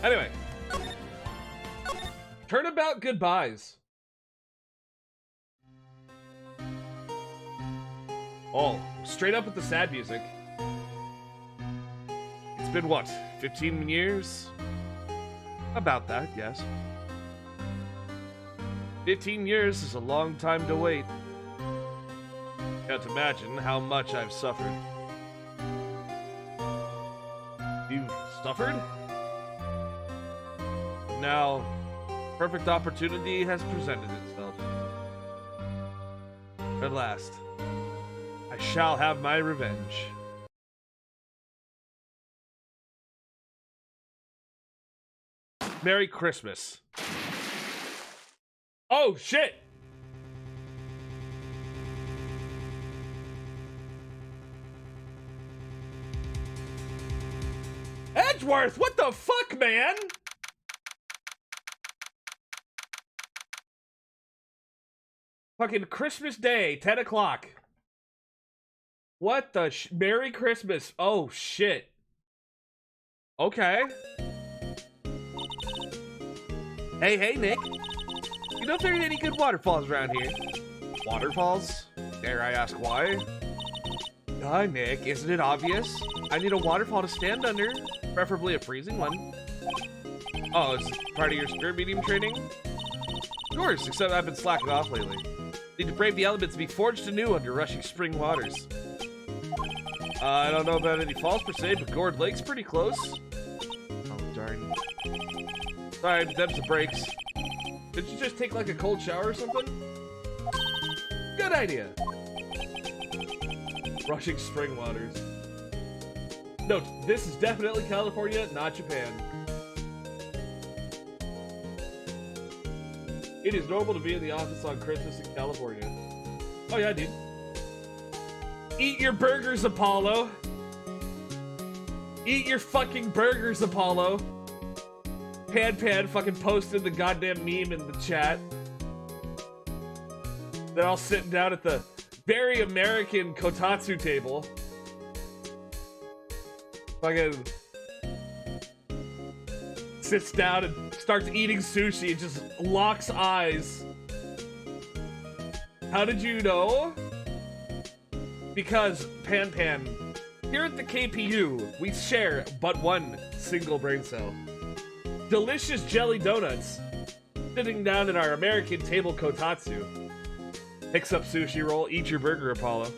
Anyway. Turnabout goodbyes. Oh, straight up with the sad music. It's been what, 15 years? About that, yes. 15 years is a long time to wait. Can't imagine how much I've suffered. You've suffered? Now, perfect opportunity has presented itself. At last, I shall have my revenge. Merry Christmas. Oh, shit! Edgeworth, what the fuck, man? Fucking Christmas Day, 10 o'clock. What the Merry Christmas. Oh, shit. Okay. Hey, Nick. You know if there are any good waterfalls around here? Waterfalls? Dare I ask why? Nick, isn't it obvious? I need a waterfall to stand under. Preferably a freezing one. Oh, is this part of your spirit medium training? Of course, except I've been slacking off lately. Need to brave the elements and be forged anew under rushing spring waters. I don't know about any falls per se, but Gourd Lake's pretty close. Oh, darn. Sorry, them's the breaks. Did you just take like a cold shower or something? Good idea. Rushing spring waters. Note, this is definitely California, not Japan. It is normal to be in the office on Christmas in California. Oh yeah, dude. Eat your burgers, Apollo. Eat your fucking burgers, Apollo. Pan fucking posted the goddamn meme in the chat. They're all sitting down at the very American kotatsu table. Fucking sits down and starts eating sushi and just locks eyes. How did you know? Because Pan, here at the KPU, we share but one single brain cell. Delicious jelly donuts. Sitting down at our American table kotatsu. Picks up sushi roll, eat your burger, Apollo.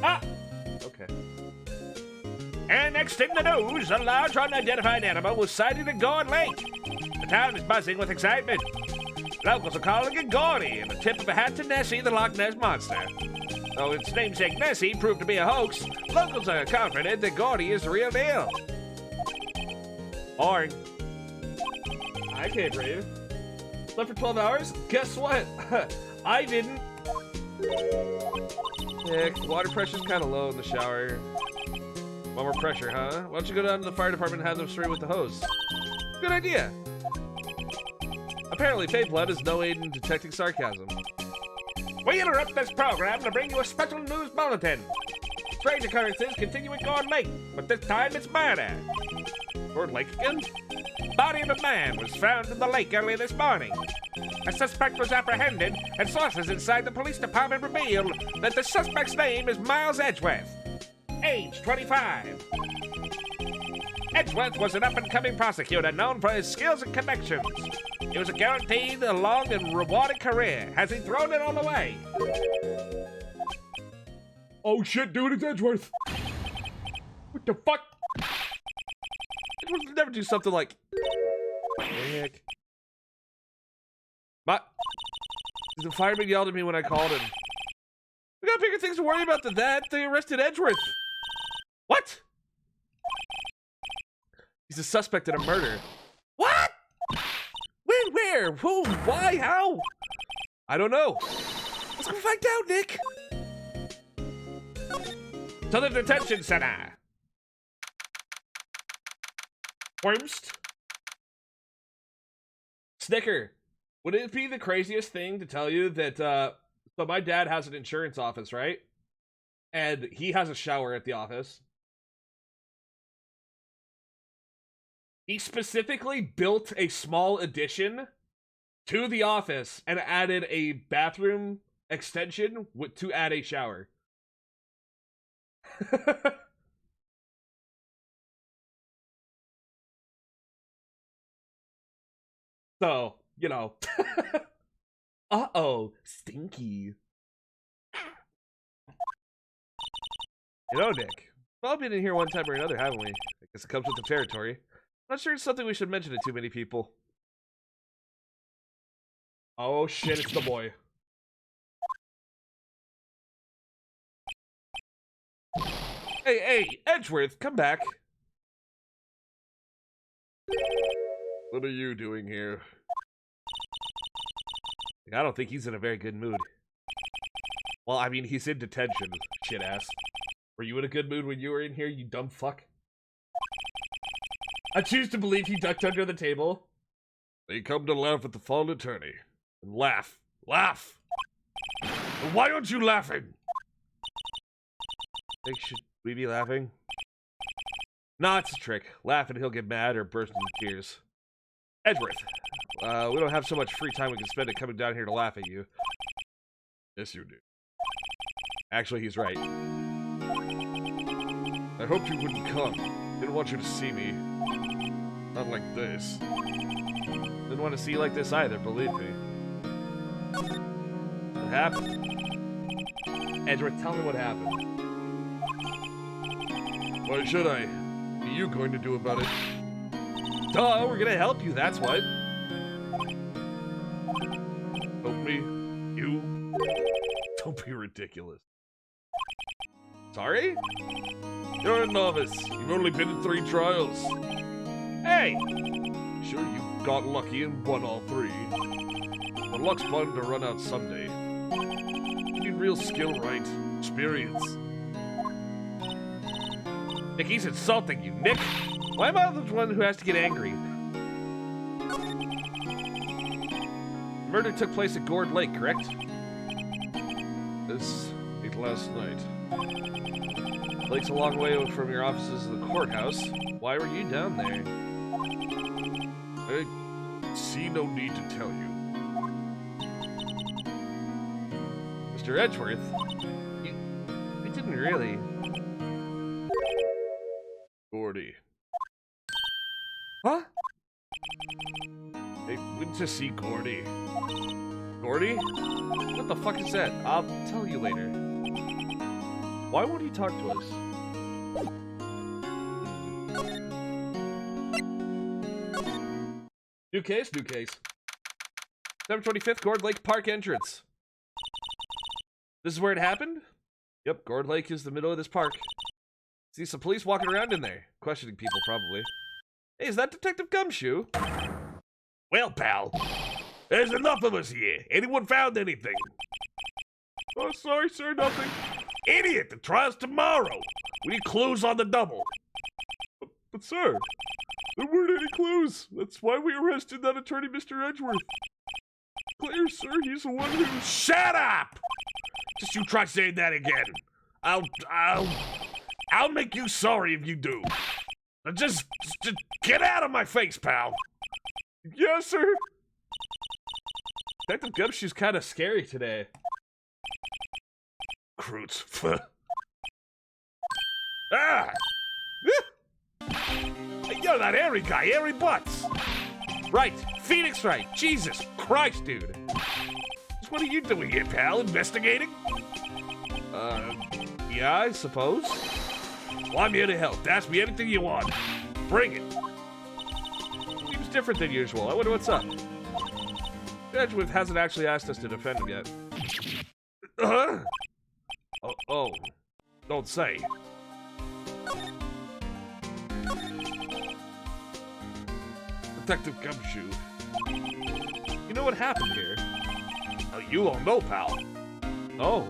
Ah! Okay. And next in the news, a large unidentified animal was sighted at Gourd Lake. The town is buzzing with excitement. Locals are calling it Gourdy, and a tip of a hat to Nessie, the Loch-ness monster. Though its namesake Nessie proved to be a hoax, locals are confident that Gourdy is the real deal. Boring. I can't breathe. Slept for 12 hours? Guess what? I didn't. Nick, water pressure's kind of low in the shower. Want more pressure, huh? Why don't you go down to the fire department and have them spray with the hose? Good idea. Apparently, Fey blood is no aid in detecting sarcasm. We interrupt this program to bring you a special news bulletin. Strange occurrences continue at Gourd Lake, but this time it's murder. Gourd Lake again? Body of a man was found in the lake early this morning. A suspect was apprehended, and sources inside the police department reveal that the suspect's name is Miles Edgeworth. Age 25. Edgeworth was an up-and-coming prosecutor known for his skills and connections. He was guaranteed a long and rewarding career. Has he thrown it all away? Oh shit, dude, it's Edgeworth. What the fuck? Edgeworth would never do something like... Nick. But... The fireman yelled at me when I called him. We got bigger things to worry about than that. They arrested Edgeworth. What? He's a suspect in a murder. What? When, where, who, why, how? I don't know. Let's go find out, Nick. To the detention center. Wormst. Snicker, would it be the craziest thing to tell you that, so my dad has an insurance office, right? And he has a shower at the office. He specifically built a small addition to the office and added a bathroom extension to add a shower. So, you know. Uh-oh, stinky. You know, Nick, we've all been in here one time or another, haven't we? I guess it comes with the territory. I'm not sure it's something we should mention to too many people. Oh shit, it's the boy. Hey, Edgeworth, come back. What are you doing here? I don't think he's in a very good mood. Well, I mean, he's in detention, shit ass. Were you in a good mood when you were in here, you dumb fuck? I choose to believe he ducked under the table. They come to laugh at the fallen attorney. And laugh. Laugh! And why aren't you laughing? Should we be laughing? Nah, it's a trick. Laugh and he'll get mad or burst into tears. Edgeworth, we don't have so much free time we can spend it coming down here to laugh at you. Yes, you do. Actually, he's right. I hoped you wouldn't come. Didn't want you to see me. Not like this. Didn't want to see you like this either, believe me. What happened? Edgeworth, tell me what happened. Why should I? What are you going to do about it? Duh, we're gonna help you, that's what. Help me? You? Don't be ridiculous. Sorry? You're a novice. You've only been in 3 trials. Hey! Sure you got lucky and won all 3. The luck's bound to run out someday. You need real skill, right? Experience. Nick, he's insulting you, Nick! Why am I the one who has to get angry? The murder took place at Gourd Lake, correct? This was last night. Lake's a long way from your offices in the courthouse. Why were you down there? I see no need to tell you. Mr. Edgeworth, you didn't really. Gourdy. Huh? They went to see Gourdy. Gourdy? What the fuck is that? I'll tell you later. Why won't he talk to us? New case, new case. September 25th, Gourd Lake Park entrance. This is where it happened? Yep, Gourd Lake is the middle of this park. See some police walking around in there. Questioning people, probably. Hey, is that Detective Gumshoe? Well, pal, there's enough of us here. Anyone found anything? Oh, sorry, sir, nothing. Idiot, the trial's tomorrow. We need clues on the double. But sir, there weren't any clues. That's why we arrested that attorney, Mr. Edgeworth. Clear, sir, he's the one who... Shut up! Just you try saying that again. I'll make you sorry if you do. Now just get out of my face, pal. Yes, sir. Detective Gumshoe's kind of scary today. Croots. Ah! Yo, that hairy guy, hairy butts. Right, Phoenix Wright. Jesus Christ, dude. What are you doing here, pal? Investigating? Yeah, I suppose. Well, I'm here to help. Ask me anything you want. Bring it. Seems different than usual. I wonder what's up. Edgeworth hasn't actually asked us to defend him yet. Oh. Don't say. Detective Gumshoe. You know what happened here? You won't know, pal. Oh.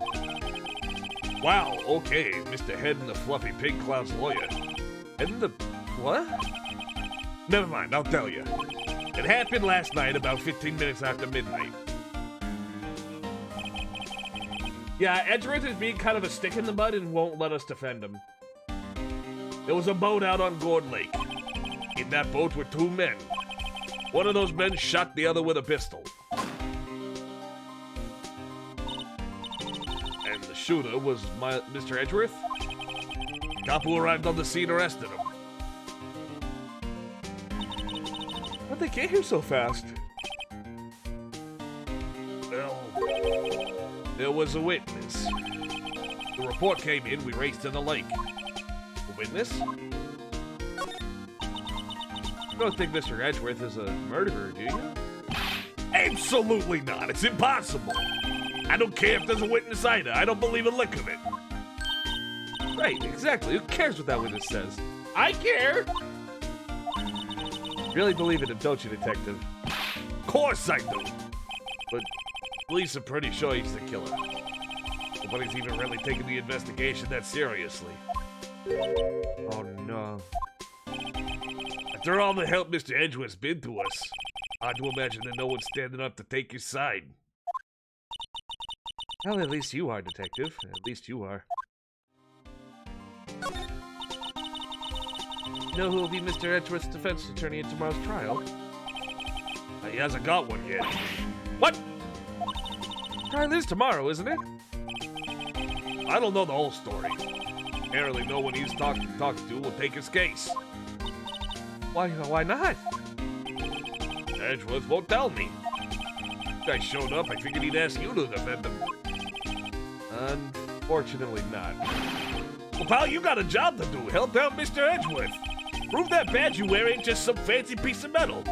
Wow, okay, Mr. Head and the Fluffy Pig Cloud's lawyer. And the... what? Never mind, I'll tell you. It happened last night about 15 minutes after midnight. Yeah, Edgeworth is being kind of a stick in the mud and won't let us defend him. There was a boat out on Gourd Lake. In that boat were 2 men. One of those men shot the other with a pistol. And the shooter was Mr. Edgeworth. The cop who arrived on the scene arrested him. How'd they get here so fast? Well, there was a witness. The report came in, we raced to the lake. A witness? You don't think Mr. Edgeworth is a murderer, do you? Absolutely not. It's impossible. I don't care if there's a witness either. I don't believe a lick of it. Right, exactly. Who cares what that witness says? I care! Really believe in him, don't you, Detective? Of course I do! But police are pretty sure he's the killer. Nobody's even really taking the investigation that seriously. Oh no. After all the help Mr. Edgeworth's been to us, hard to imagine that no one's standing up to take his side. Well, at least you are, Detective. At least you are. You know who will be Mr. Edgeworth's defense attorney in tomorrow's trial? He hasn't got one yet. What? Trial is tomorrow, isn't it? I don't know the whole story. Apparently no one he's talked to will take his case. Why not? Edgeworth won't tell me. If guy showed up, I figured he'd ask you to defend him. Unfortunately not. Well, pal, you got a job to do. Help out Mr. Edgeworth. Prove that badge you wear ain't just some fancy piece of metal.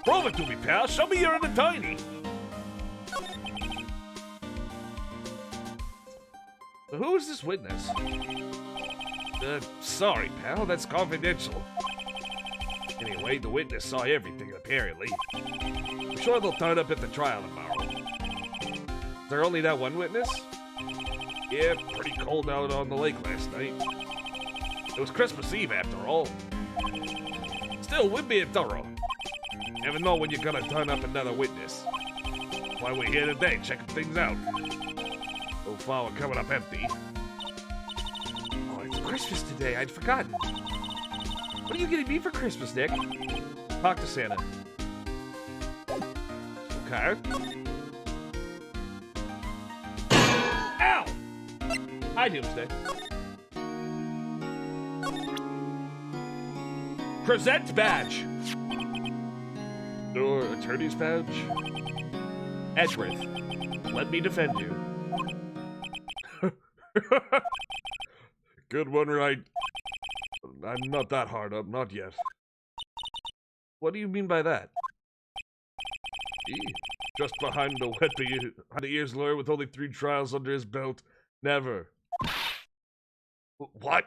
Prove it to me, pal. Show me you're an attorney. So who is this witness? Sorry, pal. That's confidential. Anyway, the witness saw everything, apparently. I'm sure they'll turn up at the trial tomorrow. Is there only that one witness? Yeah, pretty cold out on the lake last night. It was Christmas Eve, after all. Still, we're being thorough. Never know when you're gonna turn up another witness. That's why we're here today, checking things out. So far, we're coming up empty. Oh, it's Christmas today. I'd forgotten. What are you getting me for Christmas, Nick? Talk to Santa. Okay. Ow! Hi, Doomsday. Present badge. Your attorney's badge? Edgeworth, let me defend you. Good one, right? I'm not that hard up, not yet. What do you mean by that? Just behind the ears lawyer with only 3 trials under his belt. Never. What?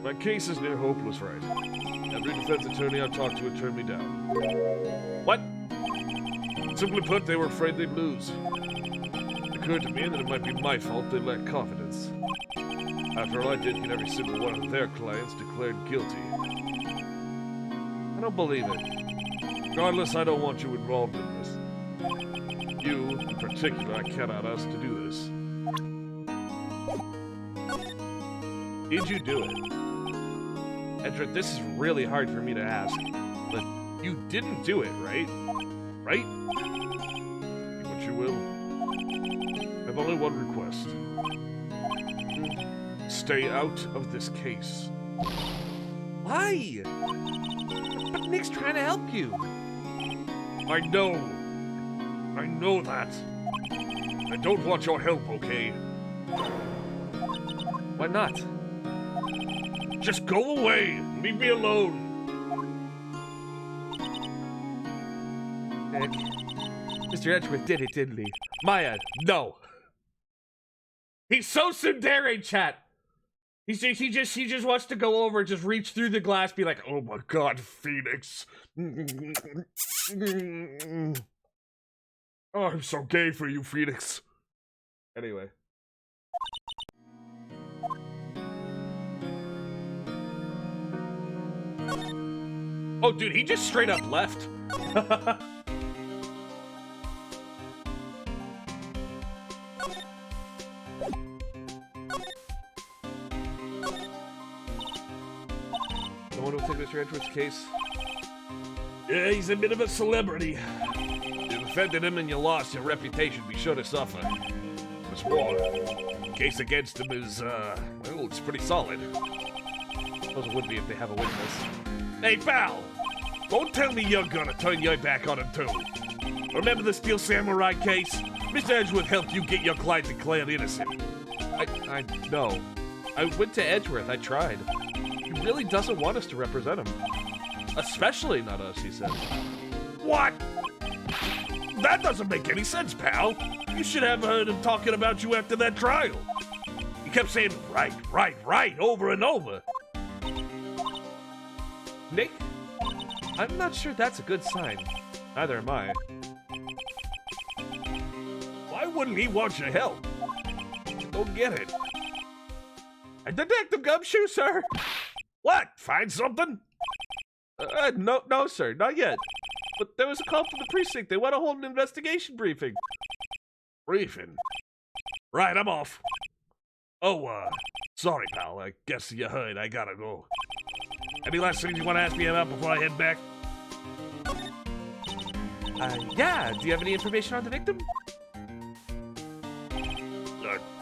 My case is near hopeless, right? Every defense attorney I've talked to had turned me down. What? Simply put, they were afraid they'd lose. It occurred to me that it might be my fault they lacked confidence. After all, I did get every single one of their clients declared guilty. I don't believe it. Regardless, I don't want you involved in this. You, in particular, I cannot ask to do this. Did you do it? Edgeworth, this is really hard for me to ask, but you didn't do it, right? Right? Do what you will. I have only one request. Stay out of this case. Why? But Nick's trying to help you. I know. I know that. I don't want your help, okay? Why not? Just go away. Leave me alone. Nick, Mr. Edgeworth did it, didn't he? Maya, no. He's so tsundere, chat. He just wants to go over and just reach through the glass, be like, oh my god, Phoenix. Oh, I'm so gay for you, Phoenix. Anyway. Oh, dude, he just straight up left. Someone will take Mr. Edgeworth's case. Yeah, he's a bit of a celebrity. You offended him and you lost your reputation. Be sure to suffer. What's more, the case against him is, well, it's pretty solid. I suppose it would be if they have a witness. Hey, pal! Don't tell me you're gonna turn your back on him, too. Remember the Steel Samurai case? Mr. Edgeworth helped you get your client declared innocent. I know. I went to Edgeworth. I tried. He really doesn't want us to represent him. Especially not us, he said. What? That doesn't make any sense, pal. You should have heard him talking about you after that trial. He kept saying, right, over and over. Nick, I'm not sure that's a good sign. Neither am I. Why wouldn't he want your help? Don't get it. A Detective Gumshoe, sir? What? Find something? No, sir, not yet. But there was a call from the precinct. They want to hold an investigation briefing. Briefing? Right, I'm off. Oh, sorry, pal. I guess you heard. I gotta go. Any last things you want to ask me about before I head back? Yeah. Do you have any information on the victim?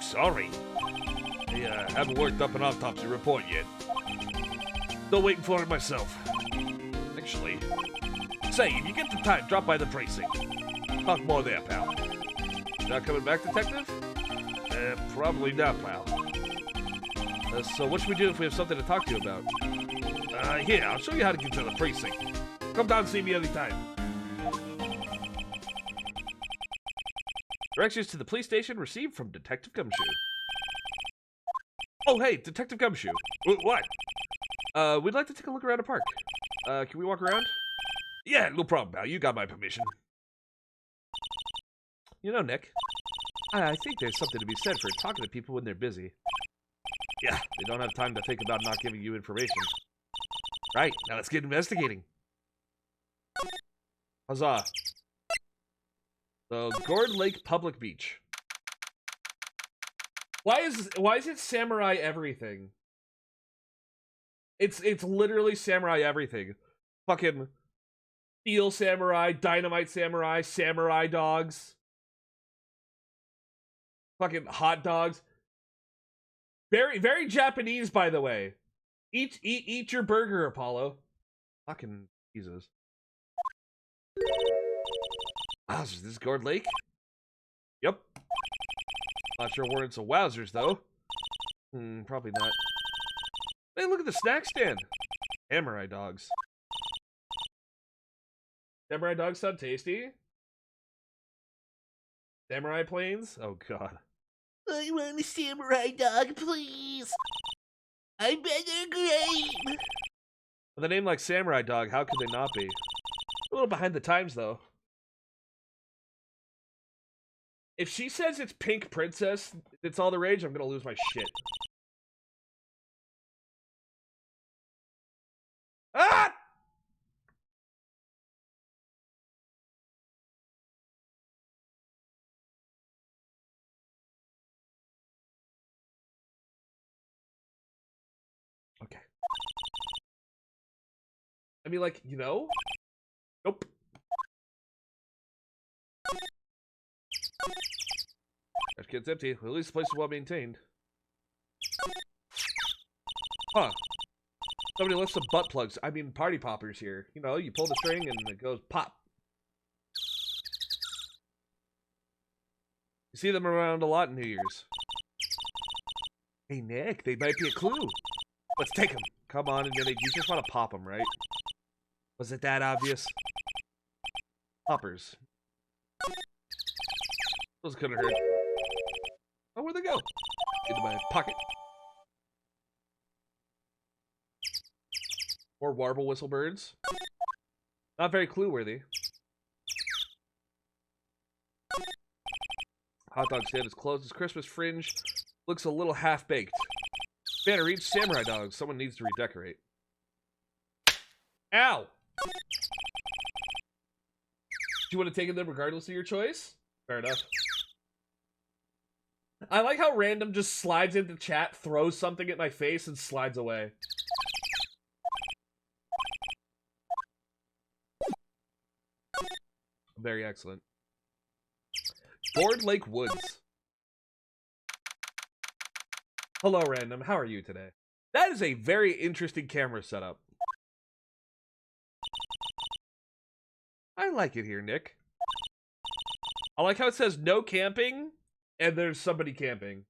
Sorry. I haven't worked up an autopsy report yet. Still waiting for it myself. Actually, say, if you get the time, drop by the precinct. Talk more there, pal. Not coming back, detective? Probably not, pal. So what should we do if we have something to talk to you about? Here, I'll show you how to get to the precinct. Come down and see me anytime. Directions to the police station received from Detective Gumshoe. Oh, hey, Detective Gumshoe. What? We'd like to take a look around the park. Can we walk around? Yeah, no problem, pal. You got my permission. You know, Nick, I think there's something to be said for talking to people when they're busy. Yeah. They don't have time to think about not giving you information. Right, now let's get investigating. Huzzah. The Gourd Lake Public Beach. Why is it samurai everything? It's literally samurai everything. Fucking steel samurai, dynamite samurai, samurai dogs. Fucking hot dogs. Very, very Japanese, by the way. Eat your burger, Apollo. Fucking Jesus. Wowzers, this is Gourd Lake? Yep. Not sure warrants a wowzers, though. Probably not. Hey, look at the snack stand. Samurai dogs. Samurai dogs sound tasty. Samurai planes? Oh, God. I want a samurai dog, please. I better grave. With a name like Samurai Dog, how could they not be? A little behind the times, though. If she says it's Pink Princess, it's all the rage, I'm gonna lose my shit. Ah! Okay. I mean, like, you know? Nope. Trash can's empty. Well, at least the place is well maintained. Huh. Somebody left some butt plugs. I mean, party poppers here. You know, you pull the string and it goes pop. You see them around a lot in New Year's. Hey, Nick, they might be a clue. Let's take them. Come on, and you just want to pop them, right? Was it that obvious? Poppers. Those couldn't hurt. Oh, where'd they go? Into my pocket. More warble whistle birds. Not very clue-worthy. Hot dog stand is closed. This Christmas fringe looks a little half-baked. Banner reads Samurai Dogs. Someone needs to redecorate. Ow! Do you want to take them regardless of your choice? Fair enough. I like how random just slides into chat, throws something at my face, and slides away. very excellent. Board Lake Woods. Hello, random. How are you today? That is a very interesting camera setup. I like it here, Nick. I like how it says no camping, and there's somebody camping.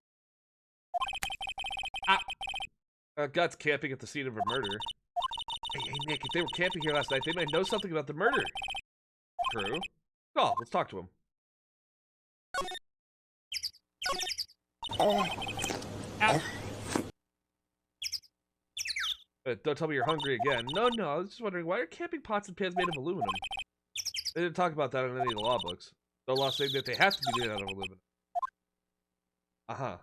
Guts camping at the scene of a murder. Hey, Nick, if they were camping here last night, they might know something about the murder. True. Oh, let's talk to him. Ow. Don't tell me you're hungry again. No, I was just wondering, why are camping pots and pans made of aluminum? They didn't talk about that in any of the law books. The law saying that they have to be made out of aluminum. Uh-huh.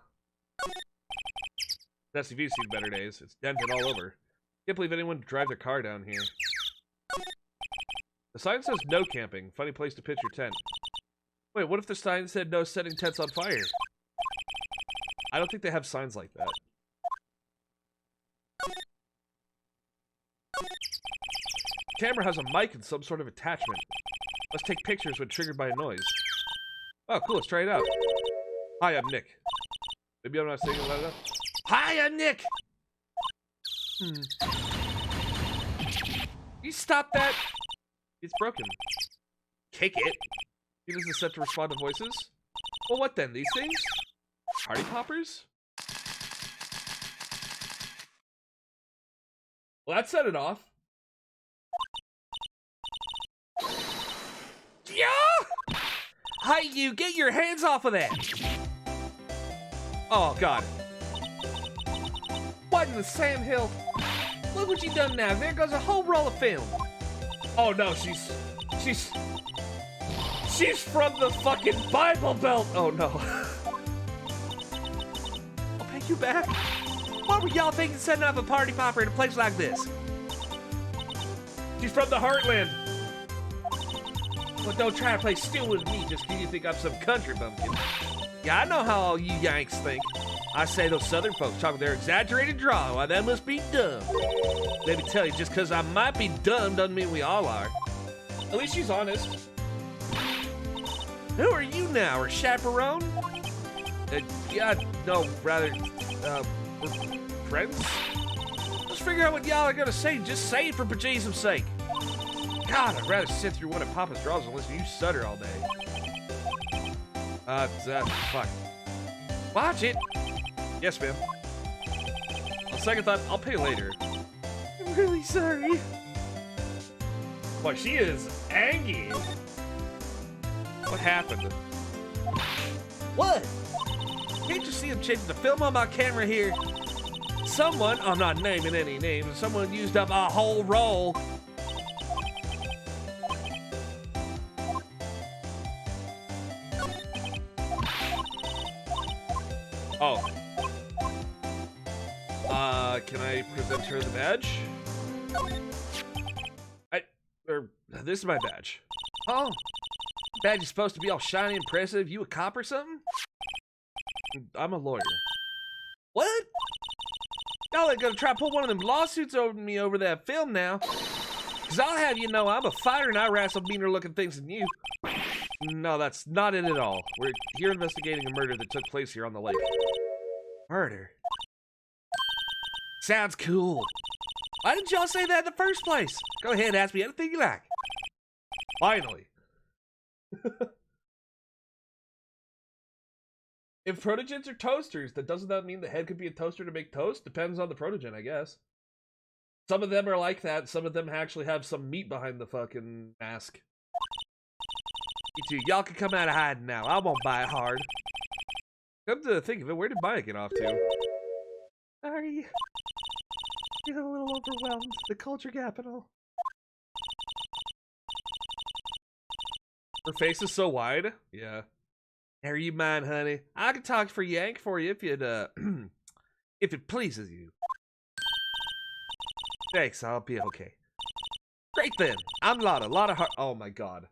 That's if you've seen better days. It's dented all over. Can't believe anyone would drive their car down here. The sign says no camping. Funny place to pitch your tent. Wait, what if the sign said no setting tents on fire? I don't think they have signs like that. The camera has a mic and some sort of attachment. Let's take pictures when triggered by a noise. Oh, cool. Let's try it out. Hi, I'm Nick. Maybe I'm not saying it loud enough. Hi, I'm Nick! You stop that? It's broken. Kick it. He doesn't set to respond to voices? Well, what then? These things? Party poppers? Well, that set it off. Yeah! Hi, you! Get your hands off of that! Oh, God. What in the Sam Hill? Look what you done now. There goes a whole roll of film. Oh, no, she's from the fucking Bible Belt. Oh, no. I'll pay you back. What were y'all thinking setting up a party popper in a place like this? She's from the Heartland. Well, don't try to play still with me just because you think I'm some country bumpkin. Yeah, I know how all you Yanks think. I say those Southern folks talk with their exaggerated drawl. Why, that must be dumb. Let me tell you, just because I might be dumb doesn't mean we all are. At least she's honest. Who are you now, her chaperone? Yeah, no, rather, we're friends? Let's figure out what y'all are gonna say. Just say it for Jesus' sake. God, I'd rather sit through one of Papa's draws than listen to you stutter all day. Fuck. Watch it. Yes, ma'am. On second thought, I'll pay later. I'm really sorry. Boy, she is angry. What happened? What? Can't you see him changing the film on my camera here? Someone, I'm not naming any names, someone used up a whole roll. Oh. Can I present her the badge? This is my badge. Oh. Badge is supposed to be all shiny and impressive. You a cop or something? I'm a lawyer. What? Y'all ain't gonna try to pull one of them lawsuits over me over that film now. Cause I'll have you know I'm a fighter and I wrestle meaner looking things than you. No, that's not it at all. We're here investigating a murder that took place here on the lake. Murder? Sounds cool. Why didn't y'all say that in the first place? Go ahead, ask me anything you like. Finally. If protogens are toasters, then doesn't that mean the head could be a toaster to make toast? Depends on the protogen, I guess. Some of them are like that. Some of them actually have some meat behind the fucking mask. You two, y'all can come out of hiding now. I won't buy it hard. Come to think of it, where did Maya get off to? Sorry. Get a little overwhelmed. The culture capital. Her face is so wide. Yeah. Never you mind, honey. I can talk for Yank for you if you'd, if it pleases you. Thanks, I'll be okay. Great then. I'm Lotta. Lotta Hart. Oh my god.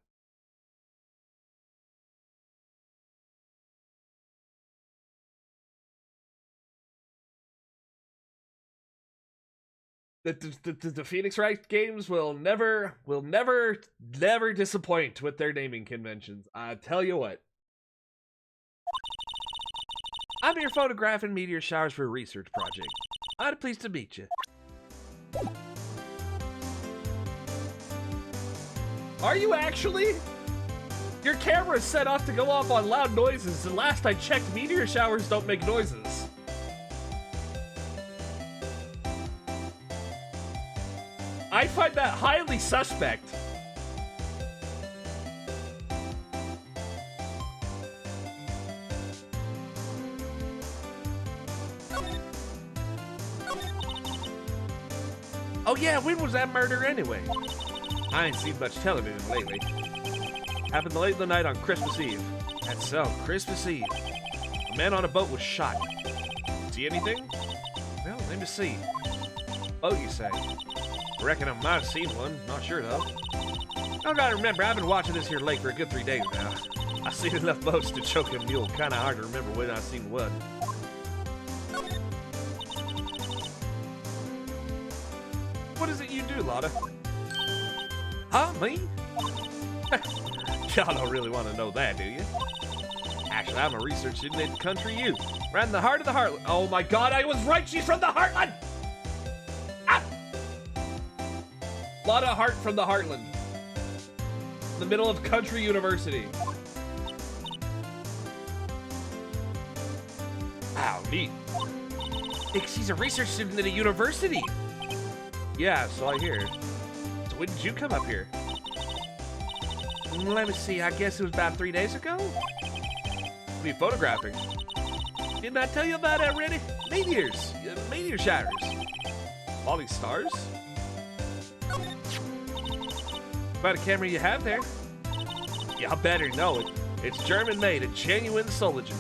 The Phoenix Wright games will never disappoint with their naming conventions. I tell you what. I'm here photographing meteor showers for a research project. I'm pleased to meet you. Are you actually? Your camera is set off to go off on loud noises, and last I checked, meteor showers don't make noises. I find that highly suspect. Oh yeah, when was that murder anyway? I ain't seen much television lately. Happened late in the night on Christmas Eve. That's so, Christmas Eve. A man on a boat was shot. See anything? Well, let me see. Boat, you say? I reckon I might have seen one. Not sure, though. I gotta remember, I've been watching this here lake for a good 3 days now. I've seen enough boats to choke a mule. Kinda hard to remember when I seen what. What is it you do, Lotta? Huh, me? Y'all don't really want to know that, do you? Actually, I'm a research student at Country U. Right in the heart of the Heartland. Oh my god, I was right! She's from the Heartland! Ah! Lotta Hart from the Heartland. In the middle of Country University. Wow, neat. She's a research student at a university. Yeah, so I hear. So when did you come up here? Let me see, I guess it was about 3 days ago? What are you photographing? Didn't I tell you about it already? Meteors! Meteor showers. Falling stars? About a camera you have there? Y'all better know it. It's German-made, a genuine Soligen.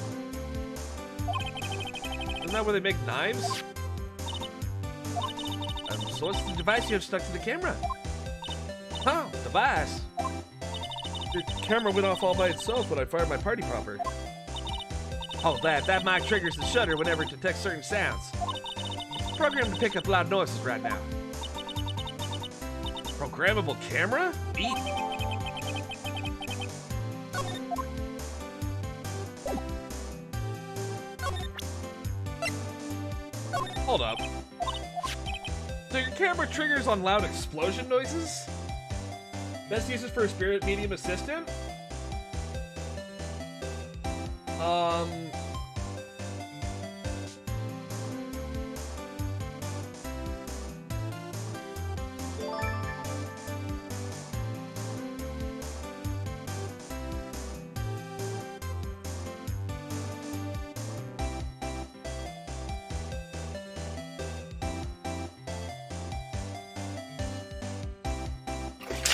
Isn't that where they make knives? So what's the device you have stuck to the camera? Oh, device. The camera went off all by itself when I fired my party popper. Oh, that mic triggers the shutter whenever it detects certain sounds. It's programmed to pick up loud noises right now. Programmable camera? Neat. Hold up. So your camera triggers on loud explosion noises? Best uses for a spirit medium assistant?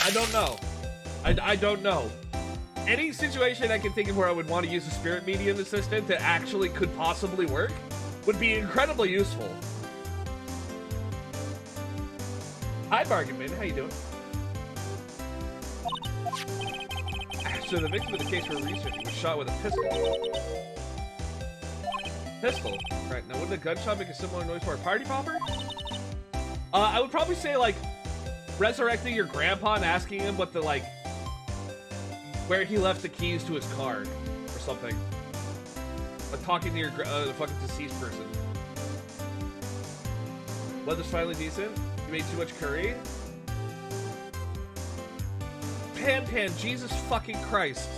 I don't know. I don't know. Any situation I can think of where I would want to use a spirit medium assistant that actually could possibly work would be incredibly useful. Hi, Bargainman. How you doing? So the victim of the case we're researching was shot with a pistol. Pistol? Right, now wouldn't a gunshot make a similar noise for a party popper? I would probably say, like, resurrecting your grandpa and asking him what the, like, where he left the keys to his car or something. But talking to your fucking deceased person. Weather's finally decent. You made too much curry. Pan, Jesus fucking Christ.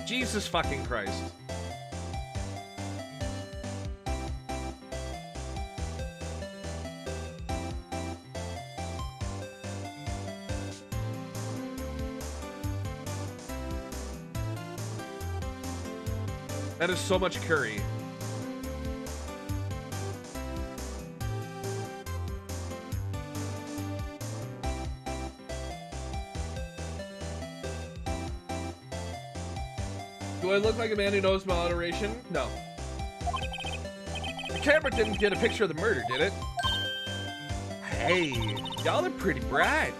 Jesus fucking Christ. That is so much curry. Do I look like a man who knows moderation? No. The camera didn't get a picture of the murder, did it? Hey, y'all are pretty bright.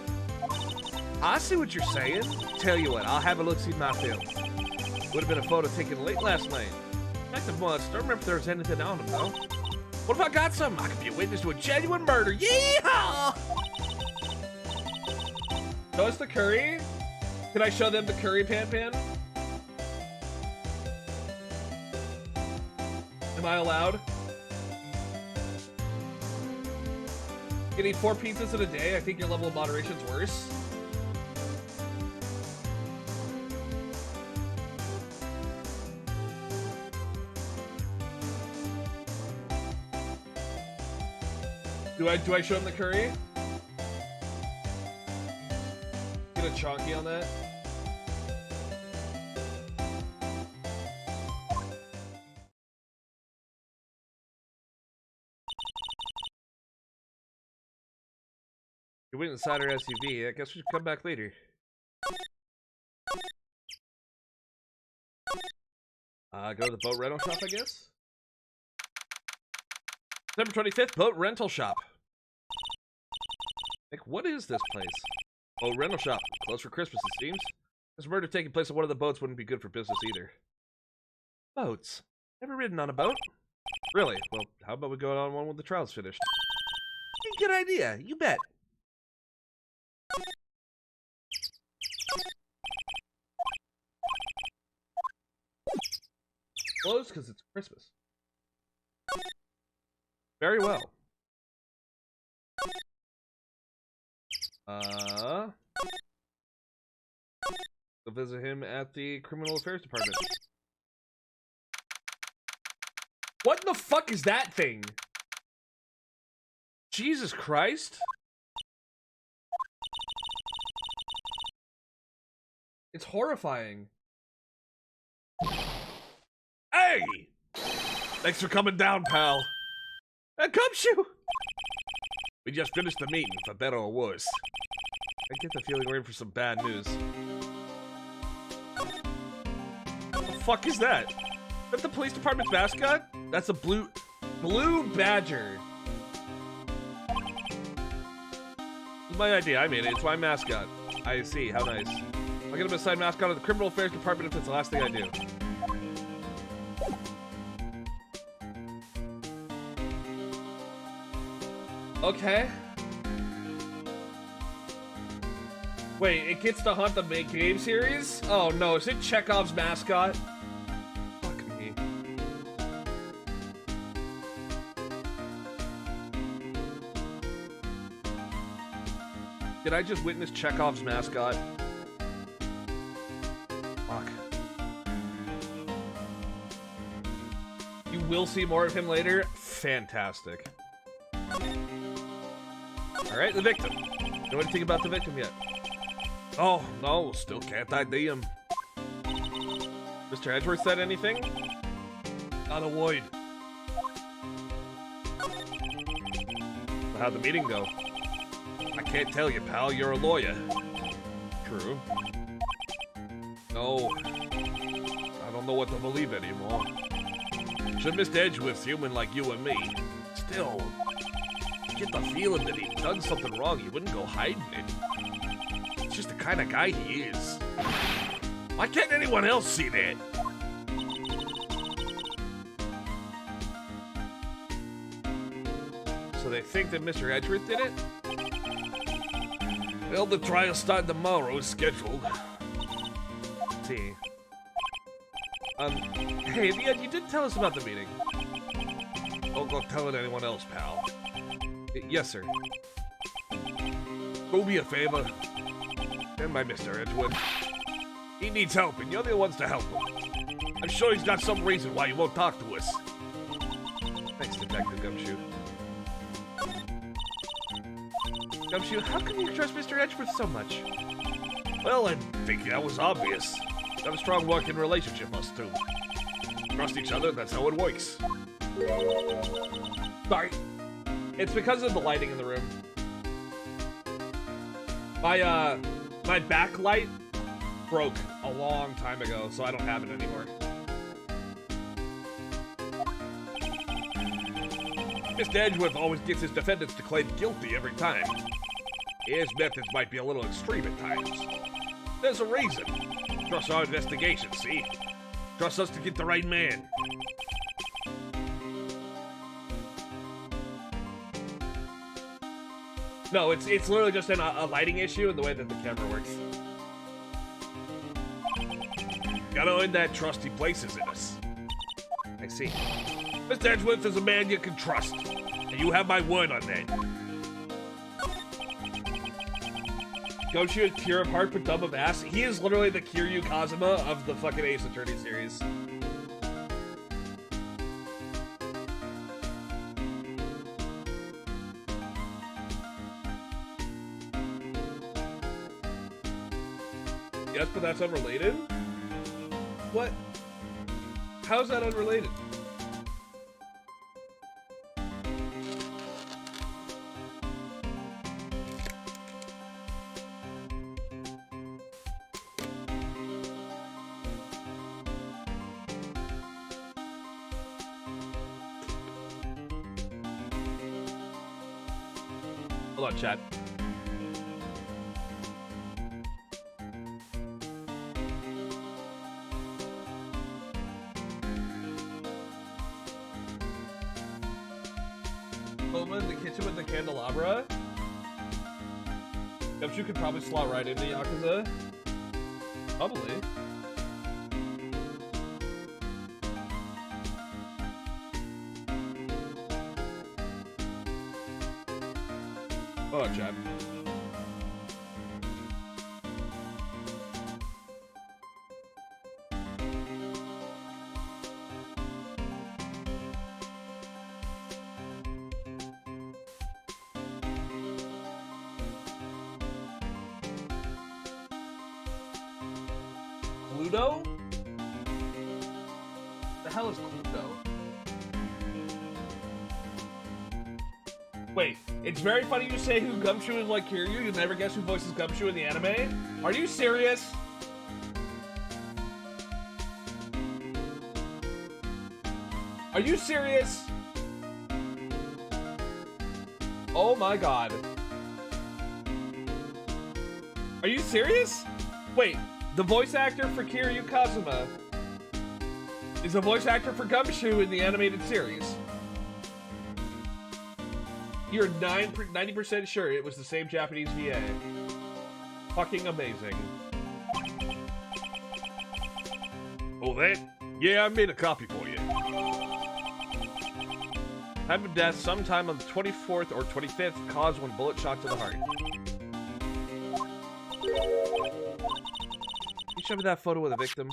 I see what you're saying. Tell you what, I'll have a look-see my film. Would have been a photo taken late last night. Back to months. Don't remember if there was anything on him, though. What if I got some? I could be a witness to a genuine murder. Yeehaw! Show us the curry. Can I show them the curry pan? Am I allowed? You can eat 4 pizzas in a day. I think your level of moderation is worse. Do I show him the curry? Get a chonky on that. You went inside our SUV. I guess we should come back later. Go to the boat rental shop, I guess? September 25th, boat rental shop. Like, what is this place? Oh, rental shop. Closed for Christmas, it seems. This murder taking place on one of the boats wouldn't be good for business either. Boats. Never ridden on a boat? Really? Well, how about we go on one when the trial's finished? Good idea. You bet. Closed because it's Christmas. Very well. Go visit him at the Criminal Affairs Department. What the fuck is that thing? Jesus Christ. It's horrifying. Hey! Thanks for coming down, pal. Gumshoe! We just finished the meeting, for better or worse. I get the feeling we're in for some bad news. What the fuck is that? Is that the police department's mascot? That's a blue badger. It's my idea, I made it. It's my mascot. I see, how nice. I'll get him a side mascot of the Criminal Affairs Department if it's the last thing I do. Okay. Wait, it gets to hunt the main game series? Oh no, is it Chekhov's mascot? Fuck me. Did I just witness Chekhov's mascot? Fuck. You will see more of him later? Fantastic. Alright, the victim. Know anything about the victim yet? Oh, no, still can't ID him. Mr. Edgeworth said anything? Not a word. How'd the meeting go? I can't tell you, pal. You're a lawyer. True. No. I don't know what to believe anymore. Should Mr. Edgeworth's human like you and me. Still, get the feeling that he'd done something wrong. He wouldn't go hiding it. It's just the kind of guy he is. Why can't anyone else see that? So they think that Mr. Edgeworth did it? Well, the trial starts tomorrow as scheduled. Let's see. Hey, you did tell us about the meeting. Don't go telling anyone else, pal. Yes, sir. Do me a favor. Stand by Mr. Edgeworth. He needs help, and you're the ones to help him. I'm sure he's got some reason why he won't talk to us. Thanks, Detective Gumshoe. Gumshoe, how can you trust Mr. Edgeworth so much? Well, I think that was obvious. We have a strong working relationship, us two. Trust each other, that's how it works. Sorry. It's because of the lighting in the room. My backlight broke a long time ago, so I don't have it anymore. Mr. Edgeworth always gets his defendants declared guilty every time. His methods might be a little extreme at times. There's a reason. Trust our investigation, see? Trust us to get the right man. No, it's literally just a lighting issue in the way that the camera works. Gotta earn that trusty places in us. I see. Mr. Edgeworth is a man you can trust, and you have my word on that. Gumshoe is pure of heart but dumb of ass. He is literally the Kiryu Kazuma of the fucking Ace Attorney series. Yes, but that's unrelated? What? How's that unrelated? Hold on, chat. Koba in the kitchen with the candelabra? Gumshoe could probably slot right into Yakuza. Probably. Oh, chat. Cluedo? The hell is Cluedo? Wait, it's very funny you say who Gumshoe is like Kiryu. You'll never guess who voices Gumshoe in the anime? Are you serious? Are you serious? Oh my god. Are you serious? Wait, the voice actor for Kiryu Kazuma is a voice actor for Gumshoe in the animated series. You're 90% sure it was the same Japanese VA. Fucking amazing. Oh, that? Yeah, I made a copy for you. Time of death sometime on the 24th or 25th, cause when bullet shot to the heart. Can you show me that photo of the victim?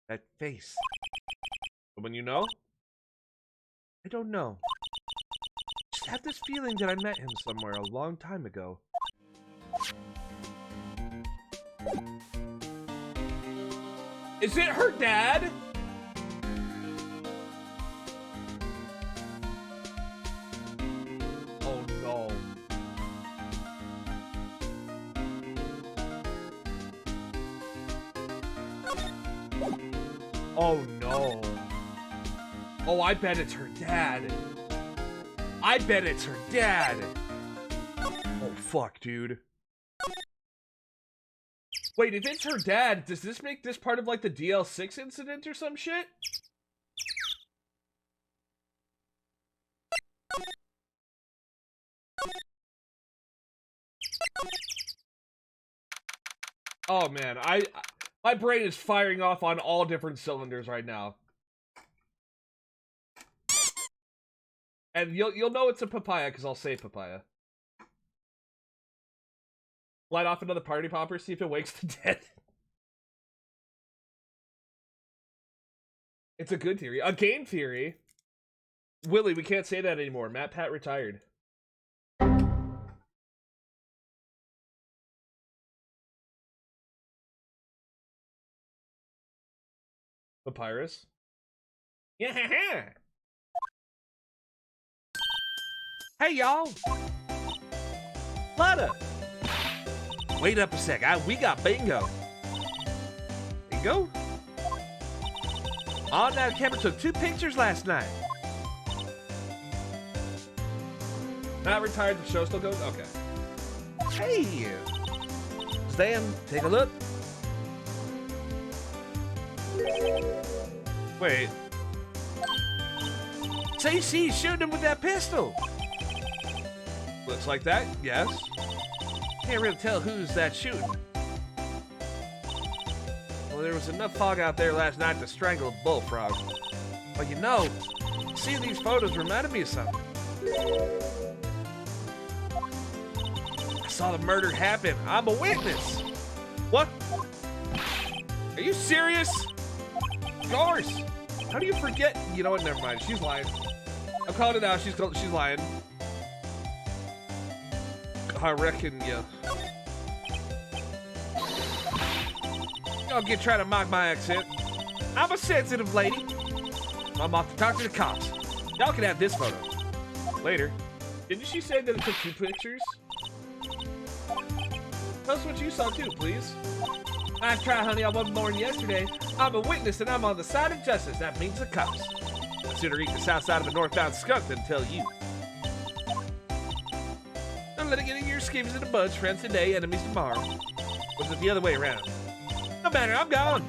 That face. Someone you know? I don't know. Just have this feeling that I met him somewhere a long time ago. Is it her dad? Oh no. Oh no. Oh, I bet it's her dad. I bet it's her dad. Oh, fuck, dude. Wait, if it's her dad, does this make this part of, like, the DL6 incident or some shit? Oh, man, my brain is firing off on all different cylinders right now. And you'll know it's a papaya because I'll say papaya. Light off another party popper, see if it wakes the dead. It's a good theory. A game theory. Willie, we can't say that anymore. Matt Pat retired. Papyrus. Yeah. Hey, y'all! Lada! Wait up a sec, we got bingo! Bingo? Oh, now Kevin took 2 pictures last night. Not retired, the show still goes? Okay. Hey! Stan, take a look. Wait. CC shooting him with that pistol! Looks like that, yes. Can't really tell who's that shooting. Well, there was enough fog out there last night to strangle a bullfrog. But you know, seeing these photos reminded me of something. I saw the murder happen. I'm a witness. What? Are you serious? Of course. How do you forget? You know what? Never mind. She's lying. I'm calling it out. She's lying. I reckon you. Y'all get trying to mock my accent. I'm a sensitive lady. I'm off to talk to the cops. Y'all can have this photo. Later. Didn't she say that it took 2 pictures? Tell us what you saw too, please. Nice try, honey. I wasn't born yesterday. I'm a witness and I'm on the side of justice. That means the cops. I'd sooner eat the south side of a northbound skunk than tell you. I'm letting get in your schemes in a bunch. Friends today, enemies tomorrow. Was it the other way around? No matter, I'm gone.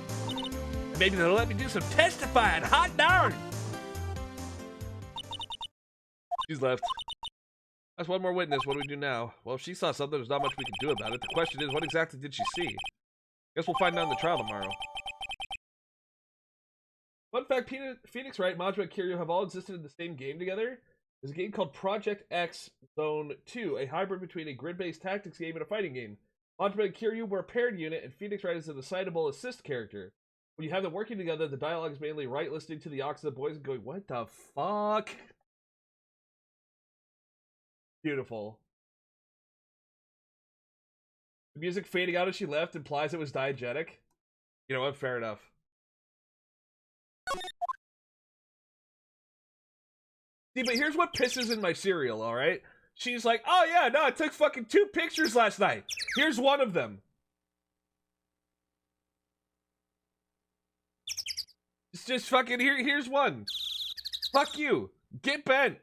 Maybe they'll let me do some testifying. Hot darn! She's left. That's one more witness. What do we do now? Well, if she saw something, there's not much we can do about it. The question is, what exactly did she see? Guess we'll find out in the trial tomorrow. Fun fact, Phoenix Wright, Majima, and Kiryu have all existed in the same game together. There's a game called Project X Zone 2, a hybrid between a grid-based tactics game and a fighting game. Majima and Kiryu were a paired unit, and Phoenix Wright is an assignable assist character. When you have them working together, the dialogue is mainly Wright listening to the opposite boys and going, what the fuck? Beautiful. The music fading out as she left implies it was diegetic. You know what? Fair enough. See, but here's what pisses in my cereal, alright? She's like, oh yeah, no, I took fucking 2 pictures last night. Here's one of them. It's just fucking, here's one. Fuck you. Get bent.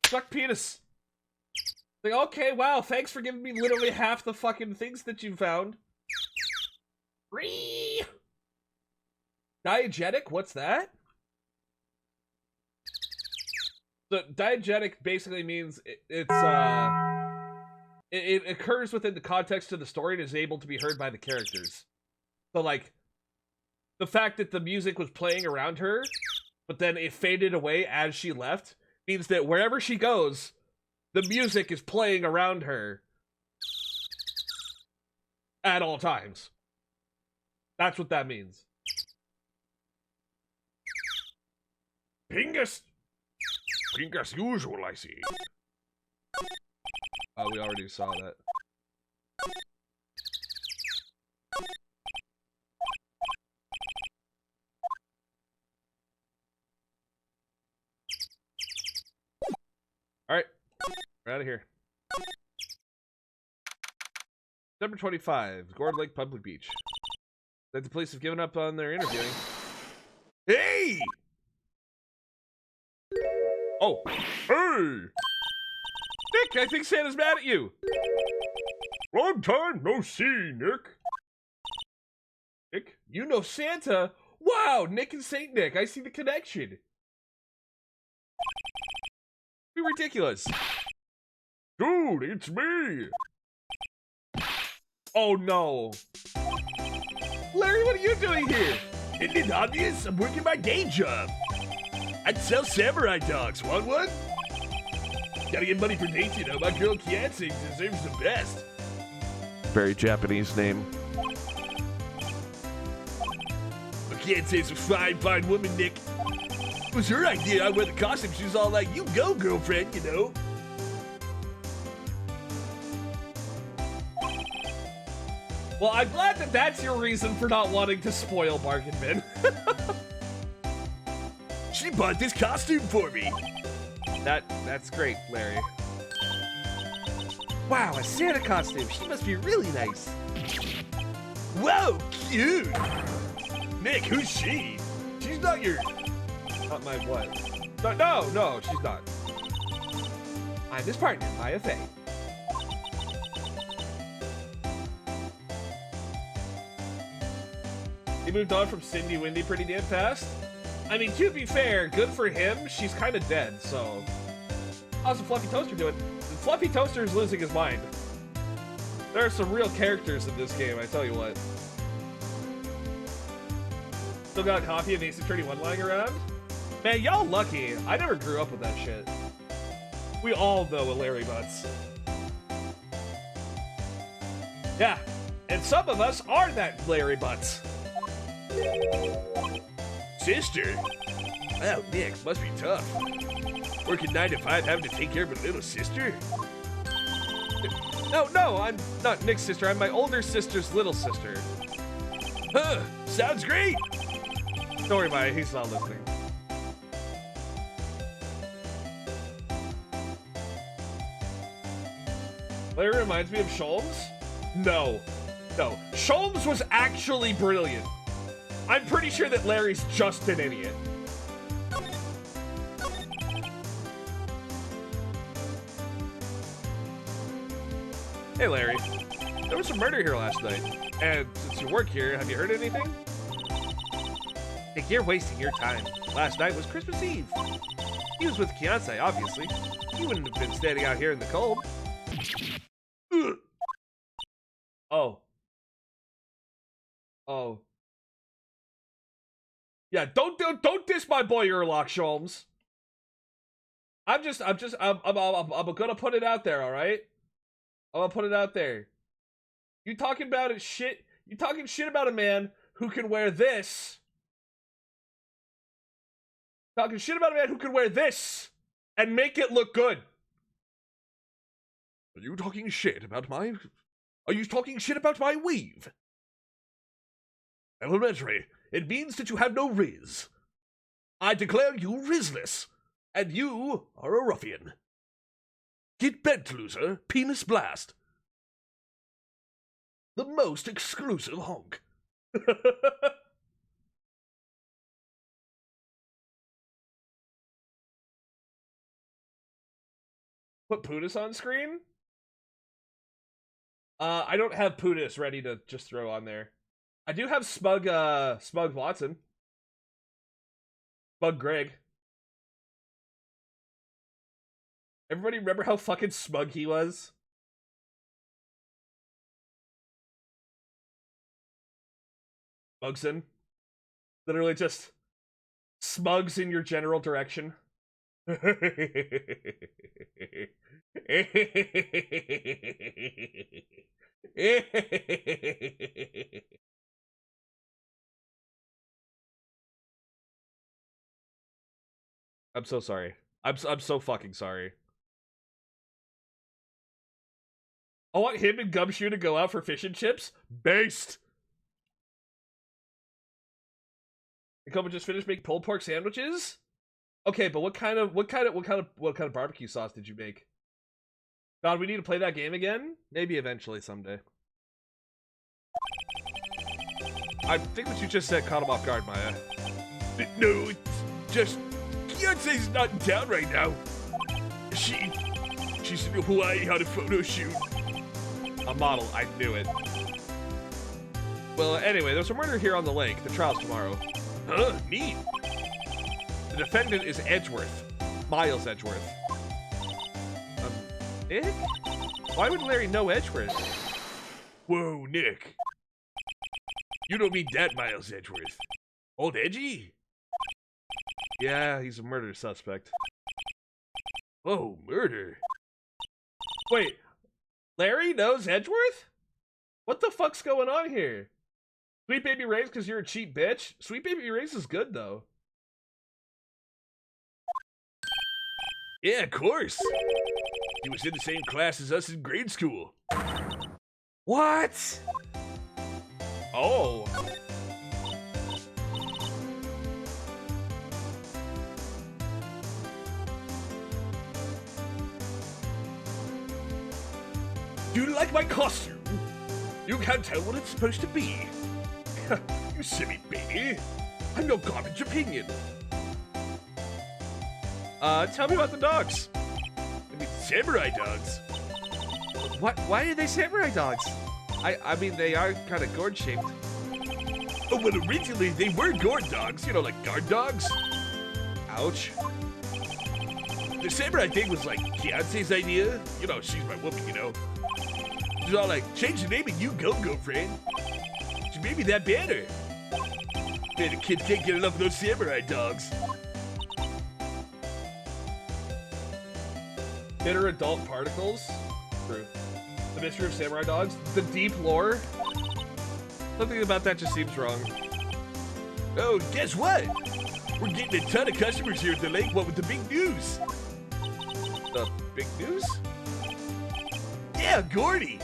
Suck penis. Like, okay, wow, thanks for giving me literally half the fucking things that you found. Diegetic? What's that? So, diegetic basically means it occurs within the context of the story and is able to be heard by the characters. So, like, the fact that the music was playing around her, but then it faded away as she left, means that wherever she goes, the music is playing around her at all times. That's what that means. Pingus! Pink as usual, I see. Oh, we already saw that. Alright. We're out of here. Number 25, Gourdy Lake Public Beach. That the police have given up on their interviewing. Hey! Oh. Hey! Nick, I think Santa's mad at you. Long time no see, Nick. Nick, you know Santa? Wow, Nick and Saint Nick, I see the connection. Be ridiculous. Dude, it's me. Oh no. Larry, what are you doing here? Isn't it obvious? I'm working my day job. I'd sell samurai dogs. Want one? Gotta get money for dates, you know. My girl Kiansei deserves the best. Very Japanese name. Kiansei's a fine, fine woman, Nick. It was her idea. I wear the costume. She was all like, you go, girlfriend, you know. Well, I'm glad that that's your reason for not wanting to spoil Bargain Bin. She bought this costume for me. That's great, Larry. Wow, a Santa costume. She must be really nice. Whoa, cute. Nick, who's she? She's not your... Not my what? No, she's not. I'm his partner, Maya Fey. He moved on from Cindy Windy pretty damn fast. I mean, to be fair, good for him. She's kind of dead, so... How's the Fluffy Toaster doing? The Fluffy Toaster is losing his mind. There are some real characters in this game, I tell you what. Still got a copy of Ace Attorney 1 lying around? Man, y'all lucky. I never grew up with that shit. We all know a Larry Butts. Yeah, and some of us are that Larry Butts. Sister? Wow, Nick, must be tough. Working 9 to 5, having to take care of a little sister? No, I'm not Nick's sister. I'm my older sister's little sister. Huh, sounds great! Don't worry about it, he's not listening. Larry reminds me of Sholmes? No. Sholmes was actually brilliant. I'm pretty sure that Larry's just an idiot. Hey, Larry. There was some murder here last night. And since you work here, have you heard anything? Nick, you're wasting your time. Last night was Christmas Eve. He was with Fiancé, obviously. He wouldn't have been standing out here in the cold. Oh. Yeah, don't diss my boy Urlock, Sholmes. I'm gonna put it out there, all right? I'm gonna put it out there. You talking about it shit? You talking shit about a man who can wear this? Talking shit about a man who can wear this and make it look good. Are you talking shit about my... Are you talking shit about my weave? Elementary. It means that you have no riz. I declare you rizless, and you are a ruffian. Get bent, loser. Penis blast. The most exclusive honk. Put Pootis on screen? I don't have Pootis ready to just throw on there. I do have Smug Watson. Smug Greg. Everybody remember how fucking smug he was? Smugson. Literally just smugs in your general direction. I'm so sorry. I'm so fucking sorry. I want him and Gumshoe to go out for fish and chips. Based. And Koba just finished making pulled pork sandwiches. Okay, but what kind of barbecue sauce did you make? God, we need to play that game again? Maybe eventually someday. I think what you just said caught him off guard, Maya. No, it's just... Beyonce's not in town right now. She's in Hawaii on a photo shoot. A model, I knew it. Well, anyway, there's a murder here on the lake. The trial's tomorrow. Huh, neat. The defendant is Edgeworth. Miles Edgeworth. Nick? Why would Larry know Edgeworth? Whoa, Nick. You don't mean that Miles Edgeworth. Old Edgy? Yeah, he's a murder suspect. Oh, murder. Wait, Larry knows Edgeworth? What the fuck's going on here? Sweet Baby Ray's because you're a cheap bitch? Sweet Baby Ray's is good, though. Yeah, of course. He was in the same class as us in grade school. What? Oh. Do you like my costume? You can't tell what it's supposed to be. You silly baby. I'm your garbage opinion. Tell me about the dogs. I mean, samurai dogs. What? Why are they samurai dogs? I mean, they are kind of gourd-shaped. Oh, well, originally they were gourd dogs. You know, like guard dogs. Ouch. the samurai thing was like Beyonce's idea. You know, she's my woman, you know. She's all like, change the name and you go, girlfriend. She made me that banner. Man, the kids can't get enough of those samurai dogs. Bitter adult particles. True. The mystery of samurai dogs. The deep lore. Something about that just seems wrong. Oh, guess what? We're getting a ton of customers here at the lake. What with the big news? The big news? Yeah, Gourdy.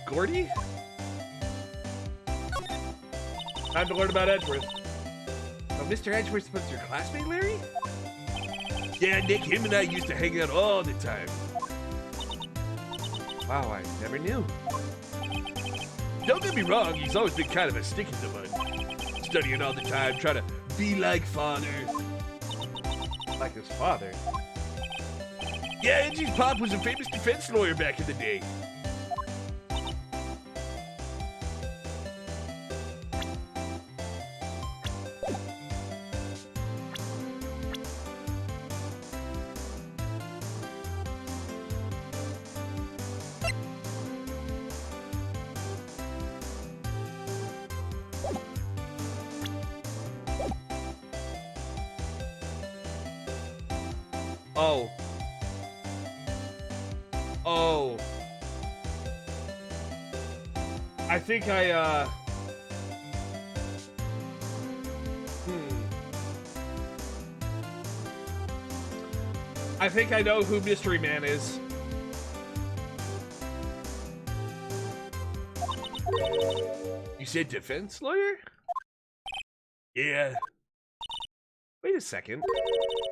Gourdy? Time to learn about Edgeworth. Oh, Mr. Edgeworth was your classmate, Larry? Yeah, Nick, him and I used to hang out all the time. Wow, I never knew. Don't get me wrong, he's always been kind of a stick in the mud. Studying all the time, trying to be like father. Like his father? Yeah, Edgy's pop was a famous defense lawyer back in the day. Oh. Oh. I think I, I think I know who Mystery Man is. You said defense lawyer? Yeah. Wait a second.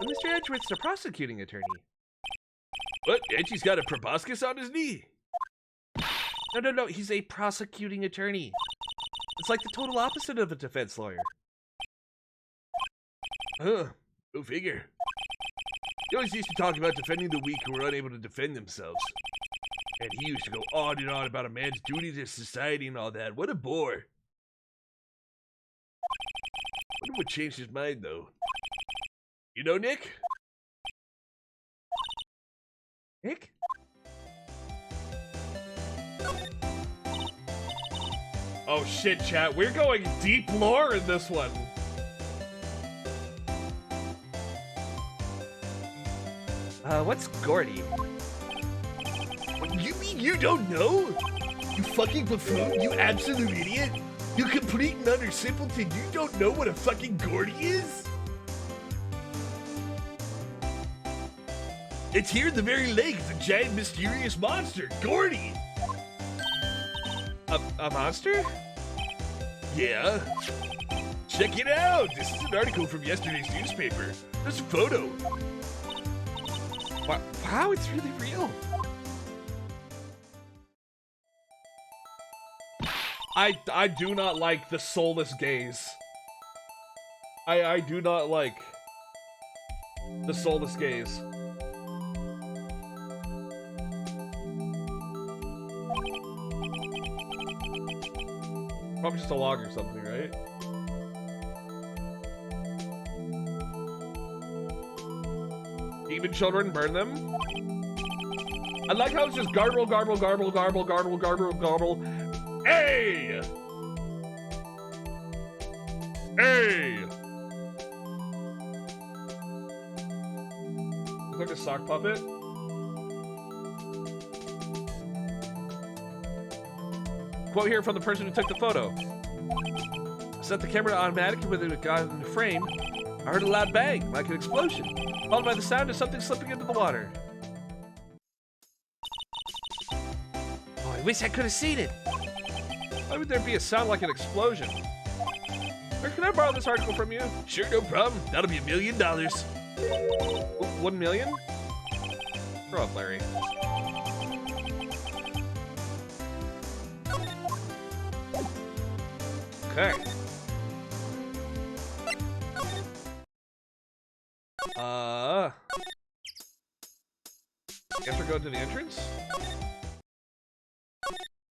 Mr. Edgeworth's a prosecuting attorney. What? Edgy's got a proboscis on his knee. No. He's a prosecuting attorney. It's like the total opposite of a defense lawyer. Huh. Go figure. He always used to talk about defending the weak who were unable to defend themselves. And he used to go on and on about a man's duty to society and all that. What a bore. Wonder what changed his mind, though. You know, Nick? Nick? Oh shit, chat. We're going deep lore in this one. What's Gourdy? What, you mean you don't know? You fucking buffoon, you absolute idiot. You complete and utter simpleton, you don't know what a fucking Gourdy is? It's here in the very lake. It's a giant mysterious monster, Gourdy. A monster? Yeah. Check it out. This is an article from yesterday's newspaper. There's a photo. Wow, it's really real. I do not like the soulless gaze. I do not like the soulless gaze. Probably just a log or something, right? Demon children, burn them. I like how it's just garble, garble, garble, garble, garble, garble, garble. Hey! Hey! It's like a sock puppet. Quote here from the person who took the photo. I set the camera to automatic and when it got in the frame, I heard a loud bang, like an explosion, followed by the sound of something slipping into the water. Oh, I wish I could have seen it. Why would there be a sound like an explosion? Or can I borrow this article from you? Sure, no problem. That'll be $1 million. 1 million? Grow up, Larry. Okay. Guess we're going to the entrance?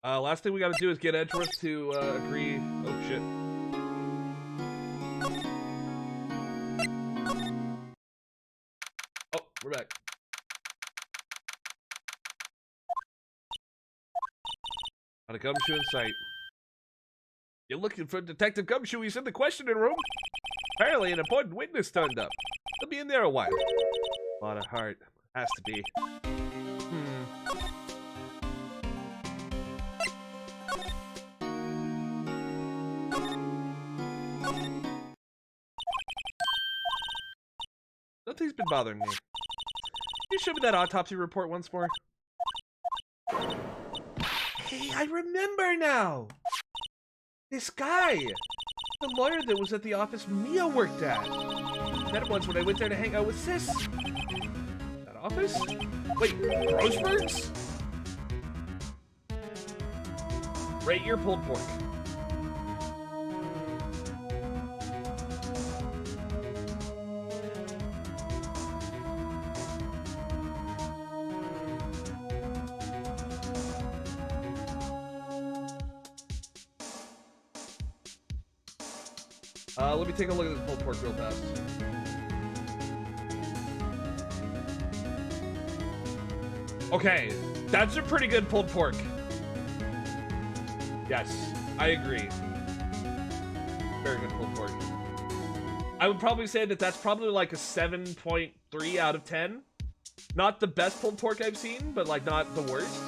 Last thing we gotta do is get Edgeworth to, agree. Oh, shit. We're back. Not a gumshoe in sight. You're looking for Detective Gumshoe. He's in the questioning room. Apparently, an important witness turned up. He'll be in there a while. A lot of heart. Has to be. Nothing's been bothering me. Can you show me that autopsy report once more? Hey, I remember now! This guy! The lawyer that was at the office Mia worked at. Met him once when I went there to hang out with Sis. That office? Wait, Grossberg's? Rate your pulled pork. Let me take a look at this pulled pork real fast. Okay, that's a pretty good pulled pork. Yes, I agree. Very good pulled pork. I would probably say that that's probably like a 7.3 out of 10. Not the best pulled pork I've seen, but like not the worst.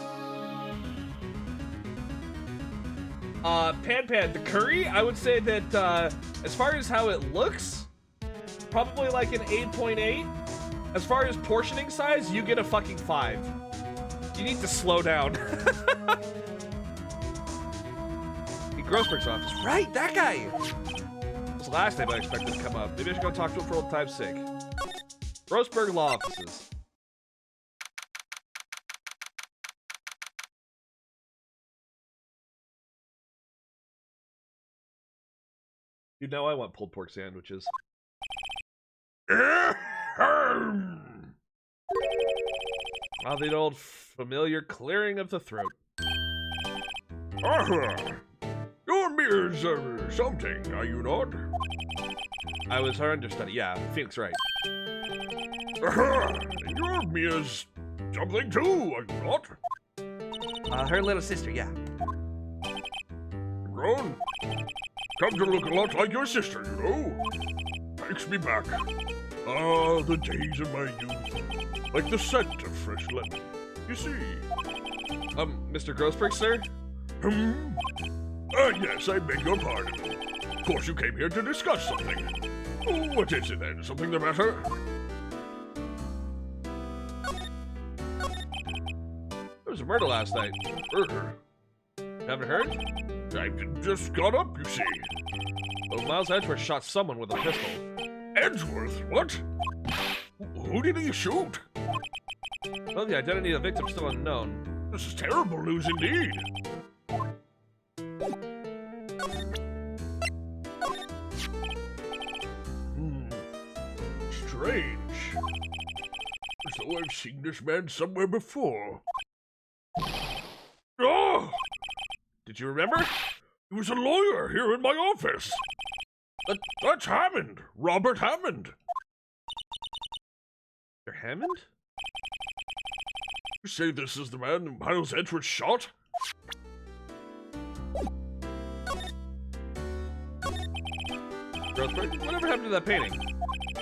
Pan, the curry, I would say that, as far as how it looks, probably like an 8.8. As far as portioning size, you get a fucking 5. You need to slow down. The Grossberg's office. Right, that guy! It's the last name I expected to come up. Maybe I should go talk to him for old time's sake. Grossberg Law Offices. You know I want pulled pork sandwiches. Ah, the old familiar clearing of the throat. You're mere something, are you not? I was her understudy, yeah, Phoenix Wright. You're Mia's something too, are you not? Her little sister, yeah. Grown? Come to look a lot like your sister, you know? Takes me back. Ah, the days of my youth. Like the scent of fresh lemon. You see? Mr. Grossberg, sir? Yes, I beg your pardon. Of course you came here to discuss something. Oh, what is it then? Something the matter? There was a murder last night. Murder? Haven't heard? I just got up, you see. Well, Miles Edgeworth shot someone with a pistol. Edgeworth? What? Who did he shoot? Well, the identity of the victim is still unknown. This is terrible news indeed. Strange. As though I've seen this man somewhere before. Oh! Did you remember? He was a lawyer here in my office. That's Hammond. Robert Hammond. Mr. Hammond? You say this is the man Miles Edgeworth shot? Grossberg, whatever happened to that painting?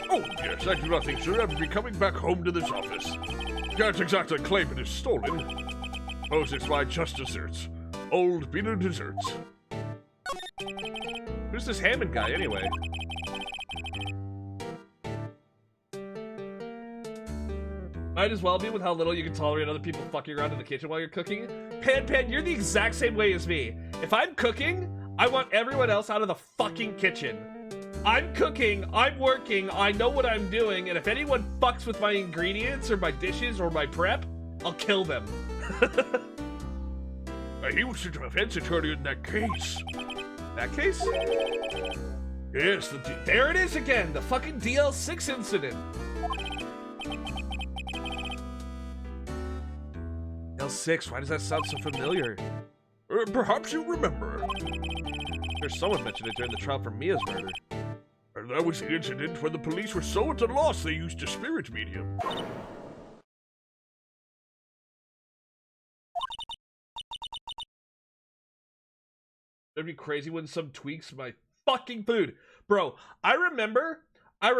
Oh, yes, I do not think she'll ever be coming back home to this office. Can't exactly claim it is stolen. Suppose it's my just desserts. Old Beaner desserts. Who's this Hammond guy, anyway? Might as well be with how little you can tolerate other people fucking around in the kitchen while you're cooking. Pan, you're the exact same way as me. If I'm cooking, I want everyone else out of the fucking kitchen. I'm cooking, I'm working, I know what I'm doing, and if anyone fucks with my ingredients or my dishes or my prep, I'll kill them. He was the defense attorney in that case. That case? Yes, there it is again, the fucking DL6 incident. DL6, why does that sound so familiar? Perhaps you remember. There's someone mentioned it during the trial for Mia's murder. That was the incident when the police were so at a loss they used a spirit medium. It'd be crazy when some tweaks my fucking food. Bro, I remember, I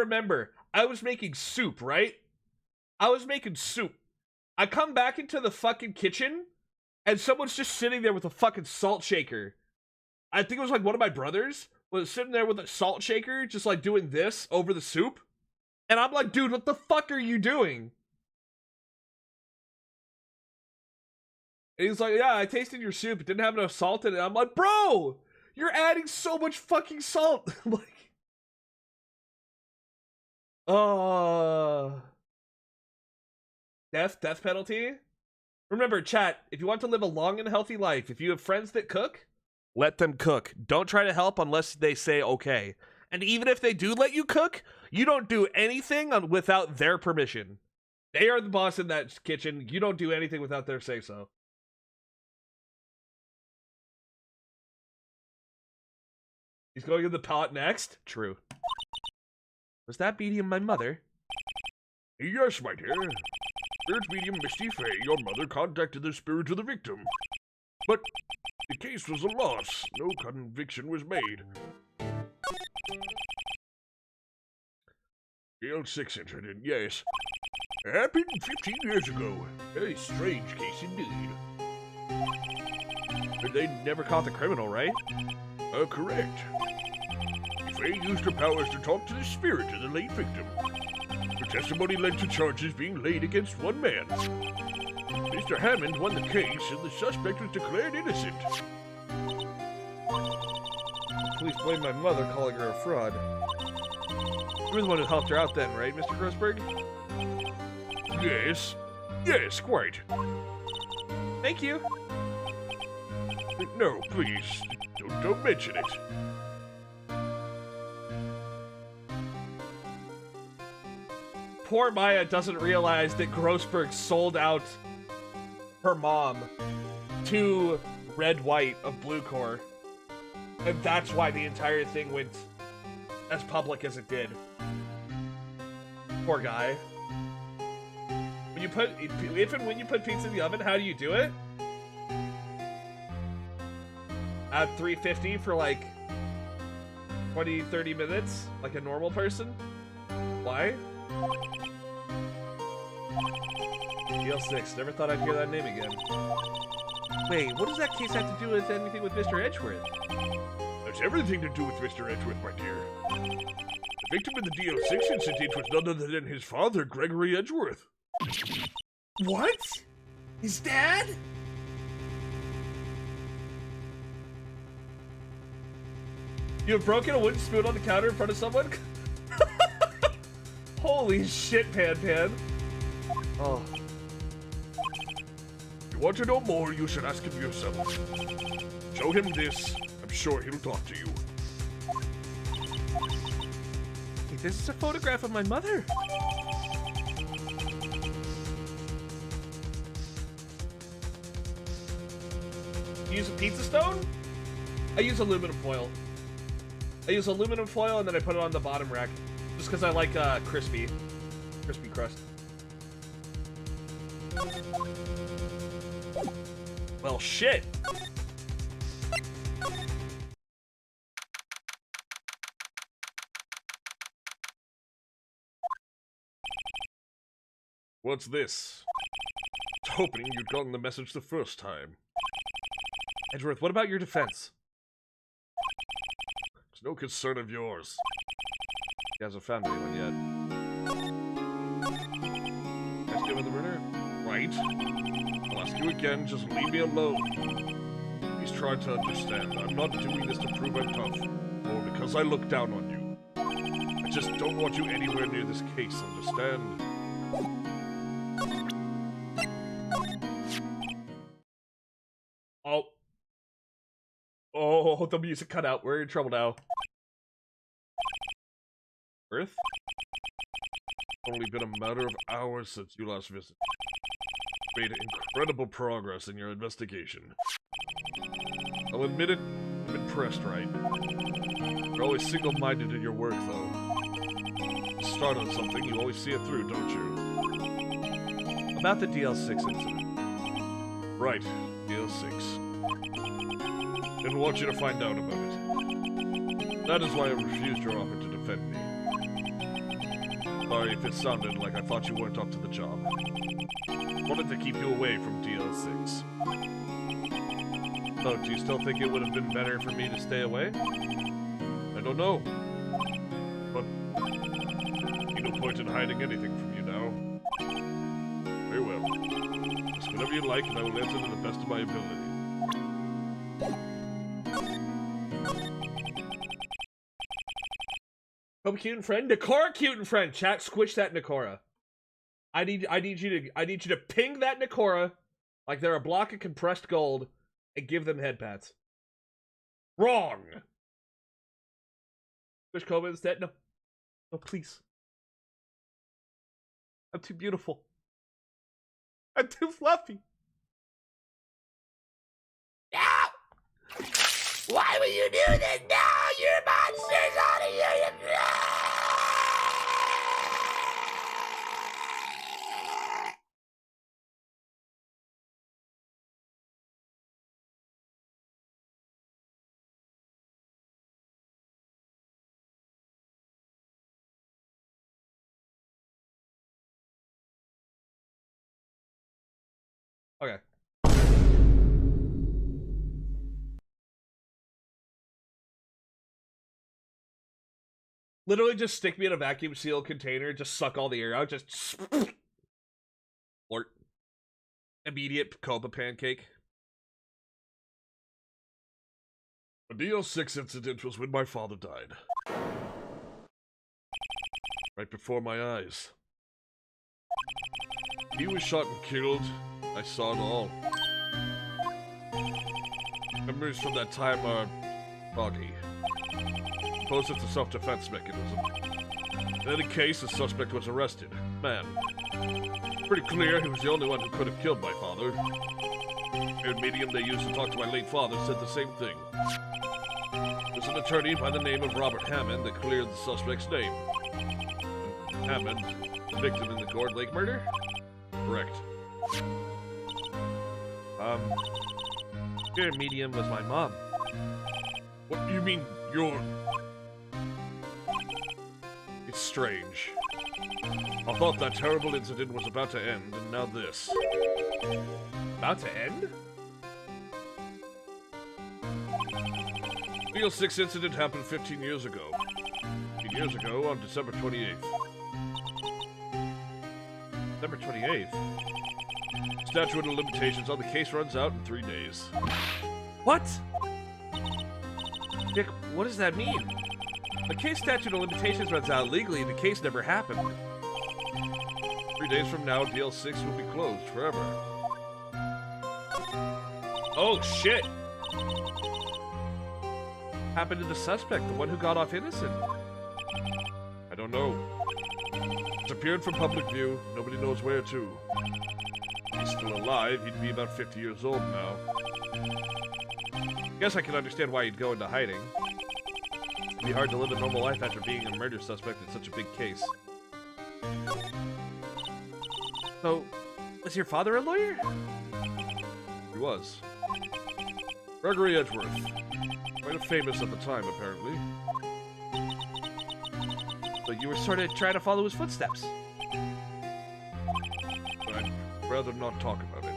was making soup, right? I was making soup. I come back into the fucking kitchen, and someone's just sitting there with a fucking salt shaker. I think it was like one of my brothers was sitting there with a salt shaker, just like doing this over the soup. And I'm like, dude, what the fuck are you doing? And he's like, yeah, I tasted your soup. It didn't have enough salt in it. I'm like, bro, you're adding so much fucking salt. Like, death penalty. Remember, chat, if you want to live a long and healthy life, if you have friends that cook, let them cook. Don't try to help unless they say okay. And even if they do let you cook, you don't do anything without their permission. They are the boss in that kitchen. You don't do anything without their say-so. He's going in the pot next? True. Was that medium my mother? Yes, my dear. Spirit medium Misty Fey, your mother contacted the spirit of the victim. But the case was a loss. No conviction was made. L6 incident, yes. Happened 15 years ago. A strange case indeed. But they never caught the criminal, right? Correct. Faye used her powers to talk to the spirit of the late victim. Her testimony led to charges being laid against one man. Mr. Hammond won the case, and the suspect was declared innocent. Police blame my mother, calling her a fraud. You were the one who helped her out then, right, Mr. Grossberg? Yes. Yes, quite. Thank you. No, please. Don't mention it. Poor Maya doesn't realize that Grossberg sold out her mom to Red White of Blue Corps. And that's why the entire thing went as public as it did. Poor guy. When you put, if and when you put pizza in the oven, how do you do it? At 350 for like 20-30 minutes, like a normal person? Why? DL6, never thought I'd hear that name again. Wait, what does that case have to do with anything with Mr. Edgeworth? That's everything to do with Mr. Edgeworth, my dear. The victim in the DL6 incident was none other than his father, Gregory Edgeworth. What? His dad? You have broken a wooden spoon on the counter in front of someone? Holy shit, Pan. Oh. If you want to know more, you should ask him yourself. Show him this. I'm sure he'll talk to you. Hey, this is a photograph of my mother. You use a pizza stone? I use aluminum foil. I use aluminum foil and then I put it on the bottom rack. Just because I like crispy crust. Well, shit. What's this? I was hoping you'd gotten the message the first time. Edgeworth, what about your defense? It's no concern of yours. He hasn't found anyone yet. Ask him with the murder? Right? I'll ask you again, just leave me alone. Please try to understand. I'm not doing this to prove I'm tough, or because I look down on you. I just don't want you anywhere near this case, understand? Oh, the music cut out. We're in trouble now. Earth? It's only been a matter of hours since you last visited. Made incredible progress in your investigation. I'll admit it, I'm impressed, right? You're always single-minded in your work, though. start on something, you always see it through, don't you? About the DL6 incident. Right, DL6. Didn't want you to find out about it. That is why I refused your offer to defend me. Sorry if it sounded like I thought you weren't up to the job. Wanted to keep you away from DL6. So, do you still think it would have been better for me to stay away? I don't know. But no point in hiding anything from you now. Very well. Ask whatever you like, and I will answer to the best of my ability. Koba cute and friend, Nakora cute and friend. Chat, squish that Nakora. I need you to ping that Nakora like they're a block of compressed gold and give them head pats. Wrong. Squish Koba instead. No, no, please. I'm too beautiful. I'm too fluffy. No! Why would you do this? No! You're monsters out of here! Okay. Literally just stick me in a vacuum sealed container, just suck all the air out, just or immediate Koba pancake. A DL6 incident was when my father died. Right before my eyes. He was shot and killed. I saw it all. Memories from that time are foggy. Suppose it's a self-defense mechanism. In any case, the suspect was arrested. Man. Pretty clear he was the only one who could have killed my father. The medium they used to talk to my late father said the same thing. There's an attorney by the name of Robert Hammond that cleared the suspect's name. Hammond, the victim in the Gourd Lake murder? Correct. Your medium was my mom. What do you mean, you're... It's strange. I thought that terrible incident was about to end, and now this. About to end? The DL6 incident happened 15 years ago. 15 years ago, on December 28th. December 28th? Statute of limitations on the case runs out in 3 days. What? Nick, what does that mean? The case statute of limitations runs out legally and the case never happened. 3 days from now, DL6 will be closed forever. Oh, shit! Happened to the suspect, the one who got off innocent? I don't know. Disappeared from public view, nobody knows where to. If he's still alive, he'd be about 50 years old now. Guess I can understand why he'd go into hiding. It'd be hard to live a normal life after being a murder suspect in such a big case. So, was your father a lawyer? He was. Gregory Edgeworth. Quite famous at the time, apparently. So you were sort of trying to follow his footsteps. But I'd rather not talk about it.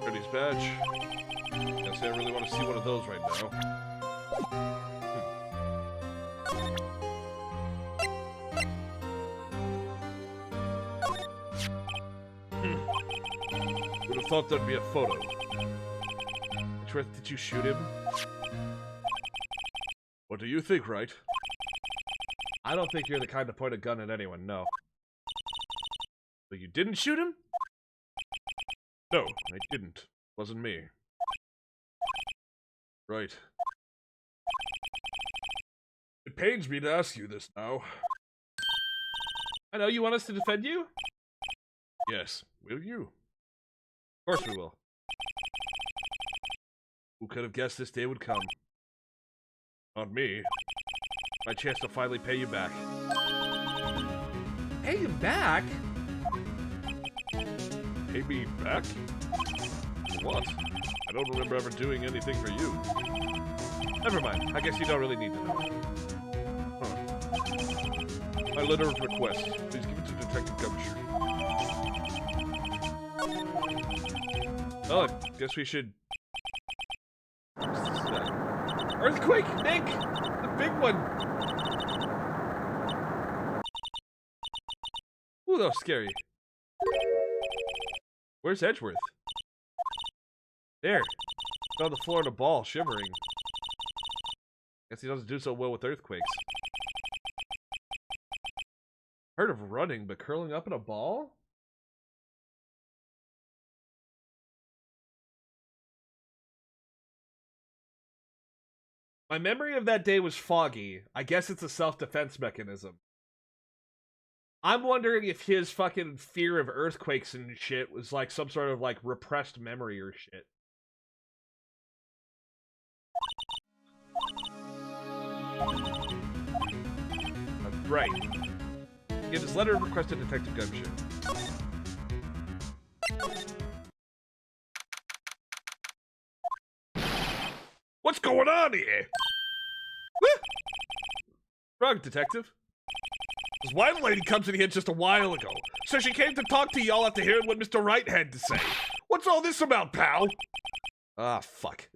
Eddie's badge. Can't say I really want to see one of those right now. Would have thought there'd be a photo. Edgeworth, did you shoot him? What do you think, Wright? I don't think you're the kind to point a gun at anyone, no. But you didn't shoot him? No, I didn't. Wasn't me. Right. It pains me to ask you this now. I know, you want us to defend you? Yes, will you? Of course we will. Who could have guessed this day would come? Not me. My chance to finally pay you back. Pay him back? Pay me back? For what? I don't remember ever doing anything for you. Never mind. I guess you don't really need to know. Huh. My letter of request. Please give it to Detective Gumshoe. Oh, guess we should... Earthquake, Nick! The big one! Ooh, that was scary. Where's Edgeworth? There. It's on the floor in a ball, shivering. Guess he doesn't do so well with earthquakes. Heard of running, but curling up in a ball? My memory of that day was foggy. I guess it's a self-defense mechanism. I'm wondering if his fucking fear of earthquakes and shit was like some sort of like repressed memory or shit. Right. Give his letter of request to Detective Gumshoe. What's going on here? Wrong, Detective. This wild lady comes in here just a while ago. So she came to talk to y'all after hearing what Mr. Wright had to say. What's all this about, pal? Ah, fuck.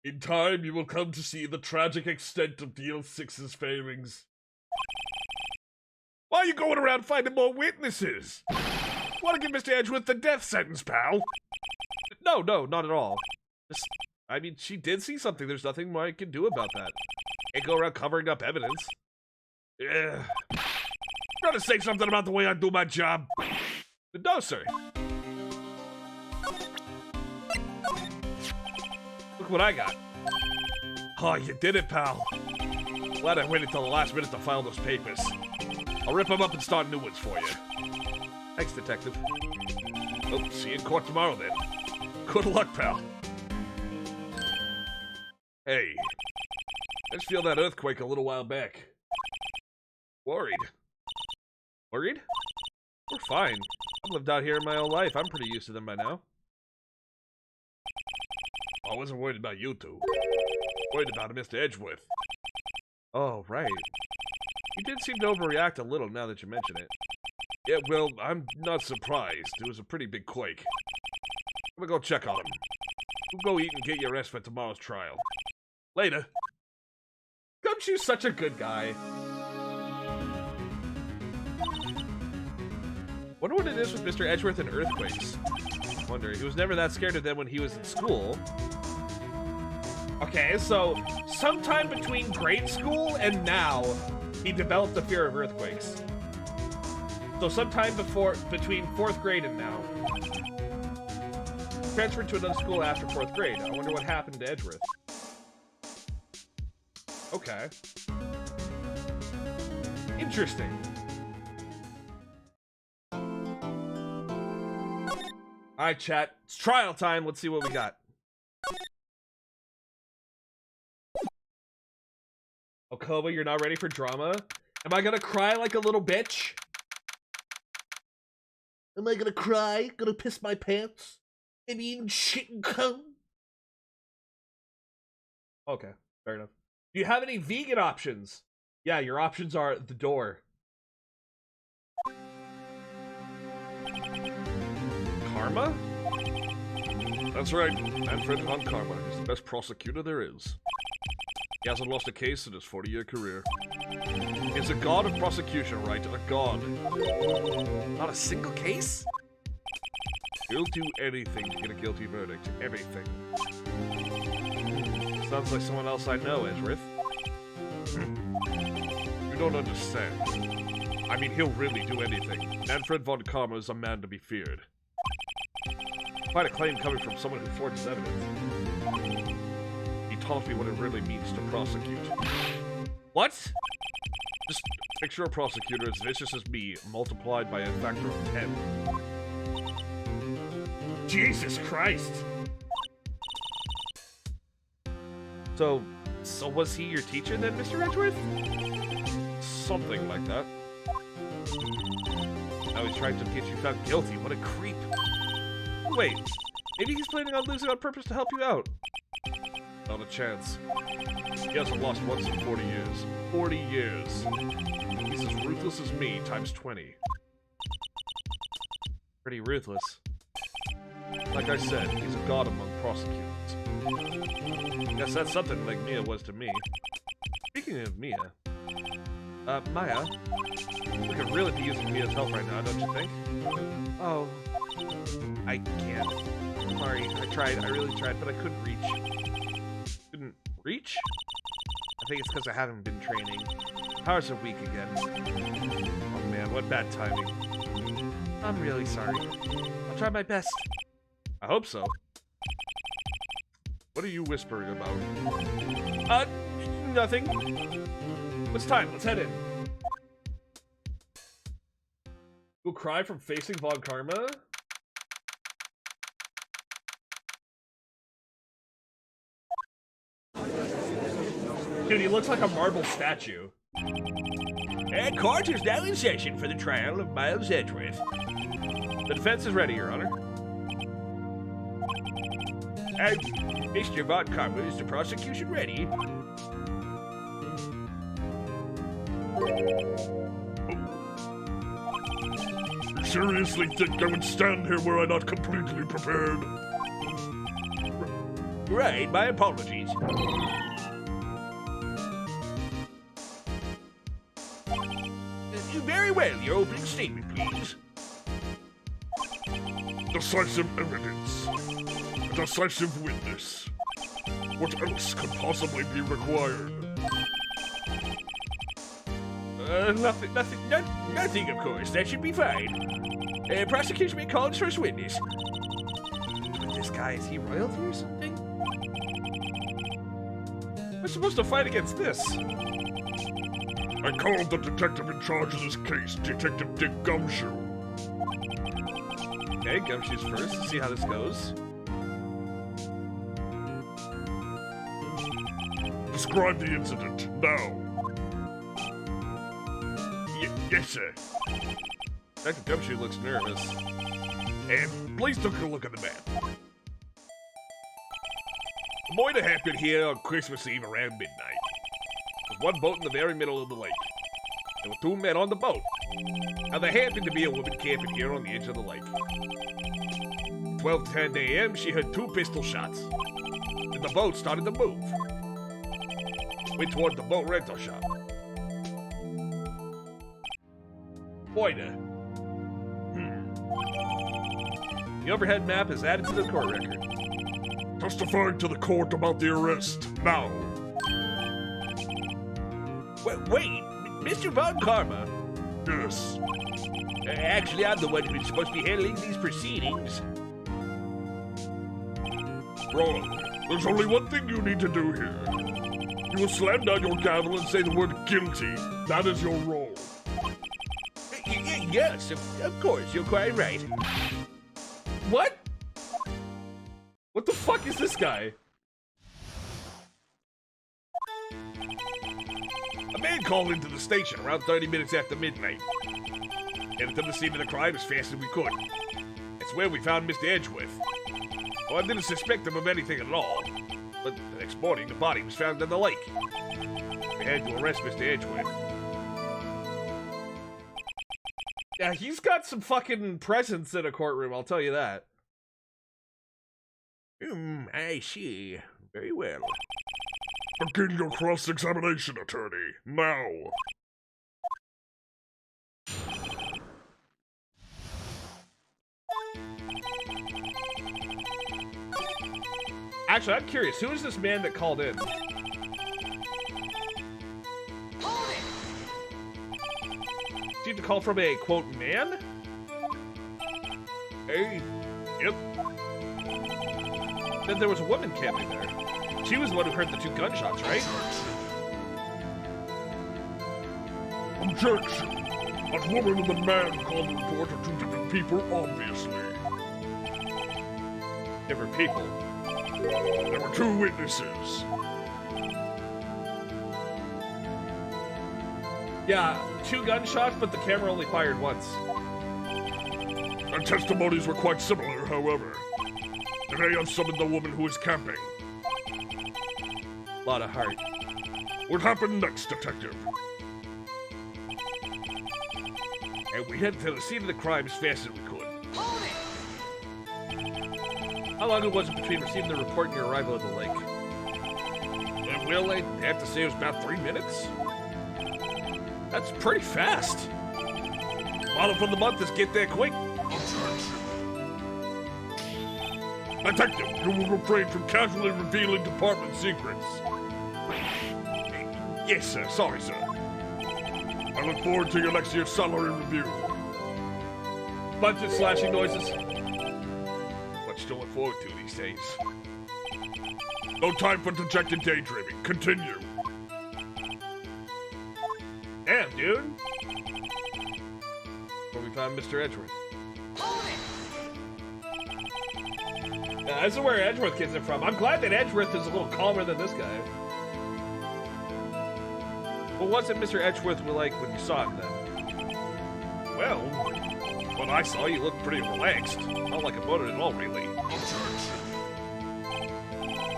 In time, you will come to see the tragic extent of DL6's failings. Why are you going around finding more witnesses? Want to give Mr. Edgeworth the death sentence, pal? No, not at all. Just, I mean, she did see something. There's nothing more I can do about that. Can't go around covering up evidence. Yeah. Trying to say something about the way I do my job. No, sir. Look what I got. Oh, you did it, pal. Glad I waited till the last minute to file those papers. I'll rip them up and start new ones for you. Thanks, Detective. Oh, see you in court tomorrow, then. Good luck, pal. Hey, I just feel that earthquake a little while back. Worried. Worried? We're fine. I've lived out here my whole life. I'm pretty used to them by now. I wasn't worried about you two. Worried about Mr. Edgeworth. Oh, right. You did seem to overreact a little now that you mention it. Yeah, well, I'm not surprised. It was a pretty big quake. I'm gonna go check on him. You go eat and get your rest for tomorrow's trial. Later. Gumshoe's such a good guy. Wonder what it is with Mr. Edgeworth and earthquakes. Wonder, he was never that scared of them when he was in school. Okay, so sometime between grade school and now, he developed a fear of earthquakes. So sometime between 4th grade and now. Transferred to another school after 4th grade. I wonder what happened to Edgeworth. Okay. Interesting. Alright, chat. It's trial time. Let's see what we got. Oh, Koba, you're not ready for drama? Am I gonna cry like a little bitch? Am I gonna cry? Gonna piss my pants? Maybe even shit and cum? Okay, fair enough. Do you have any vegan options? Yeah, your options are the door. Karma? That's right. Manfred von Karma is the best prosecutor there is. He hasn't lost a case in his 40-year career. He's a god of prosecution, right? A god. Not a single case? He'll do anything to get a guilty verdict. Everything. Sounds like someone else I know, Edgeworth. You don't understand. I mean, he'll really do anything. Manfred von Karma is a man to be feared. Quite a claim coming from someone who forges evidence. He taught me what it really means to prosecute. What? Just picture a prosecutor as vicious as me, multiplied by a factor of 10. Jesus Christ! So was he your teacher then, Mr. Edgeworth? Something like that. Now he's trying to get you found guilty. What a creep. Wait, maybe he's planning on losing on purpose to help you out. Not a chance. He hasn't lost once in 40 years. 40 years. He's as ruthless as me, times 20. Pretty ruthless. Like I said, he's a god among prosecutors. Guess that's something like Mia was to me. Speaking of Mia, Maya, we could really be using Mia's help right now, don't you think? Oh, I can't. Sorry, I really tried, but I couldn't reach. Couldn't reach? I think it's because I haven't been training. Powers are weak again. Oh man, what bad timing. I'm really sorry. I'll try my best. I hope so. What are you whispering about? Nothing. What's time? Let's head in. You'll cry from facing Von Karma? Dude, he looks like a marble statue. And court is now in session for the trial of Miles Edgeworth. The defense is ready, Your Honor. Mr. Von Karma, is the prosecution ready? You seriously think I would stand here were I not completely prepared? Right, my apologies. Very well, your opening statement, please. Decisive evidence. A decisive witness. What else could possibly be required? Nothing, of course. That should be fine. Prosecution may call his first witness. This guy, is he royalty or something? We're supposed to fight against this. I called the detective in charge of this case, Detective Dick Gumshoe. Okay, Gumshoe's first. Let's see how this goes. Describe the incident, now. Yes, sir. Detective Gumshoe looks nervous. And please take a look at the map. The murder happened here on Christmas Eve around midnight. There was one boat in the very middle of the lake. There were two men on the boat. Now there happened to be a woman camping here on the edge of the lake. At 12:10 a.m., she heard two pistol shots. And the boat started to move. Went toward the boat rental shop. Pointer. The overhead map is added to the court record. Testifying to the court about the arrest, now. Wait, Mr. Von Karma? Yes. Actually, I'm the one who's supposed to be handling these proceedings. Wrong. There's only one thing you need to do here. You will slam down your gavel and say the word guilty. That is your role. Yes, of course, you're quite right. What? What the fuck is this guy? A man called into the station around 30 minutes after midnight. Headed to the scene of the crime as fast as we could. It's where we found Mr. Edgeworth. Well, I didn't suspect him of anything at all. But the next morning, the body was found in the lake. We had to arrest Mr. Edgeworth. Yeah, he's got some fucking presence in a courtroom, I'll tell you that. I see. Very well. Begin your cross-examination, attorney. Now. Actually, I'm curious, who is this man that called in? Do you have to call from a, quote, man? Hey. Yep. Then there was a woman camping there. She was the one who heard the two gunshots, right? Objection. That woman and the man called the report are two different people, obviously. Different people. There were two witnesses. Yeah, 2 gunshots, but the camera only fired once. Our testimonies were quite similar, however. And I have summoned the woman who is camping. Lot of heart. What happened next, Detective? And we headed to the scene of the crime as fast as we could. How long was it between receiving the report and your arrival at the lake? Well, I have to say it was about 3 minutes. That's pretty fast. Model for the month is get there quick. Detective, you will refrain from casually revealing department secrets. Yes, sir. Sorry, sir. I look forward to your next year's salary review. Budget slashing noises. Much to look forward to these days. No time for dejected daydreaming. Continue. Damn, dude. Where we found Mr. Edgeworth. This is where Edgeworth gets it from. I'm glad that Edgeworth is a little calmer than this guy. What was it Mr. Edgeworth was like when you saw him then? Well, when I saw you looked pretty relaxed. Not like a motor at all, really.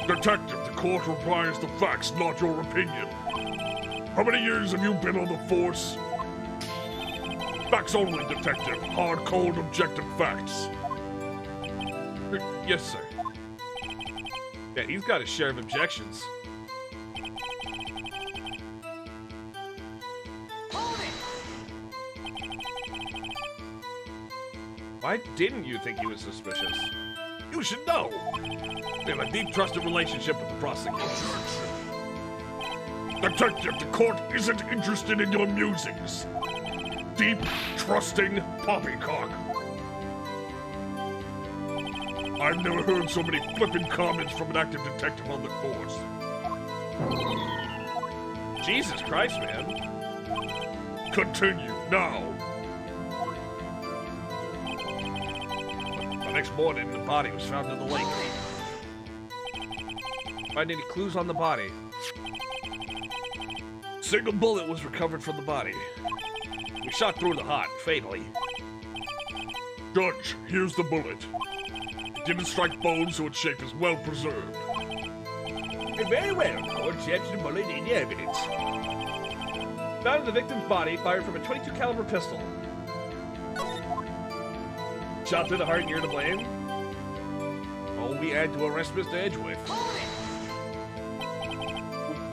Detective, the court requires the facts, not your opinion. How many years have you been on the force? Facts only, Detective. Hard, cold, objective facts. Yes, sir. Yeah, he's got his share of objections. Why didn't you think he was suspicious? You should know. We have a deep trusted relationship with the prosecutor. Detective, the court isn't interested in your musings. Deep, trusting poppycock. I've never heard so many flippant comments from an active detective on the force. Jesus Christ, man. Continue, now. The next morning, the body was found in the lake. Find any clues on the body? Single bullet was recovered from the body. We shot through the heart, fatally. Judge, here's the bullet. It didn't strike bone, so its shape is well preserved. Very well, Court. That's the bullet in the evidence. Found in the victim's body, fired from a .22 caliber pistol. Shot through the heart, and you're to blame. All we had to arrest Mr. Edgeworth.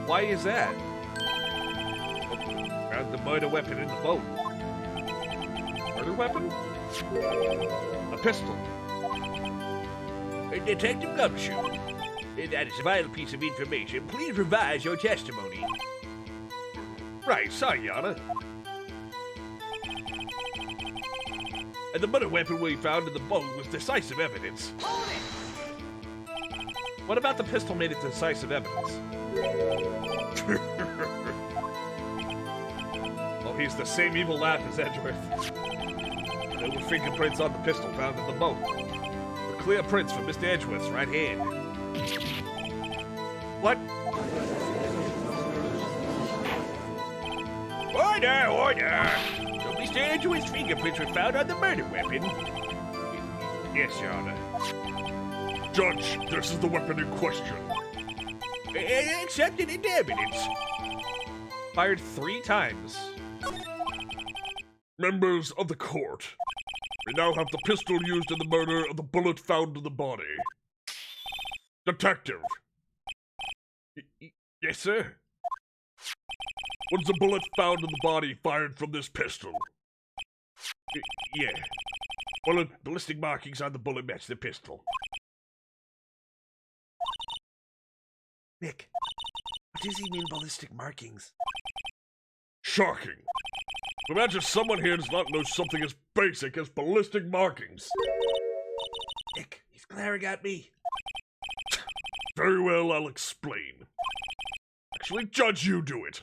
Why is that? Found the murder weapon in the boat. Murder weapon? A pistol. Detective Gumshoe. That is a vital piece of information. Please revise your testimony. Right, sorry, Your Honor. And the murder weapon we found in the boat was decisive evidence. What about the pistol made it decisive evidence? Oh, he's the same evil laugh as Edgeworth. There were fingerprints on the pistol found in the boat. The clear prints from Mr. Edgeworth's right hand. What? Order! Order! So Mr. Edgeworth's fingerprints were found on the murder weapon? Yes, Your Honor. Judge, this is the weapon in question. Accepted into evidence. Fired 3 times. Members of the court, we now have the pistol used in the murder of the bullet found in the body. Detective. Yes, sir. Was the bullet found in the body fired from this pistol? Yeah. Ballistic markings on the bullet match the pistol. Nick, what does he mean ballistic markings? Shocking. Imagine someone here does not know something as basic as ballistic markings. Nick, he's glaring at me. Very well, I'll explain. Actually, Judge, you do it.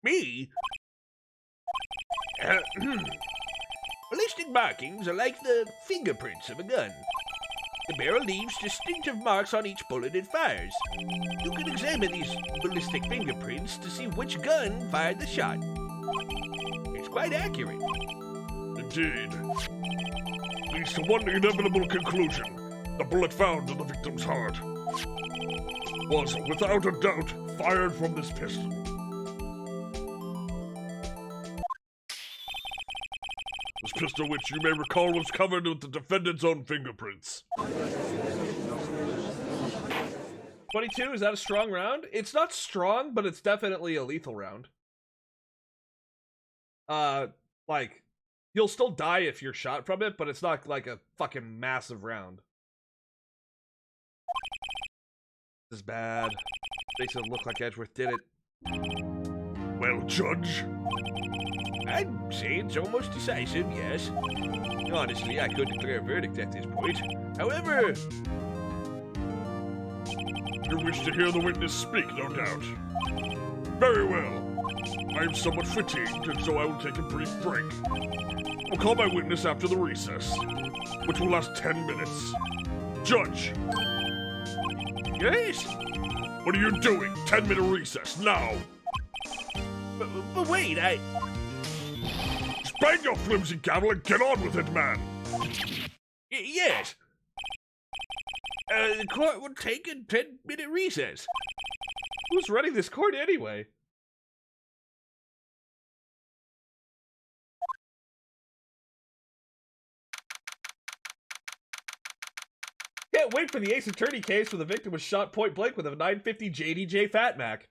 Me? Ballistic markings are like the fingerprints of a gun. The barrel leaves distinctive marks on each bullet it fires. You can examine these ballistic fingerprints to see which gun fired the shot. It's quite accurate. Indeed. Leads to one inevitable conclusion. The bullet found in the victim's heart was, without a doubt, fired from this pistol. This pistol, which you may recall, was covered with the defendant's own fingerprints. 22, is that a strong round? It's not strong, but it's definitely a lethal round. Like, you'll still die if you're shot from it, but it's not like a fucking massive round. This is bad. Makes it look like Edgeworth did it. Well, Judge? I'd say it's almost decisive, yes. Honestly, I could declare a verdict at this point. However... You wish to hear the witness speak, no doubt. Very well. I am somewhat fatigued, and so I will take a brief break. I'll call my witness after the recess, which will last 10 minutes. Judge! Yes? What are you doing? 10-minute recess, now! But wait, Just bang your flimsy gavel and get on with it, man! Yes. The court will take a 10-minute recess. Who's running this court anyway? Can't wait for the Ace Attorney case where the victim was shot point blank with a 950 JDJ Fat Mac.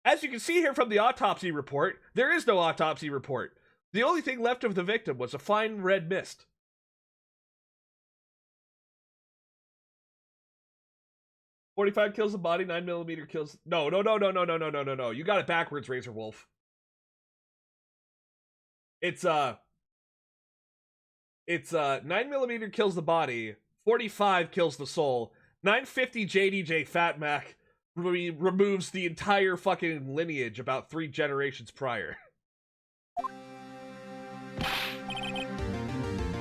As you can see here from the autopsy report, there is no autopsy report. The only thing left of the victim was a fine red mist. .45 kills the body, 9mm kills... No. You got it backwards, Razor Wolf. It's 9mm kills the body, 45 kills the soul, 950 JDJ Fat Mac removes the entire fucking lineage about 3 generations prior.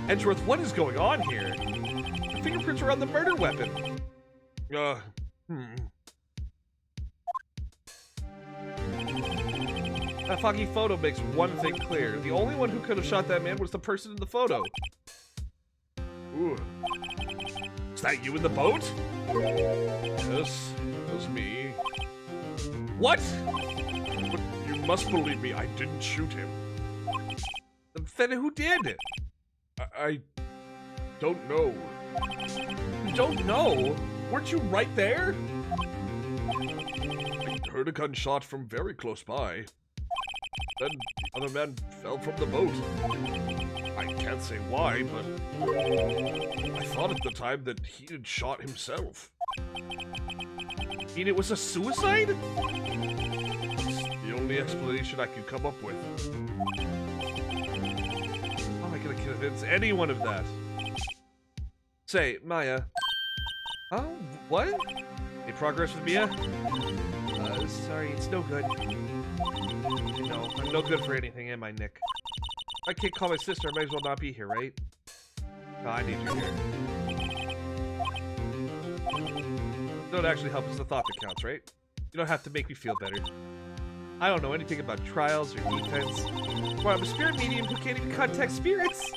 Edgeworth, what is going on here? The fingerprints are on the murder weapon. That foggy photo makes one thing clear. The only one who could have shot that man was the person in the photo. Ooh. Is that you in the boat? Yes, it was me. What? But you must believe me, I didn't shoot him. Then who did? I don't know. You don't know? Weren't you right there? I heard a gunshot from very close by. Then the other man fell from the boat. I can't say why, but I thought at the time that he had shot himself. You mean it was a suicide? That's the only explanation I could come up with. How am I gonna convince anyone of that? Say, Maya. Oh, what? Any progress with Mia? Sorry, it's no good. No, I'm no good for anything, am I, Nick? I can't call my sister, I might as well not be here, right? Oh, I need you here. Don't actually help us the thought that counts, right? You don't have to make me feel better. I don't know anything about trials or defense. Well, I'm a spirit medium who can't even contact spirits.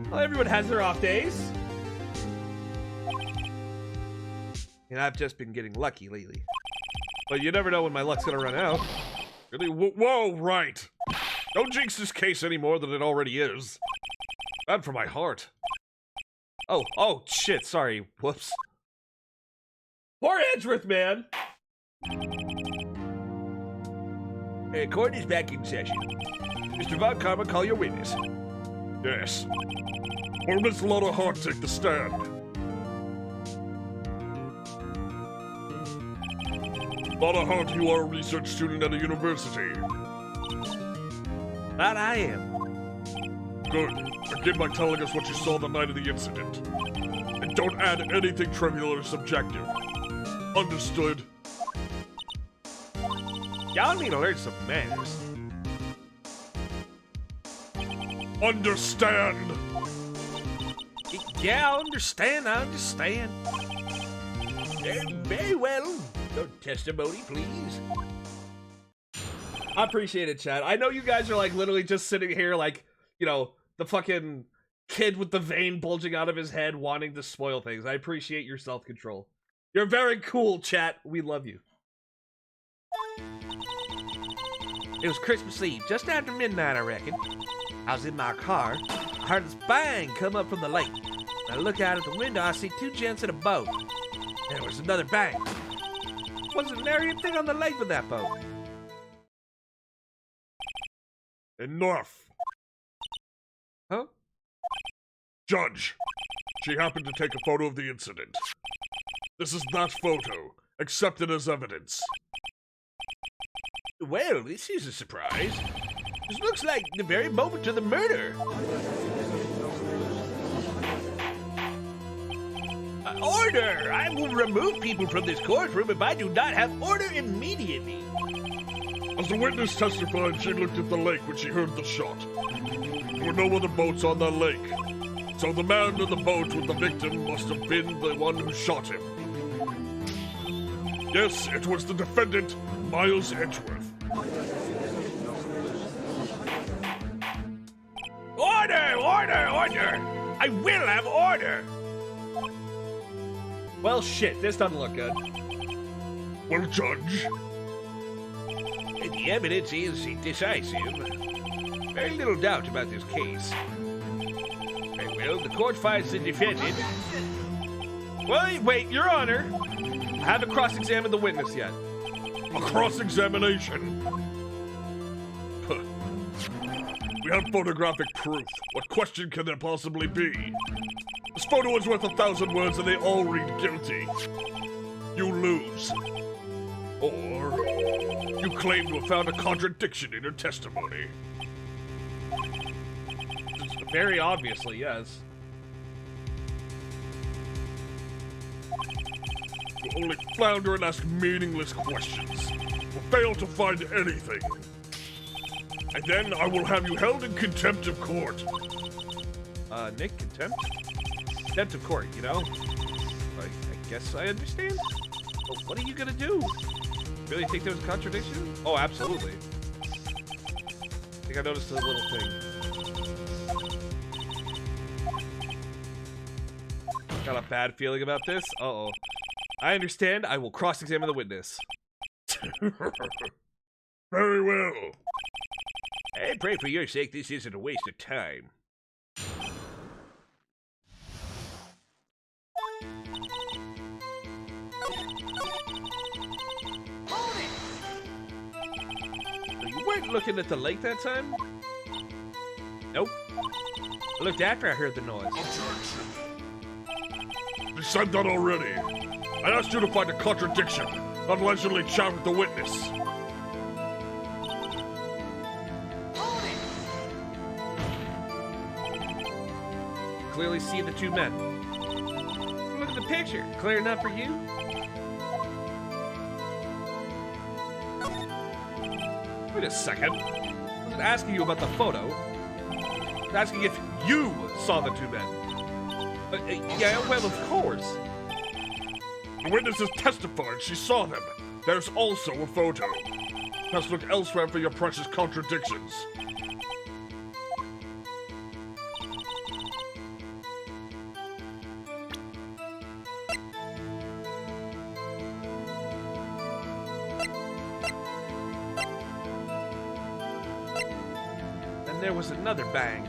Well, everyone has their off days. And I've just been getting lucky lately. But you never know when my luck's gonna run out. Really? Whoa, right. Don't jinx this case any more than it already is. Bad for my heart. Oh, shit, sorry. Whoops. Poor Edgeworth, man! Court is back in session. Mr. Von Karma, call your witness. Yes. Will Miss Lotta Hart take the stand? Lotta Hart, you are a research student at a university. That I am. Good. Begin by telling us what you saw the night of the incident. And don't add anything trivial or subjective. Understood? Y'all need to learn some manners. Understand! Yeah, I understand. Very well. Your testimony, please. I appreciate it, Chad. I know you guys are like literally just sitting here like, you know, the fucking kid with the vein bulging out of his head wanting to spoil things. I appreciate your self-control. You're very cool, chat. We love you. It was Christmas Eve, just after midnight, I reckon. I was in my car. I heard this bang come up from the lake. I look out at the window, I see two gents in a boat. There was another bang. Wasn't there anything on the lake with that boat? Enough. Huh? Judge, she happened to take a photo of the incident. This is that photo, accepted as evidence. Well, this is a surprise. This looks like the very moment of the murder. Order! I will remove people from this courtroom if I do not have order immediately. As the witness testified, she looked at the lake when she heard the shot. There were no other boats on that lake, so the man in the boat with the victim must have been the one who shot him. Yes, it was the defendant, Miles Edgeworth. Order! Order! I will have order! Well, shit, this doesn't look good. Well, Judge, The evidence is decisive. Very little doubt about this case. Very well, the court finds the defendant. Wait, Your Honor. I haven't cross-examined the witness yet. a cross-examination? Huh. We have photographic proof. What question can there possibly be? This photo is worth 1,000 words and they all read guilty. You lose. Or you claim to have found a contradiction in your testimony. Very obviously, yes. You only flounder and ask meaningless questions. Will fail to find anything. And then I will have you held in contempt of court. Nick, contempt? Contempt of court, you know? I guess I understand. Well, what are you gonna do? Really think there was a contradiction? Oh, absolutely. I think I noticed a little thing. Got a bad feeling about this? Uh-oh. I understand. I will cross-examine the witness. Very well. I pray for your sake this isn't a waste of time. So you weren't looking at the lake that time? Nope. I looked after I heard the noise. You said that already. I asked you to find a contradiction, not leisurely chat with the witness. Clearly see the two men. Look at the picture. Clear enough for you? Wait a second. I wasn't asking you about the photo. I was asking if you saw the two men. Yeah, well, of course. The witness has testified she saw them. There's also a photo. Must look elsewhere for your precious contradictions. Then there was another bang.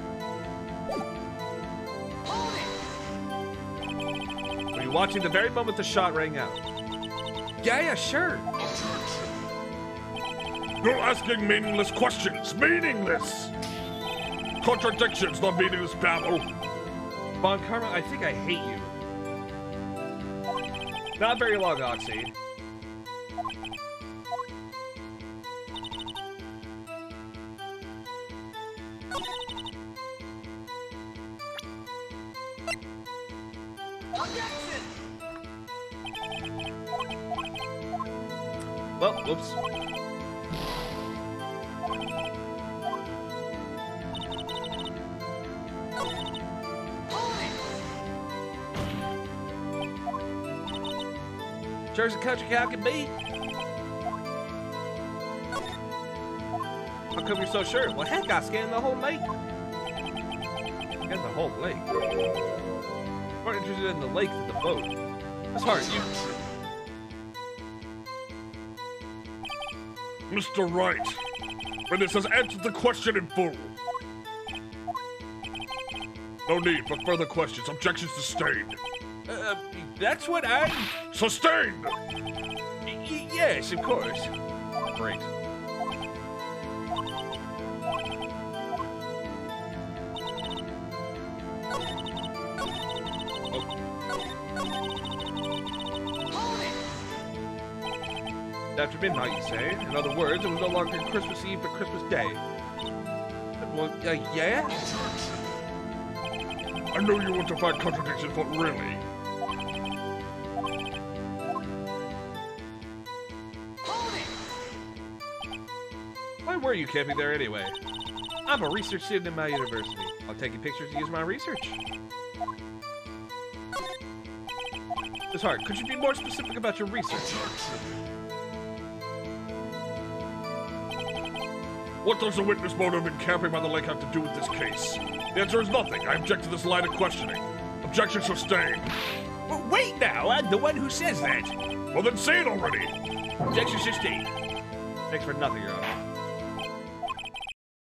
Were you watching the very moment the shot rang out? Yeah, sure. You're asking meaningless questions. Meaningless! Contradictions, not meaningless babble. Bon Karma, I think I hate you. Not very long, Oxy. Well, whoops. Sure as a country cow can be. How come you're so sure? Well, heck, I scanned the whole lake. And the whole lake? I'm more interested in the lake than the boat. That's hard. Mr. Wright, witness has answered the question in full. No need for further questions. Objection sustained. That's what I... Sustained! Yes, of course. Great. After midnight, you say? In other words, it was no longer Christmas Eve, but Christmas Day. Well, yeah? I know you want to find contradictions, but really... Why were you camping there anyway? I'm a research student in my university. I'll take pictures to use my research. Miss Hart, could you be more specific about your research? What does the witness motive in camping by the lake have to do with this case? The answer is nothing. I object to this line of questioning. Objection sustained. Well, wait now, I'm the one who says that. Well, then say it already. Objection sustained. Thanks for nothing, Your Honor.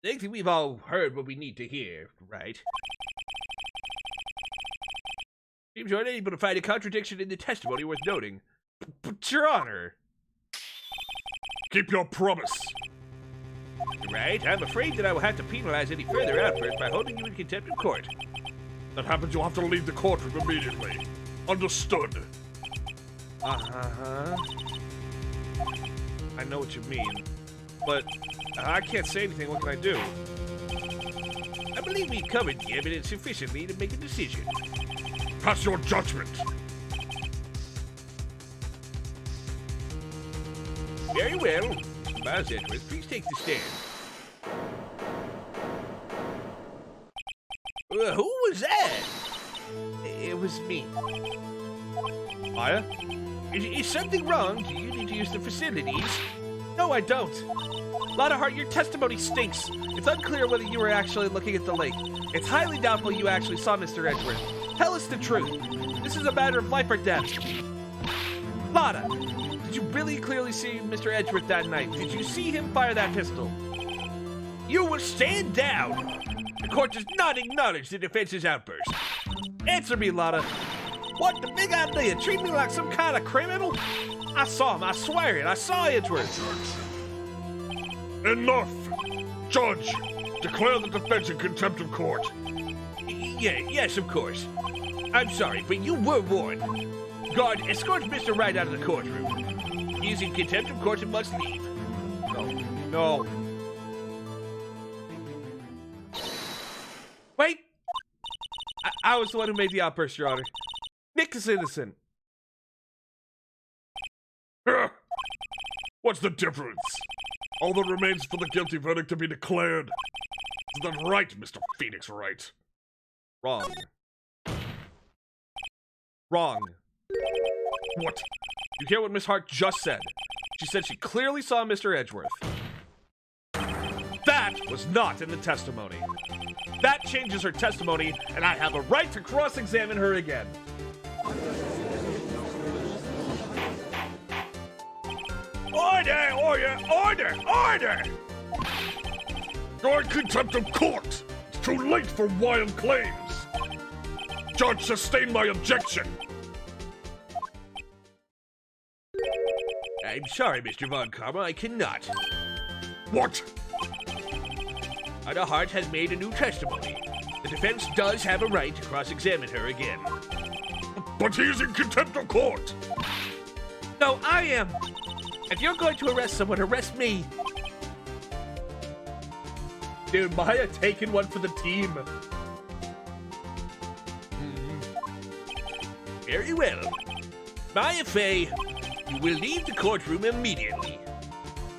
I think we've all heard what we need to hear, right? Seems you're unable to find a contradiction in the testimony worth noting. But, Your Honor. Keep your promise. Right, I'm afraid that I will have to penalize any further outbursts by holding you in contempt of court. That happens, you'll have to leave the courtroom immediately. Understood. Uh-huh. I know what you mean. But I can't say anything. What can I do? I believe we've covered the evidence sufficiently to make a decision. Pass your judgment. Very well. Miles Edgeworth, please take the stand. Who was that? It was me. Maya? Is something wrong? Do you need to use the facilities? No, I don't. Lotta Hart, your testimony stinks. It's unclear whether you were actually looking at the lake. It's highly doubtful you actually saw Mr. Edgeworth. Tell us the truth. This is a matter of life or death. Lotta, did you really clearly see Mr. Edgeworth that night? Did you see him fire that pistol? You will stand down. The court does not acknowledge the defense's outburst. Answer me, Lotta. What the big idea? Treat me like some kind of criminal? I saw him. I swear it. I saw Edgeworth. Enough! Judge, declare the defense in contempt of court. Yes, of course. I'm sorry, but you were warned. Guard, escort Mr. Wright out of the courtroom. He is in contempt of court and must leave. No. Wait! I was the one who made the outburst, Your Honor. Nick is innocent. What's the difference? All that remains for the guilty verdict to be declared. Is that right, Mr. Phoenix Wright? Wrong. Wrong. What? You hear what Miss Hart just said? She said she clearly saw Mr. Edgeworth. That was not in the testimony. That changes her testimony, and I have a right to cross-examine her again. Order! Order! Order! Order! You're in contempt of court! It's too late for wild claims! Judge, sustain my objection! I'm sorry, Mr. Von Karma, I cannot. What? Ada Hart has made a new testimony. The defense does have a right to cross-examine her again. But he is in contempt of court! No, I am. If you're going to arrest someone, arrest me. Dude, Maya taking one for the team. Very well. Maya Fey, you will leave the courtroom immediately.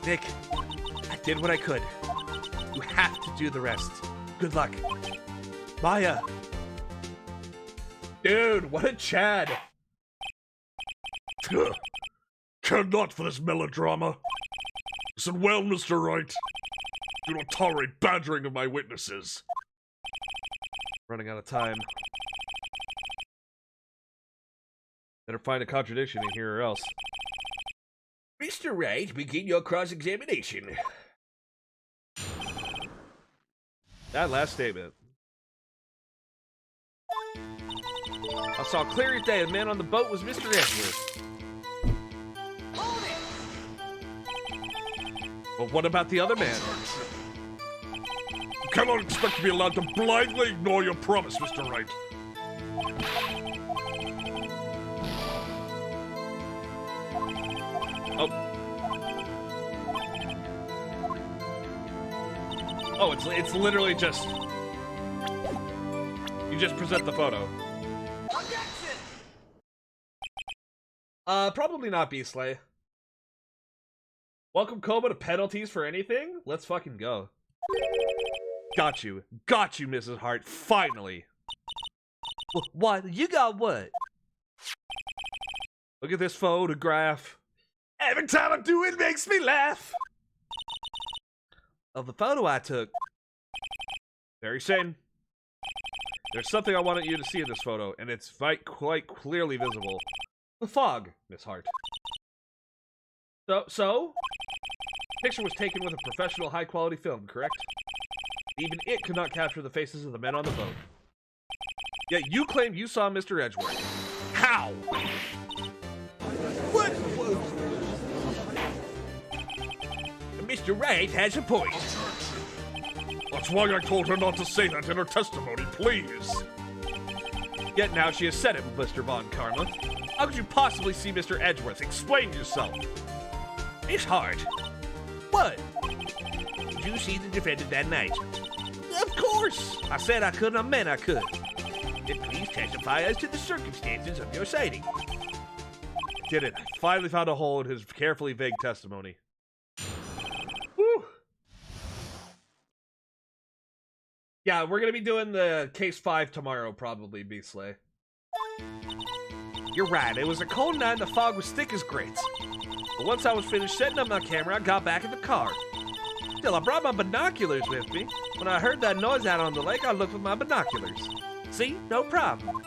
Nick, I did what I could. You have to do the rest. Good luck. Maya. Dude, what a Chad. Care not for this melodrama. Listen well, Mr. Wright. Do not tolerate badgering of my witnesses. Running out of time. Better find a contradiction in here or else. Mr. Wright, begin your cross-examination. That last statement. I saw clear as day the man on the boat was Mr. Edgeworth. But what about the other man? You cannot expect to be allowed to blindly ignore your promise, Mr. Wright. Oh, it's literally just... You just present the photo. Probably not Beastly. Welcome, Koba, to penalties for anything? Let's fucking go. Got you. Got you, Mrs. Hart. Finally. What? You got what? Look at this photograph. Every time I do it, makes me laugh. Of the photo I took. Very sane. There's something I wanted you to see in this photo, and it's quite clearly visible. The fog, Miss Hart. So? Picture was taken with a professional high-quality film, correct? Even it could not capture the faces of the men on the boat. Yet you claim you saw Mr. Edgeworth. How? What? Mr. Wright has a point. That's why I told her not to say that in her testimony, please. Yet now she has said it, Mr. Von Karma. How could you possibly see Mr. Edgeworth? Explain yourself. Miss Hart. What? Did you see the defendant that night? Of course. I said I could, and I meant I could. Then please testify as to the circumstances of your sighting. Did it. Finally found a hole in his carefully vague testimony. Whew. Yeah, we're gonna be doing the case 5 tomorrow, probably, Beastly. You're right, it was a cold night and the fog was thick as grits. But once I was finished setting up my camera, I got back in the car. Still, I brought my binoculars with me. When I heard that noise out on the lake, I looked with my binoculars. See? No problem.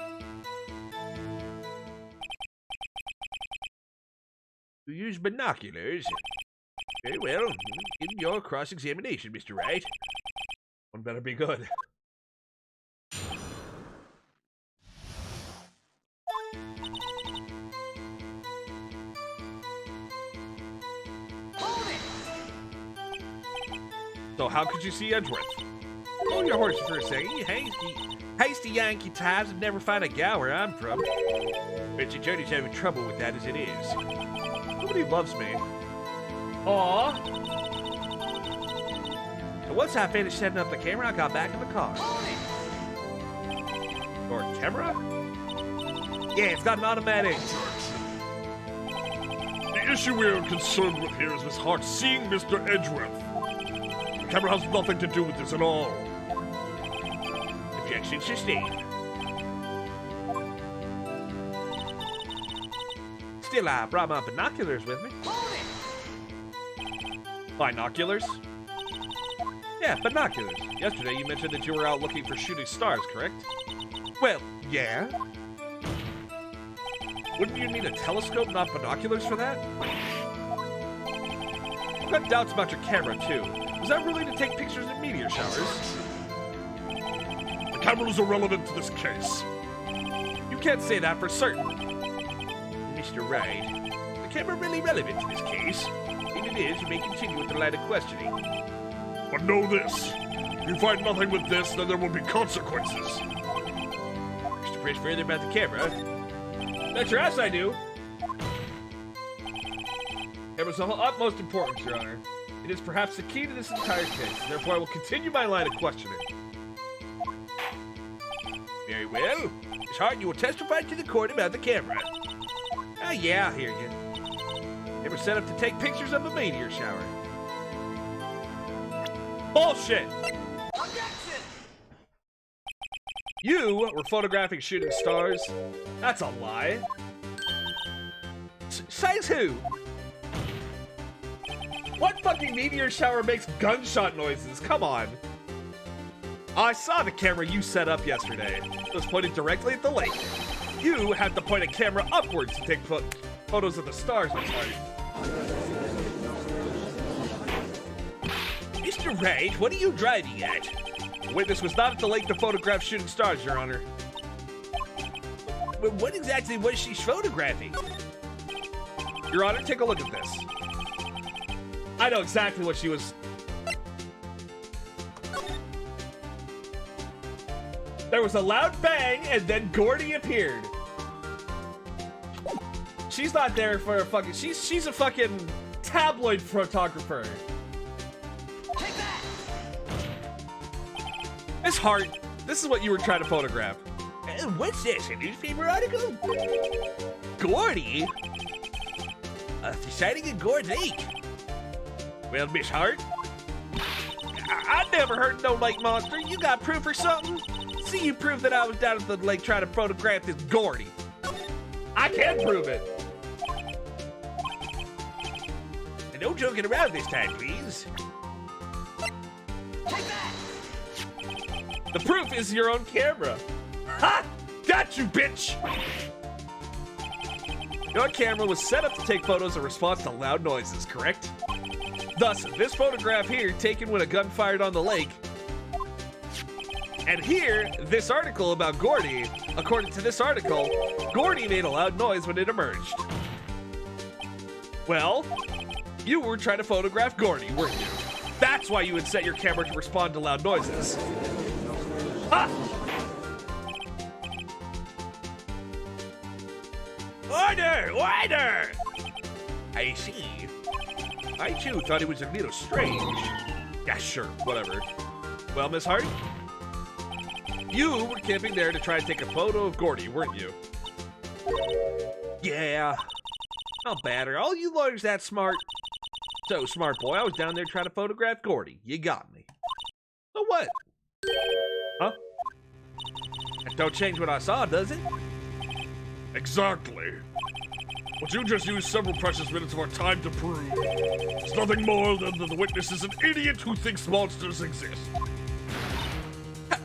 You use binoculars? Very well. In your cross-examination, Mr. Wright. One better be good. So how could you see Edgeworth? Hold your horses for a second, you hasty Yankee types and never find a gal where I'm from. But your journey's having trouble with that as it is. Nobody loves me. Aww. And once I finished setting up the camera, I got back in the car. Or camera? Yeah, it's got an automatic. The issue we are concerned with here is Miss Hart seeing Mr. Edgeworth. The camera has nothing to do with this at all. Objection sustained. Still, I brought my binoculars with me. Binoculars? Yeah, binoculars. Yesterday you mentioned that you were out looking for shooting stars, correct? Well, yeah. Wouldn't you need a telescope, not binoculars for that? I've got doubts about your camera, too. Was that really to take pictures of meteor showers? The camera is irrelevant to this case. You can't say that for certain. Mr. Wright, the camera really relevant to this case? If it is, you may continue with the line of questioning. But know this. If you find nothing with this, then there will be consequences. Wish to press further about the camera? Bet your ass I do. Camera's of utmost importance, Your Honor. It is perhaps the key to this entire case. Therefore, I will continue my line of questioning. Very well. Miss Hart, you will testify to the court about the camera. Oh, yeah, I hear you. Never set up to take pictures of a meteor shower. Bullshit! You were photographing shooting stars? That's a lie. Says who? What fucking meteor shower makes gunshot noises? Come on. I saw the camera you set up yesterday. It was pointed directly at the lake. You have to point a camera upwards to take photos of the stars. I'm sorry. Mr. Wright, what are you driving at? The witness was not at the lake to photograph shooting stars, Your Honor. But what exactly was she photographing? Your Honor, take a look at this. I know exactly what she was. There was a loud bang, and then Gourdy appeared. She's not there for a fucking. She's a fucking tabloid photographer. Take that! Miss Hart, this is what you were trying to photograph. What's this? A newspaper article? Gourdy? A sighting in Gourd Lake. Well, Miss Hart, I never heard no lake monster. You got proof or something? See, you prove that I was down at the lake trying to photograph this Gourdy. I can prove it. And no joking around this time, please. Take that! The proof is your own camera. Ha! Got you, bitch! Your camera was set up to take photos in response to loud noises, correct? Thus, this photograph here, taken when a gun fired on the lake. And here, this article about Gourdy. According to this article, Gourdy made a loud noise when it emerged. Well, you were trying to photograph Gourdy, weren't you? That's why you would set your camera to respond to loud noises. Ha! Order! Order! I see. I too thought it was a little strange. Yeah, sure, whatever. Well, Miss Hart, you were camping there to try to take a photo of Gourdy, weren't you? Yeah. Not bad. Are all you lawyers that smart? So, smart boy, I was down there trying to photograph Gourdy. You got me. So what? Huh? That don't change what I saw, does it? Exactly. What you just used several precious minutes of our time to prove is nothing more than that the witness is an idiot who thinks monsters exist.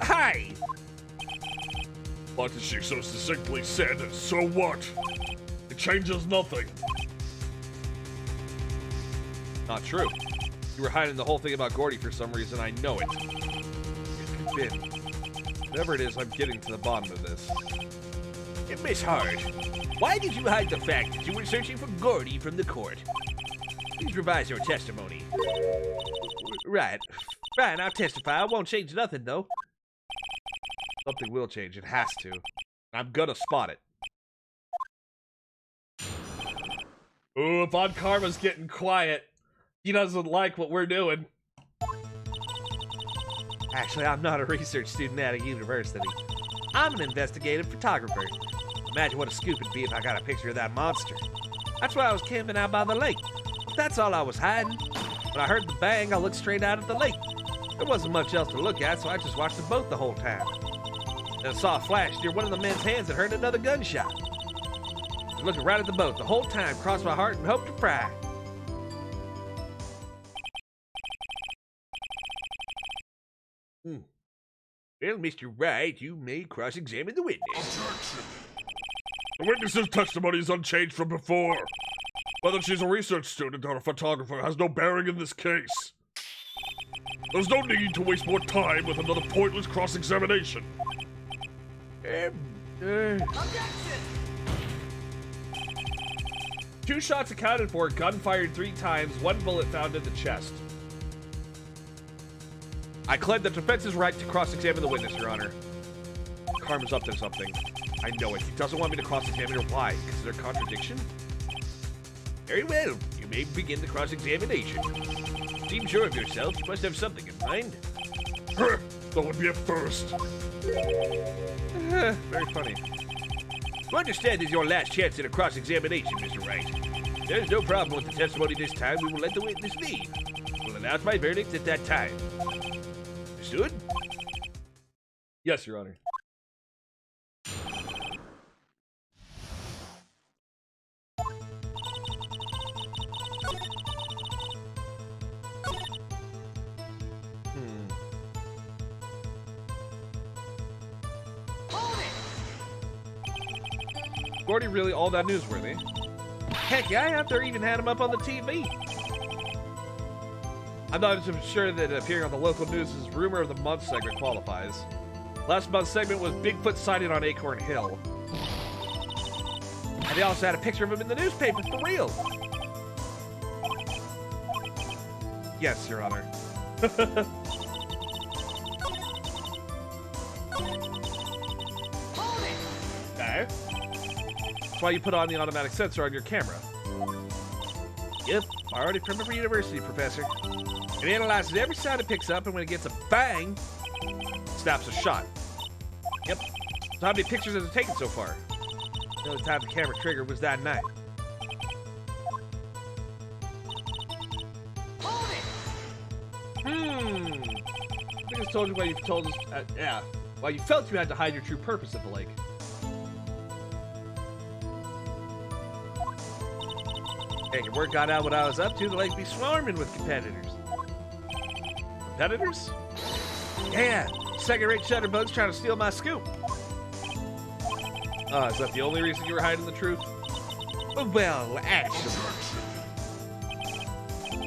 Hi! But as she so succinctly said, so what? It changes nothing. Not true. You were hiding the whole thing about Gourdy for some reason, I know it. Ben, whatever it is, I'm getting to the bottom of this. Miss Hart, why did you hide the fact that you were searching for Gourdy from the court? Please revise your testimony. Right. Fine, I'll testify. I won't change nothing, though. Something will change. It has to. I'm gonna spot it. Ooh, Von Karma's getting quiet. He doesn't like what we're doing. Actually, I'm not a research student at a university. I'm an investigative photographer. Imagine what a scoop it'd be if I got a picture of that monster. That's why I was camping out by the lake. But that's all I was hiding. When I heard the bang, I looked straight out at the lake. There wasn't much else to look at, so I just watched the boat the whole time. Then I saw a flash near one of the men's hands and heard another gunshot. I was looking right at the boat the whole time, crossed my heart and hoped to pry. Well, Mr. Wright, you may cross-examine the witness. Objection! The witness's testimony is unchanged from before. Whether she's a research student or a photographer has no bearing in this case. There's no need to waste more time with another pointless cross-examination. Objection! 2 shots accounted for, gun fired 3 times, 1 bullet found in the chest. I claim the defense's right to cross-examine the witness, Your Honor. Karma's up to something. I know it. He doesn't want me to cross-examine her. Why? Is there a contradiction? Very well. You may begin the cross-examination. Seem sure of yourself. You must have something in mind. That would be a first. Very funny. To understand this is your last chance at a cross-examination, Mr. Wright. There's no problem with the testimony this time. We will let the witness leave. We'll announce my verdict at that time. Understood? Yes, Your Honor. Gourdy really all that newsworthy? Heck yeah, I out there even had him up on the TV. I'm not even sure that appearing on the local news' Rumor of the Month segment qualifies. Last month's segment was Bigfoot sighted on Acorn Hill. And they also had a picture of him in the newspaper for real. Yes, Your Honor. Okay. That's why you put on the automatic sensor on your camera. Yep, borrowed it from a university professor. It analyzes every sound it picks up, and when it gets a bang, Snaps a shot. yep. So how many pictures has it taken so far? The only time the camera triggered was that night. I think I told you why you told us. Yeah. Why you felt you had to hide your true purpose at the lake. Heck, if word got out what I was up to, the lake be swarming with competitors. Competitors? Yeah, second-rate shutter bugs trying to steal my scoop. Is that the only reason you were hiding the truth? Well, actually.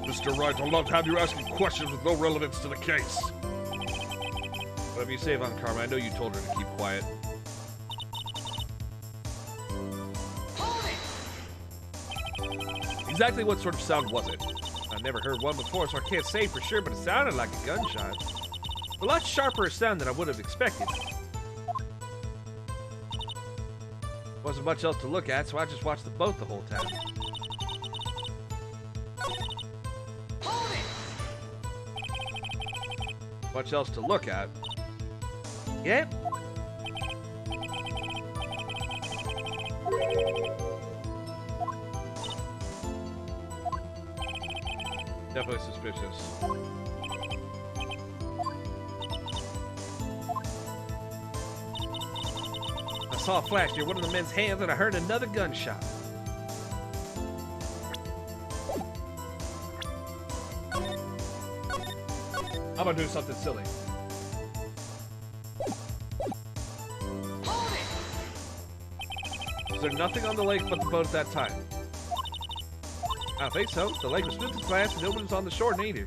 Mr. Wright, I love how you're asking questions with no relevance to the case. Whatever you say, Von Karma, I know you told her to keep quiet. Exactly what sort of sound was it? I've never heard one before, so I can't say for sure, but it sounded like a gunshot. A lot sharper a sound than I would have expected. Wasn't much else to look at, so I just watched the boat the whole time. Much else to look at? Yep. Definitely suspicious. I saw a flash near one of the men's hands and I heard another gunshot. I'm gonna do something silly. Was there nothing on the lake but the boat at that time? I don't think so. The lake was smooth as glass and nobody was on the shore neither.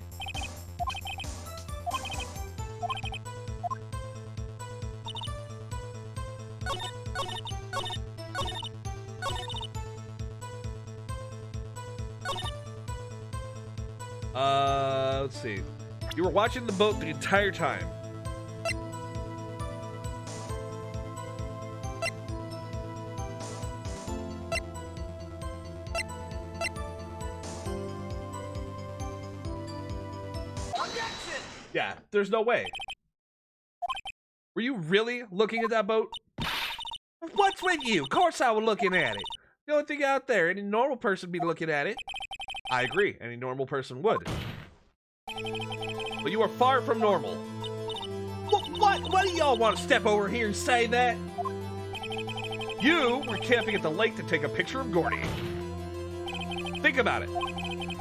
Let's see. You were watching the boat the entire time. Yeah, there's no way. Were you really looking at that boat? What's with you? Of course I was looking at it. The only thing out there, any normal person would be looking at it. I agree. Any normal person would. But you are far from normal. What do y'all want to step over here and say that? You were camping at the lake to take a picture of Gourdy. Think about it.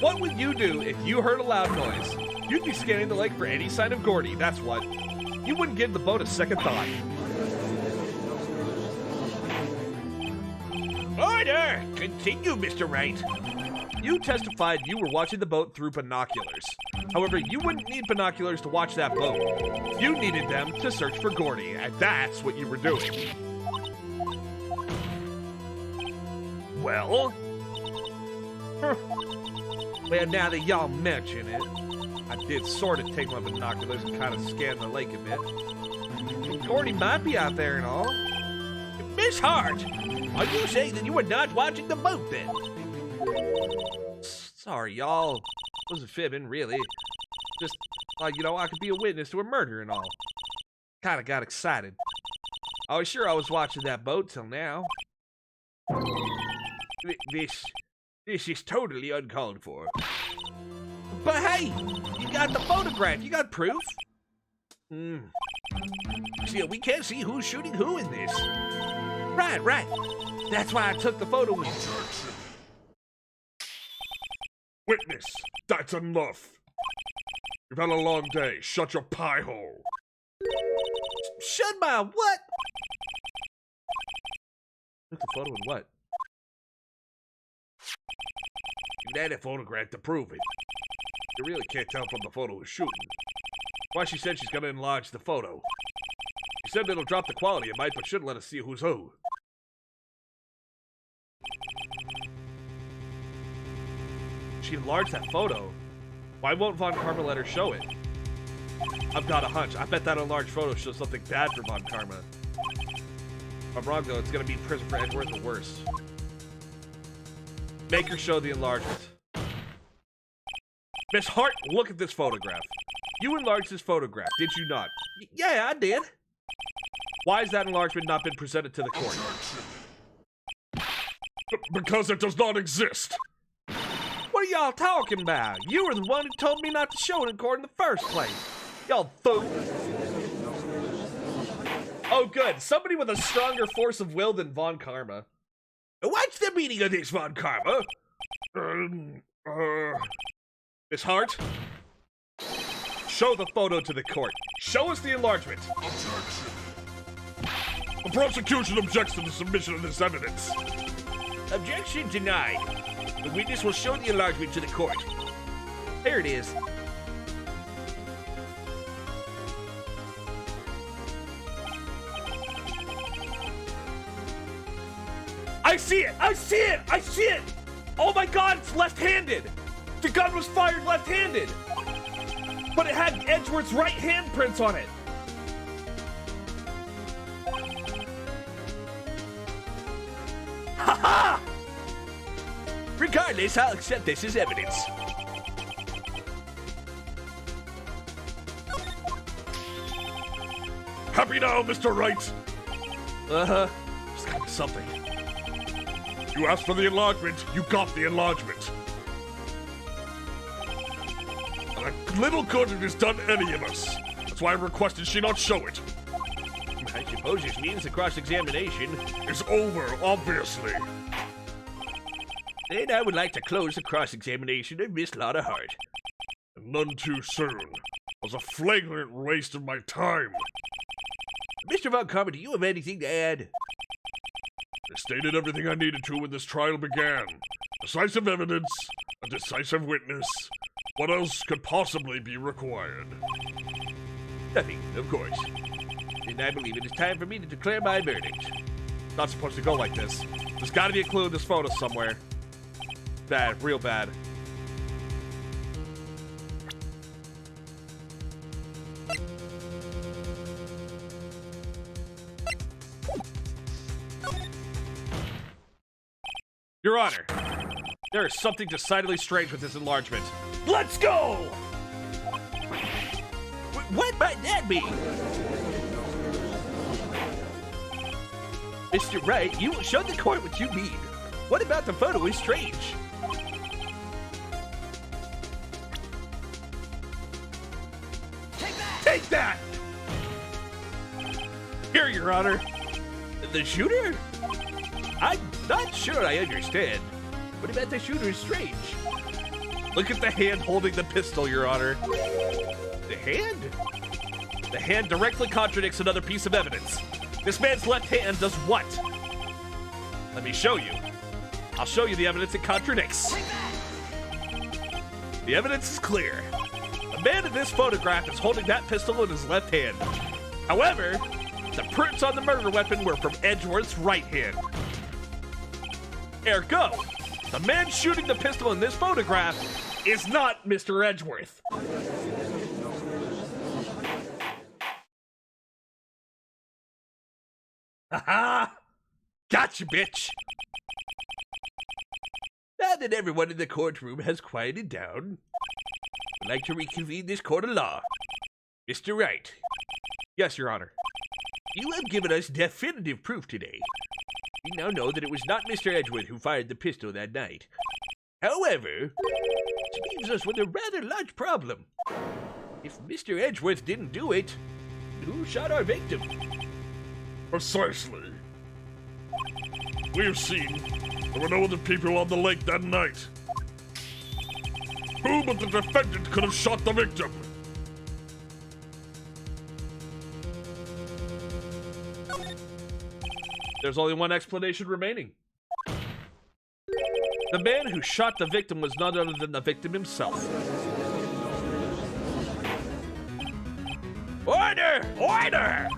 What would you do if you heard a loud noise? You'd be scanning the lake for any sign of Gourdy, that's what. You wouldn't give the boat a second thought. Order! Continue, Mr. Wright. You testified you were watching the boat through binoculars. However, you wouldn't need binoculars to watch that boat. You needed them to search for Gourdy, and that's what you were doing. Well? Well, now that y'all mention it, I did sort of take my binoculars and kind of scan the lake a bit. Gourdy might be out there and all. Miss Hart, are you saying that you were not watching the boat then? Sorry, y'all. Wasn't fibbing, really. Just, you know, I could be a witness to a murder and all. Kind of got excited. I was sure I was watching that boat till now. This is totally uncalled for. But hey, you got the photograph. You got proof. Still, we can't see who's shooting who in this. Right. That's why I took the photo with you. Witness, that's enough. You've had a long day. Shut your pie hole. Shut my what? With the photo and what? You had a photograph to prove it. You really can't tell from the photo is shooting. Why she said she's gonna enlarge the photo. She said it'll drop the quality it might, but shouldn't let us see who's who. She enlarged that photo. Why won't Von Karma let her show it? I've got a hunch. I bet that enlarged photo shows something bad for Von Karma. If I'm wrong, though, it's gonna be prison for Edgeworth or worse. Make her show the enlargement. Miss Hart, look at this photograph. You enlarged this photograph, did you not? Yeah, I did. Why has that enlargement not been presented to the court? Because it does not exist. What are y'all talking about? You were the one who told me not to show it in court in the first place. Y'all fool. Oh, good. Somebody with a stronger force of will than Von Karma. What's the meaning of this, Von Karma? Miss Hart? Show the photo to the court. Show us the enlargement. The prosecution objects to the submission of this evidence. Objection denied. The witness will show the enlargement to the court. There it is. I see it! I see it! I see it! Oh my god, it's left-handed! The gun was fired left-handed! But it had Edgeworth's right handprints on it! Ha-ha! Regardless, I'll accept this as evidence. Happy now, Mr. Wright? Uh-huh. There's gotta be something. You asked for the enlargement, you got the enlargement. And a little good it has done any of us. That's why I requested she not show it. I suppose this means the cross-examination is over, obviously. Then I would like to close the cross-examination of Miss Lotta Hart. And none too soon. It was a flagrant waste of my time. Mr. Von Karma, do you have anything to add? I stated everything I needed to when this trial began. Decisive evidence, a decisive witness. What else could possibly be required? Nothing, of course. Then I believe it is time for me to declare my verdict. Not supposed to go like this. There's gotta be a clue in this photo somewhere. Bad, real bad. Your Honor, there is something decidedly strange with this enlargement. Let's go! What might that be? Mr. Wright, you will show the court what you mean. What about the photo is strange? Take that! Here, Your Honor. The shooter? I'm not sure I understand. What about the shooter is strange? Look at the hand holding the pistol, Your Honor. The hand? The hand directly contradicts another piece of evidence. This man's left hand does what? Let me show you. I'll show you the evidence it contradicts. The evidence is clear. The man in this photograph is holding that pistol in his left hand. However, the prints on the murder weapon were from Edgeworth's right hand. Ergo, the man shooting the pistol in this photograph is not Mr. Edgeworth. Haha! Gotcha, bitch! Now that everyone in the courtroom has quieted down, I'd like to reconvene this court of law. Mr. Wright. Yes, Your Honor. You have given us definitive proof today. We now know that it was not Mr. Edgeworth who fired the pistol that night. However, it leaves us with a rather large problem. If Mr. Edgeworth didn't do it, who shot our victim? Precisely. We have seen there were no other people on the lake that night. Who but the defendant could have shot the victim? There's only one explanation remaining. The man who shot the victim was none other than the victim himself. Order! Order!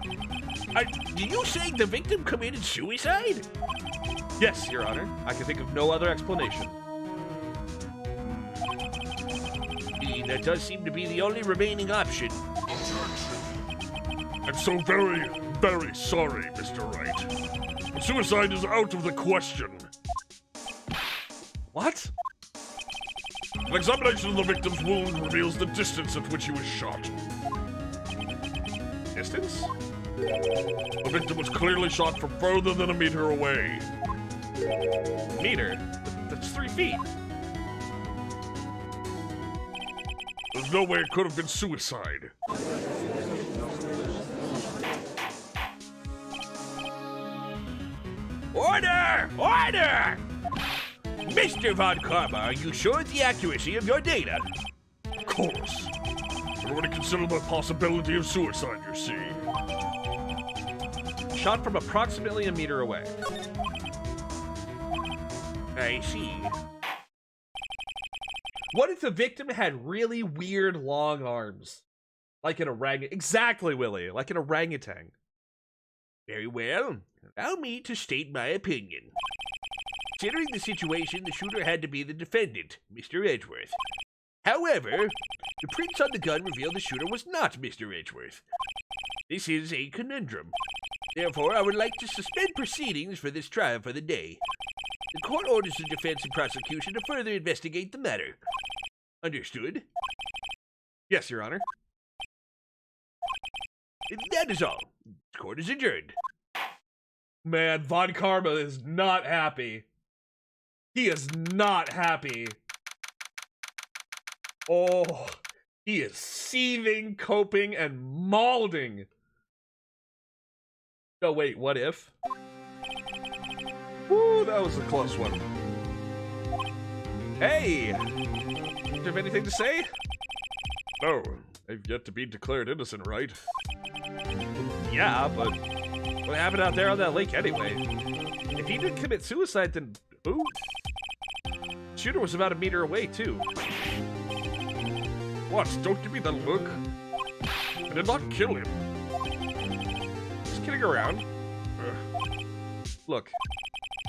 Did you say the victim committed suicide? Yes, Your Honor. I can think of no other explanation. That does seem to be the only remaining option. I'm so very, very sorry, Mr. Wright. But suicide is out of the question. What? An examination of the victim's wound reveals the distance at which he was shot. Distance? The victim was clearly shot from further than a meter away. Meter? That's 3 feet. There's no way it could have been suicide. Order! Order! Mr. Von Karma, are you sure of the accuracy of your data? Of course. I've already considered the possibility of suicide, you see. Shot from approximately a meter away. I see. What if the victim had really weird long arms? Like an orangutan. Exactly, Willie. Like an orangutan. Very well. Allow me to state my opinion. Considering the situation, the shooter had to be the defendant, Mr. Edgeworth. However, the prints on the gun reveal the shooter was not Mr. Edgeworth. This is a conundrum. Therefore, I would like to suspend proceedings for this trial for the day. The court orders the defense and prosecution to further investigate the matter. Understood? Yes, Your Honor. That is all. The court is adjourned. Man, Von Karma is not happy. He is not happy. Oh, he is seething, coping, and maulding. Oh, wait, what if? Woo, that was a close one. Hey! Do you have anything to say? No, I've yet to be declared innocent, right? Yeah, but what happened out there on that lake anyway? If he didn't commit suicide, then who? Shooter was about a meter away, too. What? Don't give me that look. I did not kill him. Just kidding around. Look,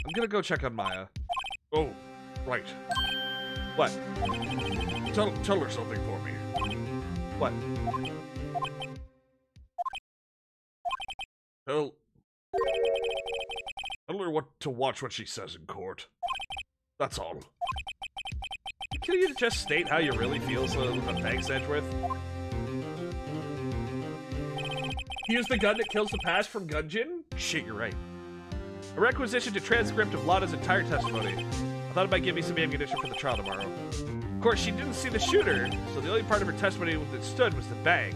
I'm gonna go check on Maya. Oh, right. What? Tell her something for me. What? Tell her what to watch what she says in court. That's all. Can you just state how you really feel so thanks, Edgeworth? Use the gun that kills the past from Gungeon? Shit, you're right. A requisition to transcript of Lana's entire testimony. I thought it might give me some ammunition for the trial tomorrow. Of course, she didn't see the shooter, so the only part of her testimony that stood was the bang.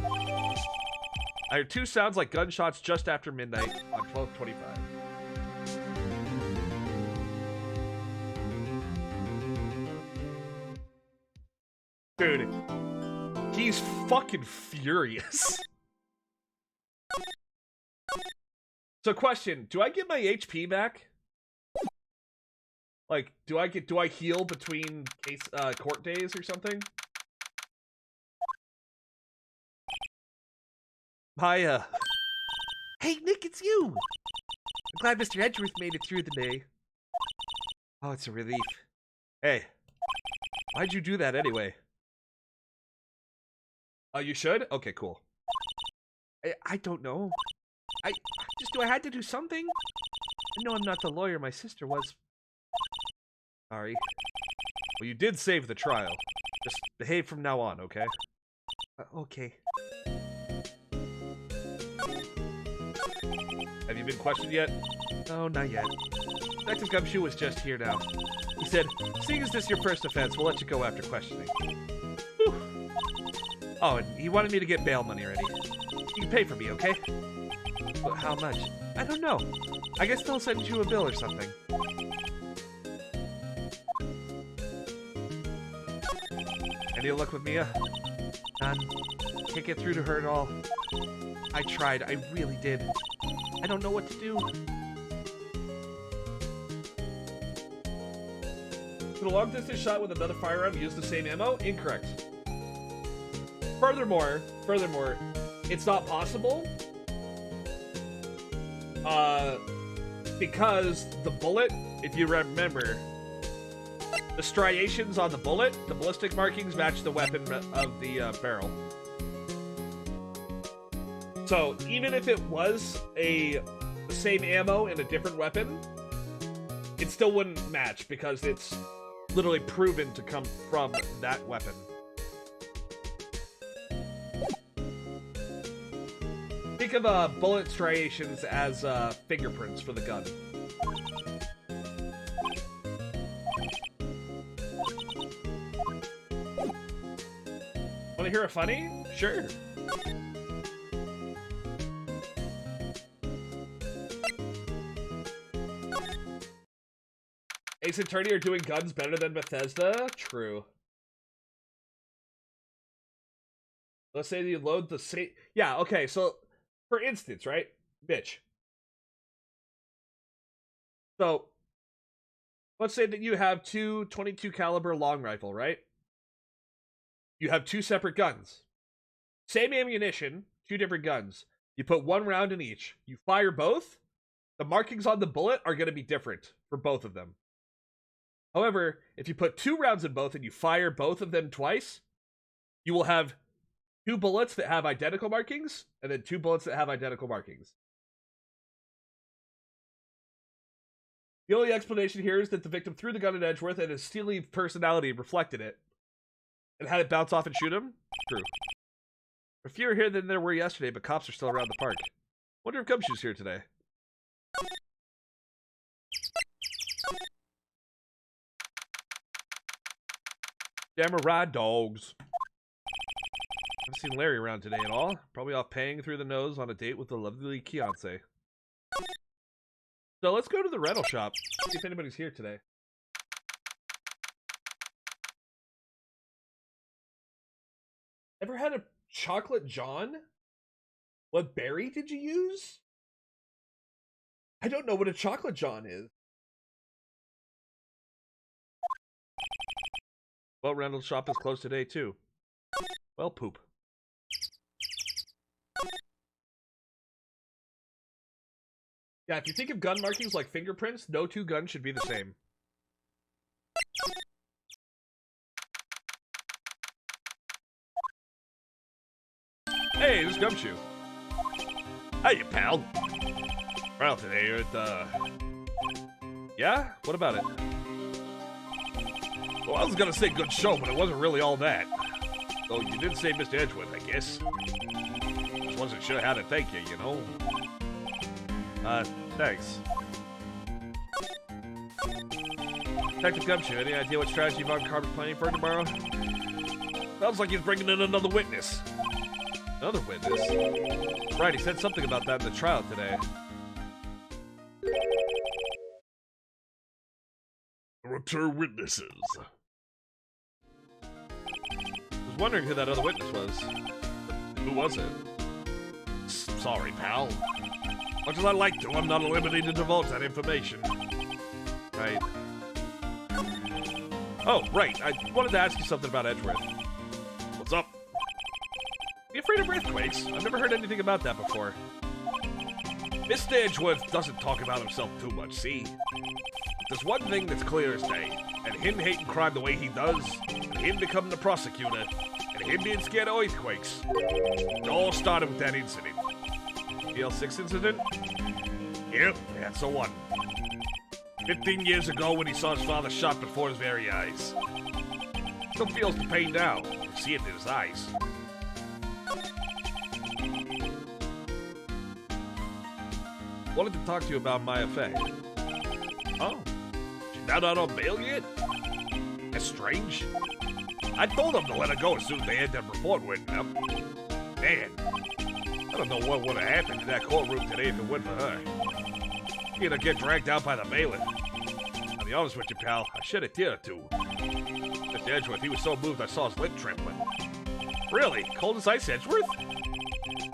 I heard 2 sounds like gunshots just after midnight on 12/25. Dude, he's fucking furious. So question, do I get my HP back? Like, do I heal between court days or something? Maya. Hey, Nick, it's you! I'm glad Mr. Edgeworth made it through the day. Oh, it's a relief. Hey, why'd you do that anyway? Oh, you should? Okay, cool. I don't know. Do I had to do something? I know I'm not the lawyer my sister was. Sorry. Well, you did save the trial. Just behave from now on, okay? Okay. Have you been questioned yet? No, not yet. Detective Gumshoe was just here now. He said, seeing as this is your first offense, we'll let you go after questioning. Whew. Oh, and he wanted me to get bail money ready. You can pay for me, okay? But how much? I don't know. I guess they'll send you a bill or something. Any luck with Mia? None. Can't get through to her at all. I tried. I really did. I don't know what to do. Could a long distance shot with another firearm use the same ammo? Incorrect. Furthermore, it's not possible. Because the bullet, if you remember, the striations on the bullet, the ballistic markings match the weapon of the barrel. So even if it was the same ammo in a different weapon, it still wouldn't match because it's literally proven to come from that weapon. Think of bullet striations as fingerprints for the gun. Want to hear a funny? Sure. Ace Attorney are doing guns better than Bethesda? True. Let's say you load the same... Yeah, okay, so... For instance, right? Bitch. So... Let's say that you have two 22 caliber long rifle, right? You have two separate guns. Same ammunition, two different guns. You put one round in each. You fire both. The markings on the bullet are going to be different for both of them. However, if you put two rounds in both and you fire both of them twice, you will have two bullets that have identical markings, and then two bullets that have identical markings. The only explanation here is that the victim threw the gun at Edgeworth and his steely personality reflected it. And had it bounce off and shoot him? True. There are fewer here than there were yesterday, but cops are still around the park. Wonder if Gumshoe's here today. Samurai dogs. Haven't seen Larry around today at all. Probably off paying through the nose on a date with a lovely fiancé. So let's go to the rental shop. See if anybody's here today. Ever had a chocolate John? What berry did you use? I don't know what a chocolate John is. Well, rental shop is closed today, too. Well, poop. Yeah, if you think of gun markings like fingerprints, no two guns should be the same. Hey, this is Gumshoe. Hey, pal. Well, today you're at the... Yeah? What about it? Well, I was gonna say good show, but it wasn't really all that. Though you did say Mr. Edgeworth, I guess. Just wasn't sure how to thank you, you know? Thanks. Detective Gumshoe, any idea what strategy Von Carver's planning for tomorrow? Sounds like he's bringing in another witness. Another witness? Right, he said something about that in the trial today. There are two witnesses. I was wondering who that other witness was. Who was it? Sorry, pal. Much as I'd like to, I'm not at liberty to divulge that information. Right. Oh, right. I wanted to ask you something about Edgeworth. What's up? Are you afraid of earthquakes? I've never heard anything about that before. Mr. Edgeworth doesn't talk about himself too much, see? There's one thing that's clear as day, and him hating crime the way he does, and him becoming the prosecutor, and him being scared of earthquakes. It all started with that incident. The L6 incident? Yep, that's the one. 15 years ago when he saw his father shot before his very eyes. Still feels the pain now. You see it in his eyes. Wanted to talk to you about my effect. Oh, she's not out on bail yet? That's strange. I told them to let her go as soon as they had that report written up. Man, I don't know what would have happened in that courtroom today if it weren't for her. She'd have get dragged out by the bailiff. I'll be honest with you, pal, I shed a tear or two. Mr. Edgeworth, he was so moved I saw his lip trembling. Really? Cold as ice, Edgeworth?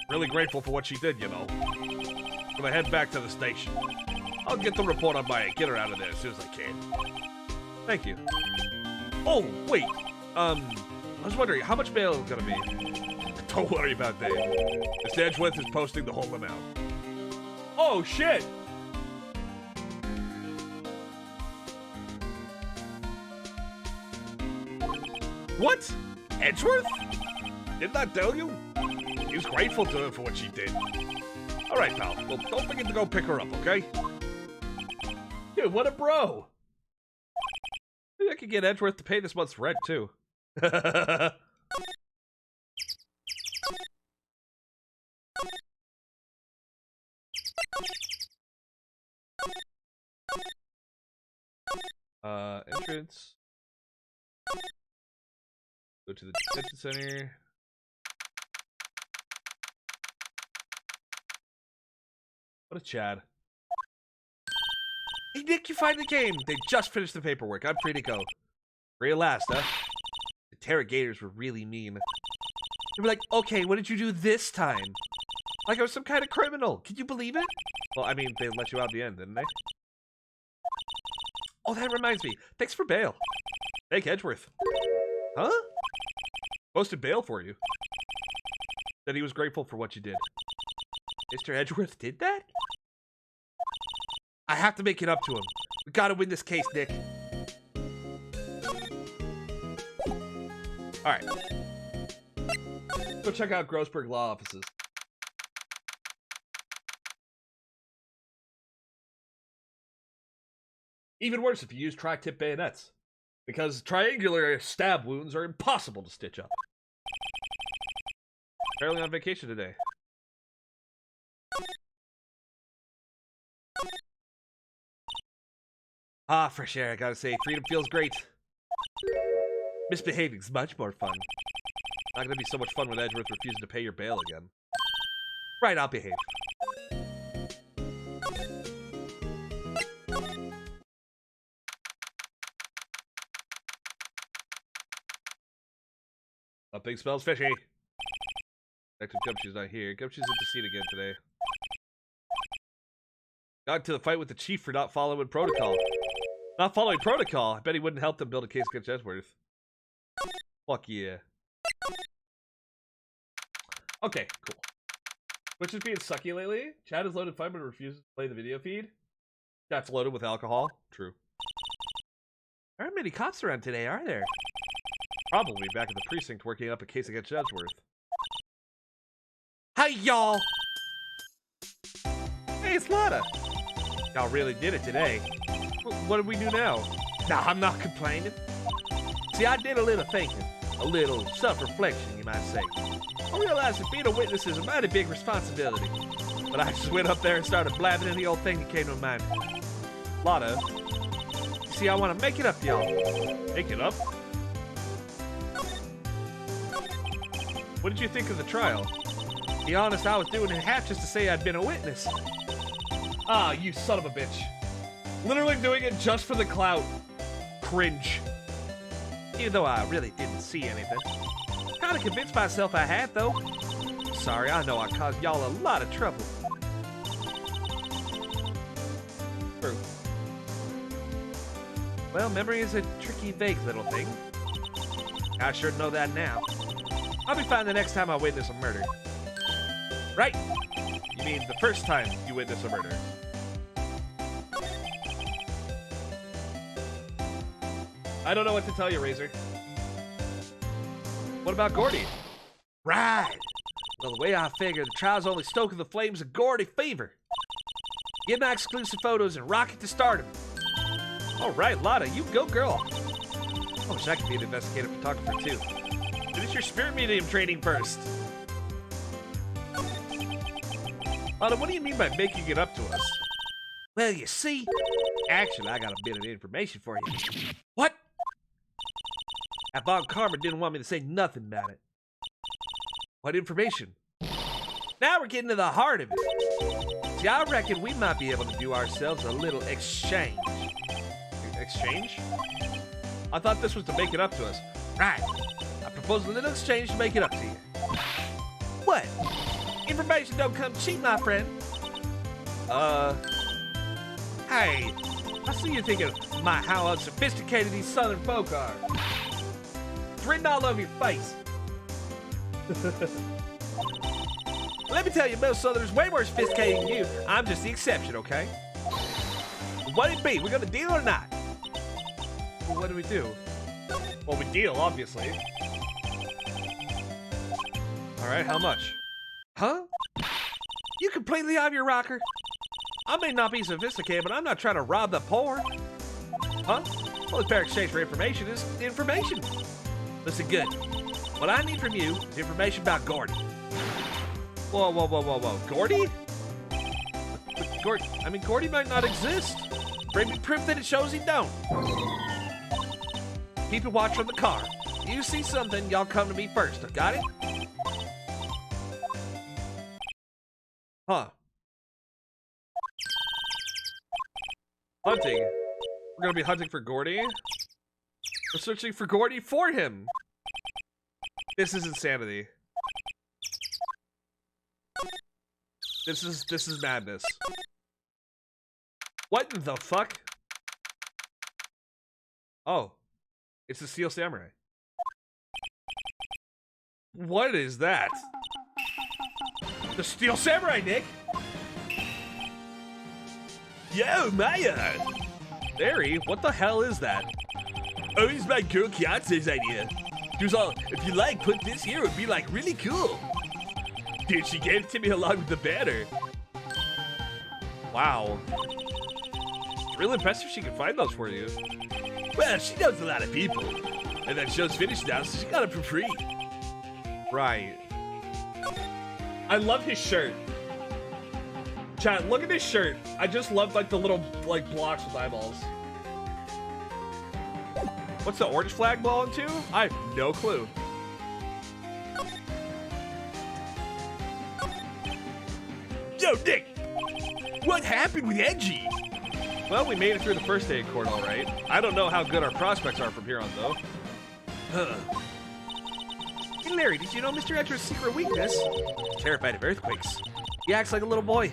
Really grateful for what she did, you know. I'm gonna head back to the station. I'll get the report on my get her out of there as soon as I can. Thank you. Oh, wait. I was wondering, how much bail is gonna be? Don't worry about that. Mr. Edgeworth is posting the whole amount. Oh, shit! What? Edgeworth? Didn't I tell you? He's grateful to her for what she did. All right, pal. Well, don't forget to go pick her up, okay? Dude, what a bro! Maybe I could get Edgeworth to pay this month's rent, too. Entrance. Go to the detention center. What a Chad. Hey Nick, you finally came! They just finished the paperwork. I'm free to go. Real last, huh? The interrogators were really mean. They were like, okay, what did you do this time? Like I was some kind of criminal. Can you believe it? Well, I mean, they let you out at the end, didn't they? Oh, that reminds me. Thanks for bail. Thank Edgeworth. Huh? Posted bail for you. Said he was grateful for what you did. Mr. Edgeworth did that? I have to make it up to him. We gotta win this case, Nick. Alright. Go check out Grossberg Law Offices. Even worse if you use tri-tip bayonets, because triangular stab wounds are impossible to stitch up. Apparently on vacation today. Ah, fresh air, I gotta say, freedom feels great. Misbehaving's much more fun. Not gonna be so much fun when Edgeworth refuses to pay your bail again. Right, I'll behave. Something smells fishy. Detective Gumshoe's not here. Gumshoe's at the scene again today. Got into the fight with the chief for not following protocol. Not following protocol? I bet he wouldn't help them build a case against Edgeworth. Fuck yeah. Okay, cool. Which is being sucky lately? Chat is loaded fine but refuses to play the video feed. Chat's loaded with alcohol. True. There aren't many cops around today, are there? Probably back at the precinct working up a case against Edgeworth. Hey, y'all! Hey, it's Lotta! Y'all really did it today. What do we do now? Nah, I'm not complaining. See, I did a little thinking. A little self-reflection, you might say. I realized that being a witness is a mighty big responsibility. But I just went up there and started blabbing any old thing that came to mind. Lotta, you see, I want to make it up to y'all. Make it up? What did you think of the trial? To be honest, I was doing it half just to say I'd been a witness. Ah, you son of a bitch. Literally doing it just for the clout. Cringe. Even though I really didn't see anything. Kinda convinced myself I had, though. Sorry, I know I caused y'all a lot of trouble. True. Well, memory is a tricky, vague little thing. I sure know that now. I'll be fine the next time I witness a murder. Right? You mean the first time you witness a murder. I don't know what to tell you, Razor. What about Gourdy? Right. Well, the way I figure, the trial's only stoking the flames of Gourdy fever. Get my exclusive photos and rock it to stardom. All right, Lotta, you go, girl. I wish I could be an investigative photographer, too. Finish your spirit medium training first. Lotta, what do you mean by making it up to us? Well, you see, actually, I got a bit of information for you. What? That Von Karma didn't want me to say nothing about it. What information? Now we're getting to the heart of it. See, I reckon we might be able to do ourselves a little exchange. Exchange? I thought this was to make it up to us. Right. I propose a little exchange to make it up to you. What? Information don't come cheap, my friend. Hey, I see you thinking, how unsophisticated these southern folk are. It's written all over your face. Let me tell you, most southerners way more sophisticated than you. I'm just the exception, okay? What it be? We're gonna deal or not? Well, what do we do? Well, we deal, obviously. Alright, how much? Huh? You completely off your rocker? I may not be sophisticated, but I'm not trying to rob the poor. Huh? Well, the fair exchange for information is information. Listen good. What I need from you is information about Gourdy. Whoa. Gourdy? Gourdy might not exist. Bring me proof that it shows he don't. Keep a watch on the car. You see something, y'all come to me first. Got it? Huh. Hunting. We're gonna be hunting for Gourdy? We're searching for Gourdy for him! This is insanity. This is madness. What in the fuck? Oh. It's the Steel Samurai. What is that? The Steel Samurai, Nick! Yo, Maya! Larry, what the hell is that? Oh, it's my girl Kiance's idea. She was all, if you like, put this here, it would be like really cool. Dude, she gave it to me along with the banner. Wow. It's really impressive she can find those for you. Well, she knows a lot of people. And that show's finished now, so she got it for free. Right. I love his shirt. Chat, look at this shirt. I just love like the little like blocks with eyeballs. What's the orange flag belong to? I have no clue. Yo, Nick! What happened with Edgy? Well, we made it through the first aid court all right. I don't know how good our prospects are from here on though. Huh. Hey Larry, did you know Mr. Edgeworth's secret weakness? He's terrified of earthquakes. He acts like a little boy.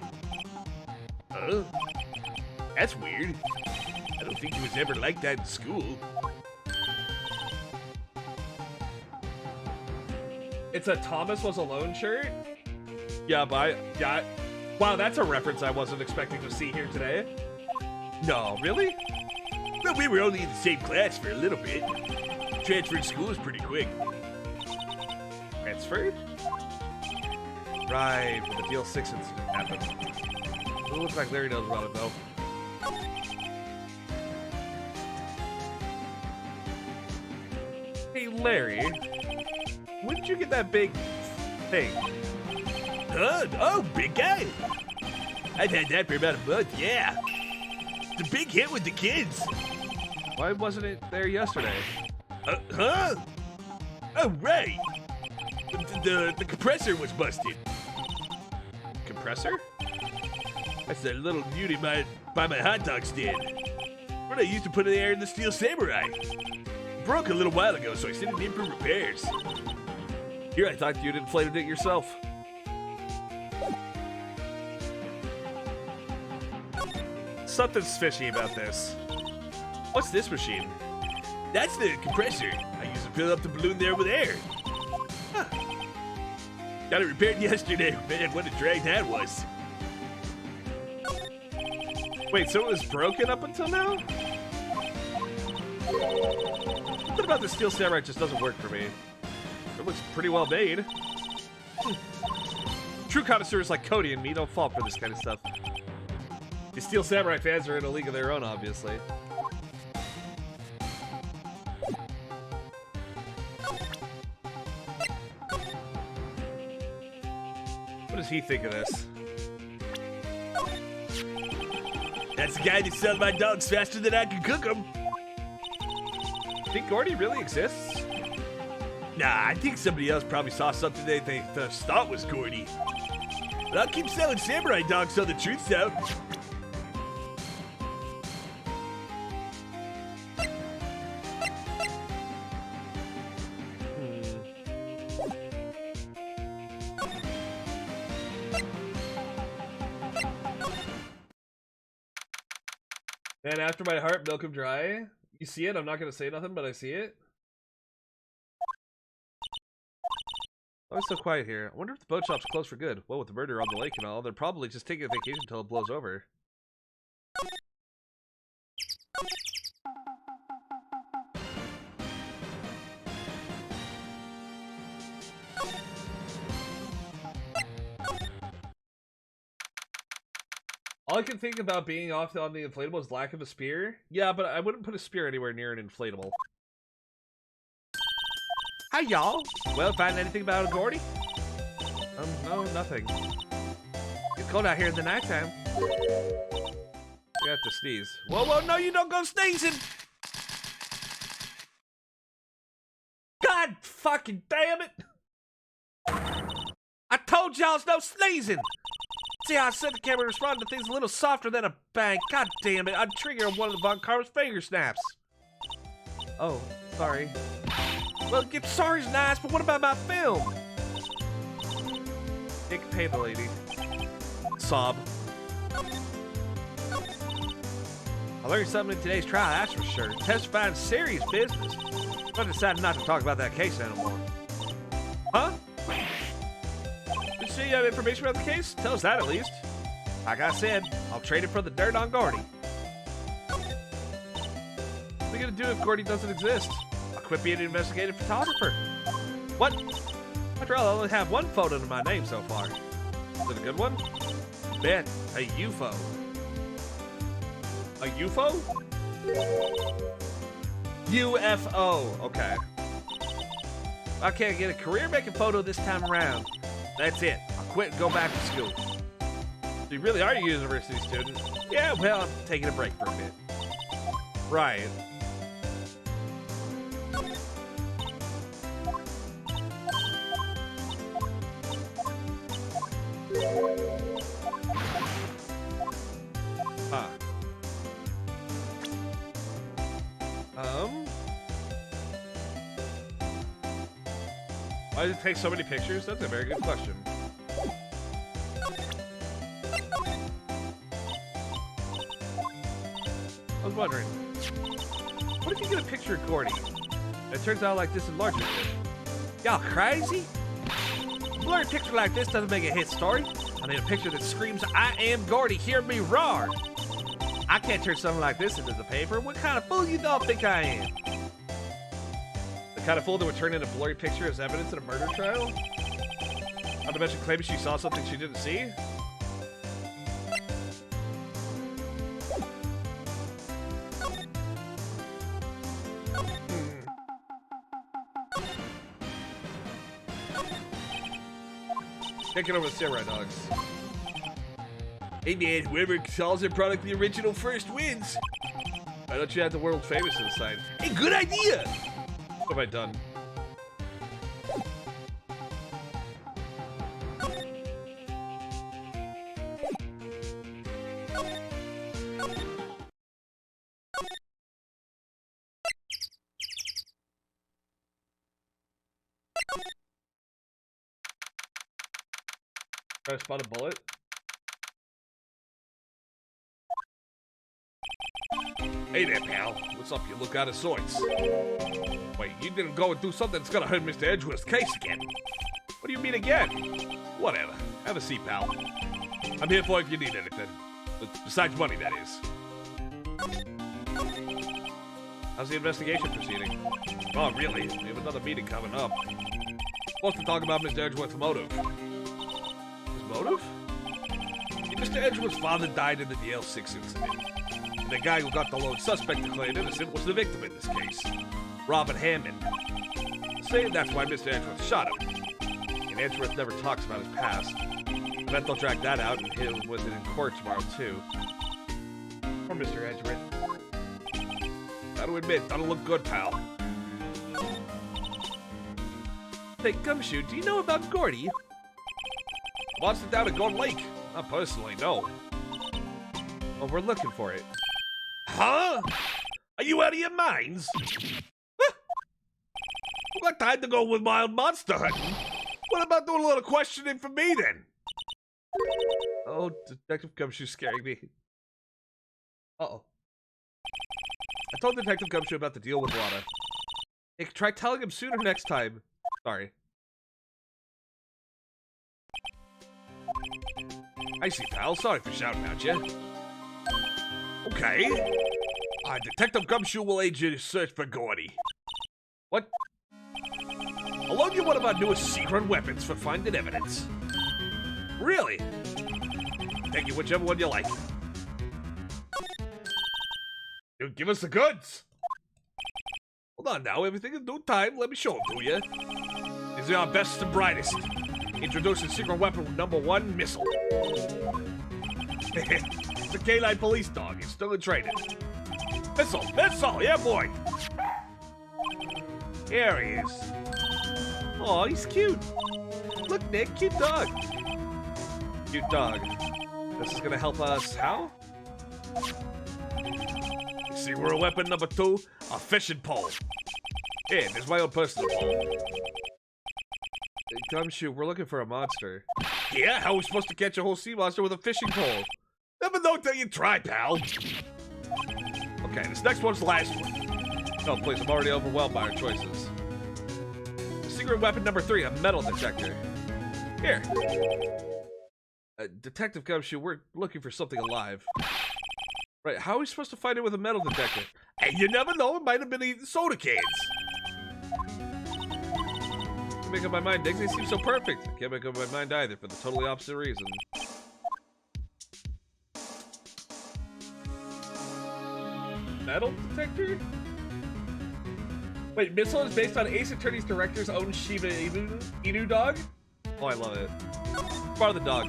That's weird. I don't think he was ever like that in school. It's a Thomas Was Alone shirt? Yeah, wow, that's a reference I wasn't expecting to see here today. No, really? Well, we were only in the same class for a little bit. Transferred schools pretty quick. Transferred? Right, when the Deal 6 incident happened. It looks like Larry knows about it, though. Hey, Larry. When did you get that big thing? Oh, big guy. I've had that for about a month, yeah. It's a big hit with the kids. Why wasn't it there yesterday? Huh? Oh, right. The compressor was busted. Compressor? That's that little beauty by my hot dog stand. What I used to put in the air in the Steel Samurai. It broke a little while ago, so I sent it in for repairs. Here, I thought you'd inflated it yourself. Something's fishy about this. What's this machine? That's the compressor. I used to fill up the balloon there with air. Huh. Got it repaired yesterday. Man, what a drag that was. Wait, so it was broken up until now? What about the Steel Samurai just doesn't work for me? It looks pretty well made. True connoisseurs like Cody and me don't fall for this kind of stuff. The Steel Samurai fans are in a league of their own, obviously. What does he think of this? That's the guy that sells my dogs faster than I can cook them. Think Gourdy really exists? Nah, I think somebody else probably saw something they thought was Gourdy. But I'll keep selling samurai dogs till the truth's out. And after my heart, milk him dry. You see it? I'm not gonna say nothing, but I see it. Why is it so quiet here? I wonder if the boat shop's closed for good. Well, with the murder on the lake and all, they're probably just taking a vacation until it blows over. All I can think about being off on the inflatable is lack of a spear. Yeah, but I wouldn't put a spear anywhere near an inflatable. Hi, y'all. Well, find anything about a Gourdy? No, nothing. It's cold out here in the nighttime. You have to sneeze. Whoa, whoa, no, you don't go sneezing! God fucking damn it! I told y'all it's no sneezing! See how I said the camera responded to things a little softer than a bang. God damn it, I'd trigger one of the Von Karma's finger snaps. Oh, sorry. Well, get sorry's nice, but what about my film? Nick, pay the lady. Sob. I learned something in today's trial, that's for sure. Testifying serious business. I decided not to talk about that case anymore. Huh? Did you say you have information about the case? Tell us that at least. Like I said, I'll trade it for the dirt on Gourdy. What are you gonna do if Gourdy doesn't exist? I'll quit being an investigative photographer. What? After all, I only have one photo to my name so far. Is it a good one? Bet, a UFO. A UFO? UFO. Okay. I can't get a career making photo this time around. That's it. I'll quit and go back to school. So you really are a university student? Yeah, well, I'm taking a break for a bit. Right. Huh. Why did it take so many pictures? That's a very good question. I was wondering, what if you get a picture of Gourdy? And it turns out like this enlarged it. Y'all crazy? A blurry picture like this doesn't make a hit story. I need a picture that screams, I am Gourdy, hear me roar. I can't turn something like this into the paper. What kind of fool you don't think I am? The kind of fool that would turn in a blurry picture as evidence in a murder trial? Not to mention claiming she saw something she didn't see? Can't get over the samurai dogs. Hey man, whoever calls their product the original first wins. Why don't you have the world famous inside? Hey, good idea! What have I done? Try to spot a bullet. Hey there, pal. What's up? You look out of sorts. Wait, you didn't go and do something that's gonna hurt Mr. Edgeworth's case again. What do you mean again? Whatever. Have a seat, pal. I'm here for if you need anything. Besides money, that is. How's the investigation proceeding? Oh, really? We have another meeting coming up. Supposed to talk about Mr. Edgeworth's motive. His motive? Mr. Edgeworth's father died in the DL6 incident. And the guy who got the lone suspect declared innocent was the victim in this case, Robin Hammond. Saying that's why Mr. Edgeworth shot him. And Edgeworth never talks about his past. I bet they'll drag that out and hit him with it in court tomorrow, too. Poor Mr. Edgeworth. Gotta admit, doesn't look good, pal. Hey, Gumshoe, do you know about Gourdy? Wants it down at Gourd Lake. Not personally, no. Well, we're looking for it. Huh? Are you out of your minds? I've got time to go with mild monster hunting. What about doing a little questioning for me, then? Oh, Detective Gumshoe's scaring me. Uh-oh. I told Detective Gumshoe about the deal with Lana. Hey, try telling him sooner next time. Sorry. I see, pal. Sorry for shouting at you. Okay. Detective Gumshoe will aid you to search for Gourdy. What? I'll loan you one of our newest secret weapons for finding evidence. Really? Take you whichever one you like. You give us the goods. Hold on now, everything in due time. Let me show them to you. These are our best and brightest. Introducing secret weapon number 1, Missile. It's a canine police dog. It's still in training. Missile! Missile! Yeah, boy! Here he is. Oh, he's cute. Look, Nick, cute dog. Cute dog. This is gonna help us how? You see, we're a weapon number 2, a fishing pole. Here, there's my own personal pole. Gumshoe, we're looking for a monster. Yeah, how are we supposed to catch a whole sea monster with a fishing pole? Never know till you try, pal. Okay, this next one's the last one. No, please, I'm already overwhelmed by our choices. Secret weapon number 3, a metal detector. Here. Detective Gumshoe, we're looking for something alive. Right, how are we supposed to find it with a metal detector? Hey, you never know, it might have been eating soda cans. Can't make up my mind, Diggs. They seem so perfect. I can't make up my mind either for the totally opposite reason. Metal detector? Wait, Missile is based on Ace Attorney's director's own Shiba Inu dog? Oh, I love it. Part of the dog.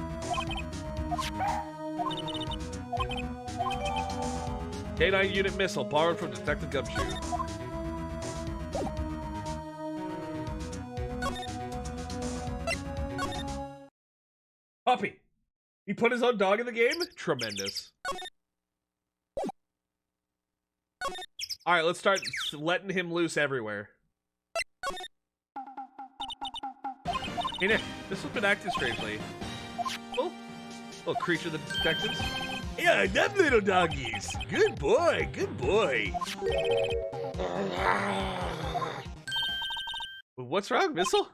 K9 unit missile borrowed from Detective Gumshoe. Puppy! He put his own dog in the game? Tremendous. Alright, let's start letting him loose everywhere. Hey Nick, this has been acting strangely. Oh, little creature that detectives. Yeah, that little doggies. Good boy, good boy. What's wrong, Missile?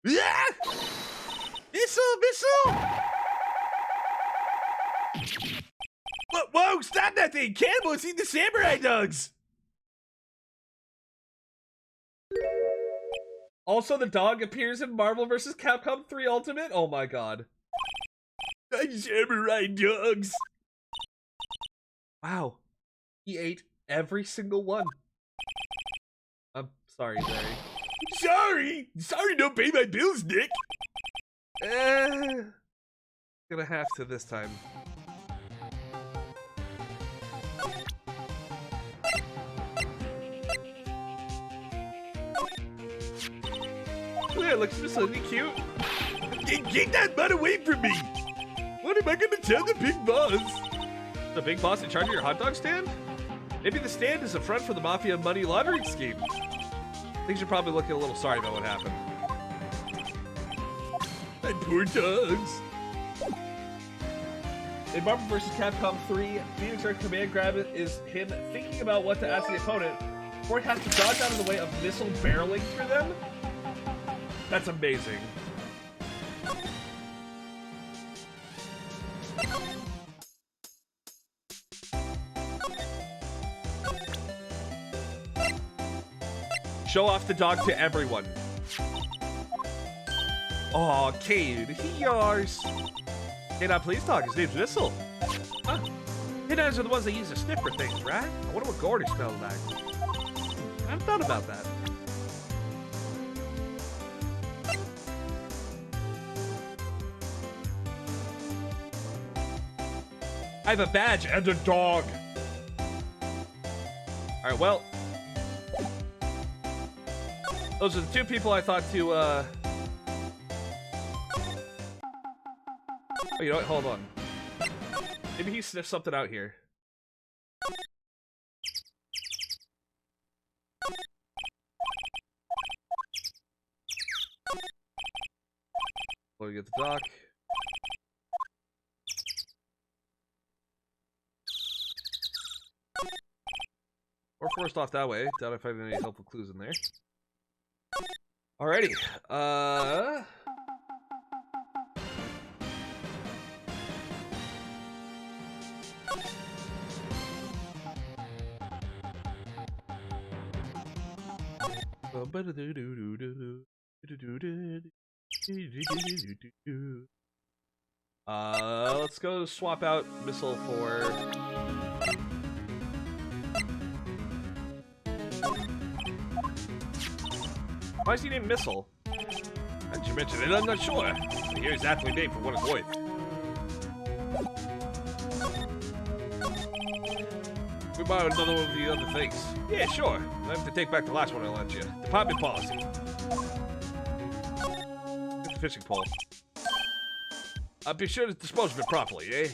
Yeah! Missile! Whoa, stop that thing! Cannibals eat the samurai dogs! Also, the dog appears in Marvel vs. Capcom 3 Ultimate? Oh my god. Samurai dogs! Wow. He ate every single one. I'm sorry, Larry. Sorry, don't pay my bills, Nick! Gonna have to this time. Yeah, looks just so cute. Get that butt away from me! What am I gonna tell the big boss? The big boss in charge of your hot dog stand? Maybe the stand is a front for the mafia money laundering scheme. Things are probably looking a little sorry about what happened. And poor dogs. In Marvel vs. Capcom 3, Phoenix Wright command grab is him thinking about what to ask the opponent before he has to dodge out of the way of missile barreling through them. That's amazing. Show off the dog to everyone. Aw, Cade, he yours. Hey, now please talk. His name's Missile. Huh. Pinheads are the ones that use to sniff for things, right? I wonder what Gourdy smells like. I haven't thought about that. I have a badge and a dog. Alright, well. Those are the two people I thought to, Oh, you know what? Hold on. Maybe he sniffed something out here. Let me get the dock. forest off that way. Doubt I find any helpful clues in there. Alrighty. Let's go swap out missile for. Why is he named Missile? Did you mention it? I'm not sure. I hear his athlete name for what it's worth. We buy another one of the other things. Yeah, sure. I have to take back the last one I lent you. Department policy. Get the fishing pole. I'll be sure to dispose of it properly, eh?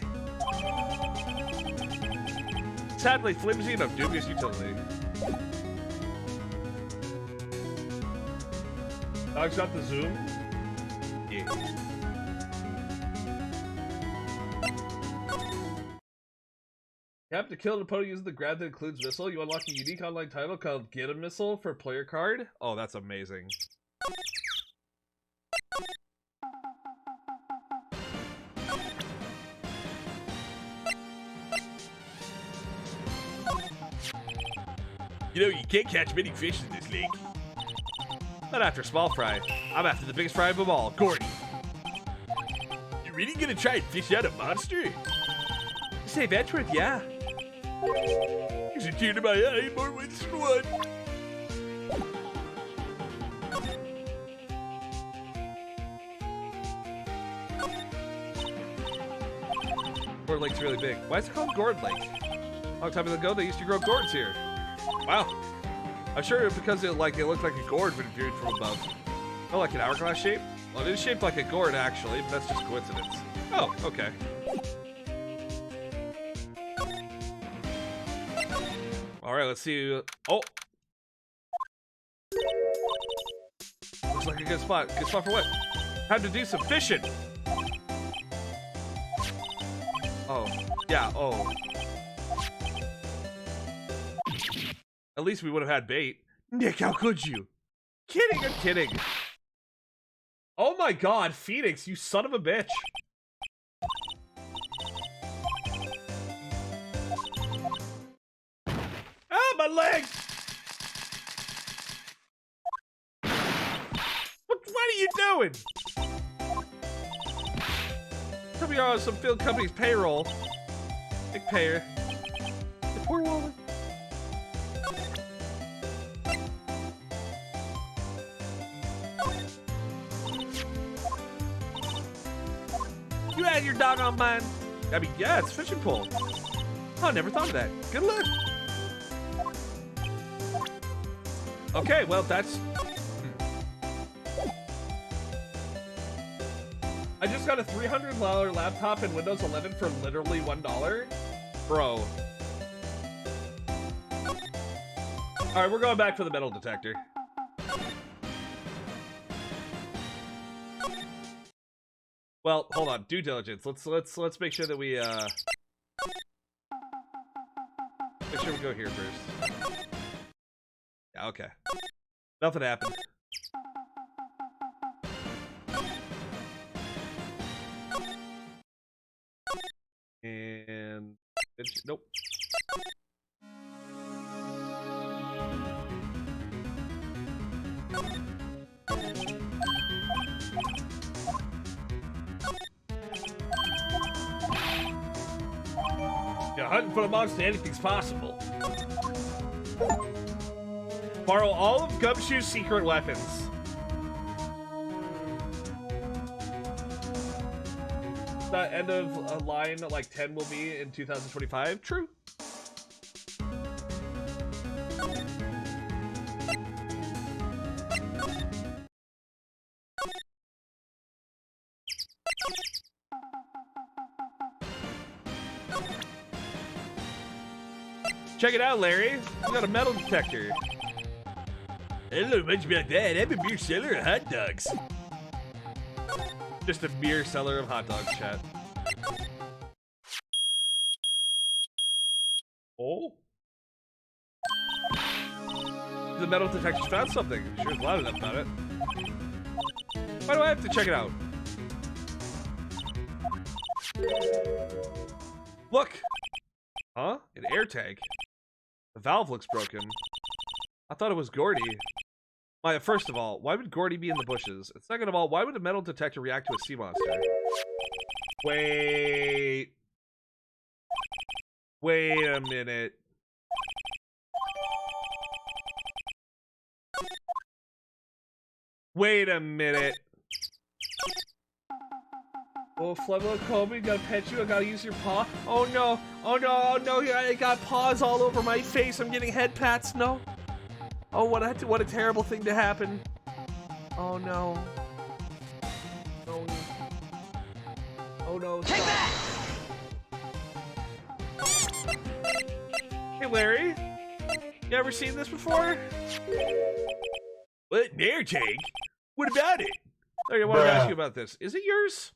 Sadly flimsy and of dubious utility. Dog's got the zoom? Yeah. You have to kill an opponent using the grab that includes missile. You unlock a unique online title called Get a Missile for player card. Oh, that's amazing. You know, you can't catch many fish in this lake. Not after small fry. I'm after the biggest fry of them all, Gourdy. You really gonna try and fish out a monster? Save Edgeworth, yeah. There's a tear to my eye, more wins than one. Gourd Lake's really big. Why is it called Gourd Lake? A long time ago, they used to grow gourds here. Wow. I'm sure because it looked like a gourd when viewed from above. Oh, like an hourglass shape? Well, it is shaped like a gourd, actually, but that's just coincidence. Oh, okay. Alright, let's see. Oh! Looks like a good spot. Good spot for what? Time to do some fishing! Oh. Yeah, oh. At least we would have had bait. Nick, how could you? Kidding, I'm kidding. Oh my god, Phoenix, you son of a bitch. Ah, my leg! What are you doing? Tell me you're on some field company's payroll. Big payer. The poor woman. You had your dog on mine. I mean, yeah, it's a fishing pole. Oh, never thought of that. Good luck. Okay, well, that's... I just got a $300 laptop in Windows 11 for literally $1. Bro. Alright, we're going back for the metal detector. Well, hold on. Due diligence. Let's make sure that we make sure we go here first. Yeah, okay. Nothing happened. And nope. You're hunting for a monster, anything's possible. Borrow all of Gumshoe's secret weapons. The end of a line like 10 will be in 2025. True. Check it out, Larry. We got a metal detector. I don't know much about that. I'm a beer seller of hot dogs. Just a mere seller of hot dogs, chat. Oh. The metal detector's found something. I'm sure it's loud enough about it. Why do I have to check it out? Look! Huh? An air tank. The valve looks broken. I thought it was Gourdy. First of all, why would Gourdy be in the bushes? And second of all, why would a metal detector react to a sea monster? Wait. Wait a minute. Wait a minute. Oh, Flubba, Koba, gotta pet you, I gotta use your paw. Oh no, oh no, oh no, I got paws all over my face, I'm getting head pats, no. Oh, what a terrible thing to happen. Oh no. Oh, oh no. Take that! Hey Larry, you ever seen this before? What, an air tank? What about it? Larry, I wanted to ask you about this. Is it yours?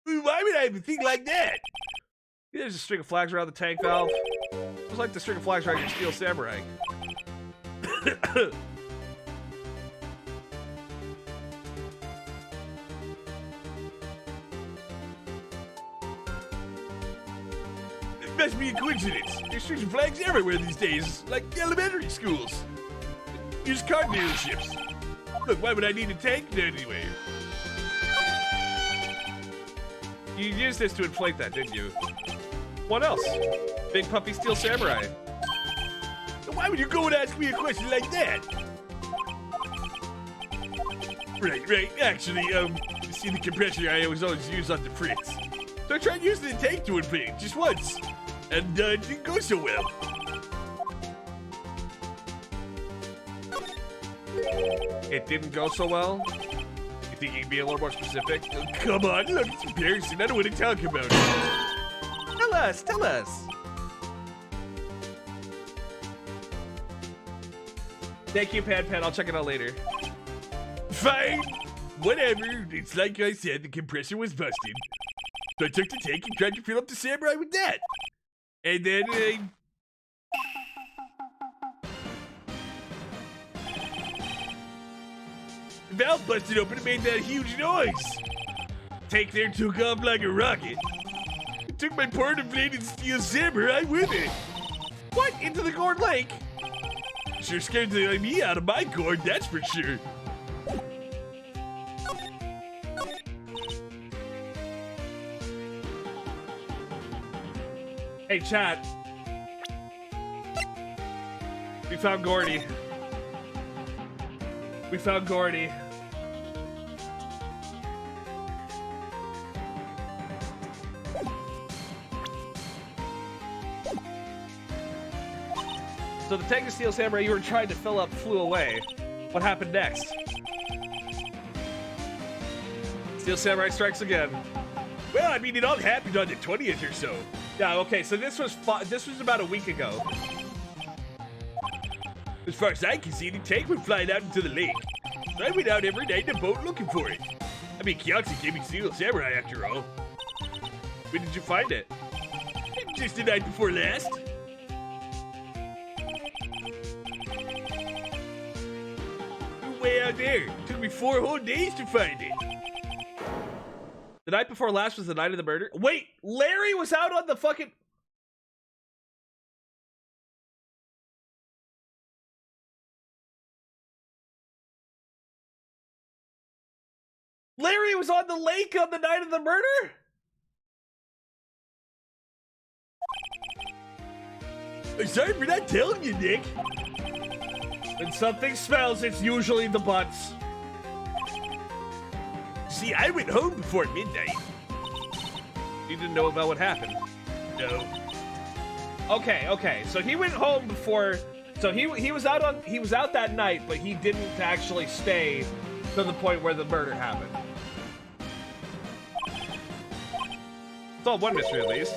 Why would I even think like that? There's a string of flags around the tank valve. It's like the string of flags around your steel samurai. It must be a coincidence. There's strings of flags everywhere these days, like elementary schools. Used car dealerships. Look, why would I need a tank anyway? You used this to inflate that, didn't you? What else? Big puppy steel samurai. Why would you go and ask me a question like that? Right. Actually, you see the compressor I always use on the Fritz. So I tried using the tank to inflate just once. And it didn't go so well. It didn't go so well? You think you can be a little more specific? Oh, come on, look, it's embarrassing. I don't want to talk about it. Tell us. Thank you, Pan. I'll check it out later. Fine. Whatever. It's like I said, the compressor was busted. So I took the tank and tried to fill up the samurai with that. And then the valve busted open and made that huge noise. Tank there took off like a rocket. It took my poor deflated steel samurai with it. What? Into the Gourd Lake? Sure scared the me out of my gourd, that's for sure. Hey, chat. We found Gourdy. We found Gourdy. So the tank of steel samurai you were trying to fill up flew away. What happened next? Steel samurai strikes again. Well, I mean, it all happened on the 20th or so. Yeah, okay, so this was about a week ago. As far as I can see, the tank went flying out into the lake. I went out every night in a boat looking for it. I mean, Kyoxi gave me Steel Samurai after all. When did you find it? Just the night before last. Way out there. Took me 4 whole days to find it. The night before last was the night of the murder? Wait, Larry was out on the fucking... Larry was on the lake on the night of the murder? I'm sorry for not telling you, Nick. When something smells, it's usually the butts. See, I went home before midnight. You didn't know about what happened? No. Okay. So he went home before. So he was out that night, but he didn't actually stay to the point where the murder happened. It's all one mystery at least.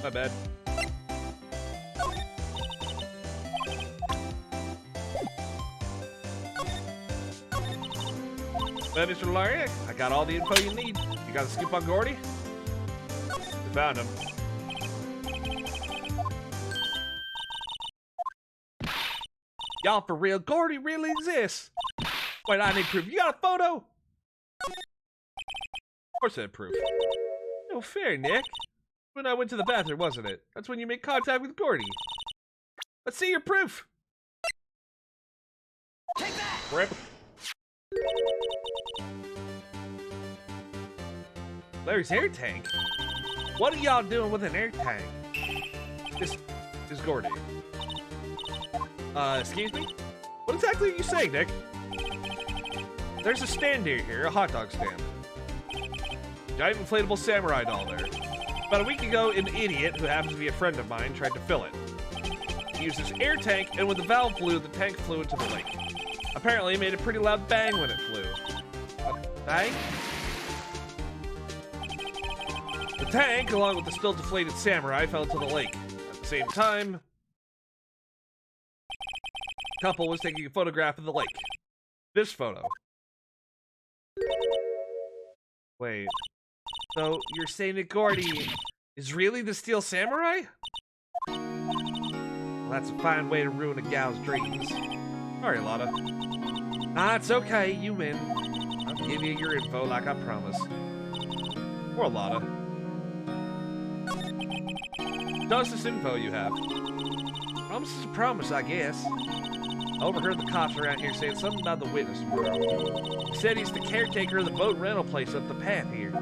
My bad. Well, Mr. Lariak, I got all the info you need. You got a scoop on Gourdy? We found him. Y'all for real? Gourdy really exists? Wait, I need proof. You got a photo? Of course I had proof. No fair, Nick. When I went to the bathroom, wasn't it? That's when you made contact with Gourdy. Let's see your proof. Take that! Rip. Larry's air tank? What are y'all doing with an air tank? This is Gourdy. Excuse me? What exactly are you saying, Nick? There's a stand near here, a hot dog stand. Giant inflatable samurai doll there. About a week ago, an idiot, who happens to be a friend of mine, tried to fill it. He used his air tank, and when the valve blew, the tank flew into the lake. Apparently, it made a pretty loud bang when it flew. A bang? The tank, along with the still deflated samurai, fell into the lake. At the same time, the couple was taking a photograph of the lake. This photo. Wait. So, you're saying that Gourdy is really the Steel Samurai? Well, that's a fine way to ruin a gal's dreams. Sorry, Lotta. Nah, it's okay. You win. I'll give you your info like I promised. Poor Lotta. Does this info you have? Promise is a promise, I guess. I overheard the cops around here saying something about the witness bureau. He said he's the caretaker of the boat rental place up the path here.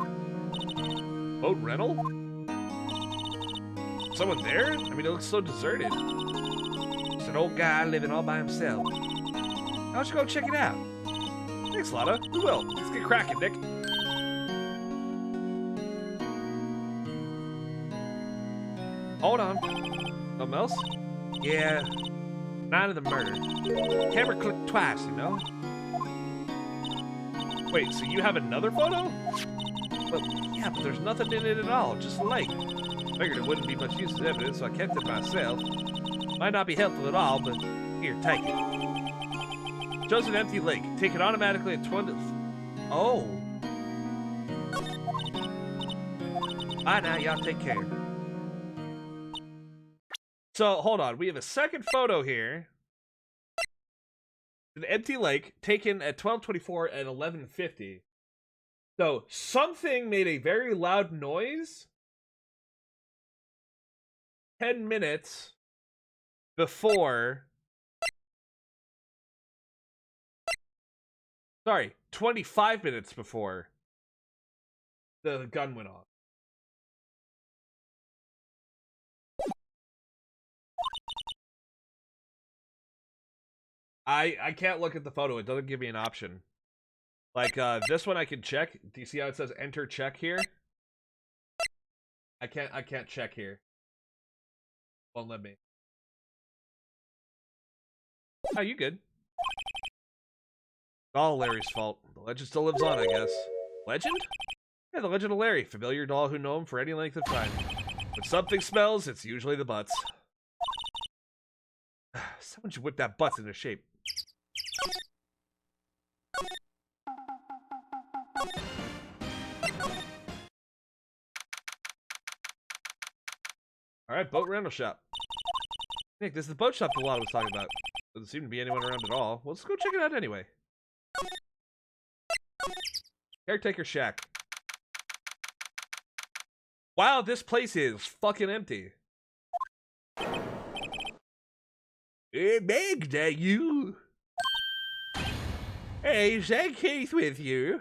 Boat rental? Someone there? I mean, it looks so deserted. It's an old guy living all by himself. Why don't you go check it out? Thanks, Lotta. We will. Let's get cracking, Nick. Hold on. Something else? Yeah. Night of the murder. Camera clicked twice, you know? Wait, so you have another photo? Well, yeah, but there's nothing in it at all, just a lake. Figured it wouldn't be much use as evidence, so I kept it myself. Might not be helpful at all, but here, take it. Shows an empty lake. Take it automatically at 20... Oh. Bye now, y'all take care. So, hold on. We have a second photo here. An empty lake taken at 12:24 and 11:50. So, something made a very loud noise 10 minutes before... Sorry, 25 minutes before the gun went off. I can't look at the photo. It doesn't give me an option. Like, this one I can check. Do you see how it says enter check here? I can't check here. Won't let me. Oh, you good. All Larry's fault. The legend still lives on, I guess. Legend? Yeah, the legend of Larry. Familiar to all who know him for any length of time. When something smells, it's usually the butts. Someone should whip that butts into shape. Alright, boat rental shop. Nick, this is the boat shop the Lotta was talking about. Doesn't seem to be anyone around at all. Well, let's go check it out anyway. Caretaker shack. Wow, this place is fucking empty. Hey, Magda, you. Hey, is that Keith with you?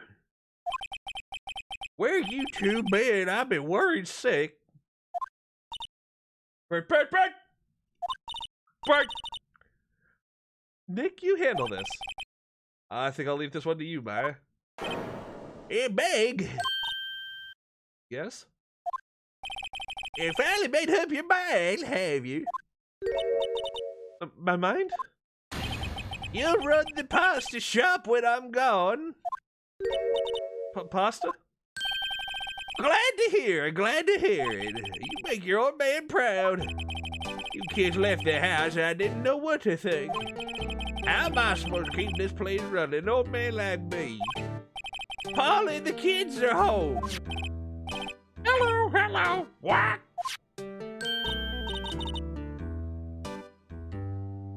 Where you two been? I've been worried sick. Break. Nick, you handle this. I think I'll leave this one to you, Maya. Hey, Meg. Yes? You finally made up your mind, have you? My mind? You'll run the pasta shop when I'm gone. Pasta? Glad to hear it. You make your old man proud. You kids left the house, I didn't know what to think. How am I supposed to keep this place running, an old man like me? Polly, the kids are home. Hello, hello. What?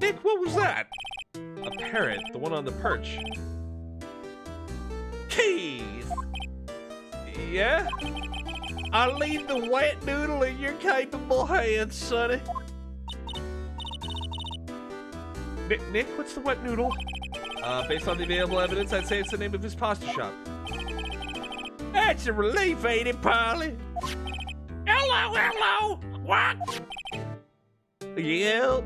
Nick, what was that? A parrot, the one on the perch. Keith, Yeah? I'll leave the wet noodle in your capable hands, sonny. Nick, what's the wet noodle? Based on the available evidence, I'd say it's the name of his pasta shop. That's a relief, ain't it, Polly? Hello, hello. What? Yep.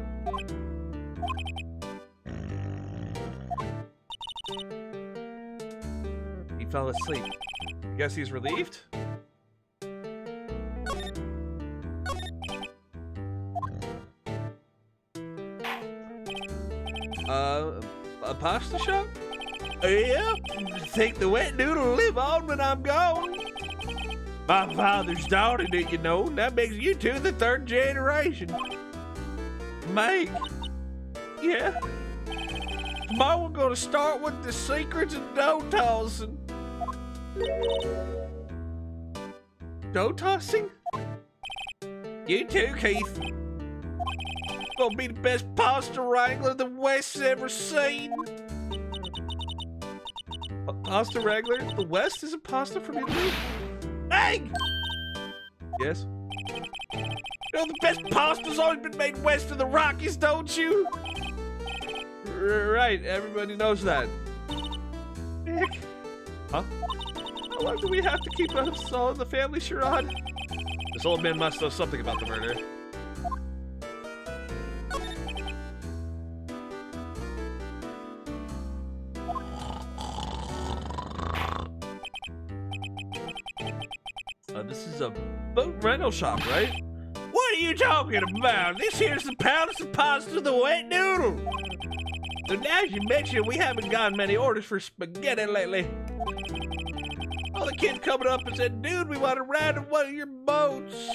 He fell asleep. Guess he's relieved? A pasta shop? Yep. Think the wet noodle will live on when I'm gone. My father started it, you know. That makes you two the third generation. Meg. Yeah? Tomorrow we're gonna start with the secrets of dough tossing. Dough tossing? You too, Keith. Gonna be the best pasta wrangler the West's ever seen. Pasta wrangler? The West isn't pasta from Italy? Meg! Yes? You know the best pasta's always been made west of the Rockies, don't you? Right, everybody knows that. Nick? Huh? How long do we have to keep us all in the family charade? This old man must know something about the murder. This is a boat rental shop, right? What are you talking about? This here's the poundest of pasta, the wet noodle. So now as you mention, we haven't gotten many orders for spaghetti lately. All the kids coming up and said, dude, we want to ride in one of your boats.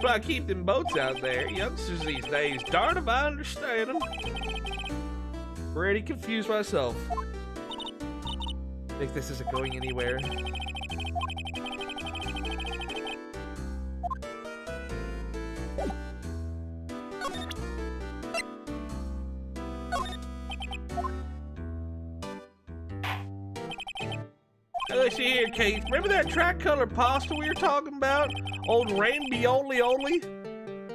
But I keep them boats out there. Youngsters these days, darn if I understand them. Pretty confused myself. Think this isn't going anywhere. Listen here, Keith. Remember that tricolor pasta we were talking about? Old Rambioli?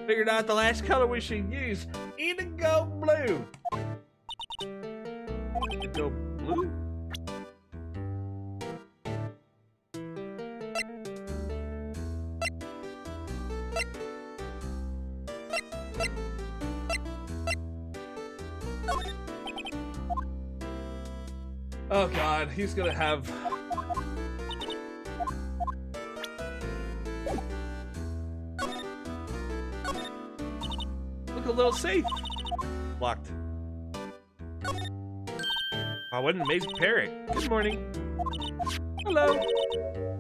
Figured out the last color we should use. Indigo blue. Indigo blue? Oh god, he's gonna have... Look, a little safe. Locked. Oh, what an amazing parrot. Good morning. Hello.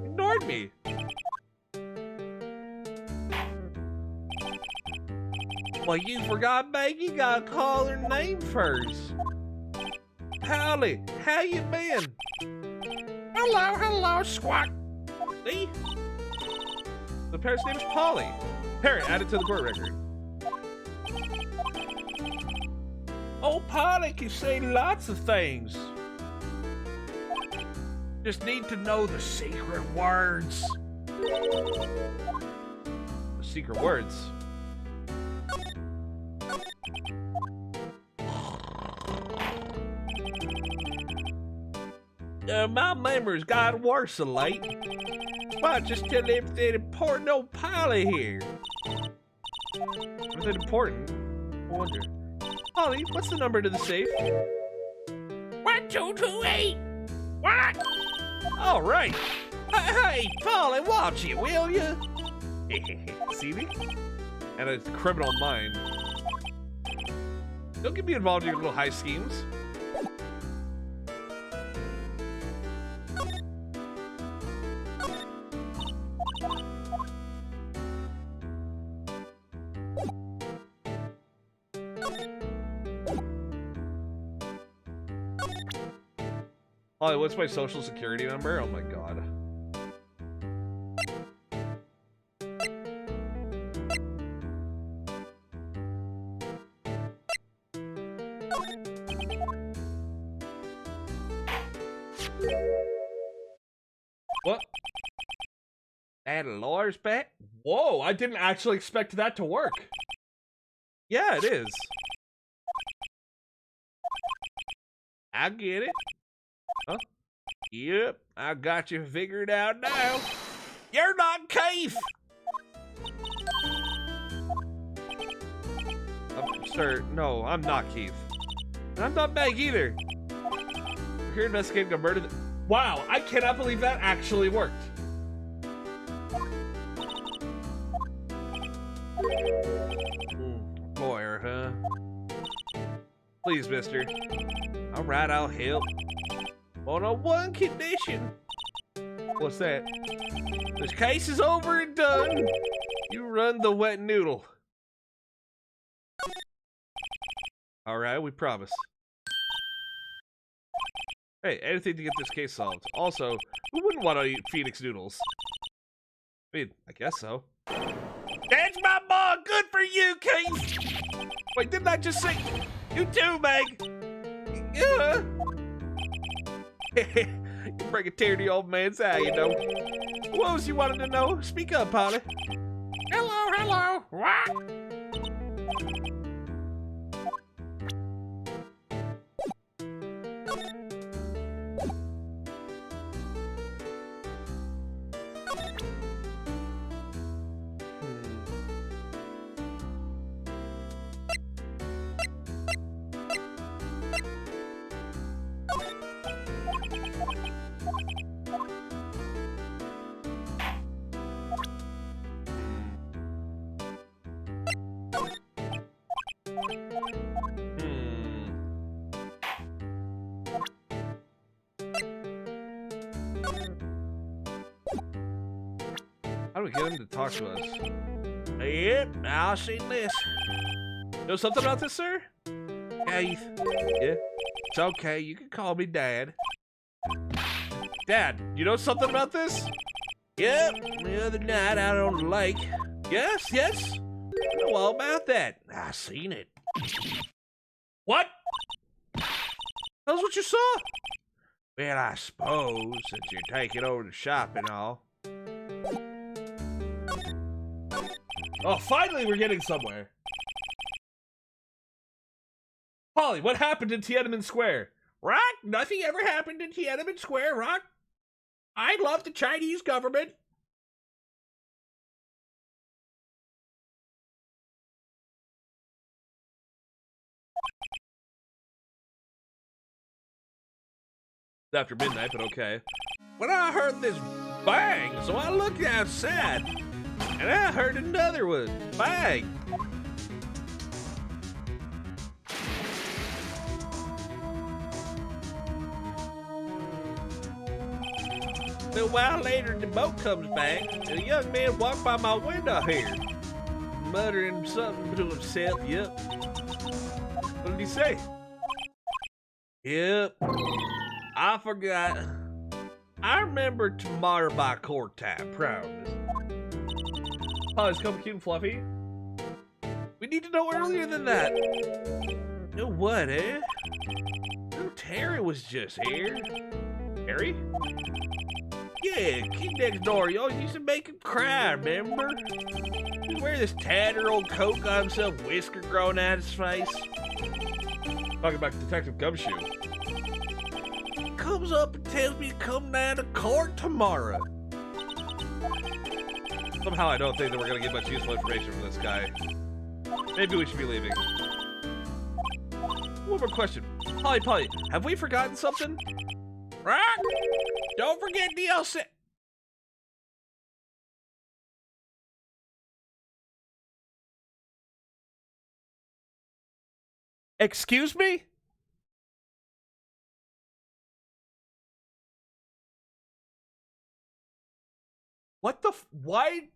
Ignored me. Well, you forgot, Meg. You gotta call her name first. Howdy, how you been? Hello, hello, Squawk. See? The parrot's name is Polly. Parrot added to the court record. Oh, Polly can say lots of things. Just need to know the secret words. The secret words. My memory's gotten worse of late. Why just tell everything important old Polly here? Everything important? I wonder. Polly, what's the number to the safe? 1228. What? All right. Hey, Polly, watch it, will you? See me? And a criminal mind. Don't get me involved in your little high schemes. Holly, what's my social security number? Oh my god. What? That a lawyer's bet? Whoa, I didn't actually expect that to work. Yeah, it is. I get it. Huh? Yep, I got you figured out now. You're not Keith! Sir, no, I'm not Keith. And I'm not Meg either. We're here investigating a murder. Wow, I cannot believe that actually worked. Lawyer, huh? Please, mister. All right, I'll help. On one condition. What's that? This case is over and done. You run the wet noodle. Alright, we promise. Hey, anything to get this case solved. Also, who wouldn't want to eat Phoenix noodles? I mean, I guess so. That's my mom. Good for you, Keith. Wait, didn't I just say... You too, Meg. Yeah. You bring a tear to the old man's eye, you know. What else you wanted to know? Speak up, Polly. Hello. What? How do we get him to talk to us? Yep, I'll see this. Know something about this, sir? Keith. Yeah? It's okay, you can call me Dad. Dad, you know something about this? Yep, the other night out on the lake. Yes, I know all about that. I seen it. What? That's what you saw? Well, I suppose, since you're taking over the shop and all. Oh, finally we're getting somewhere. Polly, what happened in Tiananmen Square? Rock, nothing ever happened in Tiananmen Square, Rock. I love the Chinese government. It's after midnight, but okay. When I heard this bang, so I looked outside, and I heard another one. Bang! A little while later, the boat comes back, and a young man walked by my window here, muttering something to himself. Yep. What did he say? Yep. I forgot. I remember tomorrow by court time. Proud. Polly's come cute and fluffy. We need to know earlier than that. Know what, eh? No, Terry was just here. Harry? Yeah, kid next door. Y'all used to make him cry, remember? He wear this tattered old coat, got himself whisker growing out his face. Talking about Detective Gumshoe. He comes up and tells me to come down to court tomorrow. Somehow I don't think that we're gonna get much useful information from this guy. Maybe we should be leaving. One more question. Polly, have we forgotten something? Right? Don't forget DLC. Excuse me? What the why?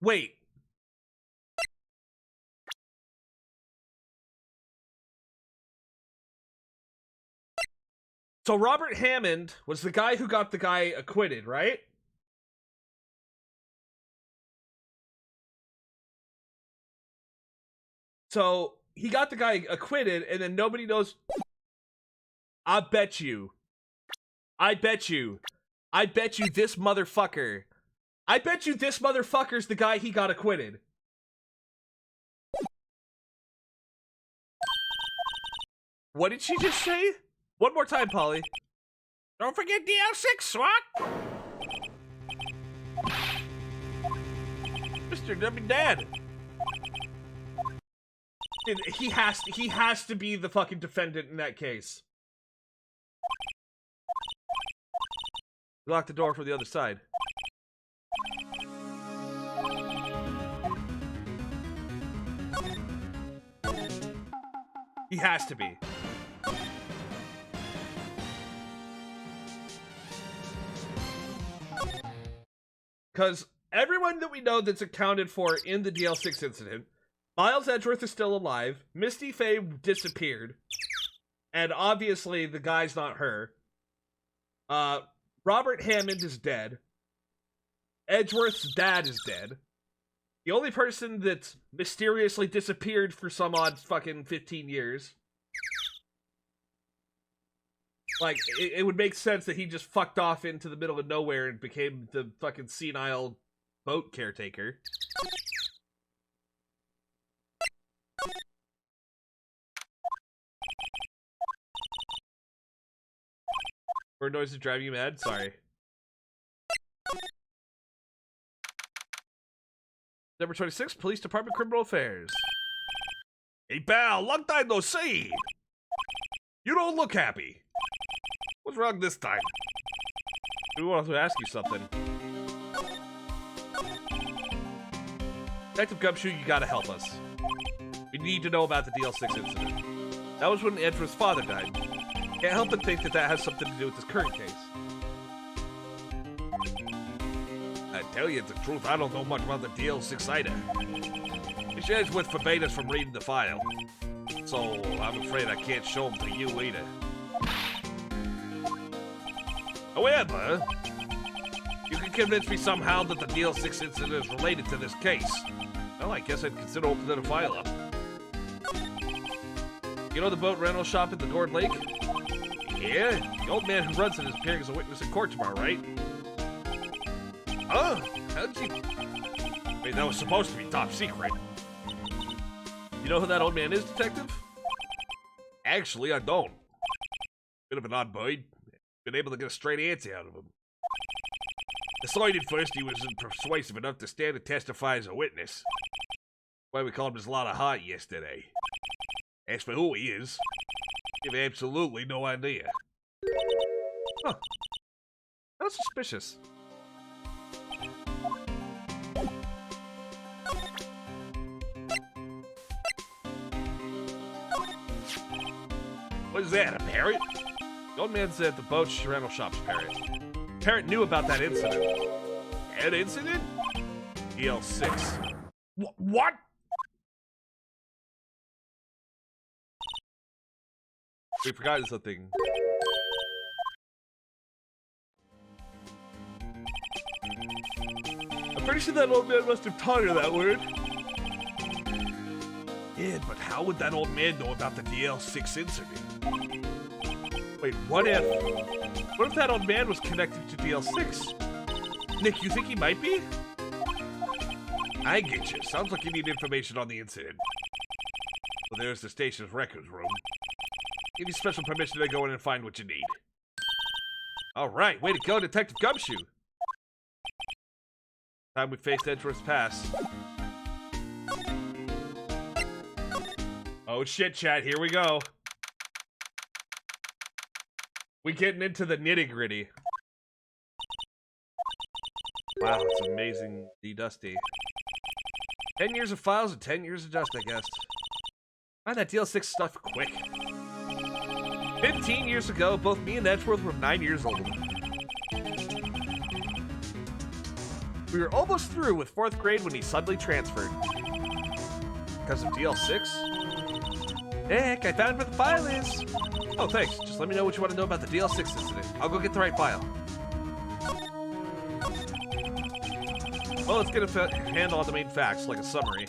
Wait. So Robert Hammond was the guy who got the guy acquitted, right? So he got the guy acquitted, and then nobody knows. I bet you this motherfucker. I bet you this motherfucker's the guy he got acquitted. What did she just say? One more time, Polly. Don't forget DL6, SWAT! Mr. W. Dad. He has to be the fucking defendant in that case. Lock the door from the other side. He has to be. Because everyone that we know that's accounted for in the DL6 incident, Miles Edgeworth is still alive, Misty Faye disappeared, and obviously the guy's not her. Robert Hammond is dead. Edgeworth's dad is dead. The only person that's mysteriously disappeared for some odd fucking 15 years. Like, it would make sense that he just fucked off into the middle of nowhere and became the fucking senile boat caretaker. Bird noise is driving you mad? Sorry. Number 26, Police Department Criminal Affairs. Hey, pal, long time no see. You don't look happy. What's wrong this time? We want to ask you something. Detective Gumshoe, you gotta help us. We need to know about the DL6 incident. That was when Edgeworth's father died. Can't help but think that that has something to do with this current case. I tell you the truth, I don't know much about the DL6 either. Miss Edgeworth forbade us from reading the file, so I'm afraid I can't show them to you either. However, you can convince me somehow that the DL6 incident is related to this case. Well, I guess I'd consider opening the file up. You know the boat rental shop at the Gourd Lake? Yeah? The old man who runs it is appearing as a witness in court tomorrow, right? Oh, how'd you... I mean, that was supposed to be top secret. You know who that old man is, Detective? Actually, I don't. Bit of an odd bird. Been able to get a straight answer out of him. Decided first he wasn't persuasive enough to stand and testify as a witness. Why we called him his lot of heart yesterday. As for who he is, I have absolutely no idea. Huh. How suspicious. What is that, a parrot? The old man said the boat's rental shop's parrot. Parrot knew about that incident. That incident? DL6. What? We forgot something. I'm pretty sure that old man must have taught her that word. Yeah, but how would that old man know about the DL6 incident? Wait, what if that old man was connected to DL6? Nick, you think he might be? I get you. Sounds like you need information on the incident. Well, there's the station's records room. Give you special permission to go in and find what you need. All right, way to go, Detective Gumshoe. Time we faced Edgeworth's past. Oh shit, chat, here we go. We getting into the nitty-gritty. Wow, it's amazingly dusty. 10 years of files and 10 years of dust, I guess. Find that DL6 stuff quick. 15 years ago, both me and Edgeworth were 9 years old. We were almost through with 4th grade when he suddenly transferred. Because of DL6? Nick, I found where the file is. Oh, thanks. Just let me know what you want to know about the DL6 incident. I'll go get the right file. Well, let's get a handle on the main facts, like a summary.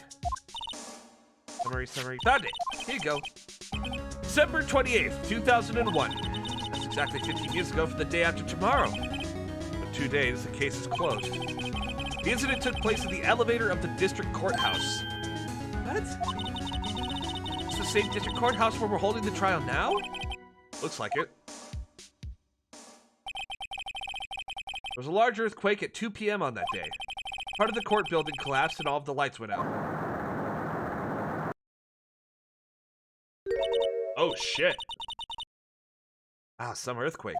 Summary. Found it. Here you go. December 28th, 2001. That's exactly 15 years ago for the day after tomorrow. In 2 days, the case is closed. The incident took place in the elevator of the district courthouse. What? It's the same district courthouse where we're holding the trial now? Looks like it. There was a large earthquake at 2 p.m. on that day. Part of the court building collapsed and all of the lights went out. Oh shit. Ah, some earthquake.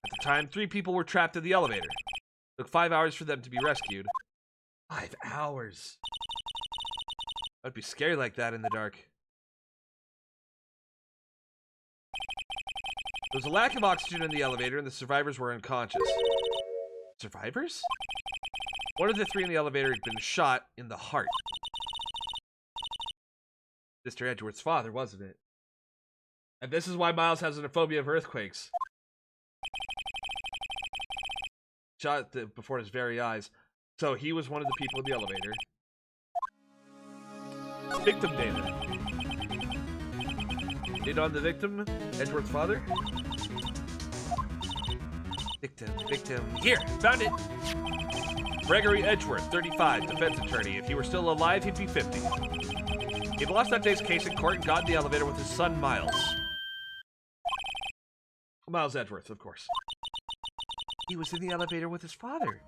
At the time, 3 people were trapped in the elevator. It took 5 hours for them to be rescued. 5 hours. I'd be scary like that in the dark. There was a lack of oxygen in the elevator and the survivors were unconscious. Survivors? One of the 3 in the elevator had been shot in the heart. Mr. Edgeworth's father, wasn't it? And this is why Miles has a phobia of earthquakes. Shot before his very eyes. So he was one of the people in the elevator. Victim data. Data on the victim, Edgeworth's father. Victim. Here, found it. Gregory Edgeworth, 35, defense attorney. If he were still alive, he'd be 50. He'd lost that day's case in court and got in the elevator with his son, Miles. Miles Edgeworth, of course. He was in the elevator with his father.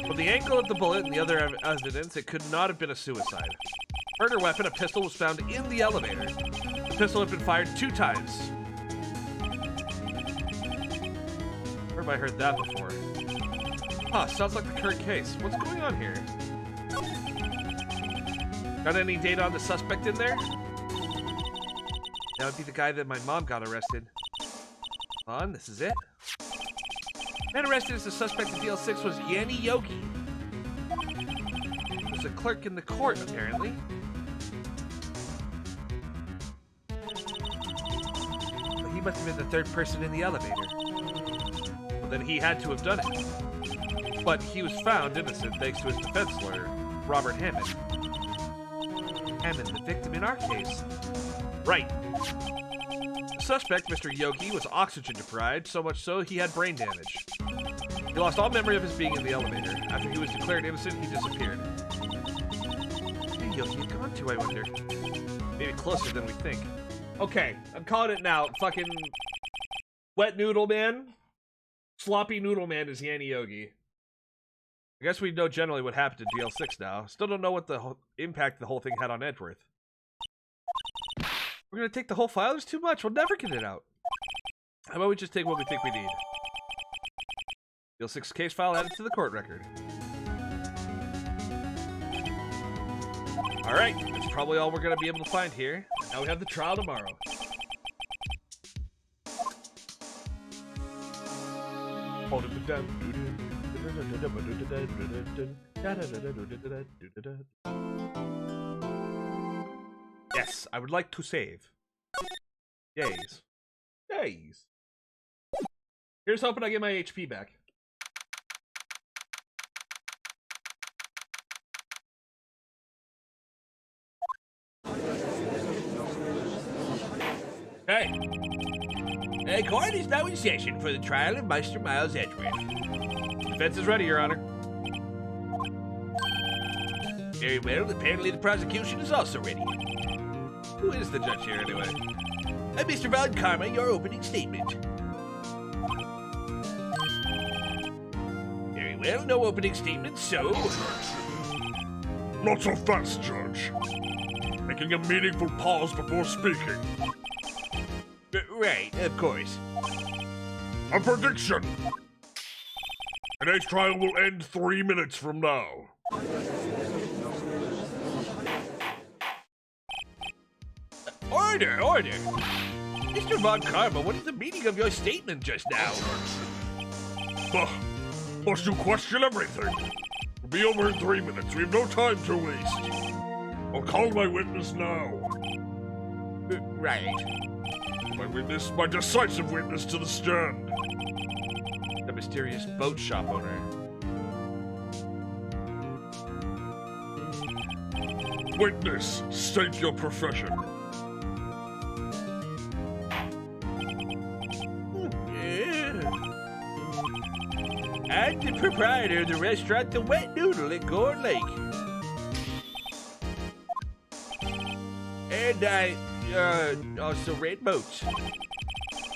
From the angle of the bullet and the other evidence, it could not have been a suicide. Murder weapon, a pistol, was found in the elevator. The pistol had been fired 2 times. Where have I heard that before? Huh, sounds like the current case. What's going on here? Got any data on the suspect in there? That would be the guy that my mom got arrested. Hold on, this is it. Man arrested as the suspect in DL6 was Yanni Yogi. He was a clerk in the court, apparently. But he must have been the 3rd person in the elevator. Well, then he had to have done it. But he was found innocent thanks to his defense lawyer, Robert Hammond. Hammond, the victim in our case. Right. The suspect, Mr. Yogi, was oxygen deprived, so much so he had brain damage. He lost all memory of his being in the elevator. After he was declared innocent, he disappeared. Where Yogi had gone to, I wonder? Maybe closer than we think. Okay, I'm calling it now. Fucking Wet Noodle Man. Sloppy Noodle Man is Yanni Yogi. I guess we know generally what happened to DL6 now. Still don't know what the impact the whole thing had on Edgeworth. We're gonna take the whole file? There's too much. We'll never get it out. How about we just take what we think we need? DL6 case file added to the court record. Alright, that's probably all we're gonna be able to find here. Now we have the trial tomorrow. Hold it down. Yes, I would like to save. Yays. Yays. Here's hoping I get my HP back. Hey. Court is now in session for the trial of Mr. Miles Edgeworth. Defense is ready, Your Honor. Very well. Apparently the prosecution is also ready. Who is the judge here, anyway? Mr. Von Karma, your opening statement. Very well. No opening statement, so... Not so fast, Judge. Making a meaningful pause before speaking. Right, of course. A prediction! Today's trial will end 3 minutes from now. Order! Mr. Von Karma, what is the meaning of your statement just now? Must you question everything? We'll be over in 3 minutes. We have no time to waste. I'll call my witness now. Right. My decisive witness to the stand. The mysterious boat shop owner. Witness, state your profession. I'm the proprietor of the restaurant The Wet Noodle at Gourd Lake. And I, also rent boats.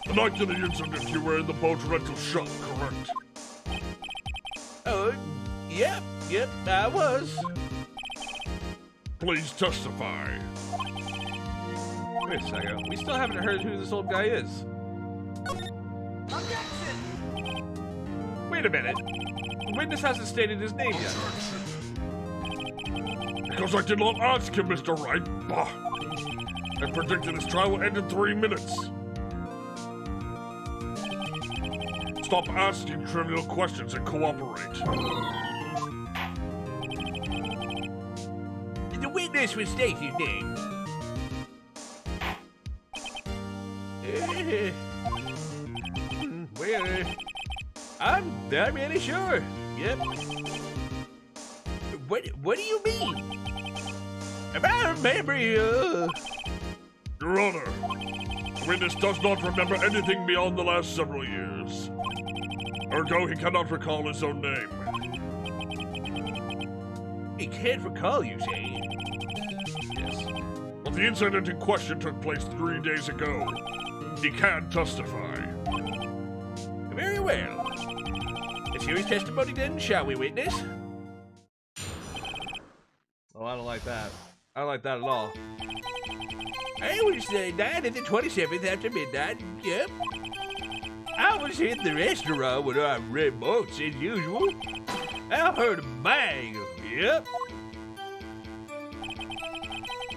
The night of the incident, you were in the boat rental shop, correct? Oh, yep, I was. Please testify. Wait a second. We still haven't heard who this old guy is. Wait a minute. The witness hasn't stated his name yet. Because I did not ask him, Mr. Wright. Bah. I predicted this trial will end in 3 minutes. Stop asking trivial questions and cooperate. The witness will state his name. Well, I'm not really sure. Yep. What do you mean? I remember you. Your Honor, the witness does not remember anything beyond the last several years. Ergo, he cannot recall his own name. He can't recall, you say? Yes. But the incident in question took place 3 days ago. He can testify. Very well. Let's hear his testimony then, shall we, witness? Oh, I don't like that. I don't like that at all. I was the night of the 27th after midnight. Yep. I was in the restaurant when I read boats as usual. I heard a bang. Yep.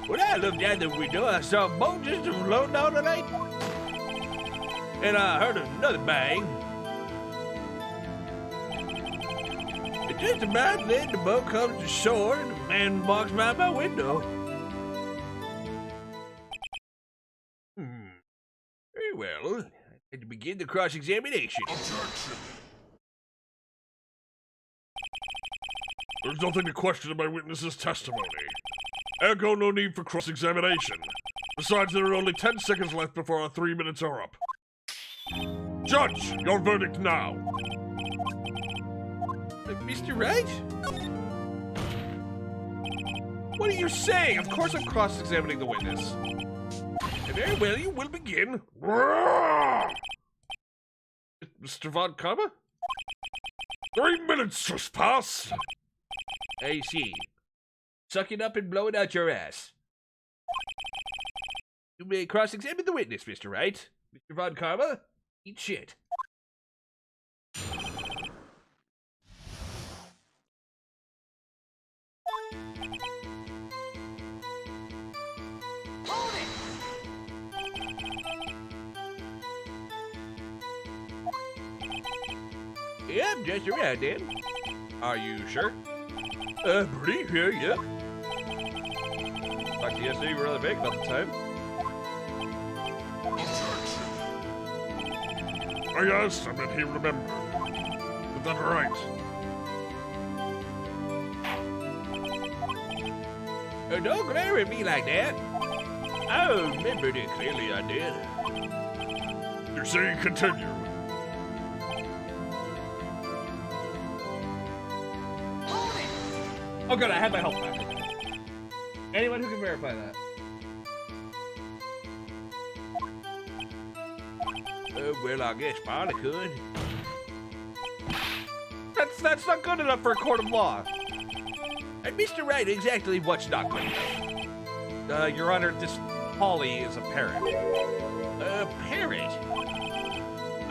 When I looked out the window, I saw a boat just floating down the lake. And I heard another bang. And just about then, the boat comes to shore and the man walks by my window. Very well. I had to begin the cross-examination. There's nothing to question in my witness's testimony. Ergo, no need for cross-examination. Besides, there are only 10 seconds left before our 3 minutes are up. Judge, your verdict now. Mr. Wright? What are you saying? Of course I'm cross-examining the witness. Very well, you will begin. Mr. Von Karma? 3 minutes just passed. I see. Suck it up and blow it out your ass. You may cross-examine the witness, Mr. Wright. Mr. Von Karma, eat shit. Yeah, I'm just around then. Are you sure? Pretty sure, yep. Talked to you yesterday, you were rather vague about the time. I asked him and he remembered. Is that right? Don't glare at me like that. I remembered it clearly, I did. You say continue. Oh good, I have my help back. Anyone who can verify that. Well, I guess Polly could. That's not good enough for a court of law. And Mr. Wright, exactly what's not good enough? Your Honor, this Polly is a parrot. A parrot?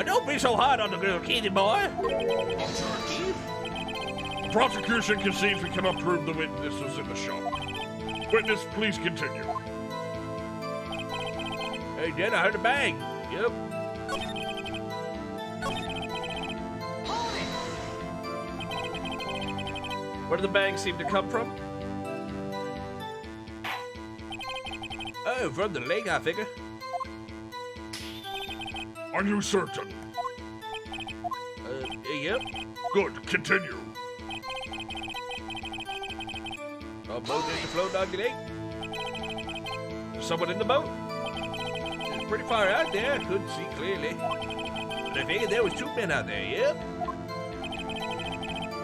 Don't be so hard on the little kitty boy. The prosecution concedes we cannot prove the witness was in the shop. Witness, please continue. Hey, then I heard a bang. Yep. Where do the bangs seem to come from? Oh, from the lake, I figure. Are you certain? Yep. Good, continue. A boat just floating on the lake. There's someone in the boat? It's pretty far out there. Couldn't see clearly. But I figured there was 2 men out there, yep.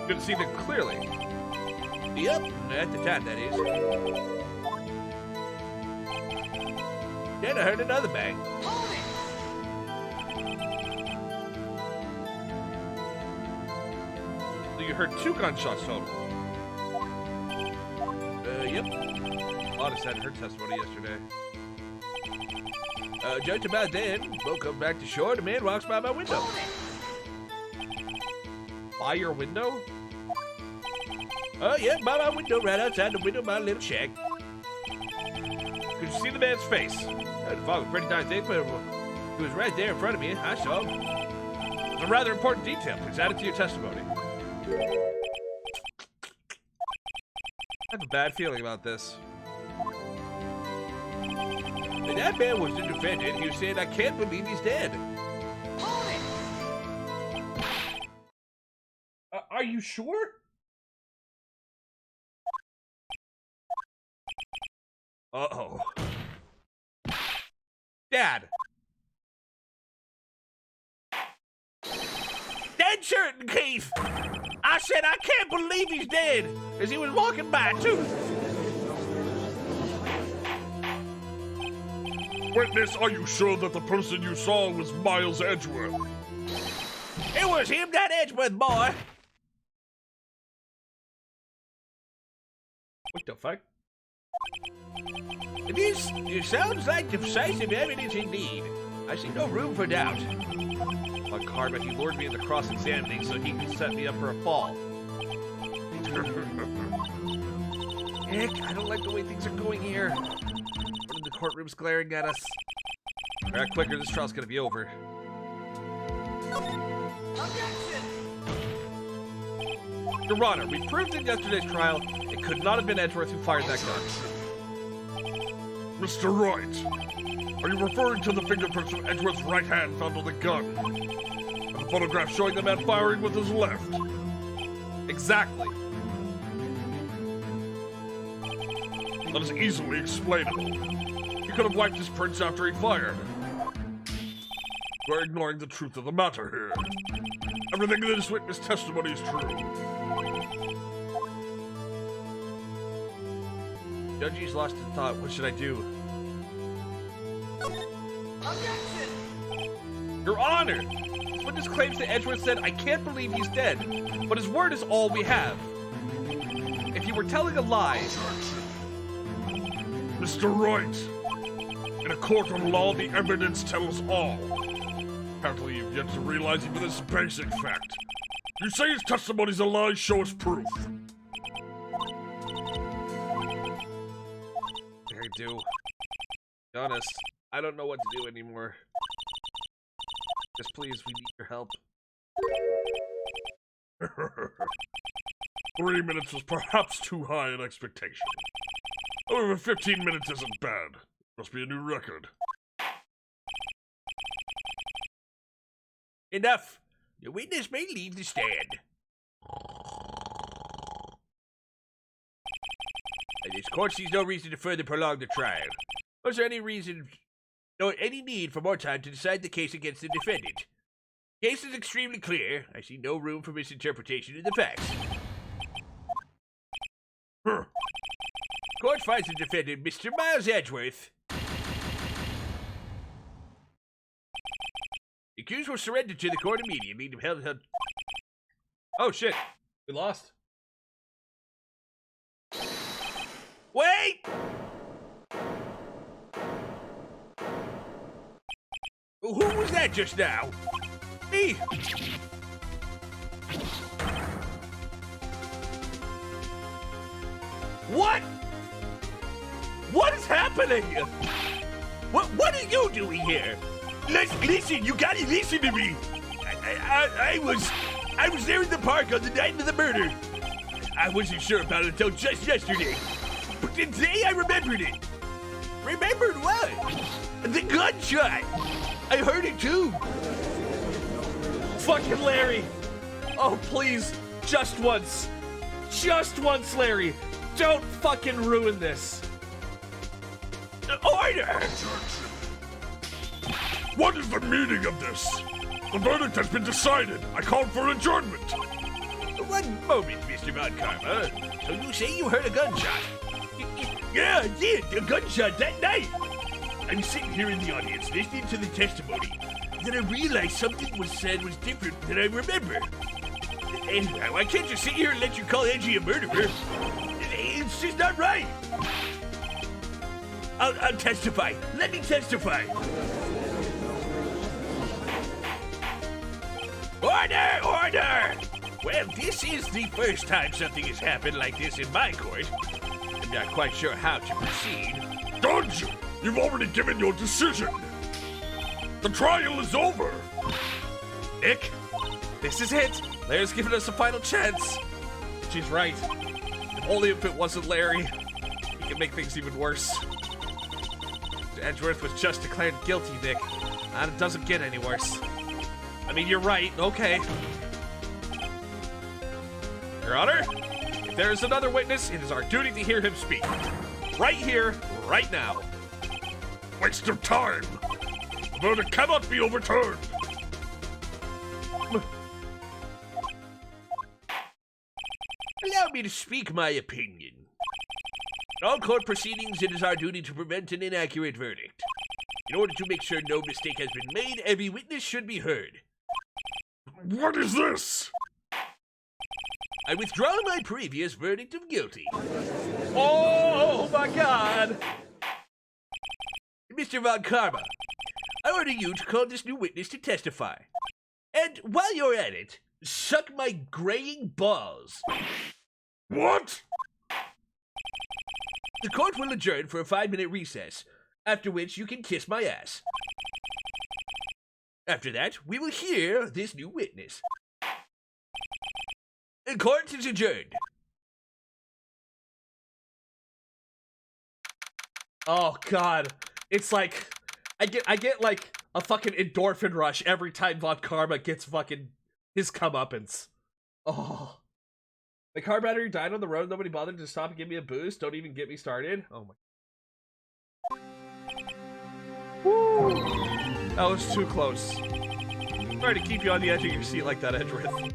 Couldn't see them clearly. Yep, at the time, that is. Then I heard another bang. So you heard 2 gunshots total. Yep. Honest, I hadn't heard testimony yesterday. Just about then, boat comes back to shore, the man walks by my window. By your window? Oh, yeah, by my window, right outside the window of my little shack. Could you see the man's face? The fog was pretty darn thick, but he was right there in front of me. I saw him. It's a rather important detail. Please add it to your testimony. I have a bad feeling about this. And that man was the defendant. He was saying, I can't believe he's dead. Are you sure? Uh-oh. Dad. Dead certain, Keith. I said, I can't believe he's dead. As he was walking by, too. Witness, are you sure that the person you saw was Miles Edgeworth? It was him, that Edgeworth boy. What the fuck? It sounds like decisive evidence indeed. I see no room for doubt. On karma, he lured me into cross-examining so he could set me up for a fall. Nick, I don't like the way things are going here. One of the courtroom's glaring at us. All right, quicker, this trial's gonna be over. Your Honor, we proved in yesterday's trial it could not have been Edgeworth who fired that gun. Mr. Wright, are you referring to the fingerprints of Edgeworth's right hand found on the gun? And the photograph showing the man firing with his left? Exactly. That is easily explainable. He could have wiped his prints after he fired. We're ignoring the truth of the matter here. Everything in this witness testimony is true. Judge's lost in thought. What should I do? Objection! Your Honor! This witness claims that Edgeworth said, I can't believe he's dead, but his word is all we have. If you were telling a lie... Mr. Wright, in a court of law, the evidence tells all. Apparently, you've yet to realize even this basic fact. You say his testimony's a lie, show us proof. I do. Be honest, I don't know what to do anymore. Just please, we need your help. 3 minutes was perhaps too high an expectation. However, 15 minutes isn't bad. Must be a new record. Enough. The witness may leave the stand. This court sees no reason to further prolong the trial. Was there any reason, or any need for more time to decide the case against the defendant? The case is extremely clear. I see no room for misinterpretation of the facts. Court finds the defendant, Mr. Miles Edgeworth. The accused will surrender to the court immediately. Oh shit, we lost. Wait! Who was that just now? Me! What? What is happening? What are you doing here? Listen, you gotta listen to me. I was there in the park on the night of the murder. I wasn't sure about it until just yesterday. But today I remembered it. Remembered what? The gunshot. I heard it too. Fucking Larry! Oh, please, just once. Just once, Larry. Don't fucking ruin this. Order! What is the meaning of this? The verdict has been decided. I call for adjournment. One moment, Mr. Von Karma. So you say you heard a gunshot? Yeah, I did. A gunshot that night. I'm sitting here in the audience listening to the testimony. Then I realized something was said was different than I remember. And I can't just sit here and let you call Edgy a murderer. It's just not right. I'll testify. Let me testify. Order! Order! Well, this is the first time something has happened like this in my court. I'm not quite sure how to proceed. Judge, you've already given your decision. The trial is over. Nick, this is it. Larry's giving us a final chance. She's right. If only if it wasn't Larry, he could make things even worse. Edgeworth was just declared guilty, Nick. And it doesn't get any worse. I mean, you're right, okay. Your Honor, if there is another witness, it is our duty to hear him speak. Right here, right now. Waste of time. The verdict cannot be overturned. Allow me to speak my opinion. In all court proceedings, it is our duty to prevent an inaccurate verdict. In order to make sure no mistake has been made, every witness should be heard. What is this? I withdraw my previous verdict of guilty. Oh my God! Mr. Von Karma, I order you to call this new witness to testify. And while you're at it, suck my graying balls. What? The court will adjourn for a 5-minute recess, after which you can kiss my ass. After that, we will hear this new witness. The court is adjourned. Oh God, it's like I get like a fucking endorphin rush every time Von Karma gets fucking his comeuppance. Oh, my car battery died on the road. Nobody bothered to stop and give me a boost. Don't even get me started. Oh my. Woo! That was too close. Sorry to keep you on the edge of your seat like that, Edgeworth.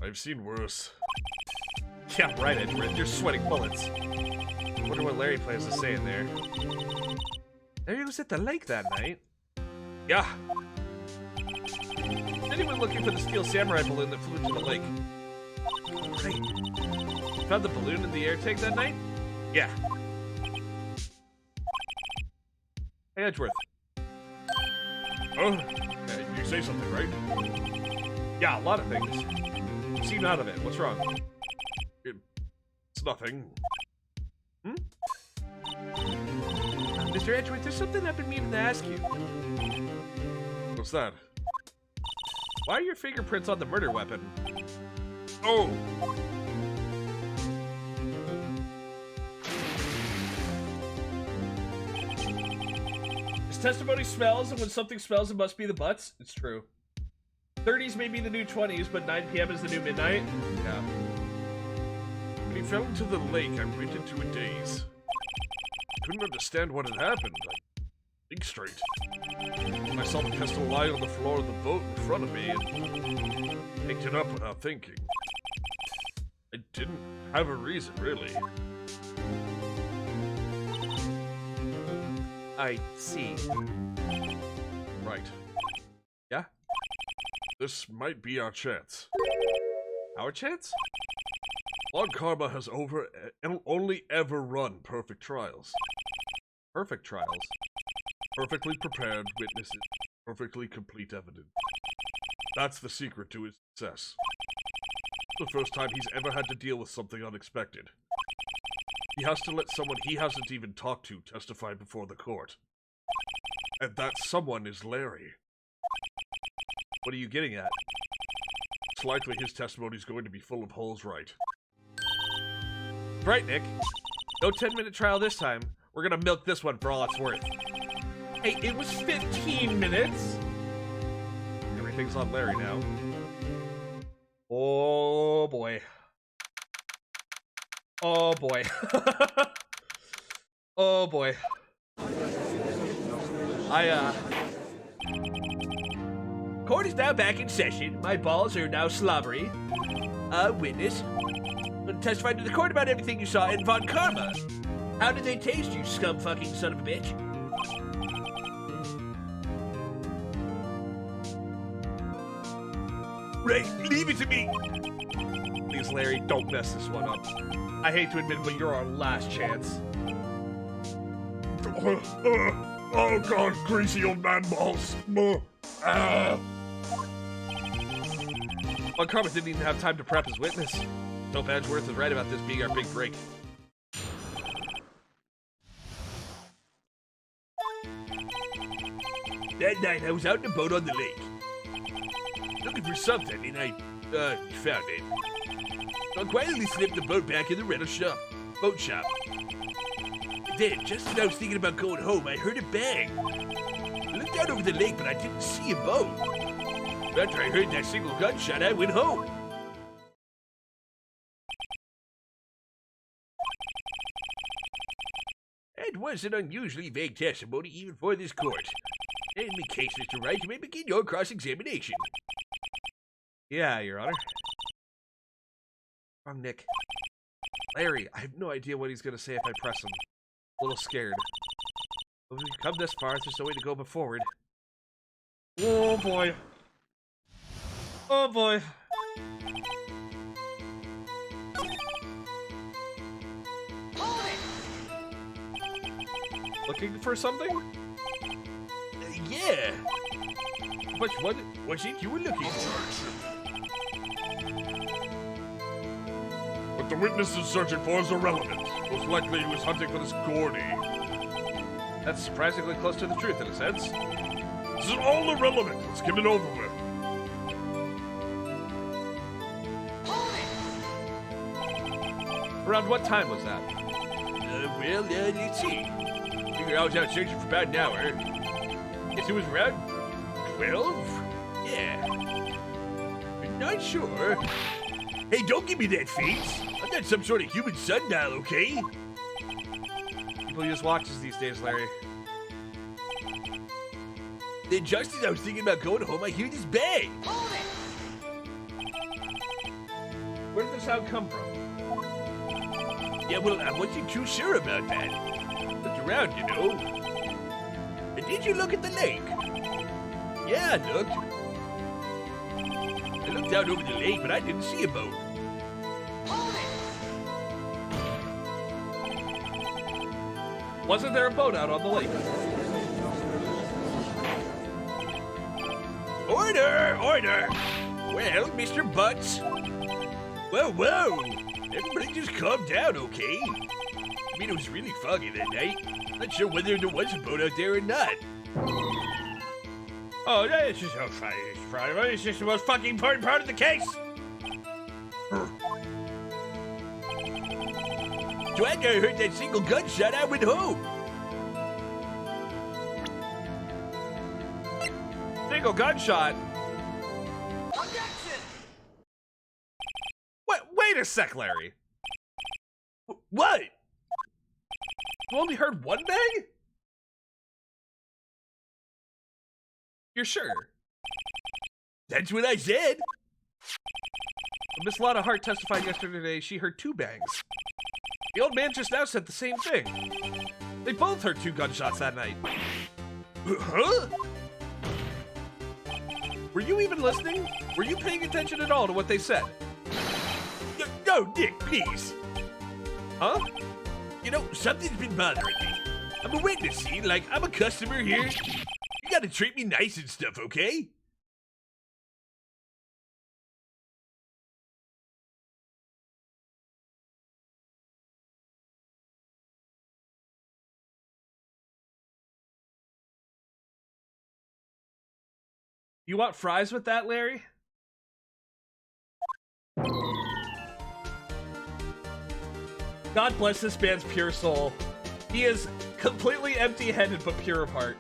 I've seen worse. Yeah, right, Edgeworth. You're sweating bullets. Wonder what Larry plans to say in there. Larry was at the lake that night. Yeah. Anyone looking for the steel samurai balloon that flew into the lake? Right. Found the balloon in the air tank that night? Yeah. Hey, Edgeworth. Oh, you say something, right? Yeah, a lot of things. You seem out of it. What's wrong? It's nothing. Mr. Edgeworth, there's something I've been meaning to ask you. What's that? Why are your fingerprints on the murder weapon? Oh! His testimony smells, and when something smells, it must be the butts. It's true. 30s may be the new 20s, but 9 p.m. is the new midnight. Yeah. When he fell into the lake, I went into a daze. I couldn't understand what had happened. I think straight. I saw the pistol lying on the floor of the boat in front of me and picked it up without thinking. I didn't have a reason, really. I see. Right. Yeah? This might be our chance. Our chance? Lord Karma has only ever run perfect trials. Perfect trials. Perfectly prepared witnesses, perfectly complete evidence. That's the secret to his success. The first time he's ever had to deal with something unexpected. He has to let someone he hasn't even talked to testify before the court. And that someone is Larry. What are you getting at? It's likely his testimony is going to be full of holes, right? Right, Nick. No 10-minute trial this time. We're gonna milk this one for all it's worth. Hey, it was 15 minutes! Everything's on Larry now. Oh boy. Oh boy. Oh boy. Court is now back in session. My balls are now slobbery. Witness. Testify to the court about everything you saw in Von Karma. How did they taste, you scum-fucking son of a bitch? Right, leave it to me. Please, Larry, don't mess this one up. I hate to admit, but you're our last chance. Oh god, greasy old man balls. Von Karma didn't even have time to prep his witness. Hope Edgeworth is right about this being our big break. That night, I was out in a boat on the lake. Looking for something, and I, found it. So I quietly slipped the boat back in the rental shop. Boat shop. Then, just as I was thinking about going home, I heard a bang. I looked out over the lake, but I didn't see a boat. After I heard that single gunshot, I went home. It was an unusually vague testimony even for this court. In the case, Mr. Wright, you may begin your cross-examination. Yeah, Your Honor. Wrong, Nick. Larry, I have no idea what he's gonna say if I press him. A little scared. But we've come this far, there's no way to go but forward. Oh boy. Oh boy. Looking for something? Yeah. What was it you were looking for? What the witness is searching for is irrelevant. Most likely he was hunting for this Gourdy. That's surprisingly close to the truth in a sense. This is all irrelevant. Let's get it over with. Around what time was that? Let's see. Figure I was out searching for about an hour. Guess it was around 12? Yeah. I'm not sure. Hey, don't give me that face. I'm not some sort of human sundial, okay? People use watches these days, Larry. Then just as I was thinking about going home, I hear this bang. Where did the sound come from? Yeah, well, I wasn't too sure about that. Looked around, you know. And did you look at the lake? Yeah, I looked. I looked out over the lake, but I didn't see a boat. Wasn't there a boat out on the lake? Order! Order! Well, Mr. Butts. Whoa! Everybody just calm down, okay? I mean, it was really foggy that night. Not sure whether there was a boat out there or not. Oh, that's just how fine it is, Friday. It's just the most fucking important part of the case. So after I heard that single gunshot, I went home. Single gunshot? Wait a sec, Larry. What? You only heard one bang? You're sure? That's what I said. Miss Lotta Hart testified yesterday she heard two bangs. The old man just now said the same thing. They both heard two gunshots that night. Huh? Were you even listening? Were you paying attention at all to what they said? No, Nick, please. Huh? You know, something's been bothering me. I'm a witness, see? Like, I'm a customer here. You gotta treat me nice and stuff, okay? You want fries with that, Larry? God bless this man's pure soul. He is completely empty-headed but pure of heart.